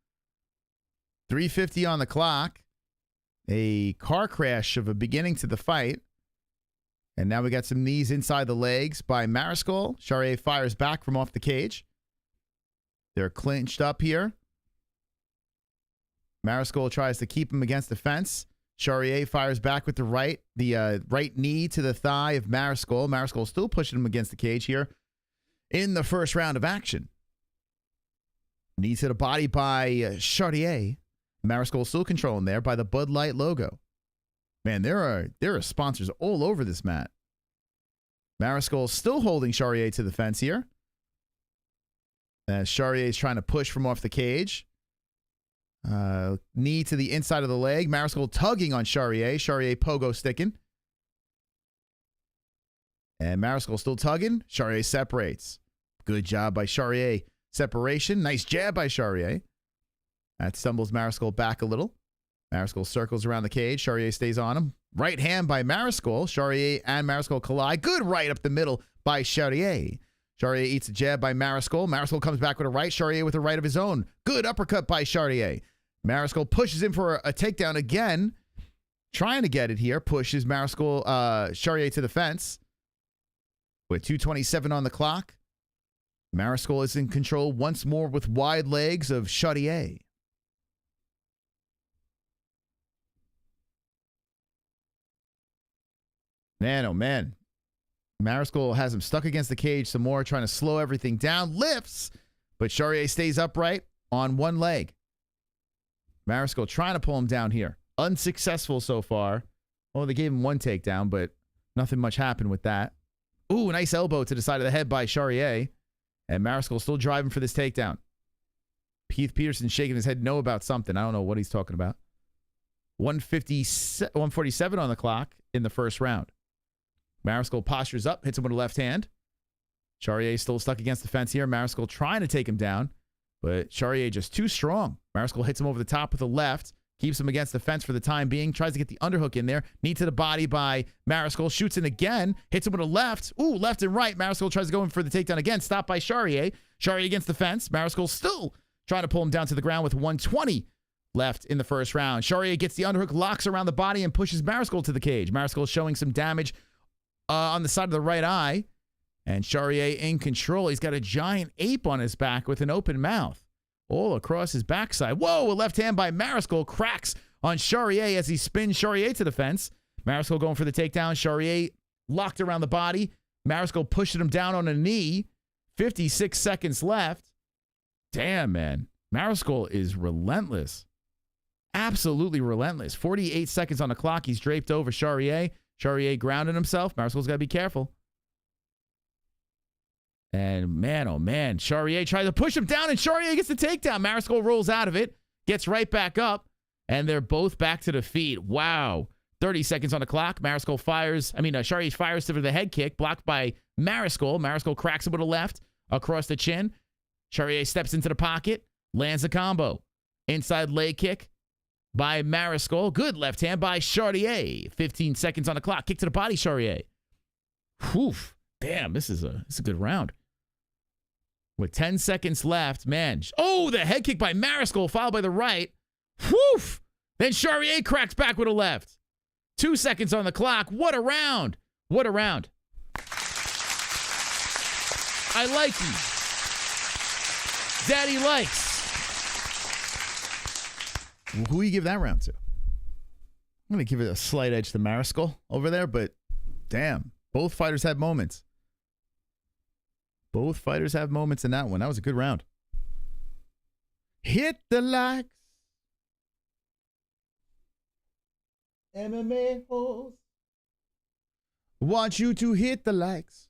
3:50 on the clock. A car crash of a beginning to the fight. And now we got some knees inside the legs by Mariscal. Charriere fires back from off the cage. They're clinched up here. Mariscal tries to keep him against the fence. Charriere fires back with the right knee to the thigh of Mariscal. Mariscal still pushing him against the cage here in the first round of action. Knee to the body by Charriere. Mariscal still controlling there by the Bud Light logo. Man, there are sponsors all over this mat. Mariscal still holding Charriere to the fence here. As Charriere is trying to push from off the cage. Knee to the inside of the leg. Mariscal tugging on Charriere. Charriere pogo sticking. And Mariscal still tugging. Charriere separates. Good job by Charriere. Separation. Nice jab by Charriere. That stumbles Mariscal back a little. Mariscal circles around the cage. Charriere stays on him. Right hand by Mariscal. Charriere and Mariscal collide. Good right up the middle by Charriere. Charriere eats a jab by Mariscal. Mariscal comes back with a right. Charriere with a right of his own. Good uppercut by Charriere. Mariscal pushes him for a takedown again. Trying to get it here. Pushes Charriere to the fence. With 2:27 on the clock. Mariscal is in control once more with wide legs of Charriere. Man, oh man. Mariscal has him stuck against the cage some more, trying to slow everything down. Lifts, but Charriere stays upright on one leg. Mariscal trying to pull him down here. Unsuccessful so far. Well, they gave him one takedown, but nothing much happened with that. Ooh, nice elbow to the side of the head by Charriere. And Mariscal still driving for this takedown. Keith Peterson shaking his head no about something. I don't know what he's talking about. 147 on the clock in the first round. Mariscal postures up, hits him with a left hand. Charriere still stuck against the fence here. Mariscal trying to take him down, but Charriere just too strong. Mariscal hits him over the top with a left, keeps him against the fence for the time being, tries to get the underhook in there. Knee to the body by Mariscal, shoots in again, hits him with a left. Ooh, left and right. Mariscal tries to go in for the takedown again, stopped by Charriere. Charriere against the fence. Mariscal still trying to pull him down to the ground with 120 left in the first round. Charriere gets the underhook, locks around the body, and pushes Mariscal to the cage. Mariscal showing some damage on the side of the right eye. And Charriere in control. He's got a giant ape on his back with an open mouth all across his backside. Whoa, a left hand by Mariscal cracks on Charriere as he spins Charriere to the fence. Mariscal going for the takedown. Charriere locked around the body. Mariscal pushing him down on a knee. 56 seconds left. Damn, man. Mariscal is relentless. Absolutely relentless. 48 seconds on the clock. He's draped over Charriere. Charriere grounding himself. Mariscal's got to be careful. And man, oh man, Charriere tries to push him down, and Charriere gets the takedown. Mariscal rolls out of it, gets right back up, and they're both back to the feet. Wow. 30 seconds on the clock. Charriere fires to the head kick, blocked by Mariscal. Mariscal cracks him with a left across the chin. Charriere steps into the pocket, Lands a combo. Inside leg kick by Mariscal. Good left hand by Charriere. 15 seconds on the clock. Kick to the body, Charriere. Whew. Damn, this is a good round. With 10 seconds left, man. Oh, the head kick by Mariscal, followed by the right. Whew. Then Charriere cracks back with a left. 2 seconds on the clock. What a round. What a round. I like you. Daddy likes. Who do you give that round to? I'm going to give it a slight edge to Mariscal over there, but damn, both fighters had moments. Both fighters have moments in that one. That was a good round. Hit the likes. MMA-Holes. Want you to hit the likes.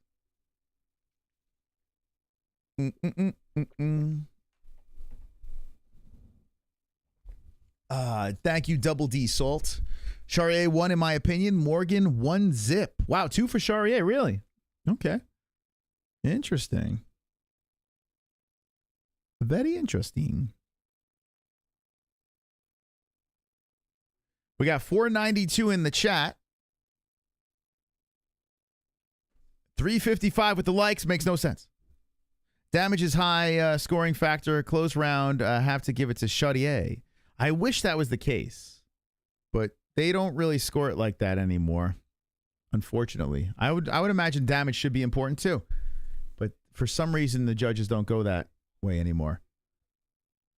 Thank you, Double D Salt. Charriere won, in my opinion. Morgan 1-0. Wow, 2 for Charriere, really? Okay. Interesting. Very interesting. We got 492 in the chat. 355 with the likes. Makes no sense. Damage is high, scoring factor, close round. Have to give it to Charriere. I wish that was the case, but they don't really score it like that anymore, unfortunately. I would imagine damage should be important too, but for some reason the judges don't go that way anymore.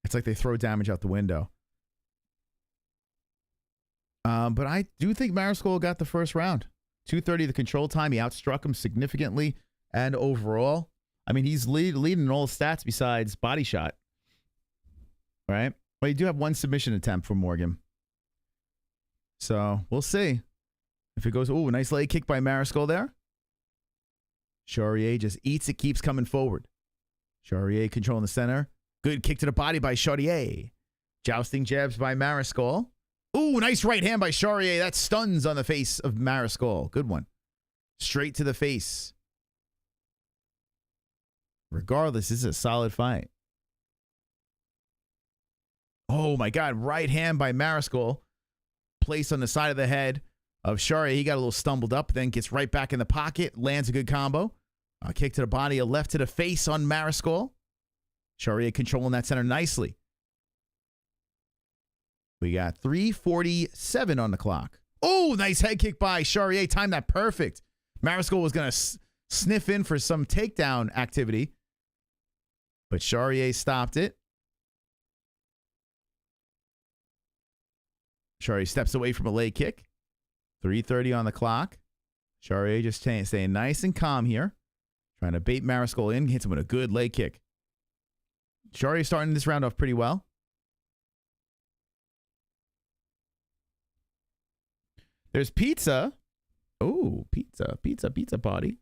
It's like they throw damage out the window. But I do think Mariscal got the first round. 2:30 the control time. He outstruck him significantly, and overall, I mean, he's leading in all stats besides body shot. Right? Well, you do have one submission attempt from Morgan. So we'll see if it goes. Oh, nice leg kick by Mariscal there. Charriere just eats it, keeps coming forward. Charriere controlling the center. Good kick to the body by Charriere. Jousting jabs by Mariscal. Ooh, nice right hand by Charriere. That stuns on the face of Mariscal. Good one. Straight to the face. Regardless, this is a solid fight. Oh, my God. Right hand by Mariscal. Placed on the side of the head of Charriere. He got a little stumbled up, then gets right back in the pocket. Lands a good combo. A kick to the body, a left to the face on Mariscal. Charriere controlling that center nicely. We got 3:47 on the clock. Oh, nice head kick by Charriere. Timed that perfect. Mariscal was going to sniff in for some takedown activity, but Charriere stopped it. Charriere steps away from a leg kick. 3:30 on the clock. Charriere just staying nice and calm here. Trying to bait Mariscal in. Hits him with a good leg kick. Charriere starting this round off pretty well. There's pizza. Oh, pizza party.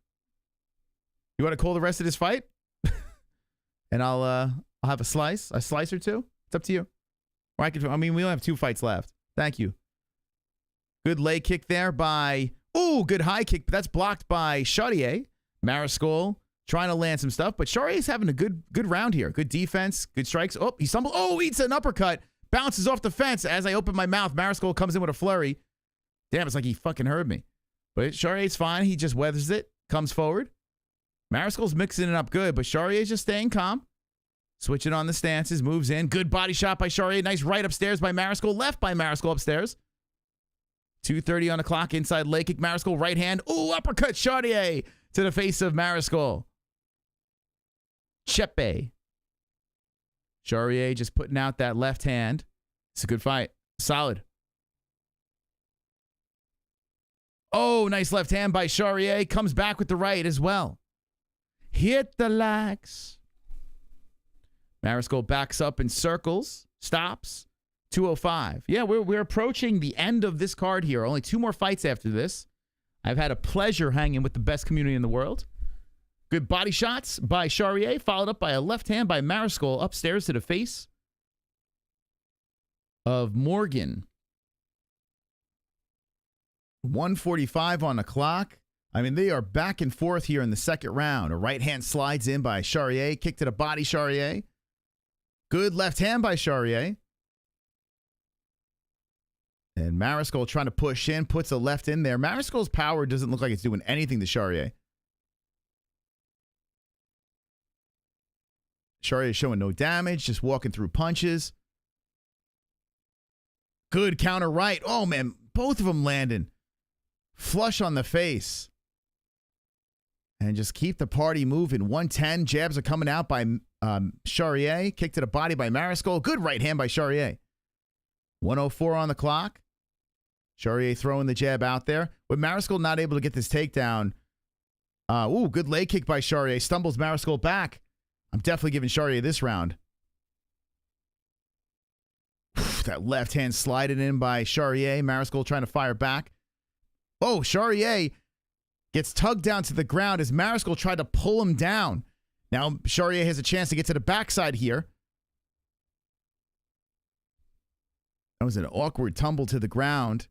You want to call the rest of this fight? And I'll have a slice or two. It's up to you. Or we only have 2 fights left. Thank you. Good leg kick there by, good high kick, but that's blocked by Charriere. Mariscal trying to land some stuff, but Charriere's having a good round here. Good defense, good strikes. Oh, he stumbled. Oh, eats an uppercut. Bounces off the fence. As I open my mouth, Mariscal comes in with a flurry. Damn, it's like he fucking heard me. But Charriere's fine. He just weathers it, comes forward. Mariscal's mixing it up good, but Charriere's just staying calm. Switching on the stances, moves in. Good body shot by Charriere. Nice right upstairs by Mariscal. Left by Mariscal upstairs. 2:30 on the clock. Inside leg kick. Mariscal right hand. Ooh, uppercut Charriere to the face of Mariscal. Chepe. Charriere just putting out that left hand. It's a good fight. Solid. Oh, nice left hand by Charriere. Comes back with the right as well. Hit the likes. Mariscal backs up in circles. Stops. 205. Yeah, we're approaching the end of this card here. Only 2 more fights after this. I've had a pleasure hanging with the best community in the world. Good body shots by Charriere, followed up by a left hand by Mariscal upstairs to the face of Morgan. 1:45 on the clock. I mean, they are back and forth here in the second round. A right hand slides in by Charriere. Kick to the body, Charriere. Good left hand by Charriere. And Mariscal trying to push in, puts a left in there. Mariscal's power doesn't look like it's doing anything to Charriere. Charriere showing no damage, just walking through punches. Good counter right. Oh, man, both of them landing. Flush on the face. And just keep the party moving. 110. Jabs are coming out by Charriere. Kick to the body by Mariscal. Good right hand by Charriere. 104 on the clock. Charriere throwing the jab out there. With Mariscal not able to get this takedown. Good leg kick by Charriere. Stumbles Mariscal back. I'm definitely giving Charriere this round. That left hand sliding in by Charriere. Mariscal trying to fire back. Oh, Charriere gets tugged down to the ground as Mariscal tried to pull him down. Now Charriere has a chance to get to the backside here. That was an awkward tumble to the ground.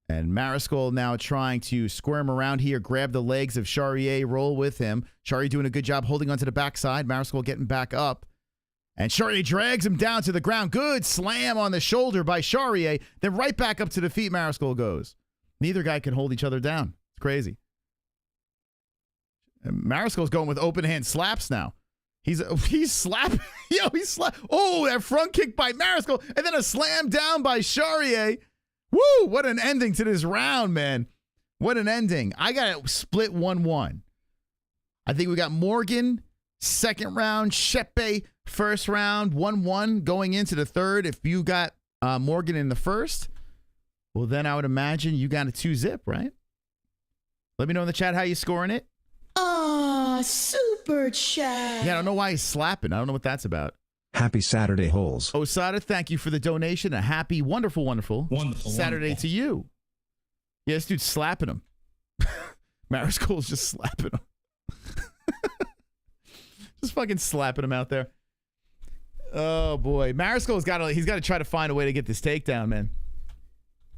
And Mariscal now trying to squirm around here, grab the legs of Charriere, roll with him. Charriere doing a good job holding onto the backside. Mariscal getting back up. And Charriere drags him down to the ground. Good slam on the shoulder by Charriere. Then right back up to the feet Mariscal goes. Neither guy can hold each other down. It's crazy. And Mariscal's going with open hand slaps now. He's slapping. He's slap. Oh, that front kick by Mariscal. And then a slam down by Charriere. Woo! What an ending to this round, man. What an ending. I got it split 1-1. I think we got Morgan, second round. Chepe, first round. 1-1 going into the third. If you got Morgan in the first, well, then I would imagine you got a 2-zip, right? Let me know in the chat how you scoring it. Super chat. Yeah, I don't know why he's slapping. I don't know what that's about. Happy Saturday, Holes. Osada, thank you for the donation. A happy, wonderful Saturday to you. Yeah, this dude's slapping him. Mariscal's just slapping him. Just fucking slapping him out there. Oh, boy. Mariscal's got to try to find a way to get this takedown, man.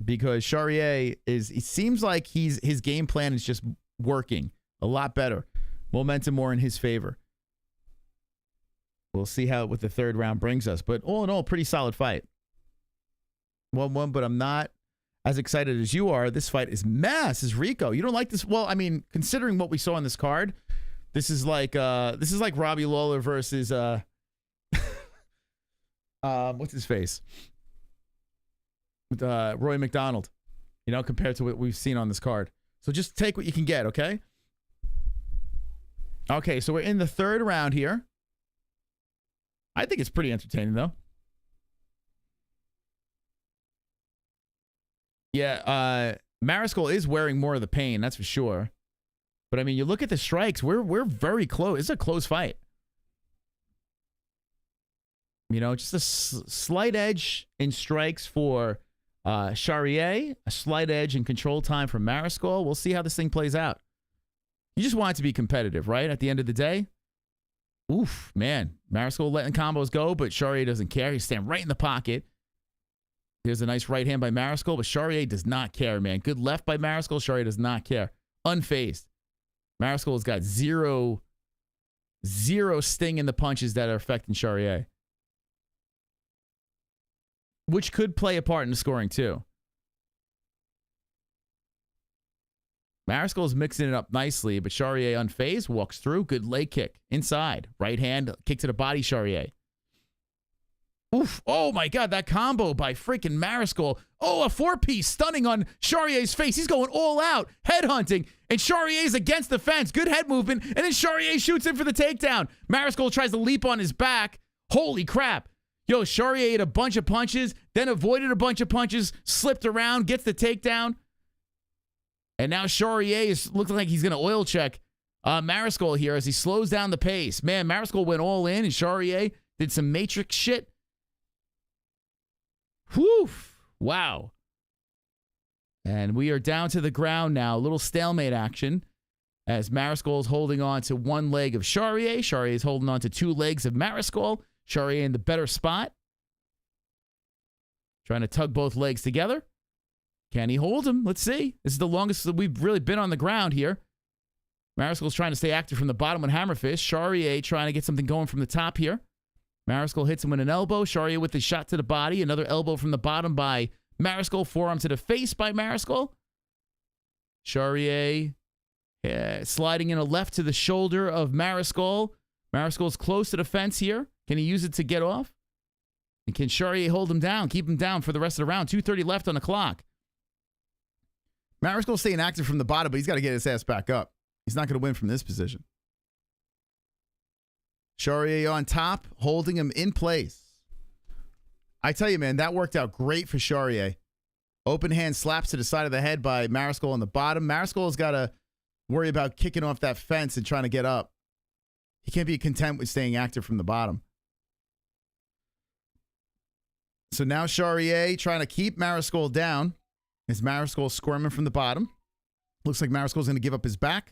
Because Charriere it seems like his game plan is just working a lot better. Momentum more in his favor. We'll see what the third round brings us. But all in all, pretty solid fight. 1-1, but I'm not as excited as you are. This fight is This Rico. You don't like this? Well, I mean, considering what we saw on this card, this is like Robbie Lawler versus what's his face? With Roy McDonald. You know, compared to what we've seen on this card. So just take what you can get, okay? Okay, so we're in the third round here. I think it's pretty entertaining, though. Yeah, Mariscal is wearing more of the pain, that's for sure. But, I mean, you look at the strikes, we're very close. It's a close fight. You know, just a slight edge in strikes for Charriere, a slight edge in control time for Mariscal. We'll see how this thing plays out. You just want it to be competitive, right? At the end of the day. Oof, man. Mariscal letting combos go, but Charriere doesn't care. He's standing right in the pocket. There's a nice right hand by Mariscal, but Charriere does not care, man. Good left by Mariscal. Charriere does not care. Unfazed. Mariscal has got zero sting in the punches that are affecting Charriere. Which could play a part in the scoring, too. Mariscal is mixing it up nicely, but Charriere unfazed, walks through. Good leg kick. Inside. Right hand, kick to the body, Charriere. Oof. Oh, my God. That combo by freaking Mariscal. Oh, a 4-piece stunning on Charriere's face. He's going all out. Head hunting. And Charriere's against the fence. Good head movement. And then Charriere shoots in for the takedown. Mariscal tries to leap on his back. Holy crap. Yo, Charriere ate a bunch of punches, then avoided a bunch of punches, slipped around, gets the takedown. And now Charriere is looking like he's going to oil check Mariscal here as he slows down the pace. Man, Mariscal went all in, and Charriere did some matrix shit. Whew. Wow. And we are down to the ground now. A little stalemate action as Mariscal is holding on to one leg of Charriere. Charriere is holding on to two legs of Mariscal. Charriere in the better spot. Trying to tug both legs together. Can he hold him? Let's see. This is the longest that we've really been on the ground here. Mariscal's trying to stay active from the bottom with hammer fist. Charriere trying to get something going from the top here. Mariscal hits him with an elbow. Charriere with the shot to the body. Another elbow from the bottom by Mariscal. Forearm to the face by Mariscal. Charriere sliding in a left to the shoulder of Mariscal. Mariscal's close to the fence here. Can he use it to get off? And can Charriere hold him down, keep him down for the rest of the round? 2:30 left on the clock. Mariscal's staying active from the bottom, but he's got to get his ass back up. He's not going to win from this position. Charriere on top, holding him in place. I tell you, man, that worked out great for Charriere. Open hand slaps to the side of the head by Mariscal on the bottom. Mariscal's got to worry about kicking off that fence and trying to get up. He can't be content with staying active from the bottom. So now Charriere trying to keep Mariscal down. As Mariscal squirming from the bottom. Looks like Mariscal's going to give up his back.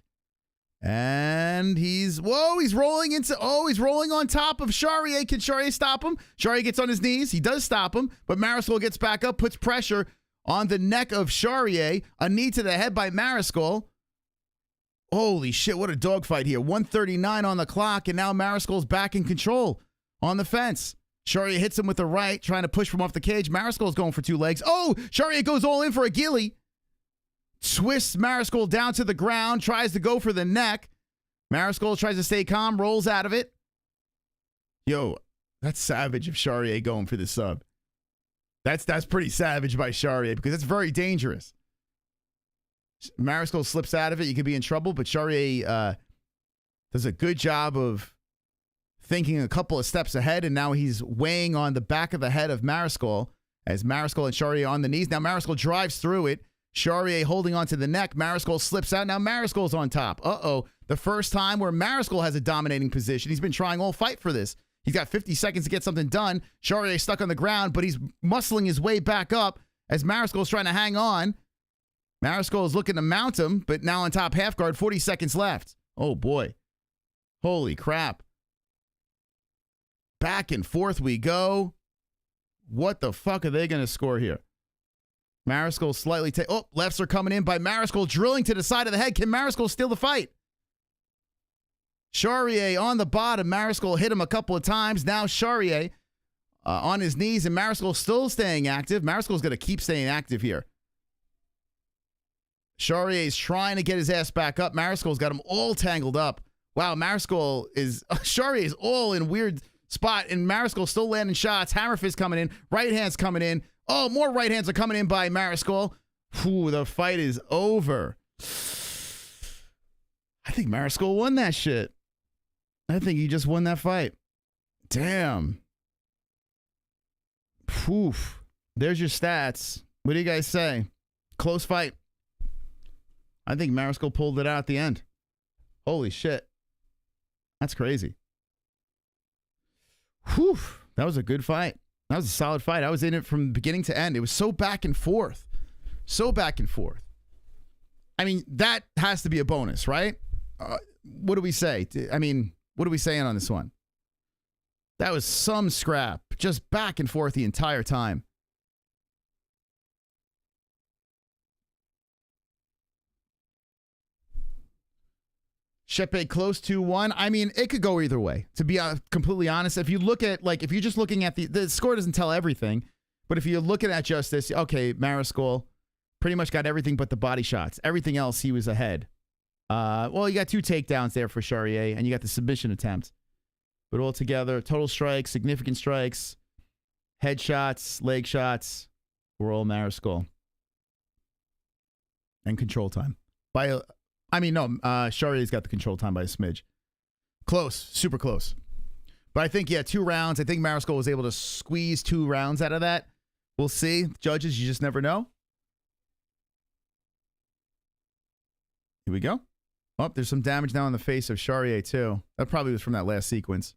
And he's rolling on top of Charriere. Can Charriere stop him? Charriere gets on his knees. He does stop him, but Mariscal gets back up, puts pressure on the neck of Charriere. A knee to the head by Mariscal. Holy shit, what a dogfight here. 1:39 on the clock, and now Mariscal's back in control on the fence. Charriere hits him with the right, trying to push from off the cage. Mariscal's going for two legs. Oh, Charriere goes all in for a ghillie. Twists Mariscal down to the ground, tries to go for the neck. Mariscal tries to stay calm, rolls out of it. Yo, that's savage of Charriere going for the sub. That's pretty savage by Charriere because that's very dangerous. Mariscal slips out of it, you could be in trouble, but Charriere does a good job of thinking a couple of steps ahead, and now he's weighing on the back of the head of Mariscal as Mariscal and Charriere on the knees. Now Mariscal drives through it. Charriere holding onto the neck. Mariscal slips out. Now Mariscal's on top. Uh-oh. The first time where Mariscal has a dominating position. He's been trying all fight for this. He's got 50 seconds to get something done. Charriere stuck on the ground, but he's muscling his way back up as Mariscal's trying to hang on. Mariscal is looking to mount him, but now on top half guard. 40 seconds left. Oh, boy. Holy crap. Back and forth we go. What the fuck are they going to score here? Mariscal slightly lefts are coming in by Mariscal, drilling to the side of the head. Can Mariscal steal the fight? Charriere on the bottom. Mariscal hit him a couple of times. Now Charriere on his knees, and Mariscal still staying active. Mariscal's going to keep staying active here. Charriere's trying to get his ass back up. Mariscal's got him all tangled up. Wow, Charriere is all in weird spot, and Mariscal still landing shots. Hammer fist coming in. Right hands coming in. Oh, more right hands are coming in by Mariscal. Whew, the fight is over. I think Mariscal won that shit. I think he just won that fight. Damn. Poof. There's your stats. What do you guys say? Close fight. I think Mariscal pulled it out at the end. Holy shit. That's crazy. Whew. That was a good fight. That was a solid fight. I was in it from beginning to end. It was so back and forth. So back and forth. I mean, that has to be a bonus, right? What do we say? I mean, what are we saying on this one? That was some scrap. Just back and forth the entire time. Chepe close 2-1. I mean, it could go either way, to be completely honest. If you look at, if you're just looking at the score doesn't tell everything, but if you're looking at just this, okay, Mariscal pretty much got everything but the body shots. Everything else, he was ahead. Well, you got 2 takedowns there for Charriere, and you got the submission attempt. But altogether, total strikes, significant strikes, head shots, leg shots, were all Mariscal. And control time. Charriere's got the control time by a smidge. Close, super close. But I think, 2 rounds. I think Mariscal was able to squeeze 2 rounds out of that. We'll see. Judges, you just never know. Here we go. Oh, there's some damage now on the face of Charriere, too. That probably was from that last sequence.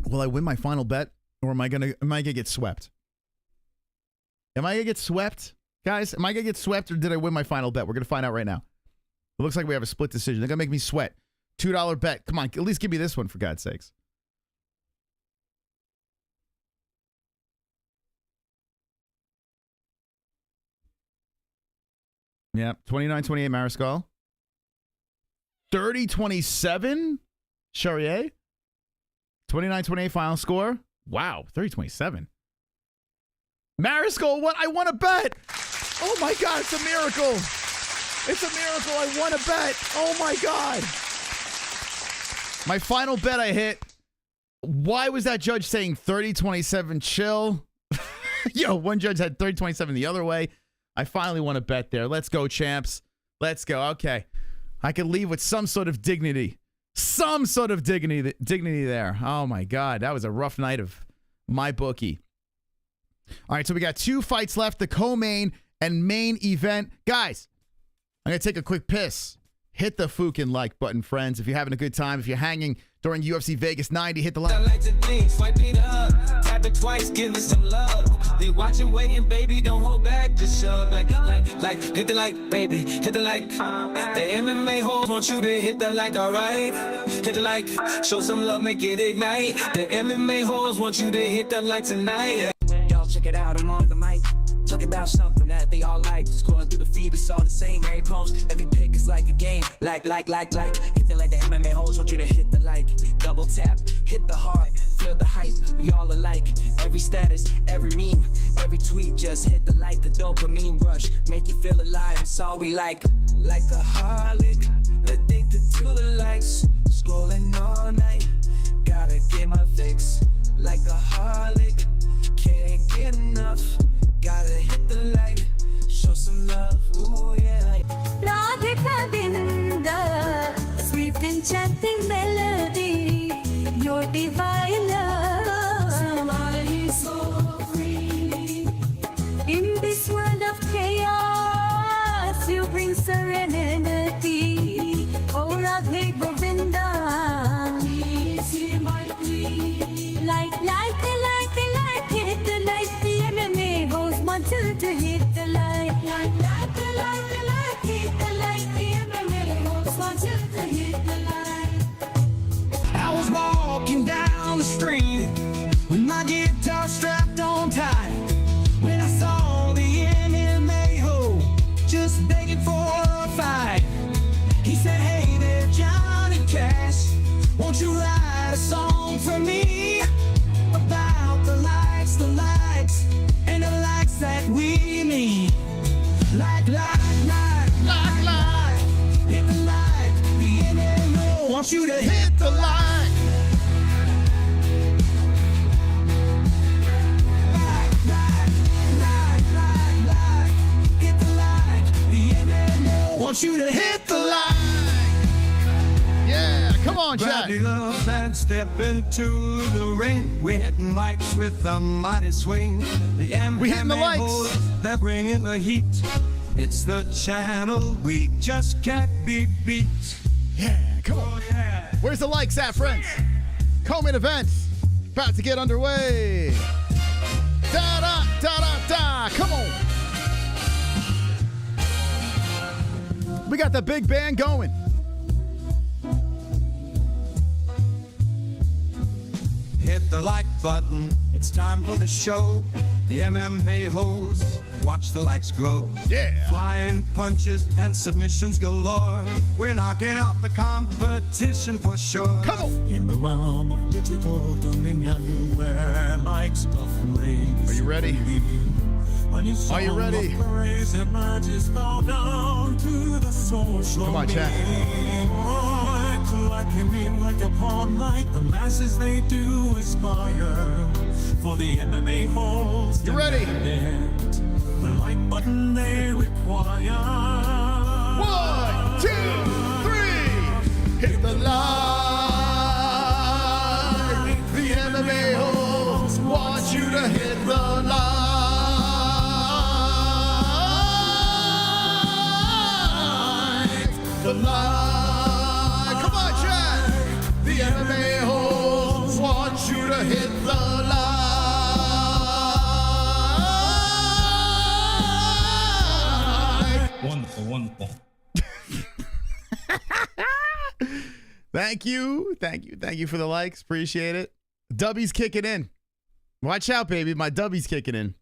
Will I win my final bet, or am I gonna get swept? Am I gonna get swept, guys? Am I gonna get swept, or did I win my final bet? We're gonna find out right now. It looks like we have a split decision. They're gonna make me sweat. $2 bet. Come on, at least give me this one for God's sakes. Yeah, 29-28 Mariscal. 30-27 Charriere. 29-28 final score. Wow, 30-27. Mariscal, what? I won a bet. Oh my God, it's a miracle. It's a miracle. I won a bet. Oh my God. My final bet I hit. Why was that judge saying 30-27 chill? Yo, one judge had 30-27 the other way. I finally won a bet there. Let's go, champs. Let's go. Okay. I could leave with some sort of dignity. Some sort of dignity there. Oh my God. That was a rough night of my bookie. All right, so we got 2 fights left, the co-main and main event. Guys, I'm going to take a quick piss. Hit the fucking like button, friends. If you're having a good time, if you're hanging during UFC Vegas 90, hit the like. I like to think, swipe it up, tap it twice, give it some love. They watching, waiting, baby, don't hold back, just shove like, hit the like, baby, hit the like. The MMA holes want you to hit the like, alright? Hit the like, show some love, make it ignite. The MMA holes want you to hit the like tonight. Y'all check it out, I'm on the mic. Talk about something that they all like. Scrolling through the feed, it's all the same. Every post, every pick is like a game. Like. Hit the like, the MMA holes want you to hit the like. Double tap, hit the heart, feel the hype. We all alike. Every status, every meme, every tweet, just hit the like. The dopamine rush, make you feel alive. It's all we like. Like a harlot, addicted to the likes. Scrolling all night, gotta get my fix. Like a harlot, can't get enough. Gotta hit the light, show some love, ooh yeah. Radhika Binda, sweet enchanting melody, your divine love. Somebody so free. In this world of chaos, you bring serenity. Oh Radhika Binda, please hear my plea. Like, hit the light, the MMA holes want you to hit the light. Like, hit the light, the MMA holes want you to hit the light. I was walking down the street with my guitar strapped on tight, when I saw the MMA hole just begging for a fight. He said, hey there, Johnny Cash, won't you write a song for me about the lights, and the lights that we need. Like, hit the light, the NMO wants you to hit the light. Hit the light, the NMO wants you to hit the light. Yeah, come on, Jack. Love and step into the ring. We're hitting lights with a mighty swing. We hitting the lights. They're bringing the heat. It's the channel we just can't be beat. Yeah, come on. Oh, yeah. Where's the likes at, friends? Co-main event about to get underway. Da da da da da. Come on. We got the big band going. Hit the like button. It's time for the show. The MMA holes. Watch the lights grow. Yeah. Flying punches and submissions galore. We're knocking out the competition for sure. Come on. In the realm of digital dominion, where likes Are you ready? Are you ready? Come on, chat. Like upon light, the masses they do aspire for the MMA holes. You ready? The like button they require. 1, 2, 3. Hit the light. The MMA holes want you to hit the light. The light. Come on, Chad. The MMA holes want you to hit the light. Wonderful. Thank you for the likes. Appreciate it. Dubby's kicking in. Watch out, baby. My Dubby's kicking in.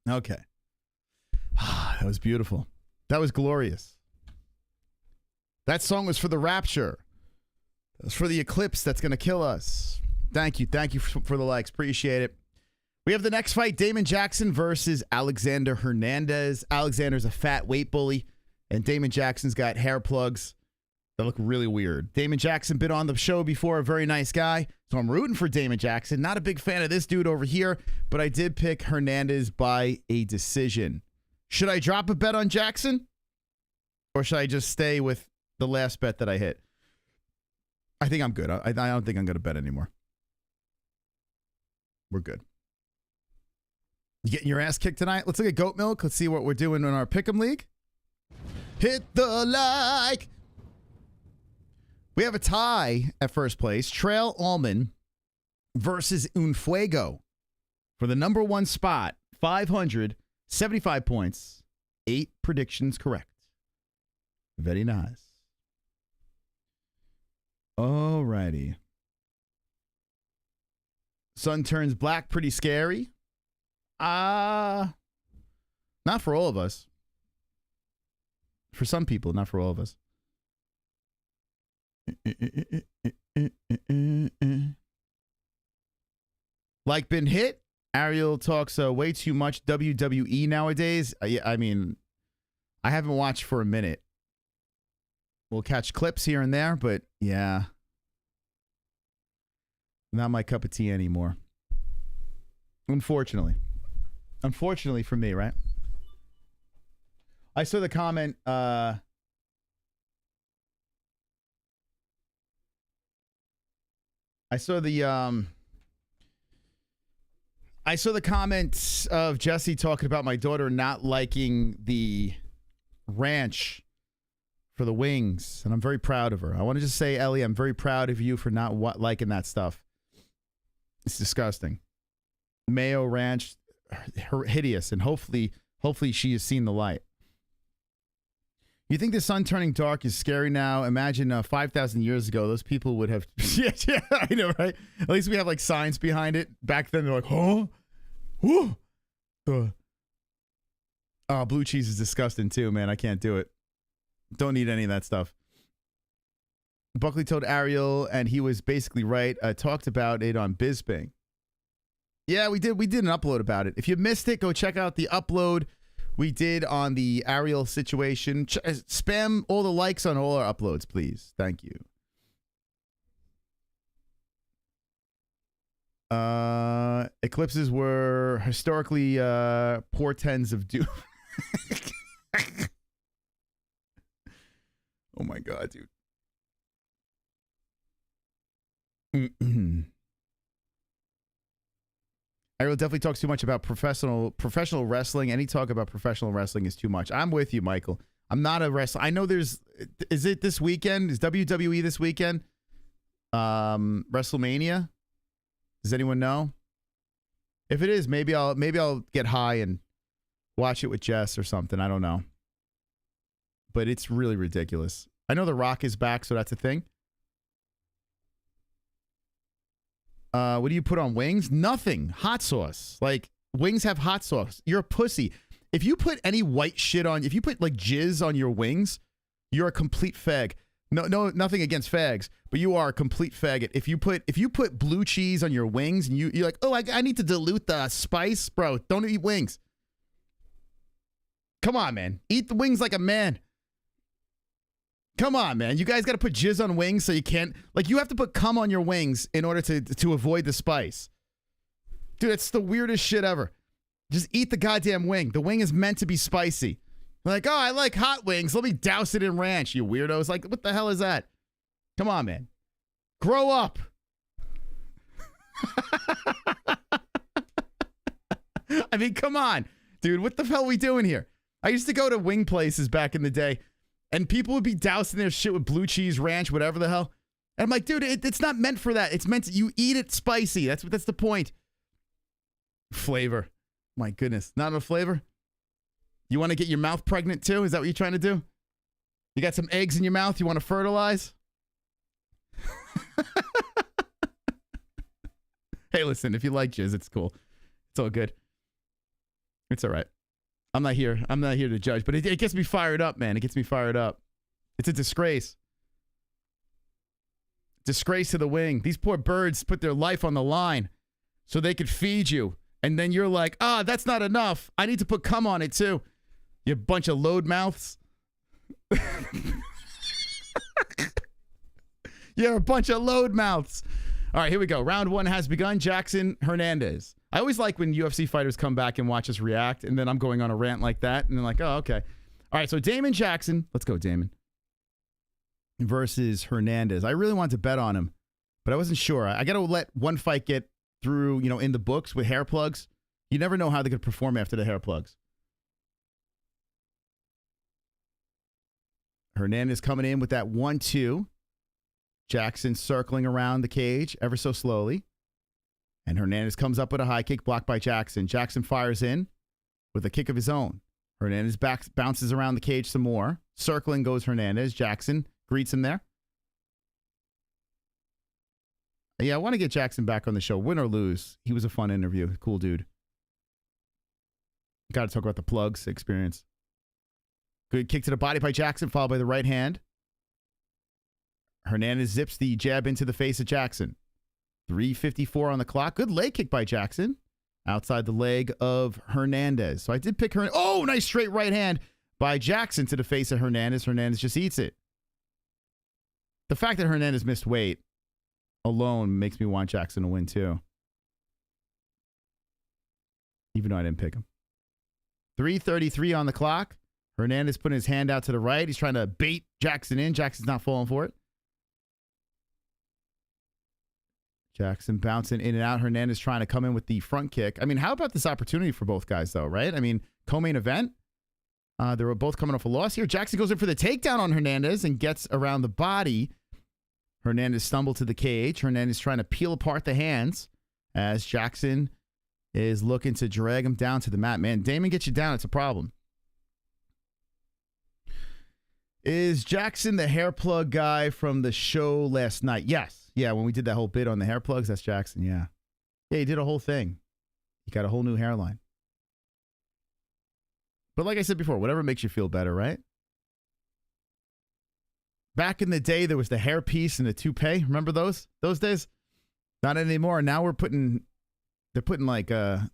Okay. That was beautiful. That was glorious. That song was for the rapture. It was for the eclipse that's going to kill us. Thank you. Thank you for the likes. Appreciate it. We have the next fight, Damon Jackson versus Alexander Hernandez. Alexander's a fat weight bully, and Damon Jackson's got hair plugs that look really weird. Damon Jackson been on the show before, a very nice guy, so I'm rooting for Damon Jackson. Not a big fan of this dude over here, but I did pick Hernandez by a decision. Should I drop a bet on Jackson, or should I just stay with the last bet that I hit? I think I'm good. I don't think I'm going to bet anymore. We're good. You getting your ass kicked tonight? Let's look at Goat Milk. Let's see what we're doing in our Pick'em League. Hit the like. We have a tie at first place. Trail Allman versus Unfuego for the number one spot. 575 points. 8 predictions correct. Very nice. Alrighty. Sun turns black, pretty scary. Not for all of us. For some people, not for all of us. Like been hit? Ariel talks way too much WWE nowadays. I mean, I haven't watched for a minute. We'll catch clips here and there, but yeah. Not my cup of tea anymore. Unfortunately. Unfortunately for me, right? I saw the comment, I saw the comments of Jesse talking about my daughter not liking the ranch for the wings, and I'm very proud of her. I want to just say, Ellie, I'm very proud of you for not liking that stuff. It's disgusting. Mayo ranch, hideous, and hopefully she has seen the light. You think the sun turning dark is scary now? Imagine 5,000 years ago, those people would have... yeah, I know, right? At least we have like science behind it. Back then, they're like, huh? Whoa! Oh, blue cheese is disgusting too, man. I can't do it. Don't need any of that stuff. Buckley told Ariel, and he was basically right. Talked about it on Bisping. Yeah, we did an upload about it. If you missed it, go check out the upload we did on the Ariel situation. Spam all the likes on all our uploads, please. Thank you. Eclipses were historically portends of doom. Oh my God, dude. Ariel definitely talks too much about professional wrestling. Any talk about professional wrestling is too much. I'm with you, Michael. I'm not a wrestler. I know is it this weekend? Is WWE this weekend? WrestleMania? Does anyone know? If it is, maybe I'll get high and watch it with Jess or something. I don't know. But it's really ridiculous. I know The Rock is back, so that's a thing. What do you put on wings? Nothing. Hot sauce. Like, wings have hot sauce. You're a pussy. If you put any white shit on, if you put like jizz on your wings, you're a complete fag. No, nothing against fags, but you are a complete faggot. If you put blue cheese on your wings and you're like, oh, I need to dilute the spice, bro. Don't eat wings. Come on, man. Eat the wings like a man. Come on, man. You guys got to put jizz on wings so you can't... Like, you have to put cum on your wings in order to avoid the spice. Dude, it's the weirdest shit ever. Just eat the goddamn wing. The wing is meant to be spicy. Like, oh, I like hot wings. Let me douse it in ranch, you weirdos. Like, what the hell is that? Come on, man. Grow up. I mean, come on. Dude, what the hell are we doing here? I used to go to wing places back in the day, and people would be dousing their shit with blue cheese, ranch, whatever the hell. And I'm like, dude, it's not meant for that. It's meant to, you eat it spicy. That's the point. Flavor. My goodness. Not enough flavor? You want to get your mouth pregnant too? Is that what you're trying to do? You got some eggs in your mouth you want to fertilize? Hey, listen, if you like jizz, it's cool. It's all good. It's all right. I'm not here to judge, but it gets me fired up, man. It gets me fired up. It's a disgrace. Disgrace to the wing. These poor birds put their life on the line so they could feed you. And then you're like, that's not enough. I need to put cum on it too. You bunch of load mouths. You're a bunch of load mouths. All right, here we go. Round 1 has begun. Jackson Hernandez. I always like when UFC fighters come back and watch us react, and then I'm going on a rant like that, and they're like, oh, okay. All right, so Damon Jackson. Let's go, Damon. Versus Hernandez. I really wanted to bet on him, but I wasn't sure. I got to let one fight get through, in the books with hair plugs. You never know how they're going to perform after the hair plugs. Hernandez coming in with that 1-2. Jackson circling around the cage ever so slowly. And Hernandez comes up with a high kick blocked by Jackson. Jackson fires in with a kick of his own. Hernandez bounces around the cage some more. Circling goes Hernandez. Jackson greets him there. Yeah, I want to get Jackson back on the show. Win or lose. He was a fun interview. Cool dude. Got to talk about the plugs experience. Good kick to the body by Jackson, followed by the right hand. Hernandez zips the jab into the face of Jackson. 3:54 on the clock. Good leg kick by Jackson. Outside the leg of Hernandez. So I did pick Hernandez. Oh, nice straight right hand by Jackson to the face of Hernandez. Hernandez just eats it. The fact that Hernandez missed weight alone makes me want Jackson to win too. Even though I didn't pick him. 3:33 on the clock. Hernandez putting his hand out to the right. He's trying to bait Jackson in. Jackson's not falling for it. Jackson bouncing in and out. Hernandez trying to come in with the front kick. I mean, how about this opportunity for both guys, though, right? I mean, co-main event. They were both coming off a loss here. Jackson goes in for the takedown on Hernandez and gets around the body. Hernandez stumbled to the cage. Hernandez trying to peel apart the hands as Jackson is looking to drag him down to the mat. Man, Damon gets you down. It's a problem. Is Jackson the hair plug guy from the show last night? Yes. Yeah, when we did that whole bit on the hair plugs, that's Jackson, yeah. Yeah, he did a whole thing. He got a whole new hairline. But like I said before, whatever makes you feel better, right? Back in the day, there was the hair piece and the toupee. Remember those days? Not anymore. Now they're putting like, I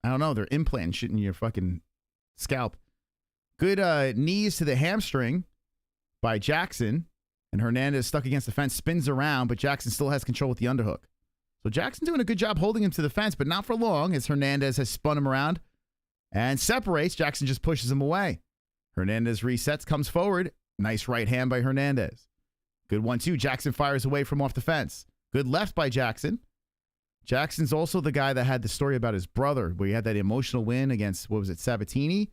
don't know, they're implanting shit in your fucking scalp. Good knees to the hamstring by Jackson. And Hernandez stuck against the fence, spins around, but Jackson still has control with the underhook. So Jackson doing a good job holding him to the fence, but not for long as Hernandez has spun him around and separates. Jackson just pushes him away. Hernandez resets, comes forward. Nice right hand by Hernandez. Good 1-2. Jackson fires away from off the fence. Good left by Jackson. Jackson's also the guy that had the story about his brother, where he had that emotional win against, what was it, Sabatini?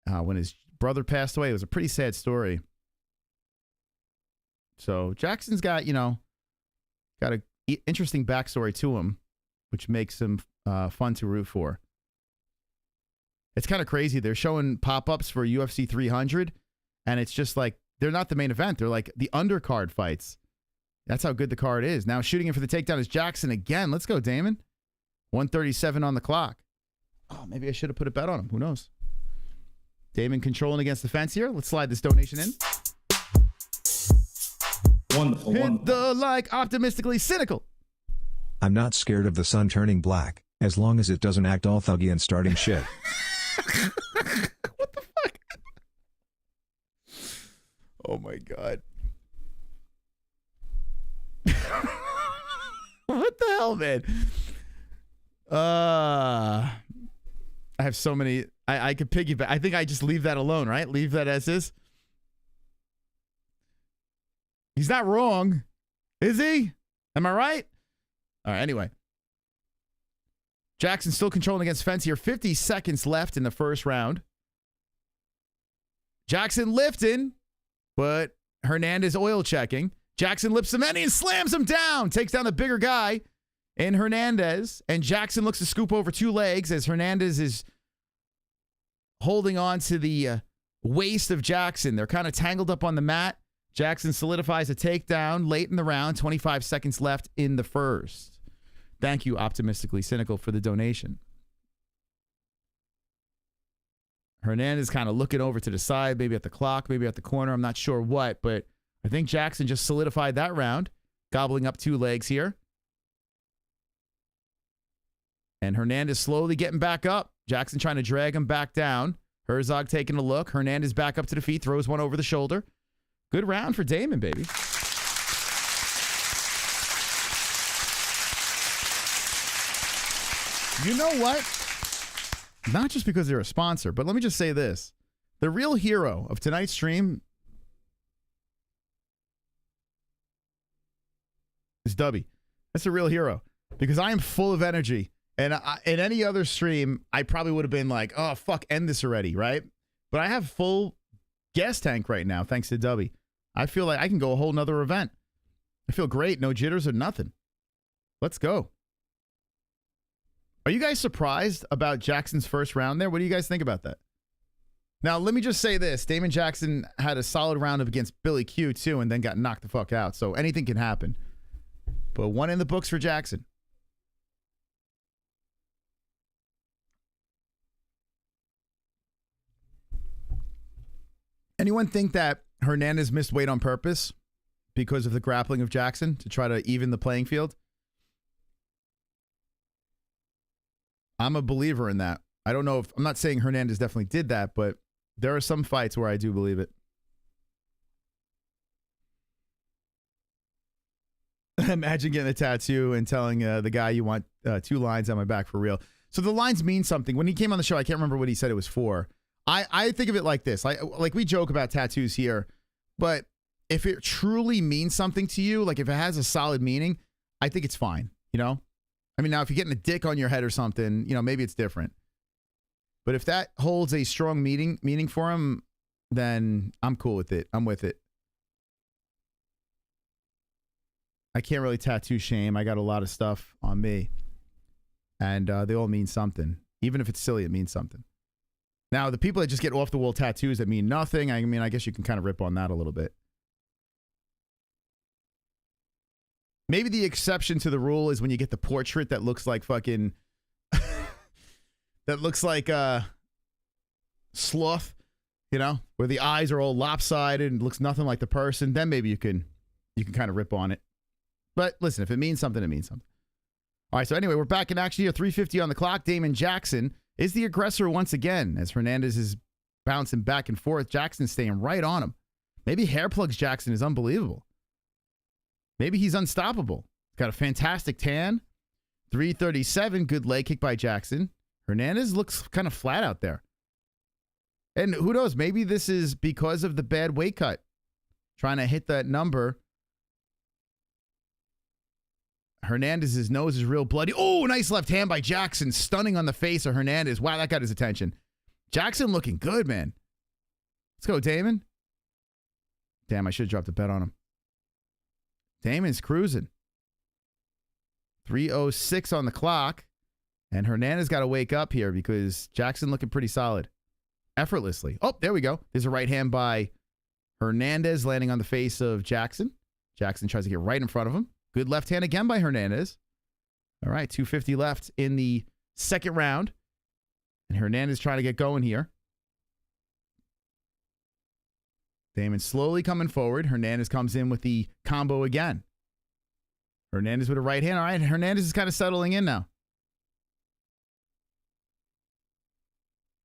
When his brother passed away. It was a pretty sad story. So Jackson's got, got an interesting backstory to him, which makes him fun to root for. It's kind of crazy. They're showing pop-ups for UFC 300, and it's just like, they're not the main event. They're like the undercard fights. That's how good the card is. Now shooting in for the takedown is Jackson again. Let's go, Damon. 1:37 on the clock. Oh, maybe I should have put a bet on him. Who knows? Damon controlling against the fence here. Let's slide this donation in. Wonderful. Hit the like, optimistically cynical. I'm not scared of the sun turning black, as long as it doesn't act all thuggy and starting shit. What the fuck? Oh my God. What the hell, man? I have so many. I could piggyback. I think I just leave that alone, right? Leave that as is. He's not wrong, is he? Am I right? All right, anyway. Jackson still controlling against fence here. 50 seconds left in the first round. Jackson lifting, but Hernandez oil checking. Jackson lips him in and slams him down. Takes down the bigger guy in Hernandez. And Jackson looks to scoop over two legs as Hernandez is holding on to the waist of Jackson. They're kind of tangled up on the mat. Jackson solidifies a takedown late in the round. 25 seconds left in the first. Thank you, Optimistically Cynical, for the donation. Hernandez kind of looking over to the side, maybe at the clock, maybe at the corner. I'm not sure what, but I think Jackson just solidified that round, gobbling up 2 legs here. And Hernandez slowly getting back up. Jackson trying to drag him back down. Herzog taking a look. Hernandez back up to the feet, throws one over the shoulder. Good round for Damon, baby. You know what? Not just because they're a sponsor, but let me just say this. The real hero of tonight's stream is Dubby. That's the real hero because I am full of energy. And in any other stream, I probably would have been like, oh, fuck, end this already, right? But I have full gas tank right now, thanks to Dubby. I feel like I can go a whole nother event. I feel great. No jitters or nothing. Let's go. Are you guys surprised about Jackson's first round there? What do you guys think about that? Now, let me just say this. Damon Jackson had a solid round up against Billy Q, too, and then got knocked the fuck out. So anything can happen. But one in the books for Jackson. Anyone think that Hernandez missed weight on purpose because of the grappling of Jackson to try to even the playing field? I'm a believer in that. I don't know if I'm not saying Hernandez definitely did that, but there are some fights where I do believe it. Imagine getting a tattoo and telling the guy you want 2 lines on my back for real. So the lines mean something. When he came on the show, I can't remember what he said it was for. I think of it like this. Like we joke about tattoos here, but if it truly means something to you, like if it has a solid meaning, I think it's fine, you know? I mean, now if you're getting a dick on your head or something, you know, maybe it's different. But if that holds a strong meaning for him, then I'm cool with it. I'm with it. I can't really tattoo shame. I got a lot of stuff on me. And they all mean something. Even if it's silly, it means something. Now, the people that just get off-the-wall tattoos that mean nothing, I mean, I guess you can kind of rip on that a little bit. Maybe the exception to the rule is when you get the portrait that looks like fucking... that looks like sloth, you know, where the eyes are all lopsided and looks nothing like the person. Then maybe you can kind of rip on it. But listen, if it means something, it means something. All right, so anyway, we're back in action here. 3:50 on the clock. Damon Jackson is the aggressor once again as Hernandez is bouncing back and forth. Jackson staying right on him. Maybe hair plugs Jackson is unbelievable. Maybe he's unstoppable. Got a fantastic tan. 337, good leg kick by Jackson. Hernandez looks kind of flat out there. And who knows, maybe this is because of the bad weight cut. Trying to hit that number. Hernandez's nose is real bloody. Oh, nice left hand by Jackson. Stunning on the face of Hernandez. Wow, that got his attention. Jackson looking good, man. Let's go, Damon. Damn, I should have dropped a bet on him. Damon's cruising. 3:06 on the clock. And Hernandez got to wake up here because Jackson looking pretty solid. Effortlessly. Oh, there we go. There's a right hand by Hernandez landing on the face of Jackson. Jackson tries to get right in front of him. Good left hand again by Hernandez. All right, 2:50 left in the second round. And Hernandez trying to get going here. Damon slowly coming forward. Hernandez comes in with the combo again. Hernandez with a right hand. All right, Hernandez is kind of settling in now.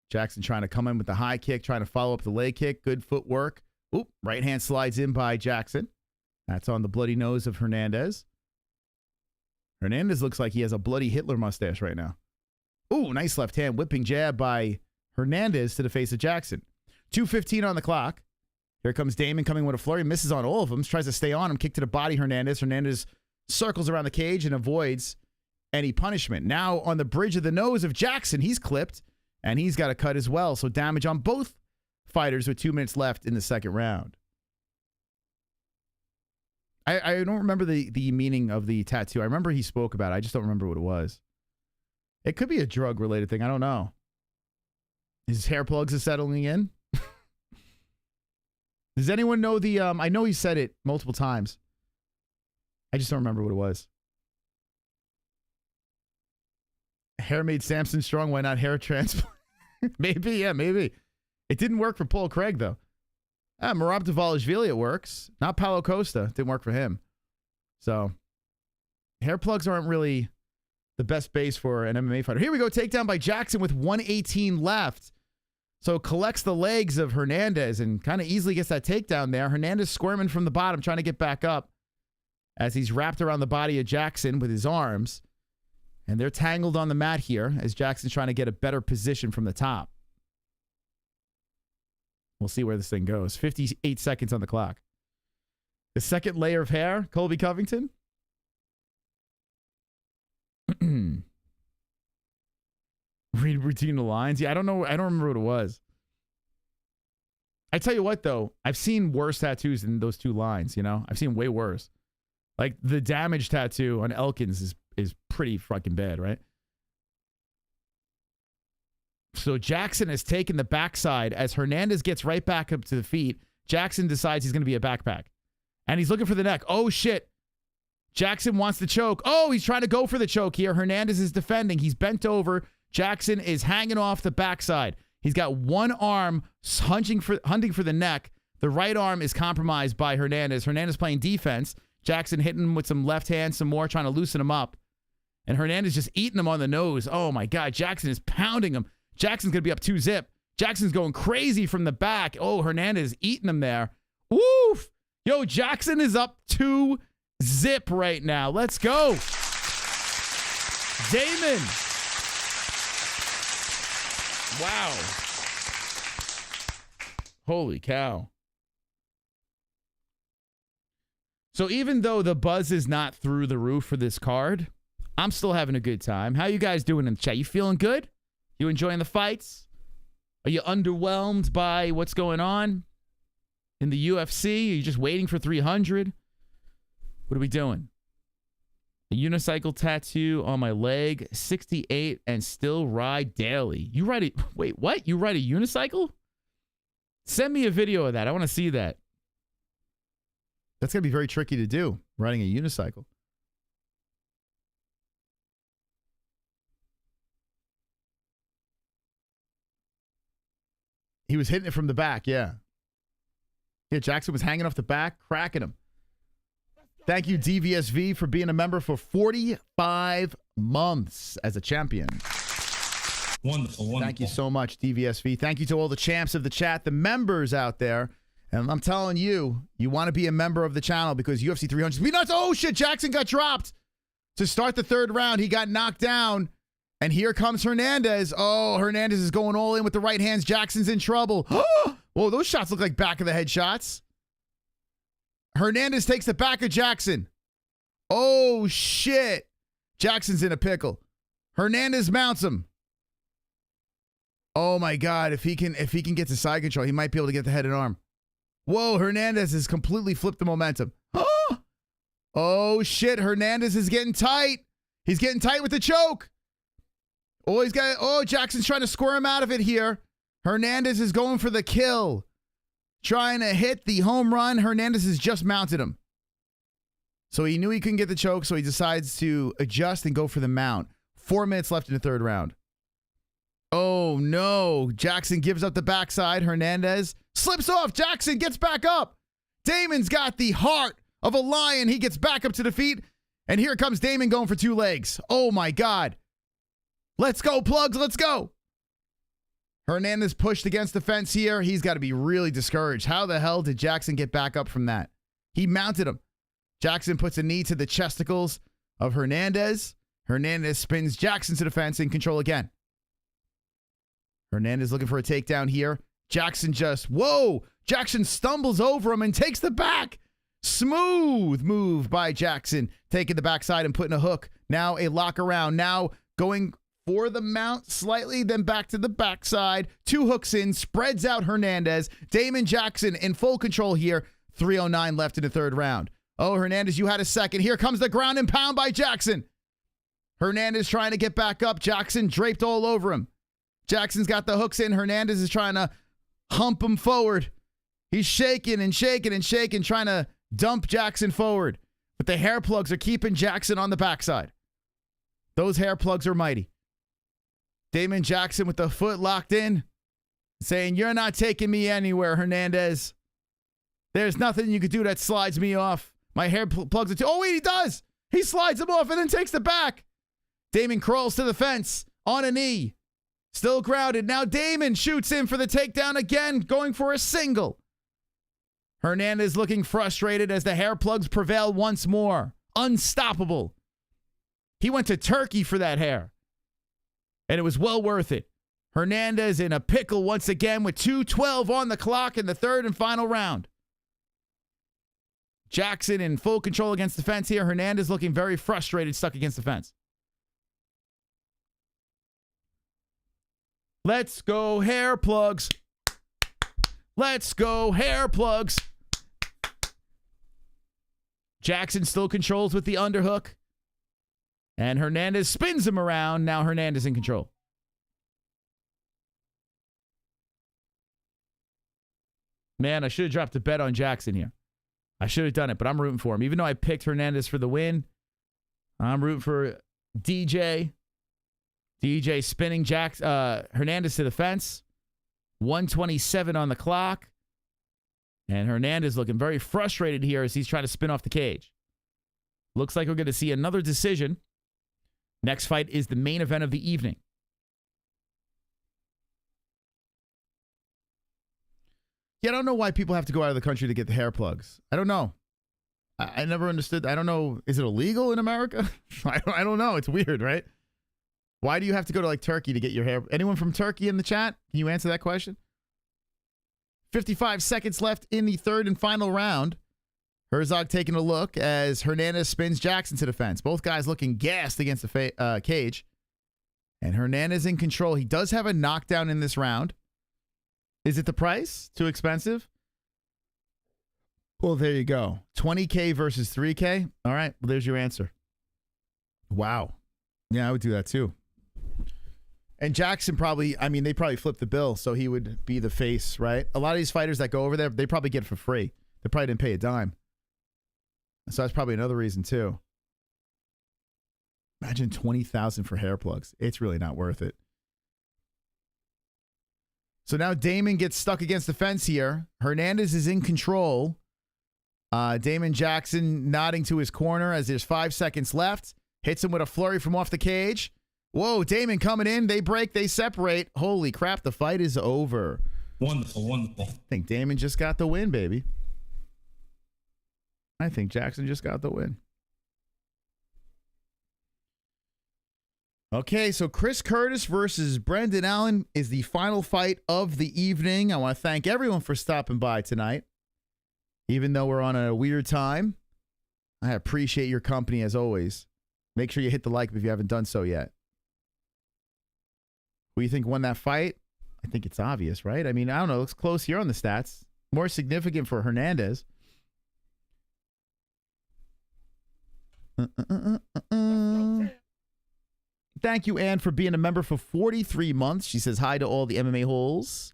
Jackson trying to come in with the high kick, trying to follow up the leg kick. Good footwork. Oop, right hand slides in by Jackson. That's on the bloody nose of Hernandez. Hernandez looks like he has a bloody Hitler mustache right now. Ooh, nice left hand. Whipping jab by Hernandez to the face of Jackson. 2:15 on the clock. Here comes Damon coming with a flurry. Misses on all of them. Tries to stay on him. Kick to the body, Hernandez. Hernandez circles around the cage and avoids any punishment. Now on the bridge of the nose of Jackson. He's clipped. And he's got a cut as well. So damage on both fighters with 2 minutes left in the second round. I don't remember the meaning of the tattoo. I remember he spoke about it. I just don't remember what it was. It could be a drug-related thing. I don't know. His hair plugs are settling in. Does anyone know the... I know he said it multiple times. I just don't remember what it was. Hair made Samson strong. Why not hair transplant? Maybe, yeah, maybe. It didn't work for Paul Craig, though. Merab Dvalishvili, it works. Not Paulo Costa. Didn't work for him. So, hair plugs aren't really the best base for an MMA fighter. Here we go. Takedown by Jackson with 118 left. So, collects the legs of Hernandez and kind of easily gets that takedown there. Hernandez squirming from the bottom, trying to get back up as he's wrapped around the body of Jackson with his arms. And they're tangled on the mat here as Jackson's trying to get a better position from the top. We'll see where this thing goes. 58 seconds on the clock. The second layer of hair, Colby Covington. Read between the lines. Yeah, I don't know. I don't remember what it was. I tell you what, though. I've seen worse tattoos than those two lines, you know? I've seen way worse. Like, the damage tattoo on Elkins is pretty fucking bad, right? So Jackson has taken the backside as Hernandez gets right back up to the feet. Jackson decides he's going to be a backpack. And he's looking for the neck. Oh, shit. Jackson wants the choke. Oh, he's trying to go for the choke here. Hernandez is defending. He's bent over. Jackson is hanging off the backside. He's got one arm hunting for the neck. The right arm is compromised by Hernandez. Hernandez playing defense. Jackson hitting him with some left hand, some more, trying to loosen him up. And Hernandez just eating him on the nose. Oh, my God. Jackson is pounding him. Jackson's going to be up 2-zip. Jackson's going crazy from the back. Oh, Hernandez eating him there. Woof. Yo, Jackson is up 2-zip right now. Let's go. Damon. Wow. Holy cow. So even though the buzz is not through the roof for this card, I'm still having a good time. How you guys doing in the chat? You feeling good? You enjoying the fights? Are you underwhelmed by what's going on in the UFC? Are you just waiting for 300? What are we doing? A unicycle tattoo on my leg, 68, and still ride daily. You ride it? Wait, what? You ride a unicycle? Send me a video of that. I want to see that. That's going to be very tricky to do, riding a unicycle. He was hitting it from the back, yeah. Yeah, Jackson was hanging off the back, cracking him. Thank you, DVSV, for being a member for 45 months as a champion. Wonderful. Thank you so much, DVSV. Thank you to all the champs of the chat, the members out there. And I'm telling you, you want to be a member of the channel because UFC 300 be nuts. Oh, shit, Jackson got dropped. To start the third round, he got knocked down. And here comes Hernandez. Oh, Hernandez is going all in with the right hands. Jackson's in trouble. Whoa, those shots look like back of the head shots. Hernandez takes the back of Jackson. Oh, shit. Jackson's in a pickle. Hernandez mounts him. Oh, my God. If he can get to side control, he might be able to get the head and arm. Whoa, Hernandez has completely flipped the momentum. Oh, shit. Hernandez is getting tight. He's getting tight with the choke. Oh, Jackson's trying to squirm out of it here. Hernandez is going for the kill. Trying to hit the home run. Hernandez has just mounted him. So he knew he couldn't get the choke, so he decides to adjust and go for the mount. 4 minutes left in the third round. Oh, no. Jackson gives up the backside. Hernandez slips off. Jackson gets back up. Damon's got the heart of a lion. He gets back up to the feet. And here comes Damon going for 2 legs. Oh, my God. Let's go, plugs. Let's go. Hernandez pushed against the fence here. He's got to be really discouraged. How the hell did Jackson get back up from that? He mounted him. Jackson puts a knee to the chesticles of Hernandez. Hernandez spins Jackson to the fence in control again. Hernandez looking for a takedown here. Jackson Jackson stumbles over him and takes the back. Smooth move by Jackson. Taking the backside and putting a hook. Now a lock around. Now going for the mount slightly, then back to the backside. 2 hooks in, spreads out Hernandez. Damon Jackson in full control here. 3:09 left in the third round. Oh, Hernandez, you had a second. Here comes the ground and pound by Jackson. Hernandez trying to get back up. Jackson draped all over him. Jackson's got the hooks in. Hernandez is trying to hump him forward. He's shaking and shaking and shaking, trying to dump Jackson forward. But the hair plugs are keeping Jackson on the backside. Those hair plugs are mighty. Damon Jackson with the foot locked in. saying, "You're not taking me anywhere, Hernandez. There's nothing you could do that slides me off. My hair plugs it. Oh, wait, he does. He slides him off and then takes the back. Damon crawls to the fence on a knee. Still grounded. Now Damon shoots in for the takedown again, going for a single. Hernandez looking frustrated as the hair plugs prevail once more. Unstoppable. He went to Turkey for that hair, and it was well worth it. Hernandez in a pickle once again with 2:12 on the clock in the third and final round. Jackson in full control against the fence here. Hernandez looking very frustrated, stuck against the fence. Let's go hair plugs. Let's go hair plugs. Jackson still controls with the underhook. And Hernandez spins him around. Now Hernandez in control. Man, I should have dropped a bet on Jackson here. I should have done it, but I'm rooting for him. Even though I picked Hernandez for the win, I'm rooting for DJ. DJ spinning Hernandez to the fence. 127 on the clock. And Hernandez looking very frustrated here as he's trying to spin off the cage. Looks like we're going to see another decision. Next fight is the main event of the evening. Yeah, I don't know why people have to go out of the country to get the hair plugs. I don't know. I never understood. I don't know. Is it illegal in America? I don't know. It's weird, right? Why do you have to go to like Turkey to get your hair? Anyone from Turkey in the chat? Can you answer that question? 55 seconds left in the third and final round. Herzog taking a look as Hernandez spins Jackson to the fence. Both guys looking gassed against the cage. And Hernandez in control. He does have a knockdown in this round. Is it the price? Too expensive? Well, there you go. 20K versus 3K. All right. Well, there's your answer. Wow. Yeah, I would do that too. And Jackson probably, I mean, they probably flip the bill, so he would be the face, right? A lot of these fighters that go over there, they probably get it for free. They probably didn't pay a dime. So that's probably another reason too. Imagine 20,000 for hair plugs. It's really not worth it. So now Damon gets stuck against the fence here. Hernandez is in control. Damon Jackson nodding to his corner as there's 5 seconds left. Hits him with a flurry from off the cage. Whoa, Damon coming in. They break, they separate. Holy crap, the fight is over. Wonderful, wonderful. I think Damon just got the win, baby. I think Jackson just got the win. Okay, so Chris Curtis versus Brendan Allen is the final fight of the evening. I want to thank everyone for stopping by tonight. Even though we're on a weird time, I appreciate your company as always. Make sure you hit the like if you haven't done so yet. Who do you think won that fight? I think it's obvious, right? I mean, I don't know. It looks close here on the stats. More significant for Hernandez. Thank you, Ann, for being a member for 43 months. She says hi to all the MMA-Holes.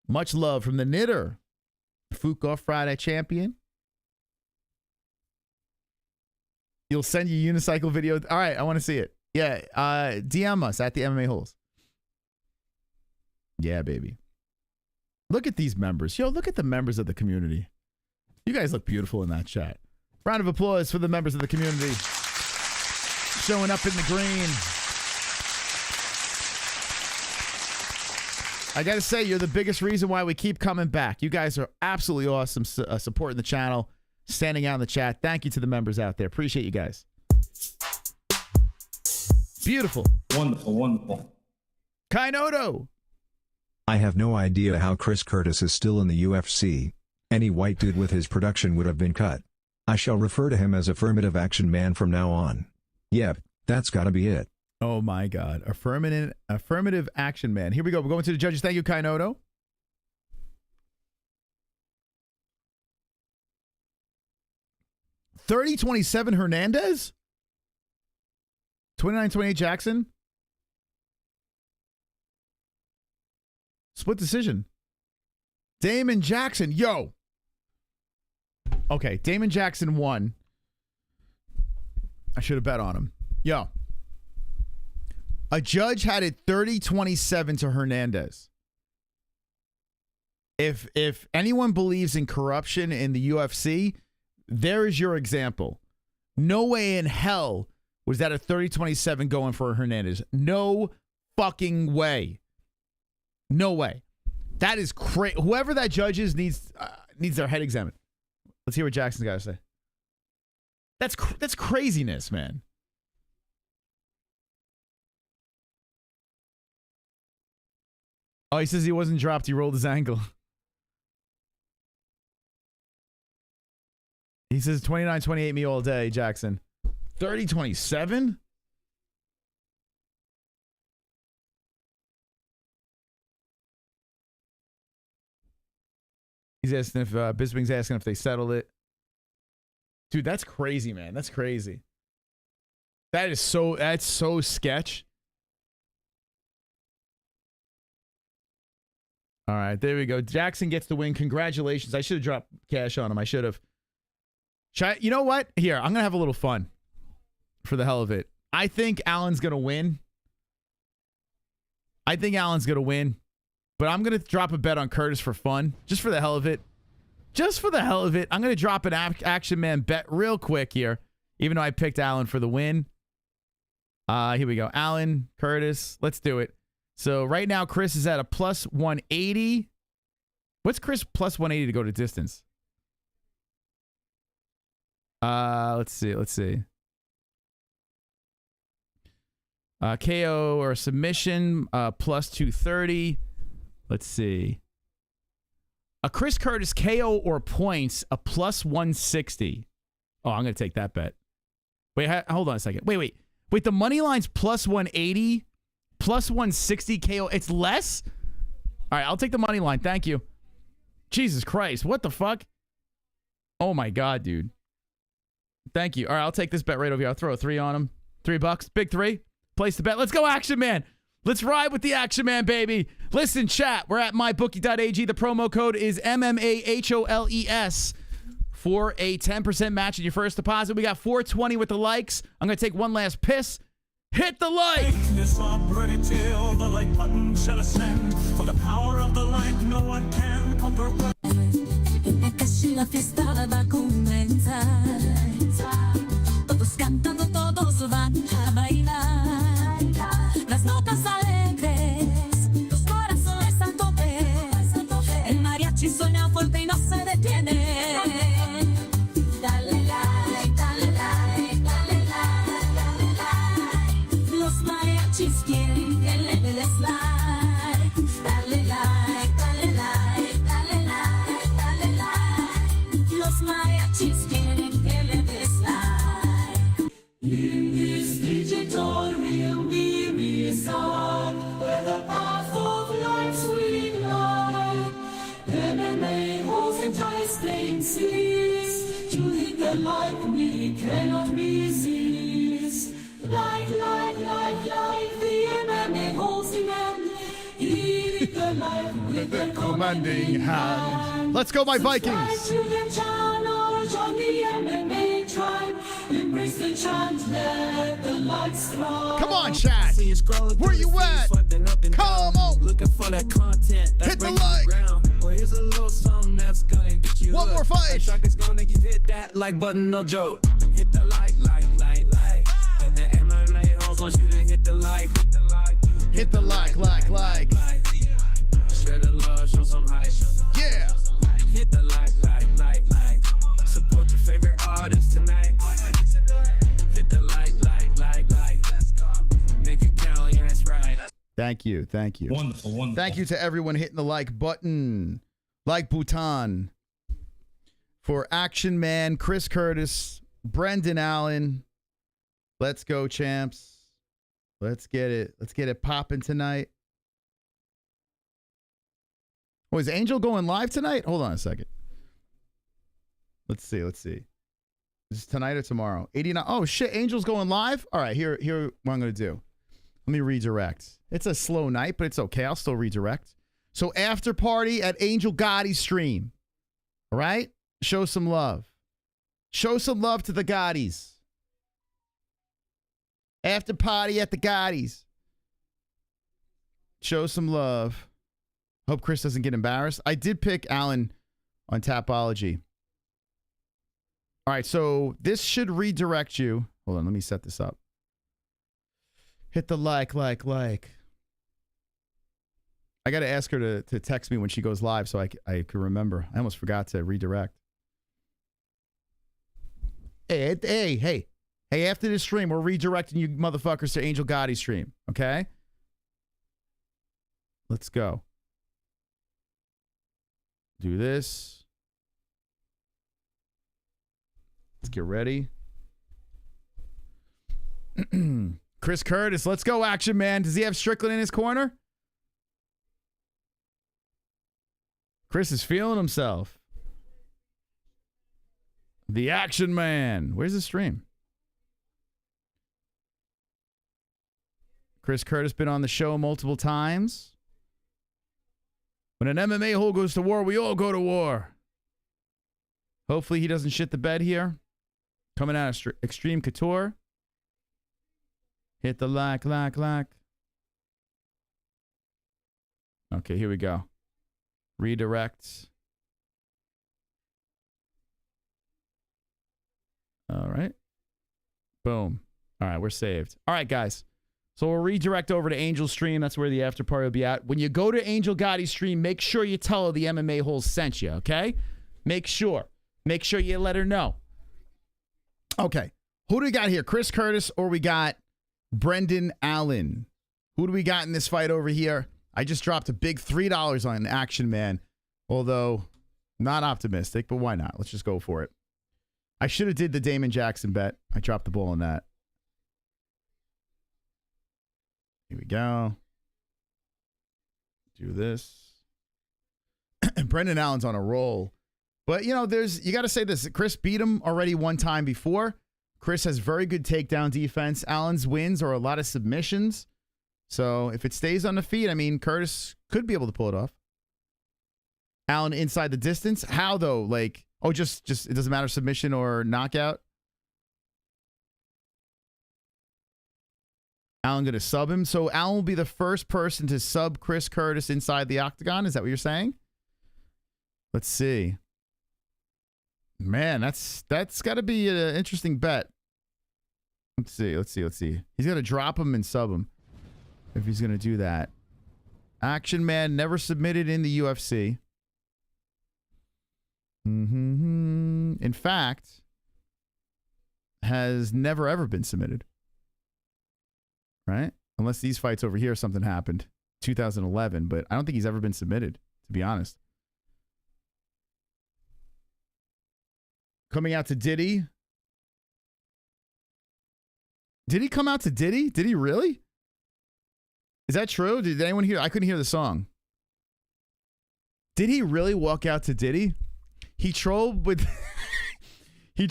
Much love from the knitter. Fuko Friday champion. You'll send your unicycle video. All right, I want to see it. Yeah, DM us at the MMA-Holes. Yeah, baby. Look at these members. Yo, look at the members of the community. You guys look beautiful in that chat. Round of applause for the members of the community. Showing up in the green. I got to say, you're the biggest reason why we keep coming back. You guys are absolutely awesome supporting the channel, standing out in the chat. Thank you to the members out there. Appreciate you guys. Beautiful. Wonderful, wonderful. Kainoto. I have no idea how Chris Curtis is still in the UFC. Any white dude with his production would have been cut. I shall refer to him as Affirmative Action Man from now on. Yep, that's gotta be it. Oh my God. Affirmative Action Man. Here we go. We're going to the judges. Thank you, Kainoto. $30-27 Hernandez? 29-28 Jackson? Split decision. Damon Jackson. Yo. Okay, Damon Jackson won. I should have bet on him. Yo. A judge had it 30-27 to Hernandez. If anyone believes in corruption in the UFC, there is your example. No way in hell was that a 30-27 going for Hernandez. No fucking way. No way. That is crazy. Whoever that judge is needs their head examined. Let's hear what Jackson's got to say. That's craziness, man. Oh, he says he wasn't dropped. He rolled his ankle. He says 29-28 me all day, Jackson. 30-27? He's asking if Bisping's asking if they settled it. Dude, that's crazy, man. That's crazy. That's so sketch. All right, there we go. Jackson gets the win. Congratulations. I should have dropped cash on him. I should have. You know what? Here, I'm going to have a little fun for the hell of it. I think Allen's going to win. But I'm going to drop a bet on Curtis for fun, just for the hell of it. I'm going to drop an Action Man bet real quick here, even though I picked Allen for the win. Here we go. Allen, Curtis, let's do it. So right now, Chris is at a plus 180. What's Chris plus 180 to go to distance? Let's see. KO or submission, plus 230. Let's see. A Chris Curtis KO or points, a plus 160. Oh, I'm going to take that bet. Wait, hold on a second. Wait. The money line's plus 180, plus 160 KO. It's less? All right, I'll take the money line. Thank you. Jesus Christ. What the fuck? Oh, my God, dude. Thank you. All right, I'll take this bet right over here. I'll throw a 3 on him. $3. Big 3. Place the bet. Let's go, Action Man. Let's ride with the Action Man, baby. Listen, chat. We're at mybookie.ag. The promo code is MMAHOLES for a 10% match in your first deposit. We got 420 with the likes. I'm going to take one last piss. Hit the like. This operated till the like button shall ascend. For the power of the light, no one can comprehend. La fiesta va a comenzar. Todos cantando, todos van a bailar. Las notas alegres, los corazones al tope. El mariachi suena fuerte y no se detiene. Dale like, dale like, dale like, dale like. Los mariachis quieren que le des like. Dale like, dale like, dale like, dale like. Los mariachis quieren que le des like. In this digital realm we reside, where the path of life's sweet light. MMA-Holes entice playing cease. To hit the like we cannot resist. Like, the MMA-Holes demand. Hit the like with the commanding hand. Let's go, my Vikings. Embrace the chant, let the lights strike. Come on, chat. Where you at? Come on. Looking for that content. Hit the like. Well, here's a little something that's gonna get you one more fight. That track is gonna hit that like button, no joke. Hit the like. And the MMA-Holes want you to hit the like. Hit the like. Share the love, show some hype. Yeah. Hit the like. Support your favorite artist tonight. Hit the like. Make it count, yeah, that's right. Thank you. Wonderful. Thank you to everyone hitting the like button. Like Bhutan. For Action Man, Chris Curtis, Brendan Allen. Let's go, champs. Let's get it popping tonight. Oh, is Angel going live tonight? Hold on a second. Let's see. Is this tonight or tomorrow? 89. Oh, shit. Angel's going live? All right, here what I'm going to do. Let me redirect. It's a slow night, but it's okay. I'll still redirect. So after party at Angel Gotti's stream. All right? Show some love. Show some love to the Gottis. After party at the Gotti's. Show some love. Hope Chris doesn't get embarrassed. I did pick Alan on Tapology. All right, so this should redirect you. Hold on, let me set this up. Hit the like. I got to ask her to text me when she goes live so I can remember. I almost forgot to redirect. Hey, after this stream, we're redirecting you motherfuckers to Angel Gotti's stream, okay? Let's go. Do this. Let's get ready. Chris Curtis, let's go, Action Man. Does he have Strickland in his corner? Chris is feeling himself. The Action Man. Where's the stream? Chris Curtis been on the show multiple times. When an MMA hole goes to war, we all go to war. Hopefully he doesn't shit the bed here. Coming out of Extreme Couture. Hit the like. Okay, here we go. Redirect. All right. Boom. All right, we're saved. All right, guys. So we'll redirect over to Angel's stream. That's where the after party will be at. When you go to Angel Gotti's stream, make sure you tell her the MMA Holes sent you, okay? Make sure. Make sure you let her know. Okay. Who do we got here? Chris Curtis or we got Brendan Allen? Who do we got in this fight over here? I just dropped a big $3 on Action Man. Although, not optimistic, but why not? Let's just go for it. I should have did the Damon Jackson bet. I dropped the ball on that. Here we go. Do this. Brendan Allen's on a roll. But, you know, you got to say this. Chris beat him already one time before. Chris has very good takedown defense. Allen's wins are a lot of submissions. So if it stays on the feet, I mean, Curtis could be able to pull it off. Allen inside the distance. How, though? Like, oh, just it doesn't matter, submission or knockout? Allen going to sub him. So Allen will be the first person to sub Chris Curtis inside the octagon. Is that what you're saying? Let's see. Man, that's got to be an interesting bet. Let's see. He's going to drop him and sub him if he's going to do that. Action Man never submitted in the UFC. In fact, has never ever been submitted. Right? Unless these fights over here, something happened. 2011, but I don't think he's ever been submitted, to be honest. Coming out to Diddy. Did he come out to Diddy? Did he really? Is that true? Did anyone hear? I couldn't hear the song. Did he really walk out to Diddy? He trolled with he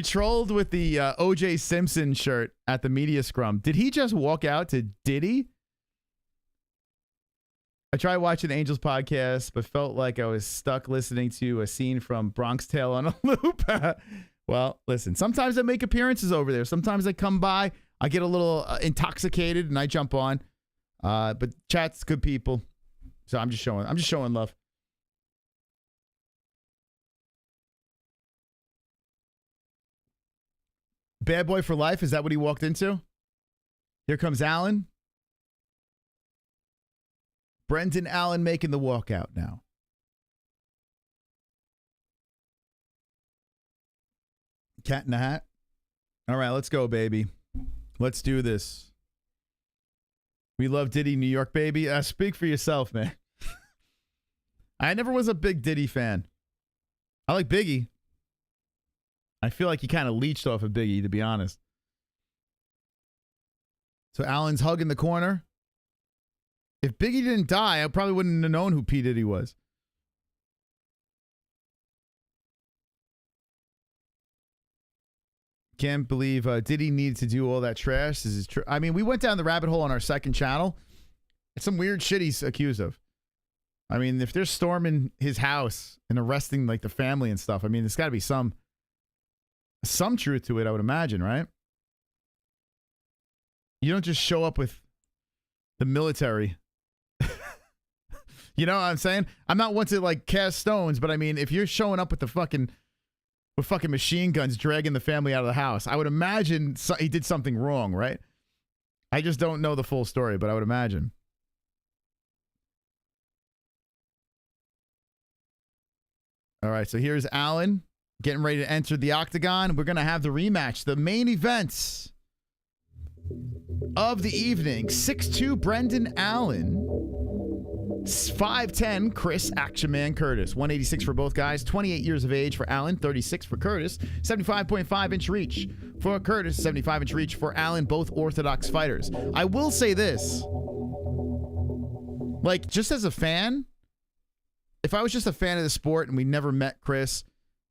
trolled with the O.J. Simpson shirt at the media scrum. Did he just walk out to Diddy? I tried watching Angel's podcast, but felt like I was stuck listening to a scene from Bronx Tale on a loop. Well, listen, sometimes I make appearances over there. Sometimes I come by, I get a little intoxicated, and I jump on. But chat's good people, so I'm just showing love. Bad boy for life. Is that what he walked into? Here comes Allen. Brendan Allen making the walkout now. Cat in the hat. All right, let's go, baby. Let's do this. We love Diddy, New York, baby. Speak for yourself, man. I never was a big Diddy fan. I like Biggie. I feel like he kind of leached off of Biggie, to be honest. So Allen's hugging the corner. If Biggie didn't die, I probably wouldn't have known who P. Diddy was. Can't believe Diddy needed to do all that trash. This is true. I mean, we went down the rabbit hole on our second channel. It's some weird shit he's accused of. I mean, if they're storming his house and arresting like the family and stuff, I mean, there's got to be some truth to it, I would imagine, right? You don't just show up with the military You know what I'm saying? I'm not one to like cast stones, but I mean, if you're showing up with the fucking machine guns dragging the family out of the house, I would imagine he did something wrong, right? I just don't know the full story, but I would imagine. All right, so here's Allen getting ready to enter the octagon. We're going to have the rematch, the main events of the evening. 6'2" Brendan Allen, 5'10" Chris Action Man Curtis. 186 for both guys, 28 years of age for Allen, 36 for Curtis, 75.5-inch reach for Curtis, 75-inch reach for Allen, both orthodox fighters. I will say this, like, just as a fan, if I was just a fan of the sport and we never met Chris,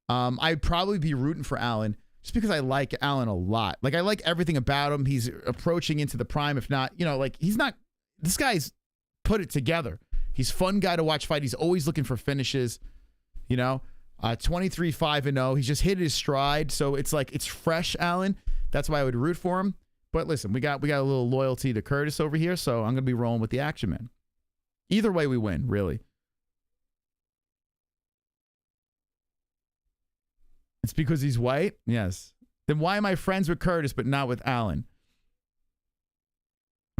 I'd probably be rooting for Allen just because I like Allen a lot. Like, I like everything about him. He's approaching into the prime, if not, you know, like, he's not, this guy's put it together. He's a fun guy to watch fight. He's always looking for finishes, you know, 23-5-0. He's just hit his stride. So it's like, it's fresh, Allen. That's why I would root for him. But listen, we got a little loyalty to Curtis over here. So I'm going to be rolling with the Action Man. Either way we win, really. It's because he's white? Yes. Then why am I friends with Curtis but not with Allen?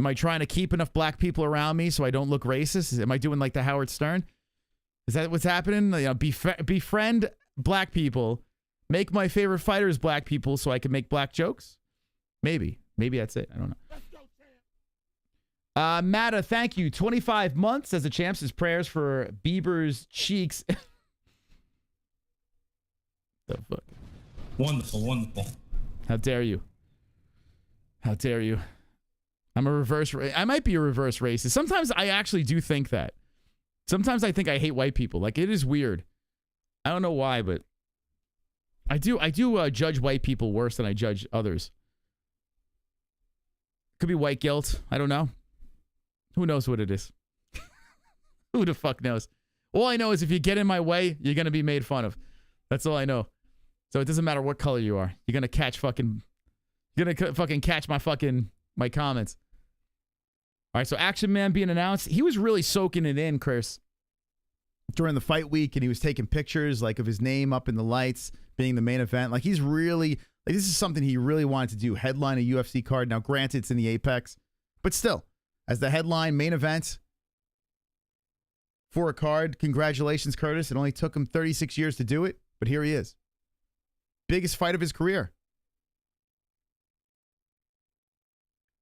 Am I trying to keep enough black people around me so I don't look racist? Am I doing like the Howard Stern? Is that what's happening? You know, befriend black people, make my favorite fighters black people so I can make black jokes? Maybe. Maybe that's it. I don't know. Matta, thank you. 25 months as a champ. His prayers for Bieber's cheeks. The fuck? Wonderful, wonderful. How dare you? How dare you? I might be a reverse racist. Sometimes I actually do think that. Sometimes I think I hate white people. Like, it is weird. I don't know why, but I do judge white people worse than I judge others. Could be white guilt. I don't know. Who knows what it is? Who the fuck knows? All I know is if you get in my way, you're going to be made fun of. That's all I know. So it doesn't matter what color you are. You're going to catch fucking catch my comments. All right, so Action Man being announced. He was really soaking it in, Chris, during the fight week, and he was taking pictures like of his name up in the lights, being the main event. Like, he's really, like, this is something he really wanted to do, headline a UFC card. Now, granted, it's in the Apex, but still, as the headline main event for a card, congratulations, Curtis. It only took him 36 years to do it, but here he is. Biggest fight of his career.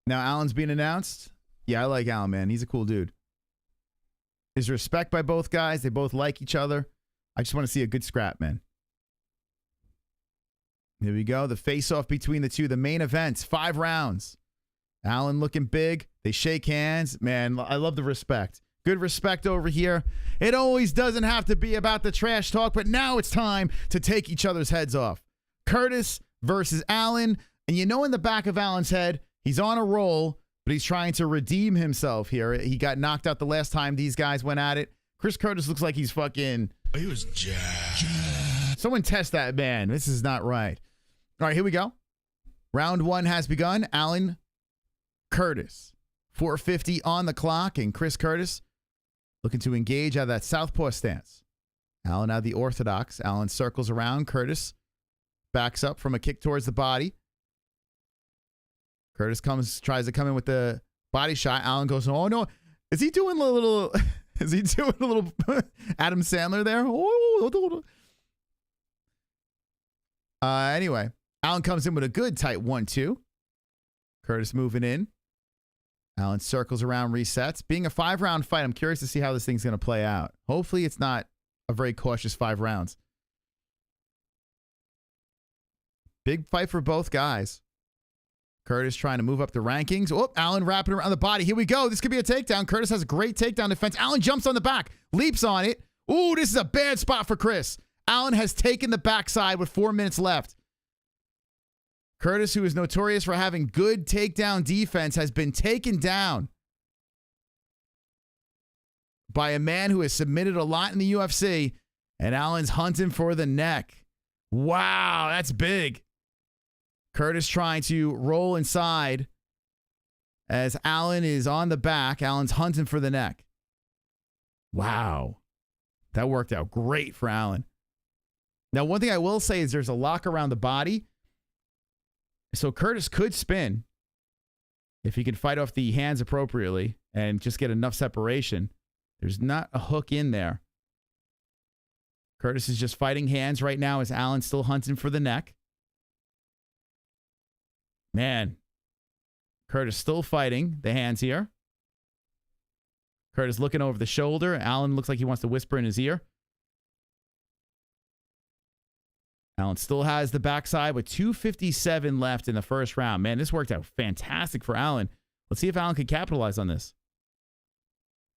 Now, Allen's being announced. Yeah, I like Allen, man. He's a cool dude. There's respect by both guys. They both like each other. I just want to see a good scrap, man. Here we go. The face-off between the two. The main event. 5 rounds. Allen looking big. They shake hands. Man, I love the respect. Good respect over here. It always doesn't have to be about the trash talk, but now it's time to take each other's heads off. Curtis versus Allen. And you know, in the back of Allen's head, he's on a roll, but he's trying to redeem himself here. He got knocked out the last time these guys went at it. Chris Curtis looks like he's fucking... He was jacked. Someone test that man. This is not right. All right, here we go. Round 1 has begun. Allen Curtis. 4:50 on the clock, and Chris Curtis looking to engage out of that southpaw stance. Allen out of the orthodox. Allen circles around. Curtis backs up from a kick towards the body. Curtis tries to come in with the body shot. Allen goes, oh no. Is he doing a little Adam Sandler there? Anyway, Allen comes in with a good tight 1-2. Curtis moving in. Allen circles around, resets. Being a 5-round fight, I'm curious to see how this thing's going to play out. Hopefully it's not a very cautious 5 rounds. Big fight for both guys. Curtis trying to move up the rankings. Oh, Allen wrapping around the body. Here we go. This could be a takedown. Curtis has a great takedown defense. Allen jumps on the back, leaps on it. Ooh, this is a bad spot for Chris. Allen has taken the backside with 4 minutes left. Curtis, who is notorious for having good takedown defense, has been taken down by a man who has submitted a lot in the UFC, and Allen's hunting for the neck. Wow, that's big. Curtis trying to roll inside as Allen is on the back. Allen's hunting for the neck. Wow. That worked out great for Allen. Now, one thing I will say is there's a lock around the body. So Curtis could spin if he can fight off the hands appropriately and just get enough separation. There's not a hook in there. Curtis is just fighting hands right now as Allen's still hunting for the neck. Man, Curtis still fighting the hands here. Curtis looking over the shoulder. Allen looks like he wants to whisper in his ear. Allen still has the backside with 2:57 left in the first round. Man, this worked out fantastic for Allen. Let's see if Allen can capitalize on this.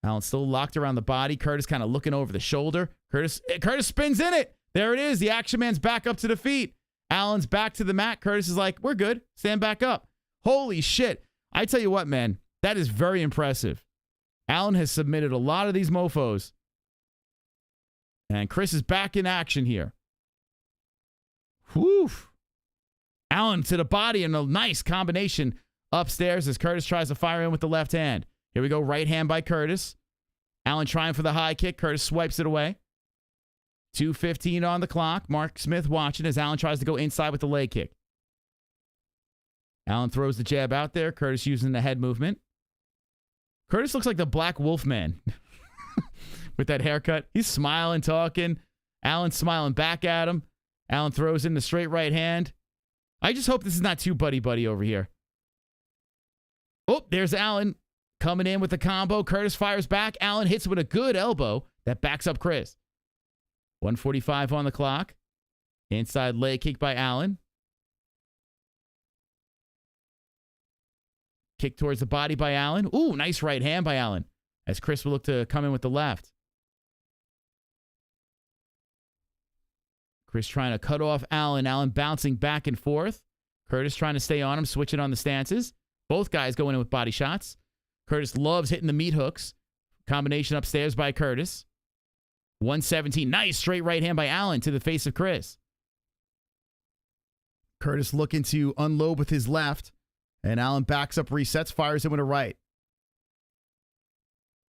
Allen still locked around the body. Curtis kind of looking over the shoulder. Curtis spins in it. There it is. The action man's back up to the feet. Allen's back to the mat. Curtis is like, we're good. Stand back up. Holy shit. I tell you what, man, that is very impressive. Allen has submitted a lot of these mofos. And Chris is back in action here. Whew. Allen to the body and a nice combination upstairs as Curtis tries to fire in with the left hand. Here we go. Right hand by Curtis. Allen trying for the high kick. Curtis swipes it away. 2:15 on the clock. Mark Smith watching as Allen tries to go inside with the leg kick. Allen throws the jab out there. Curtis using the head movement. Curtis looks like the Black Wolf Man with that haircut. He's smiling, talking. Allen smiling back at him. Allen throws in the straight right hand. I just hope this is not too buddy-buddy over here. Oh, there's Allen coming in with the combo. Curtis fires back. Allen hits with a good elbow that backs up Chris. 1:45 on the clock. Inside leg kick by Allen. Kick towards the body by Allen. Ooh, nice right hand by Allen as Chris will look to come in with the left. Chris trying to cut off Allen. Allen bouncing back and forth. Curtis trying to stay on him, switching on the stances. Both guys going in with body shots. Curtis loves hitting the meat hooks. Combination upstairs by Curtis. 117. Nice straight right hand by Allen to the face of Chris. Curtis looking to unload with his left. And Allen backs up, resets, fires him with a right.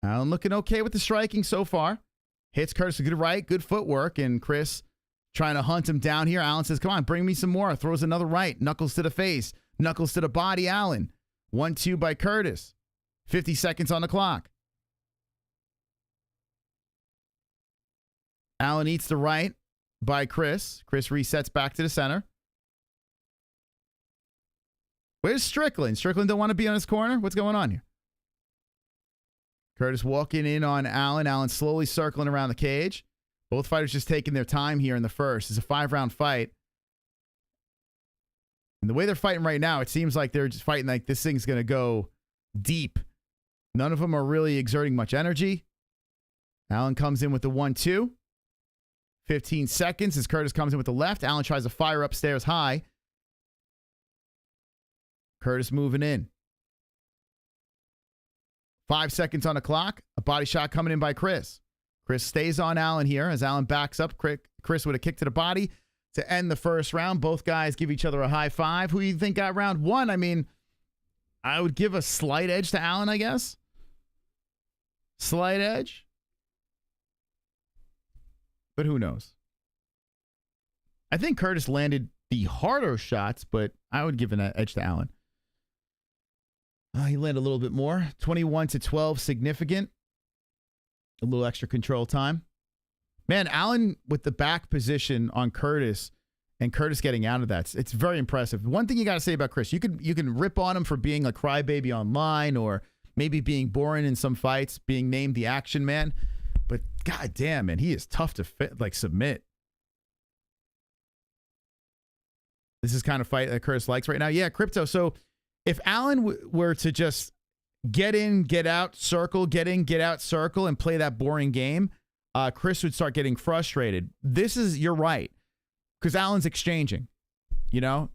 Allen looking okay with the striking so far. Hits Curtis a good right, good footwork. And Chris trying to hunt him down here. Allen says, come on, bring me some more. Throws another right. Knuckles to the face. Knuckles to the body, Allen. 1-2 by Curtis. 50 seconds on the clock. Allen eats the right by Chris. Chris resets back to the center. Where's Strickland? Strickland don't want to be on his corner? What's going on here? Curtis walking in on Allen. Allen slowly circling around the cage. Both fighters just taking their time here in the first. It's a 5-round fight. And the way they're fighting right now, it seems like they're just fighting like this thing's going to go deep. None of them are really exerting much energy. Allen comes in with the 1-2. 15 seconds as Curtis comes in with the left. Allen tries to fire upstairs high. Curtis moving in. 5 seconds on the clock. A body shot coming in by Chris. Chris stays on Allen here as Allen backs up. Chris with a kick to the body to end the first round. Both guys give each other a high five. Who do you think got round one? I mean, I would give a slight edge to Allen, I guess. Slight edge. But who knows? I think Curtis landed the harder shots, but I would give an edge to Allen. He landed a little bit more. 21-12, significant. A little extra control time. Man, Allen with the back position on Curtis and Curtis getting out of that. It's very impressive. One thing you got to say about Chris, you can rip on him for being a crybaby online or maybe being boring in some fights, being named the action man. But goddamn, man, he is tough to submit. This is kind of fight that Curtis likes right now. Yeah, Crypto. So if Allen were to just get in, get out, circle, get in, get out, circle, and play that boring game, Chris would start getting frustrated. You're right. Because Allen's exchanging. You know?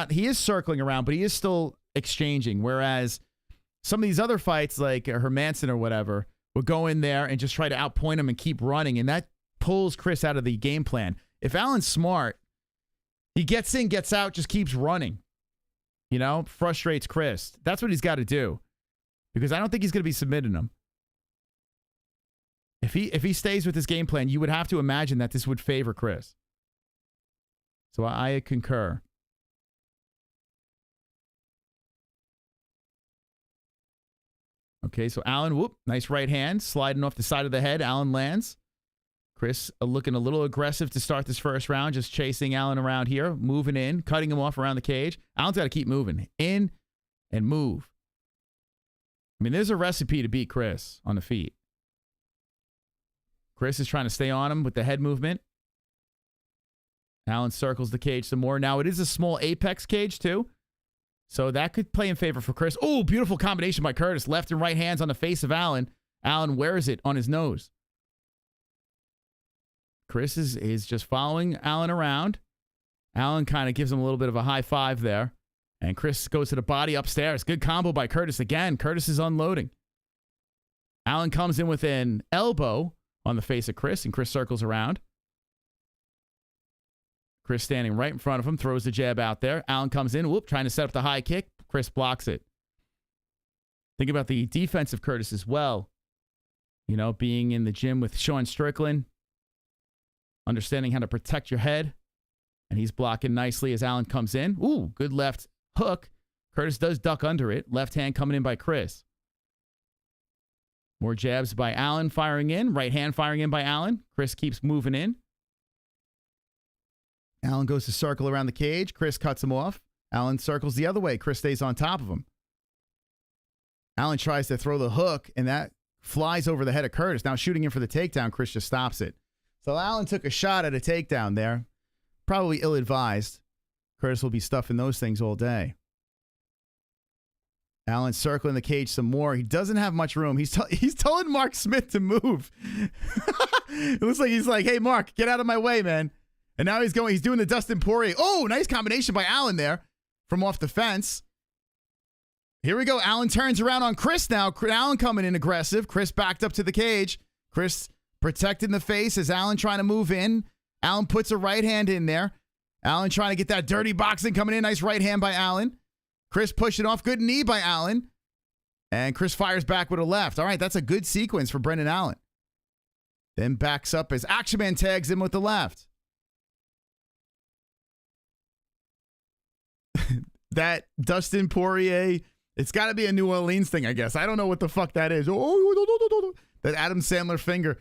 He is circling around, but he is still exchanging. Whereas some of these other fights, like Hermanson or whatever, would go in there and just try to outpoint him and keep running. And that pulls Chris out of the game plan. If Allen's smart, he gets in, gets out, just keeps running. You know? Frustrates Chris. That's what he's got to do. Because I don't think he's going to be submitting him. If he stays with this game plan, you would have to imagine that this would favor Chris. So I concur. Okay, so Allen, whoop, nice right hand, sliding off the side of the head. Allen lands. Chris looking a little aggressive to start this first round, just chasing Allen around here, moving in, cutting him off around the cage. Allen's got to keep moving. In and move. I mean, there's a recipe to beat Chris on the feet. Chris is trying to stay on him with the head movement. Allen circles the cage some more. Now, it is a small apex cage, too. So that could play in favor for Chris. Oh, beautiful combination by Curtis. Left and right hands on the face of Allen. Allen wears it on his nose. Chris is just following Allen around. Allen kind of gives him a little bit of a high five there. And Chris goes to the body upstairs. Good combo by Curtis again. Curtis is unloading. Allen comes in with an elbow on the face of Chris, and Chris circles around. Chris standing right in front of him, throws the jab out there. Allen comes in, whoop, trying to set up the high kick. Chris blocks it. Think about the defense of Curtis as well. You know, being in the gym with Sean Strickland, understanding how to protect your head. And he's blocking nicely as Allen comes in. Ooh, good left hook. Curtis does duck under it. Left hand coming in by Chris. More jabs by Allen firing in. Right hand firing in by Allen. Chris keeps moving in. Allen goes to circle around the cage. Chris cuts him off. Allen circles the other way. Chris stays on top of him. Allen tries to throw the hook, and that flies over the head of Curtis. Now shooting in for the takedown, Chris just stops it. So Allen took a shot at a takedown there. Probably ill-advised. Curtis will be stuffing those things all day. Allen circling the cage some more. He doesn't have much room. He's telling Mark Smith to move. It looks like he's like, hey, Mark, get out of my way, man. And now he's doing the Dustin Poirier. Oh, nice combination by Allen there from off the fence. Here we go. Allen turns around on Chris now. Allen coming in aggressive. Chris backed up to the cage. Chris protecting the face as Allen trying to move in. Allen puts a right hand in there. Allen trying to get that dirty boxing coming in. Nice right hand by Allen. Chris pushing off. Good knee by Allen. And Chris fires back with a left. All right, that's a good sequence for Brendan Allen. Then backs up as Action Man tags him with the left. That Dustin Poirier, it's got to be a New Orleans thing, I guess. I don't know what the fuck that is. Oh, that Adam Sandler finger.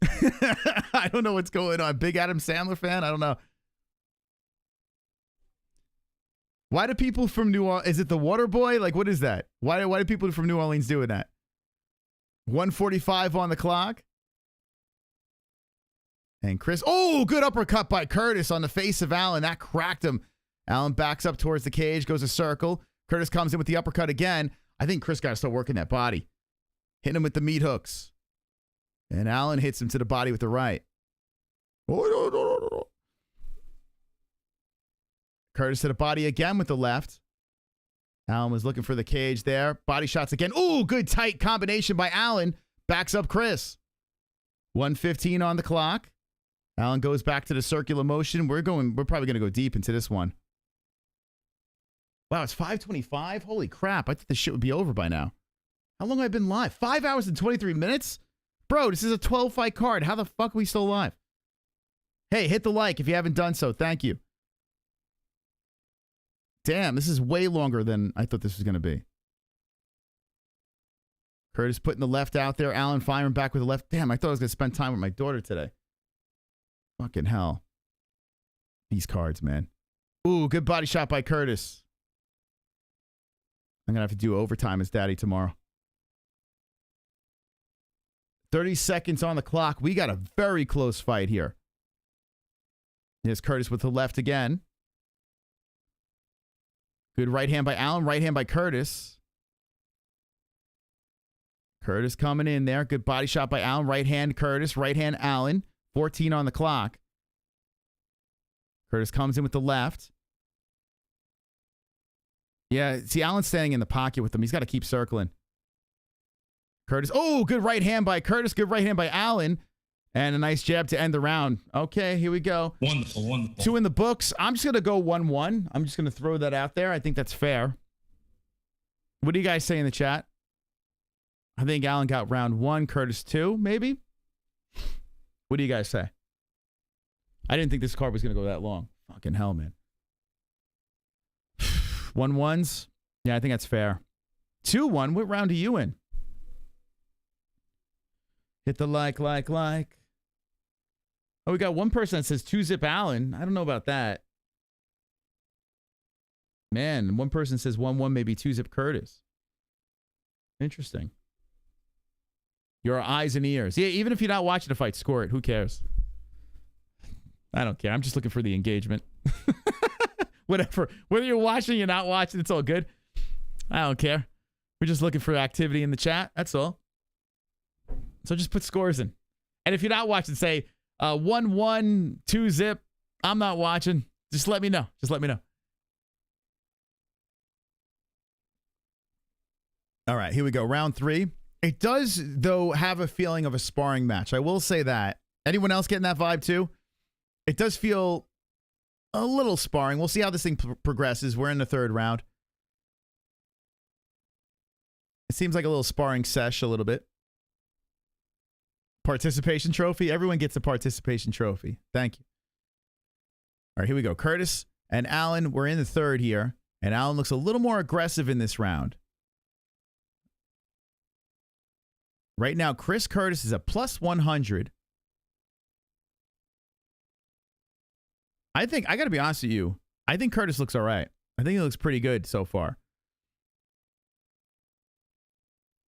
I don't know what's going on. Big Adam Sandler fan? I don't know. Why do people from New Orleans, is it the Water Boy? Like, what is that? Why do people from New Orleans doing that? 1:45 on the clock. And Chris, oh, good uppercut by Curtis on the face of Allen. That cracked him. Allen backs up towards the cage, goes a circle. Curtis comes in with the uppercut again. I think Chris got to start working that body. Hitting him with the meat hooks. And Allen hits him to the body with the right. Curtis to the body again with the left. Allen was looking for the cage there. Body shots again. Ooh, good tight combination by Allen. Backs up Chris. 1:15 on the clock. Allen goes back to the circular motion. We're probably going to go deep into this one. Wow, it's 5:25? Holy crap. I thought this shit would be over by now. How long have I been live? 5 hours and 23 minutes? Bro, this is a 12-fight card. How the fuck are we still live? Hey, hit the like if you haven't done so. Thank you. Damn, this is way longer than I thought this was going to be. Curtis putting the left out there. Allen firing back with the left. Damn, I thought I was going to spend time with my daughter today. Fucking hell. These cards, man. Ooh, good body shot by Curtis. I'm going to have to do overtime as daddy tomorrow. 30 seconds on the clock. We got a very close fight here. Here's Curtis with the left again. Good right hand by Allen. Right hand by Curtis. Curtis coming in there. Good body shot by Allen. Right hand Curtis. Right hand Allen. 14 on the clock. Curtis comes in with the left. Yeah, see, Allen's standing in the pocket with him. He's got to keep circling. Curtis. Oh, good right hand by Curtis. Good right hand by Allen. And a nice jab to end the round. Okay, here we go. Wonderful, wonderful. 2 in the books. I'm just going to go 1-1. I'm just going to throw that out there. I think that's fair. What do you guys say in the chat? I think Allen got round 1, Curtis 2, maybe. What do you guys say? I didn't think this card was going to go that long. Fucking hell, man. 1-1s? Yeah, I think that's fair. 2-1, what round are you in? Hit the like. Oh, we got one person that says 2-zip Allen. I don't know about that. Man, one person says 1-1, maybe 2-zip Curtis. Interesting. Your eyes and ears. Yeah, even if you're not watching the fight, score it. Who cares? I don't care. I'm just looking for the engagement. Whatever. Whether you're watching or you're not watching, it's all good. I don't care. We're just looking for activity in the chat. That's all. So just put scores in. And if you're not watching, say 1-1, 2-zip. I'm not watching. Just let me know. All right, here we go. Round 3. It does, though, have a feeling of a sparring match. I will say that. Anyone else getting that vibe, too? It does feel a little sparring. We'll see how this thing progresses. We're in the 3rd round. It seems like a little sparring sesh a little bit. Participation trophy. Everyone gets a participation trophy. Thank you. All right, here we go. Curtis and Allen, we're in the 3rd here. And Allen looks a little more aggressive in this round. Right now, Chris Curtis is a plus 100. I think, I got to be honest with you, I think Curtis looks all right. I think he looks pretty good so far.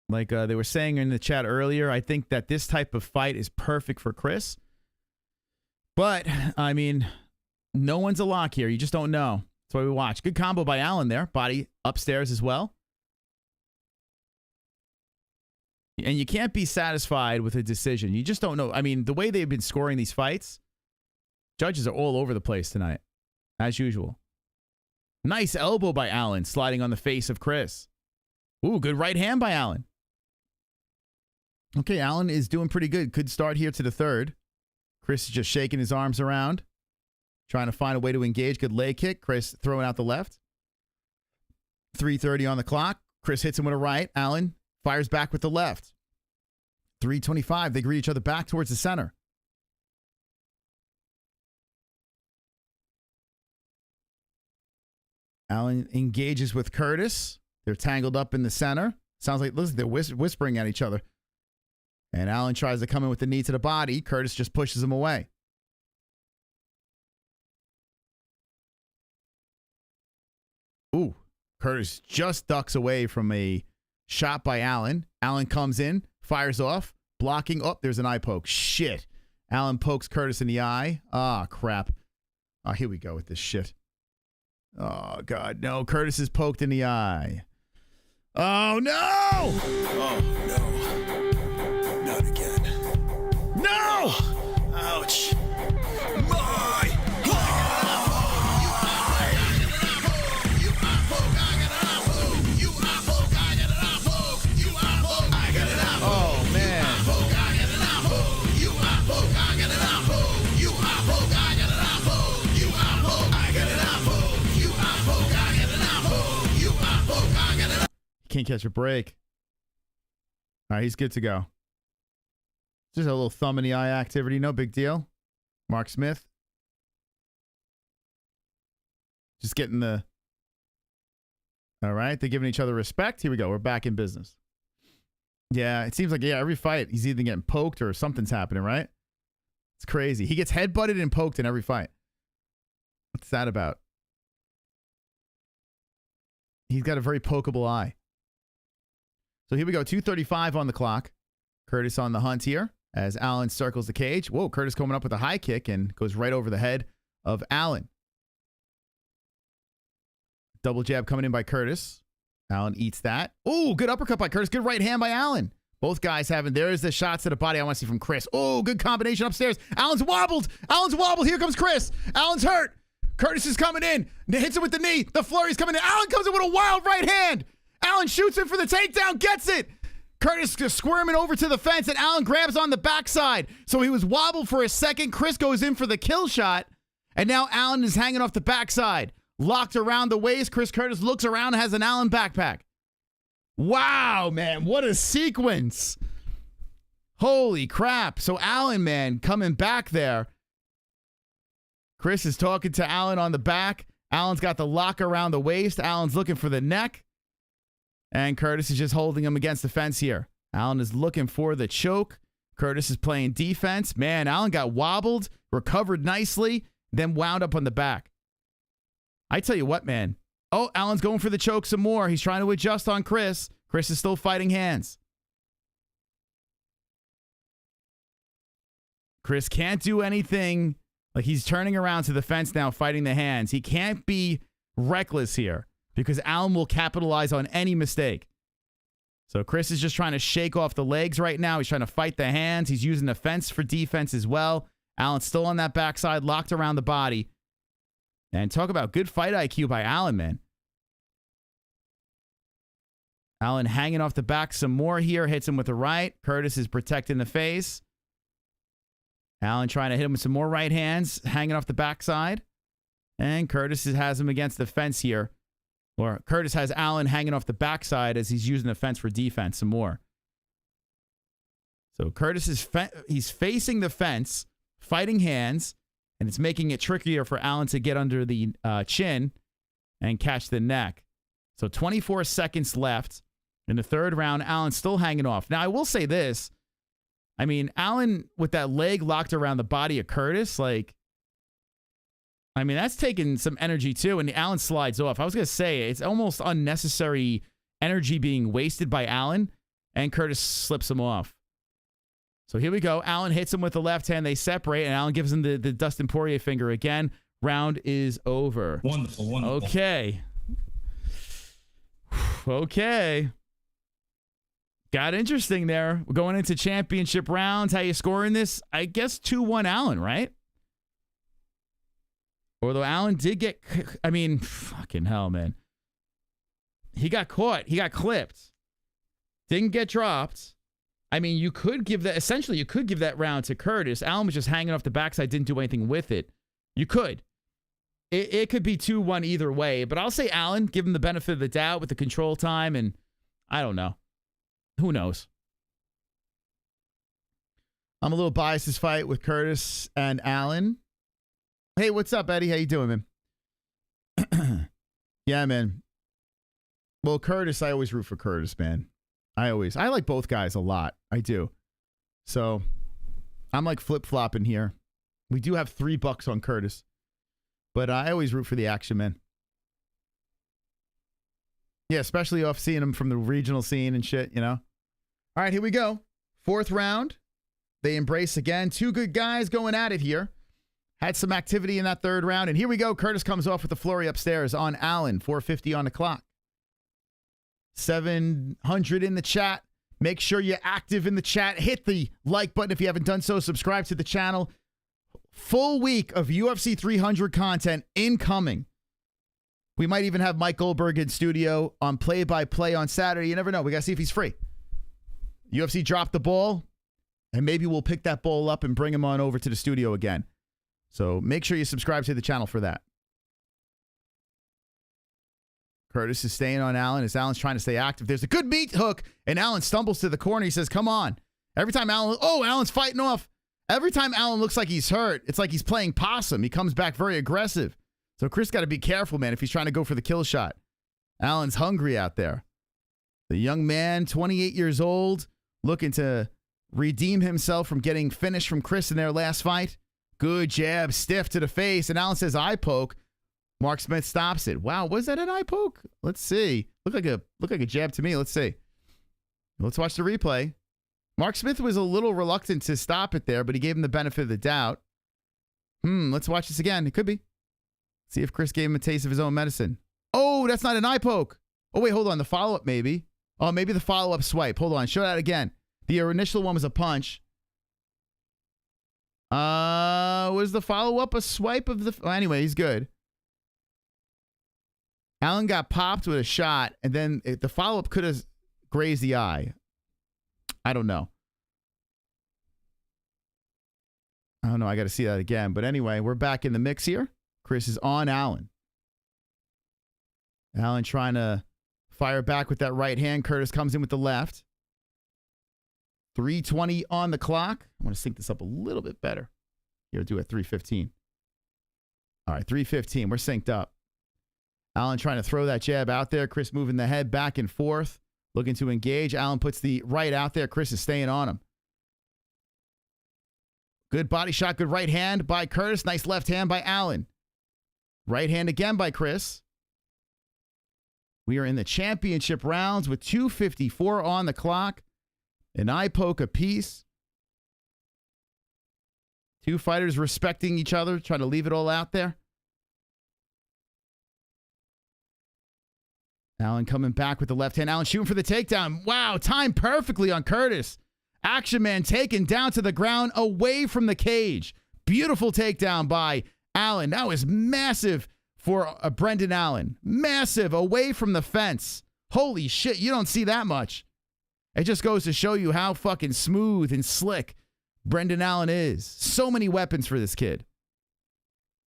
Like they were saying in the chat earlier, I think that this type of fight is perfect for Chris. But, I mean, no one's a lock here. You just don't know. That's why we watch. Good combo by Allen there. Body upstairs as well. And you can't be satisfied with a decision. You just don't know. I mean, the way they've been scoring these fights, judges are all over the place tonight, as usual. Nice elbow by Allen, sliding on the face of Chris. Ooh, good right hand by Allen. Okay, Allen is doing pretty good. Could start here to the 3rd. Chris is just shaking his arms around, trying to find a way to engage. Good leg kick. Chris throwing out the left. 3:30 on the clock. Chris hits him with a right. Allen fires back with the left. 3:25. They greet each other back towards the center. Allen engages with Curtis. They're tangled up in the center. Sounds like, listen, they're whispering at each other. And Allen tries to come in with the knee to the body. Curtis just pushes him away. Ooh, Curtis just ducks away from a shot by Allen. Allen comes in, fires off, blocking. Oh, there's an eye poke. Shit. Allen pokes Curtis in the eye. Ah, crap. Oh, here we go with this shit. Oh, God, no. Curtis is poked in the eye. Oh, no! Oh, no. Not again. No! Ouch. My! Oh, man. Can't catch a break. All right, he's good to go. Just a little thumb in the eye activity. No big deal. Mark Smith. Just getting the... All right, they're giving each other respect. Here we go. We're back in business. Yeah, it seems like, yeah, every fight, he's either getting poked or something's happening, right? It's crazy. He gets headbutted and poked in every fight. What's that about? He's got a very pokeable eye. So here we go. 2:35 on the clock. Curtis on the hunt here as Allen circles the cage. Whoa, Curtis coming up with a high kick and goes right over the head of Allen. Double jab coming in by Curtis. Allen eats that. Oh, good uppercut by Curtis. Good right hand by Allen. Both guys having, there's the shots to the body I want to see from Chris. Oh, good combination upstairs. Allen's wobbled. Allen's wobbled. Here comes Chris. Allen's hurt. Curtis is coming in. Hits him with the knee. The flurry's coming in. Allen comes in with a wild right hand. Allen shoots him for the takedown. Gets it. Curtis just squirming over to the fence, and Allen grabs on the backside. So he was wobbled for a second. Chris goes in for the kill shot, and now Allen is hanging off the backside. Locked around the waist. Chris Curtis looks around and has an Allen backpack. Wow, man. What a sequence. Holy crap. So Alan, man, coming back there. Chris is talking to Alan on the back. Alan's got the lock around the waist. Alan's looking for the neck. And Curtis is just holding him against the fence here. Alan is looking for the choke. Curtis is playing defense. Man, Alan got wobbled, recovered nicely, then wound up on the back. I tell you what, man. Oh, Alan's going for the choke some more. He's trying to adjust on Chris. Chris is still fighting hands. Chris can't do anything. Like, he's turning around to the fence now, fighting the hands. He can't be reckless here because Alan will capitalize on any mistake. So Chris is just trying to shake off the legs right now. He's trying to fight the hands. He's using the fence for defense as well. Alan's still on that backside, locked around the body. And talk about good fight IQ by Alan, man. Alan hanging off the back some more here. Hits him with the right. Curtis is protecting the face. Alan trying to hit him with some more right hands, hanging off the backside. And Curtis has him against the fence here. Or Curtis has Alan hanging off the backside as he's using the fence for defense some more. So Curtis is he's facing the fence, fighting hands, and it's making it trickier for Alan to get under the chin and catch the neck. So 24 seconds left in the third round. Alan's still hanging off. Now, I will say this. I mean, Alan, with that leg locked around the body of Curtis, like, I mean, that's taking some energy too. And Alan slides off. I was going to say, it's almost unnecessary energy being wasted by Alan, and Curtis slips him off. So here we go. Alan hits him with the left hand. They separate, and Alan gives him the Dustin Poirier finger again. Round is over. Wonderful, wonderful. Okay. Okay. Got interesting there. We're going into championship rounds. How you scoring this? I guess 2-1 Alan, right? Although Alan did get, I mean, fucking hell, man. He got caught. He got clipped. Didn't get dropped. I mean, you could give that, essentially, you could give that round to Curtis. Alan was just hanging off the backside, didn't do anything with it. You could. It could be 2-1 either way, but I'll say Alan, give him the benefit of the doubt with the control time, and I don't know. Who knows? I'm a little biased this fight with Curtis and Alan. Hey, what's up, Eddie? How you doing, man? Yeah, man. Well, Curtis, I always root for Curtis, man. I like both guys a lot. I do. So I'm like flip-flopping here. We do have $3 on Curtis, but I always root for the action, man. Yeah, especially off seeing him from the regional scene and shit, you know? All right, here we go. Fourth round. They embrace again. Two good guys going at it here. Had some activity in that third round. And here we go. Curtis comes off with the flurry upstairs on Allen. 4:50 on the clock. 700 in the chat. Make sure you're active in the chat. Hit the like button if you haven't done so. Subscribe to the channel. Full week of UFC 300 content incoming. We might even have Mike Goldberg in studio on play-by-play on Saturday. You never know. We got to see if he's free. UFC dropped the ball, and maybe we'll pick that ball up and bring him on over to the studio again. So make sure you subscribe to the channel for that. Curtis is staying on Allen as Allen's trying to stay active. There's a good meat hook, and Allen stumbles to the corner. He says, come on. Every time Allen's fighting off. Every time Allen looks like he's hurt, it's like he's playing possum. He comes back very aggressive. So Chris got to be careful, man, if he's trying to go for the kill shot. Allen's hungry out there. The young man, 28 years old, looking to redeem himself from getting finished from Chris in their last fight. Good jab, stiff to the face, and Allen says eye poke. Mark Smith stops it. Wow, was that an eye poke? Let's see. Look like a jab to me. Let's see. Let's watch the replay. Mark Smith was a little reluctant to stop it there, but he gave him the benefit of the doubt. Let's watch this again. It could be. See if Chris gave him a taste of his own medicine. Oh, that's not an eye poke. Oh, wait, hold on. The follow-up maybe. Oh, maybe the follow-up swipe. Hold on. Show that again. The initial one was a punch. Was the follow-up a swipe of the... Well, anyway, he's good. Allen got popped with a shot, and then the follow-up could have grazed the eye. I don't know. I got to see that again. But anyway, we're back in the mix here. Chris is on Allen. Allen trying to Fire back with that right hand. Curtis comes in with the left. 3:20 on the clock. I want to sync this up a little bit better. Here, do it 3:15. All right, 3:15. We're synced up. Allen trying to throw that jab out there. Chris moving the head back and forth, looking to engage. Allen puts the right out there. Chris is staying on him. Good body shot, good right hand by Curtis. Nice left hand by Allen. Right hand again by Chris. We are in the championship rounds with 2:54 on the clock. An eye poke apiece. Two fighters respecting each other, trying to leave it all out there. Allen coming back with the left hand. Allen shooting for the takedown. Wow, timed perfectly on Curtis. Action Man taken down to the ground away from the cage. Beautiful takedown by Allen. That was massive for Brendan Allen. Massive, away from the fence. Holy shit, you don't see that much. It just goes to show you how fucking smooth and slick Brendan Allen is. So many weapons for this kid.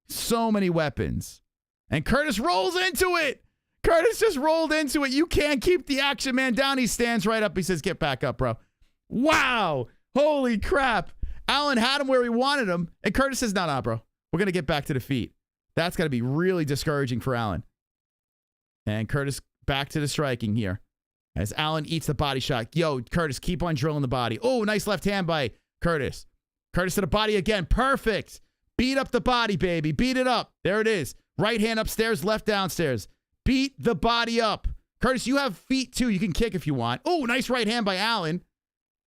So many weapons. And Curtis rolls into it. Curtis just rolled into it. You can't keep the Action Man down. He stands right up. He says, get back up, bro. Wow. Holy crap. Allen had him where he wanted him. And Curtis says, no, bro. We're going to get back to the feet. That's got to be really discouraging for Allen. And Curtis back to the striking here. As Allen eats the body shot. Yo, Curtis, keep on drilling the body. Oh, nice left hand by Curtis. Curtis to the body again. Perfect. Beat up the body, baby. Beat it up. There it is. Right hand upstairs, left downstairs. Beat the body up. Curtis, you have feet too. You can kick if you want. Oh, nice right hand by Allen.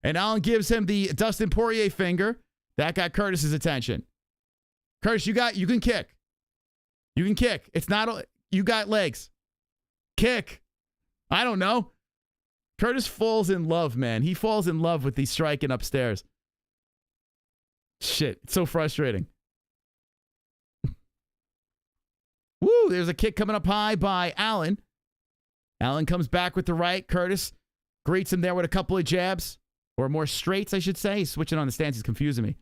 And Allen gives him the Dustin Poirier finger. That got Curtis's attention. Curtis, you can kick. You can kick. It's not, you got legs. Kick. I don't know. Curtis falls in love, man. He falls in love with the striking upstairs. Shit, it's so frustrating. Woo, there's a kick coming up high by Allen. Allen comes back with the right. Curtis greets him there with a couple of jabs. Or more straights, I should say. He's switching on the stance. He's confusing me.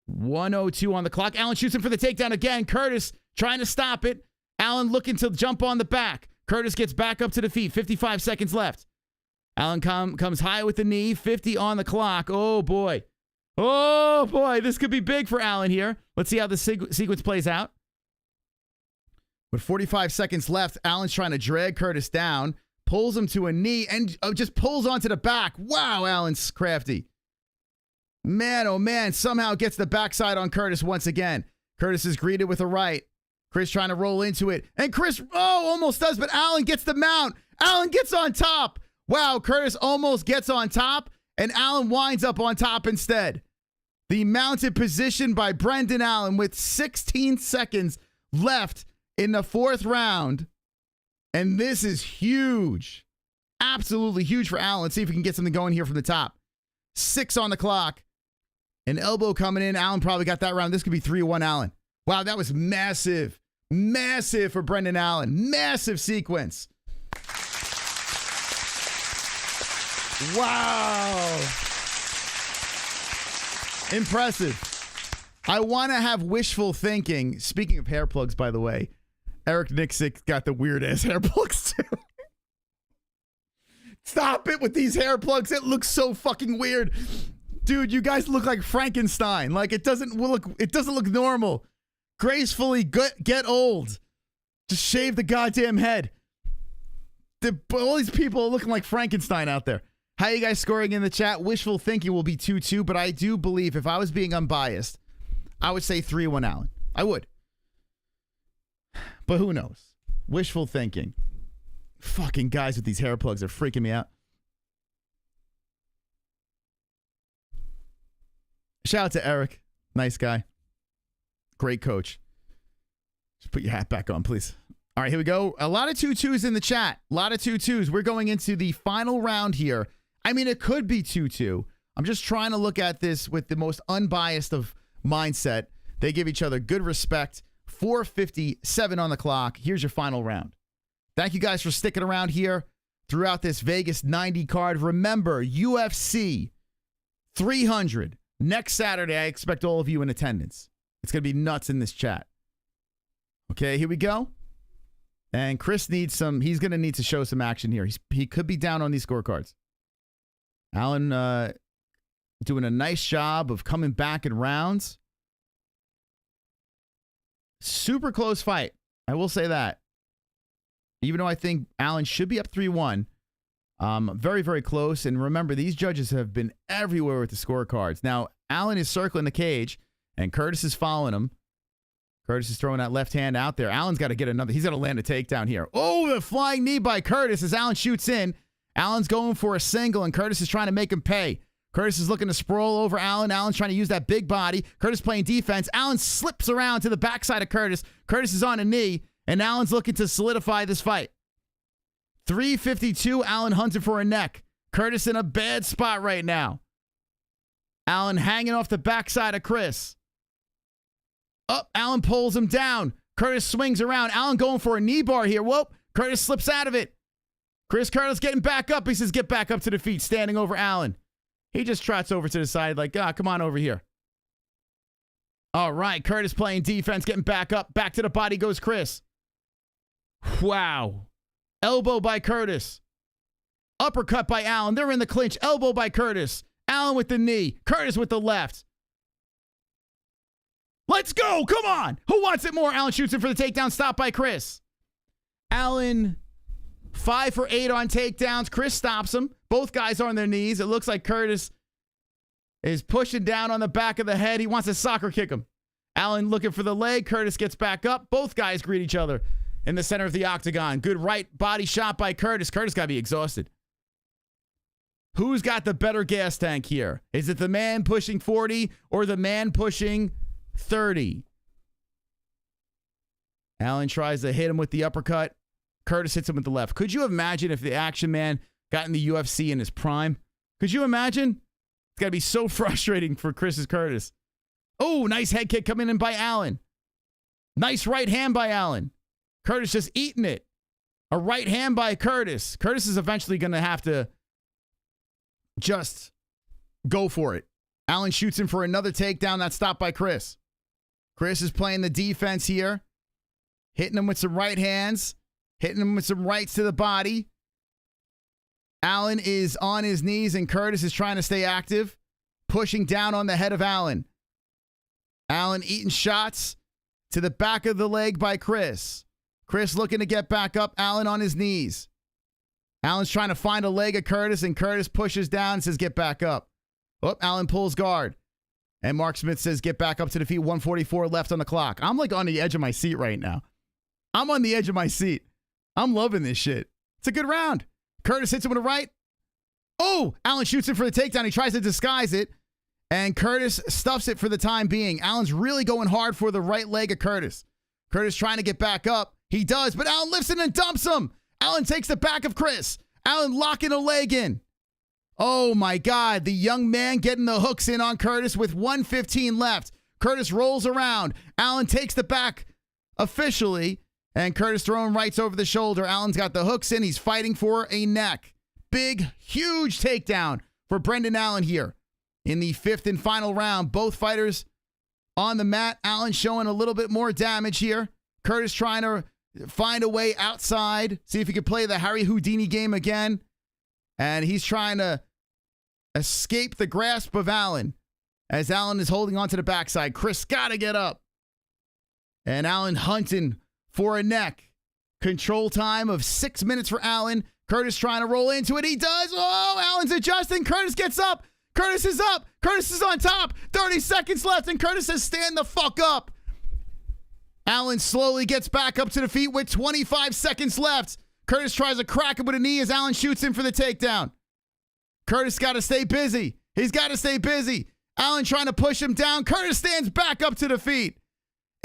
1:02 on the clock. Allen shoots him for the takedown again. Curtis trying to stop it. Allen looking to jump on the back. Curtis gets back up to the feet. 55 seconds left. Allen comes high with the knee. 50 on the clock. Oh, boy. Oh, boy. This could be big for Allen here. Let's see how the sequence plays out. With 45 seconds left, Allen's trying to drag Curtis down, pulls him to a knee, and just pulls onto the back. Wow, Allen's crafty. Man, oh man, somehow gets the backside on Curtis once again. Curtis is greeted with a right. Chris trying to roll into it. And Chris, almost does, but Allen gets the mount. Allen gets on top. Wow, Curtis almost gets on top, and Allen winds up on top instead. The mounted position by Brendan Allen with 16 seconds left in the fourth round. And this is huge. Absolutely huge for Allen. Let's see if we can get something going here from the top. 6 on the clock. An elbow coming in. Allen probably got that round. This could be 3-1 Allen. Wow, that was massive. Massive for Brendan Allen. Massive sequence. Wow. Impressive. I want to have wishful thinking. Speaking of hair plugs, by the way, Eric Nixick got the weird-ass hair plugs, too. Stop it with these hair plugs. It looks so fucking weird. Dude, you guys look like Frankenstein. Like, it doesn't look normal. Gracefully get old. Just shave the goddamn head. All these people are looking like Frankenstein out there. How you guys scoring in the chat? Wishful thinking will be 2-2, but I do believe if I was being unbiased, I would say 3-1 Allen. I would. But who knows? Wishful thinking. Fucking guys with these hair plugs are freaking me out. Shout out to Eric. Nice guy. Great coach. Just put your hat back on, please. All right, here we go. A lot of 2-2s in the chat. A lot of 2-2s. We're going into the final round here. I mean, it could be 2-2. I'm just trying to look at this with the most unbiased of mindset. They give each other good respect. 4:57 on the clock. Here's your final round. Thank you guys for sticking around here throughout this Vegas 90 card. Remember, UFC 300. Next Saturday, I expect all of you in attendance. It's going to be nuts in this chat. Okay, here we go. And Chris needs some, he's going to need to show some action here. He could be down on these scorecards. Allen doing a nice job of coming back in rounds. Super close fight. I will say that. Even though I think Allen should be up 3-1. Very, very close. And remember, these judges have been everywhere with the scorecards. Now, Allen is circling the cage, and Curtis is following him. Curtis is throwing that left hand out there. Allen's got to get another. He's got to land a takedown here. Oh, the flying knee by Curtis as Allen shoots in. Allen's going for a single, and Curtis is trying to make him pay. Curtis is looking to sprawl over Allen. Allen's trying to use that big body. Curtis playing defense. Allen slips around to the backside of Curtis. Curtis is on a knee, and Allen's looking to solidify this fight. 352, Allen hunting for a neck. Curtis in a bad spot right now. Allen hanging off the backside of Chris. Up, Allen pulls him down. Curtis swings around. Allen going for a knee bar here. Whoop, Curtis slips out of it. Chris Curtis getting back up. He says, get back up to the feet, standing over Allen. He just trots over to the side like, come on over here. All right, Curtis playing defense, getting back up. Back to the body goes Chris. Wow. Elbow by Curtis. Uppercut by Allen. They're in the clinch. Elbow by Curtis. Allen with the knee. Curtis with the left. Let's go. Come on. Who wants it more? Allen shoots it for the takedown. Stop by Chris. Allen 5 for 8 on takedowns. Chris stops him. Both guys are on their knees. It looks like Curtis is pushing down on the back of the head. He wants to soccer kick him. Allen looking for the leg. Curtis gets back up. Both guys greet each other in the center of the octagon. Good right body shot by Curtis. Curtis got to be exhausted. Who's got the better gas tank here? Is it the man pushing 40 or the man pushing 30? Allen tries to hit him with the uppercut. Curtis hits him with the left. Could you imagine if the Action Man got in the UFC in his prime? Could you imagine? It's got to be so frustrating for Curtis. Oh, nice head kick coming in by Allen. Nice right hand by Allen. Curtis just eating it. A right hand by Curtis. Curtis is eventually going to have to just go for it. Allen shoots him for another takedown. That's stopped by Chris. Chris is playing the defense here. Hitting him with some right hands. Hitting him with some rights to the body. Allen is on his knees and Curtis is trying to stay active. Pushing down on the head of Allen. Allen eating shots to the back of the leg by Chris. Chris looking to get back up. Allen on his knees. Allen's trying to find a leg of Curtis and Curtis pushes down and says, get back up. Oh, Allen pulls guard. And Mark Smith says, get back up to the feet. 144 left on the clock. I'm like on the edge of my seat right now. I'm on the edge of my seat. I'm loving this shit. It's a good round. Curtis hits him with a right. Oh, Allen shoots it for the takedown. He tries to disguise it. And Curtis stuffs it for the time being. Allen's really going hard for the right leg of Curtis. Curtis trying to get back up. He does, but Allen lifts it and dumps him. Allen takes the back of Chris. Allen locking a leg in. Oh my God, the young man getting the hooks in on Curtis with 1:15 left. Curtis rolls around. Allen takes the back officially, and Curtis throwing rights over the shoulder. Allen's got the hooks in. He's fighting for a neck. Big, huge takedown for Brendan Allen here. In the 5th and final round, both fighters on the mat. Allen showing a little bit more damage here. Curtis trying to find a way outside. See if he could play the Harry Houdini game again. And he's trying to escape the grasp of Allen as Allen is holding onto the backside. Chris got to get up. And Allen hunting for a neck. Control time of 6 minutes for Allen. Curtis trying to roll into it. He does. Oh, Allen's adjusting. Curtis gets up. Curtis is up. Curtis is on top. 30 seconds left, and Curtis says, stand the fuck up. Allen slowly gets back up to the feet with 25 seconds left. Curtis tries to crack him with a knee as Allen shoots him for the takedown. Curtis got to stay busy. He's got to stay busy. Allen trying to push him down. Curtis stands back up to the feet.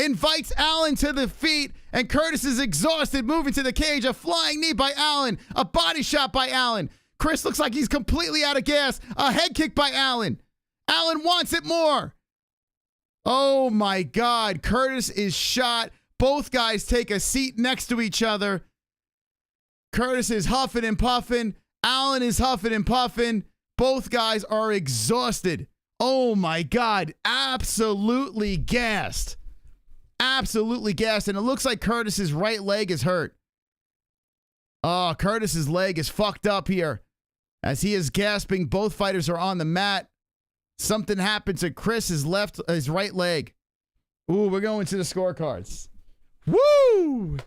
Invites Allen to the feet, and Curtis is exhausted, moving to the cage. A flying knee by Allen. A body shot by Allen. Chris looks like he's completely out of gas. A head kick by Allen. Allen wants it more. Oh my God. Curtis is shot. Both guys take a seat next to each other. Curtis is huffing and puffing. Allen is huffing and puffing. Both guys are exhausted. Oh my God. Absolutely gassed. Absolutely gassed. And it looks like Curtis's right leg is hurt. Oh, Curtis's leg is fucked up here. As he is gasping, both fighters are on the mat. Something happened to his right leg. Ooh, we're going to the scorecards. Woo!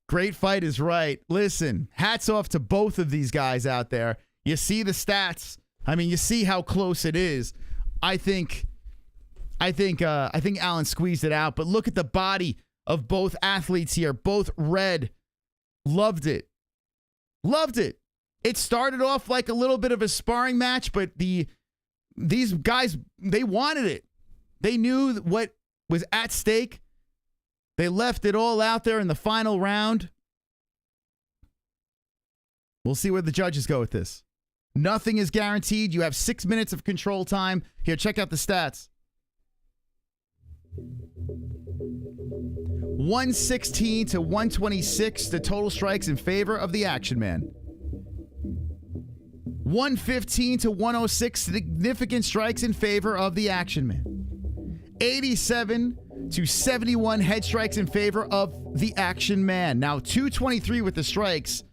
Great fight is right. Listen, hats off to both of these guys out there. You see the stats. I mean, you see how close it is. I think Allen squeezed it out, but look at the body of both athletes here. Both red. Loved it. Loved it. It started off like a little bit of a sparring match, but these guys, they wanted it. They knew what was at stake. They left it all out there in the final round. We'll see where the judges go with this. Nothing is guaranteed. You have 6 minutes of control time. Here, check out the stats. 116 to 126, the total strikes in favor of the Action Man. 115 to 106, significant strikes in favor of the Action Man. 87 to 71 head strikes in favor of the Action Man. Now 223 with the strikes.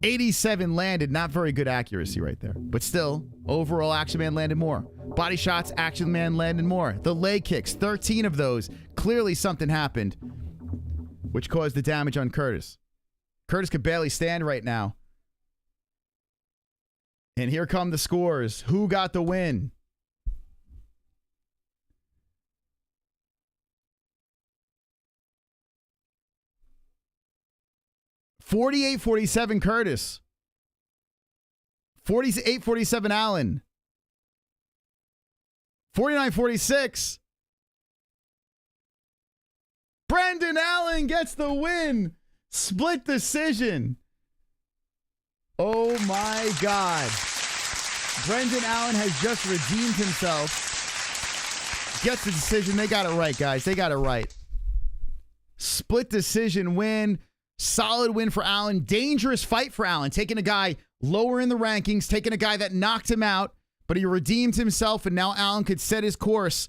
87 landed, not very good accuracy right there. But still, overall, Action Man landed more. Body shots, Action Man landed more. The leg kicks, 13 of those. Clearly something happened, which caused the damage on Curtis. Curtis could barely stand right now. And here come the scores. Who got the win? $48-47 Curtis. 48-47 Allen. 49-46. Brendan Allen gets the win. Split decision. Oh my God. Brendan Allen has just redeemed himself. Gets the decision. They got it right, guys. They got it right. Split decision win. Solid win for Allen. Dangerous fight for Allen. Taking a guy lower in the rankings. Taking a guy that knocked him out. But he redeemed himself, and now Allen could set his course,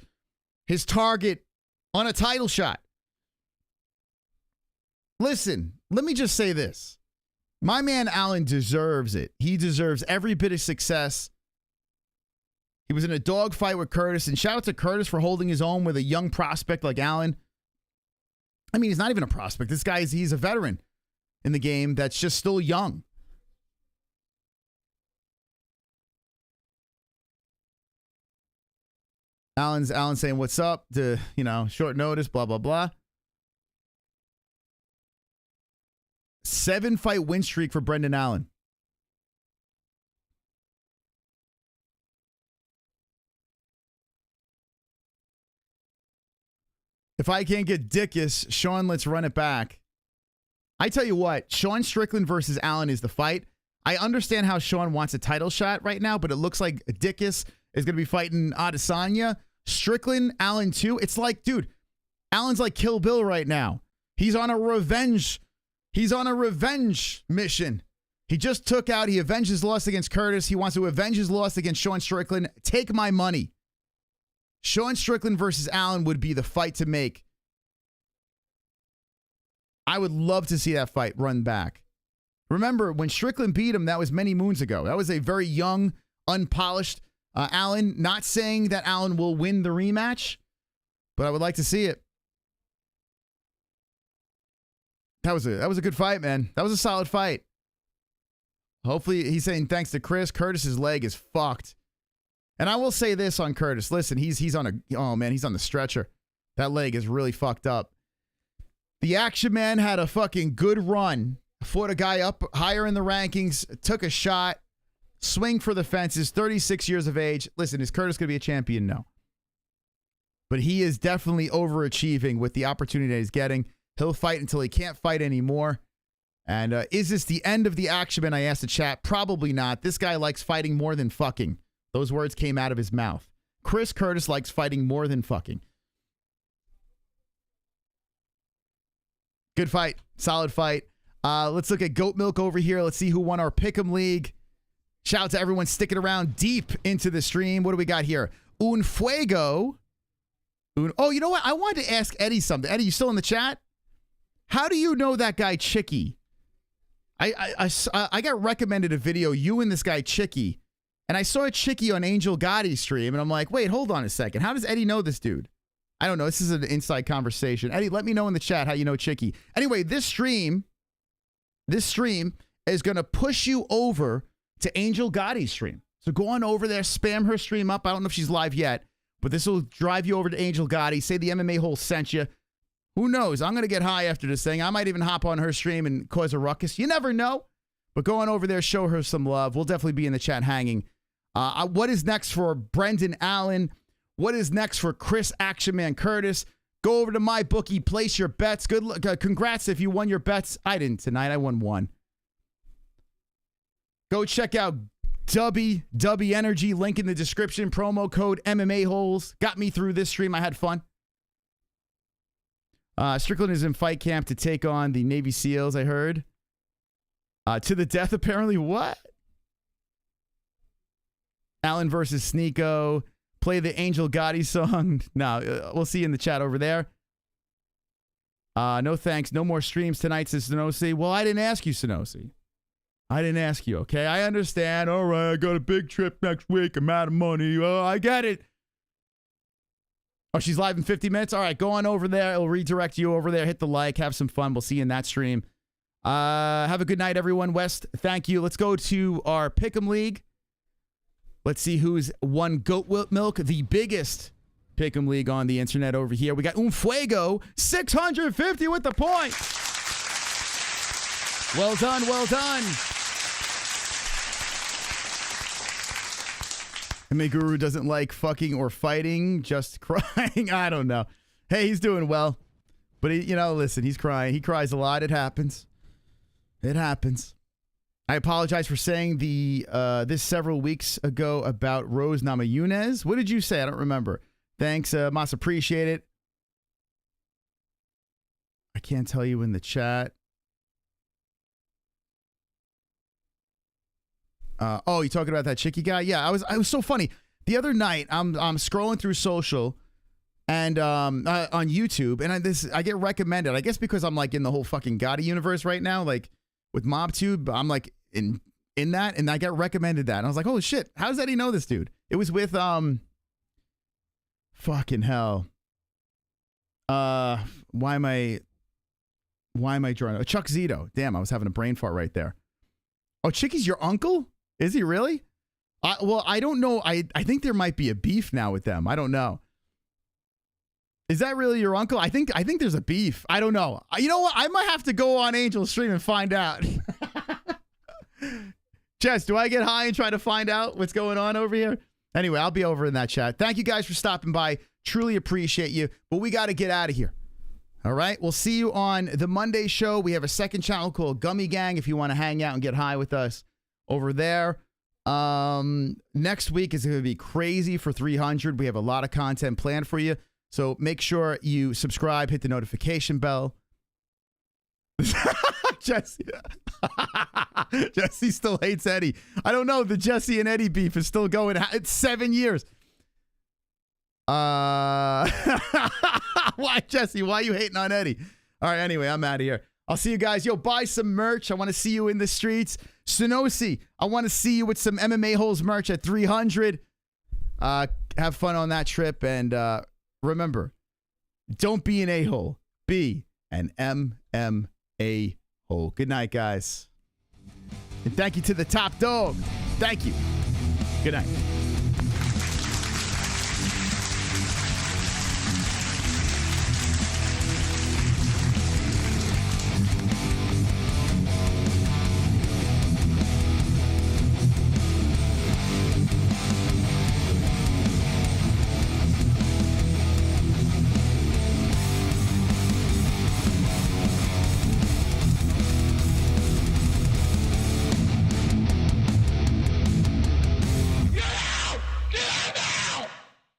his target, on a title shot. Listen, let me just say this. My man Allen deserves it. He deserves every bit of success. He was in a dogfight with Curtis, and shout out to Curtis for holding his own with a young prospect like Allen. I mean, he's not even a prospect. This guy he's a veteran in the game that's just still young. Allen's saying, what's up? Short notice, blah, blah, blah. 7-fight win streak for Brendan Allen. If I can't get Dickus, Sean, let's run it back. I tell you what, Sean Strickland versus Allen is the fight. I understand how Sean wants a title shot right now, but it looks like Dickus is going to be fighting Adesanya. Strickland, Allen too. It's like, dude, Allen's like Kill Bill right now. He's on a revenge mission. He just he avenged his loss against Curtis. He wants to avenge his loss against Sean Strickland. Take my money. Sean Strickland versus Allen would be the fight to make. I would love to see that fight run back. Remember, when Strickland beat him, that was many moons ago. That was a very young, unpolished Allen. Not saying that Allen will win the rematch, but I would like to see it. That was a good fight, man. That was a solid fight. Hopefully, he's saying thanks to Chris. Curtis's leg is fucked. And I will say this on Curtis. Listen, he's on the stretcher. That leg is really fucked up. The Action Man had a fucking good run. Fought a guy up higher in the rankings, took a shot, swing for the fences, 36 years of age. Listen, is Curtis going to be a champion? No. But he is definitely overachieving with the opportunity that he's getting. He'll fight until he can't fight anymore. And is this the end of the Action Man? I asked the chat. Probably not. This guy likes fighting more than fucking. Those words came out of his mouth. Chris Curtis likes fighting more than fucking. Good fight. Solid fight. Let's look at Goat Milk over here. Let's see who won our Pick'em League. Shout out to everyone sticking around deep into the stream. What do we got here? Un Fuego. Oh, you know what? I wanted to ask Eddie something. Eddie, you still in the chat? How do you know that guy Chicky? I got recommended a video, you and this guy Chicky, and I saw Chicky on Angel Gotti's stream, and I'm like, wait, hold on a second. How does Eddie know this dude? I don't know. This is an inside conversation. Eddie, let me know in the chat how you know Chicky. Anyway, this stream is going to push you over to Angel Gotti's stream. So go on over there, spam her stream up. I don't know if she's live yet, but this will drive you over to Angel Gotti. Say the MMA Hole sent you. Who knows? I'm going to get high after this thing. I might even hop on her stream and cause a ruckus. You never know. But go on over there, show her some love. We'll definitely be in the chat hanging. What is next for Brendan Allen? What is next for Chris Action Man Curtis? Go over to my bookie, place your bets. Good luck. Congrats if you won your bets. I didn't tonight. I won one. Go check out Dubby Energy. Link in the description. Promo code MMA-Holes. Got me through this stream. I had fun. Strickland is in fight camp to take on the Navy SEALs, I heard. To the death, apparently. What? Allen versus Sneeko. Play the Angel Gotti song. No, we'll see you in the chat over there. No thanks. No more streams tonight, says Sonosi. Well, I didn't ask you, Sonosi. I didn't ask you, okay? I understand. All right, I got a big trip next week. I'm out of money. Oh, I get it. Oh, she's live in 50 minutes? All right, go on over there. It'll redirect you over there. Hit the like. Have some fun. We'll see you in that stream. Have a good night, everyone. West, thank you. Let's go to our Pick'em League. Let's see who's won Goat Milk, the biggest Pick'em League on the internet over here. We got Fuego, 650 with the point. Well done, well done. MMA Guru doesn't like fucking or fighting, just crying. I don't know. Hey, he's doing well. But, listen, he's crying. He cries a lot. It happens. It happens. I apologize for saying this several weeks ago about Rose Namajunas. What did you say? I don't remember. Thanks, Mas. Appreciate it. I can't tell you in the chat. Oh, you talking about that Chicky guy? Yeah, I was so funny. The other night, I'm scrolling through social and on YouTube, and I get recommended. I guess because I'm like in the whole fucking Gotti universe right now, like with MobTube, I'm like in that, and I get recommended that. And I was like, holy shit, how does Eddie know this dude? It was with fucking hell. Why am I drawing? Chuck Zito. Damn, I was having a brain fart right there. Oh, Chicky's your uncle? Is he really? Well, I don't know. I think there might be a beef now with them. I don't know. Is that really your uncle? I think there's a beef. I don't know. You know what? I might have to go on Angel's stream and find out. Jess, do I get high and try to find out what's going on over here? Anyway, I'll be over in that chat. Thank you guys for stopping by. Truly appreciate you. But we got to get out of here. All right? We'll see you on the Monday show. We have a second channel called Gummy Gang if you want to hang out and get high with us over there. Next week is going to be crazy for 300. We have a lot of content planned for you. So make sure you subscribe, hit the notification bell. Jesse. Jesse still hates Eddie. I don't know. The Jesse and Eddie beef is still going. It's 7 years. Why, Jesse? Why are you hating on Eddie? All right, anyway, I'm out of here. I'll see you guys. Yo, buy some merch. I want to see you in the streets. Sonosi, I want to see you with some MMA Holes merch at 300. Have fun on that trip. And remember, don't be an a-hole. Be an MMA hole. Good night, guys. And thank you to the top dog. Thank you. Good night.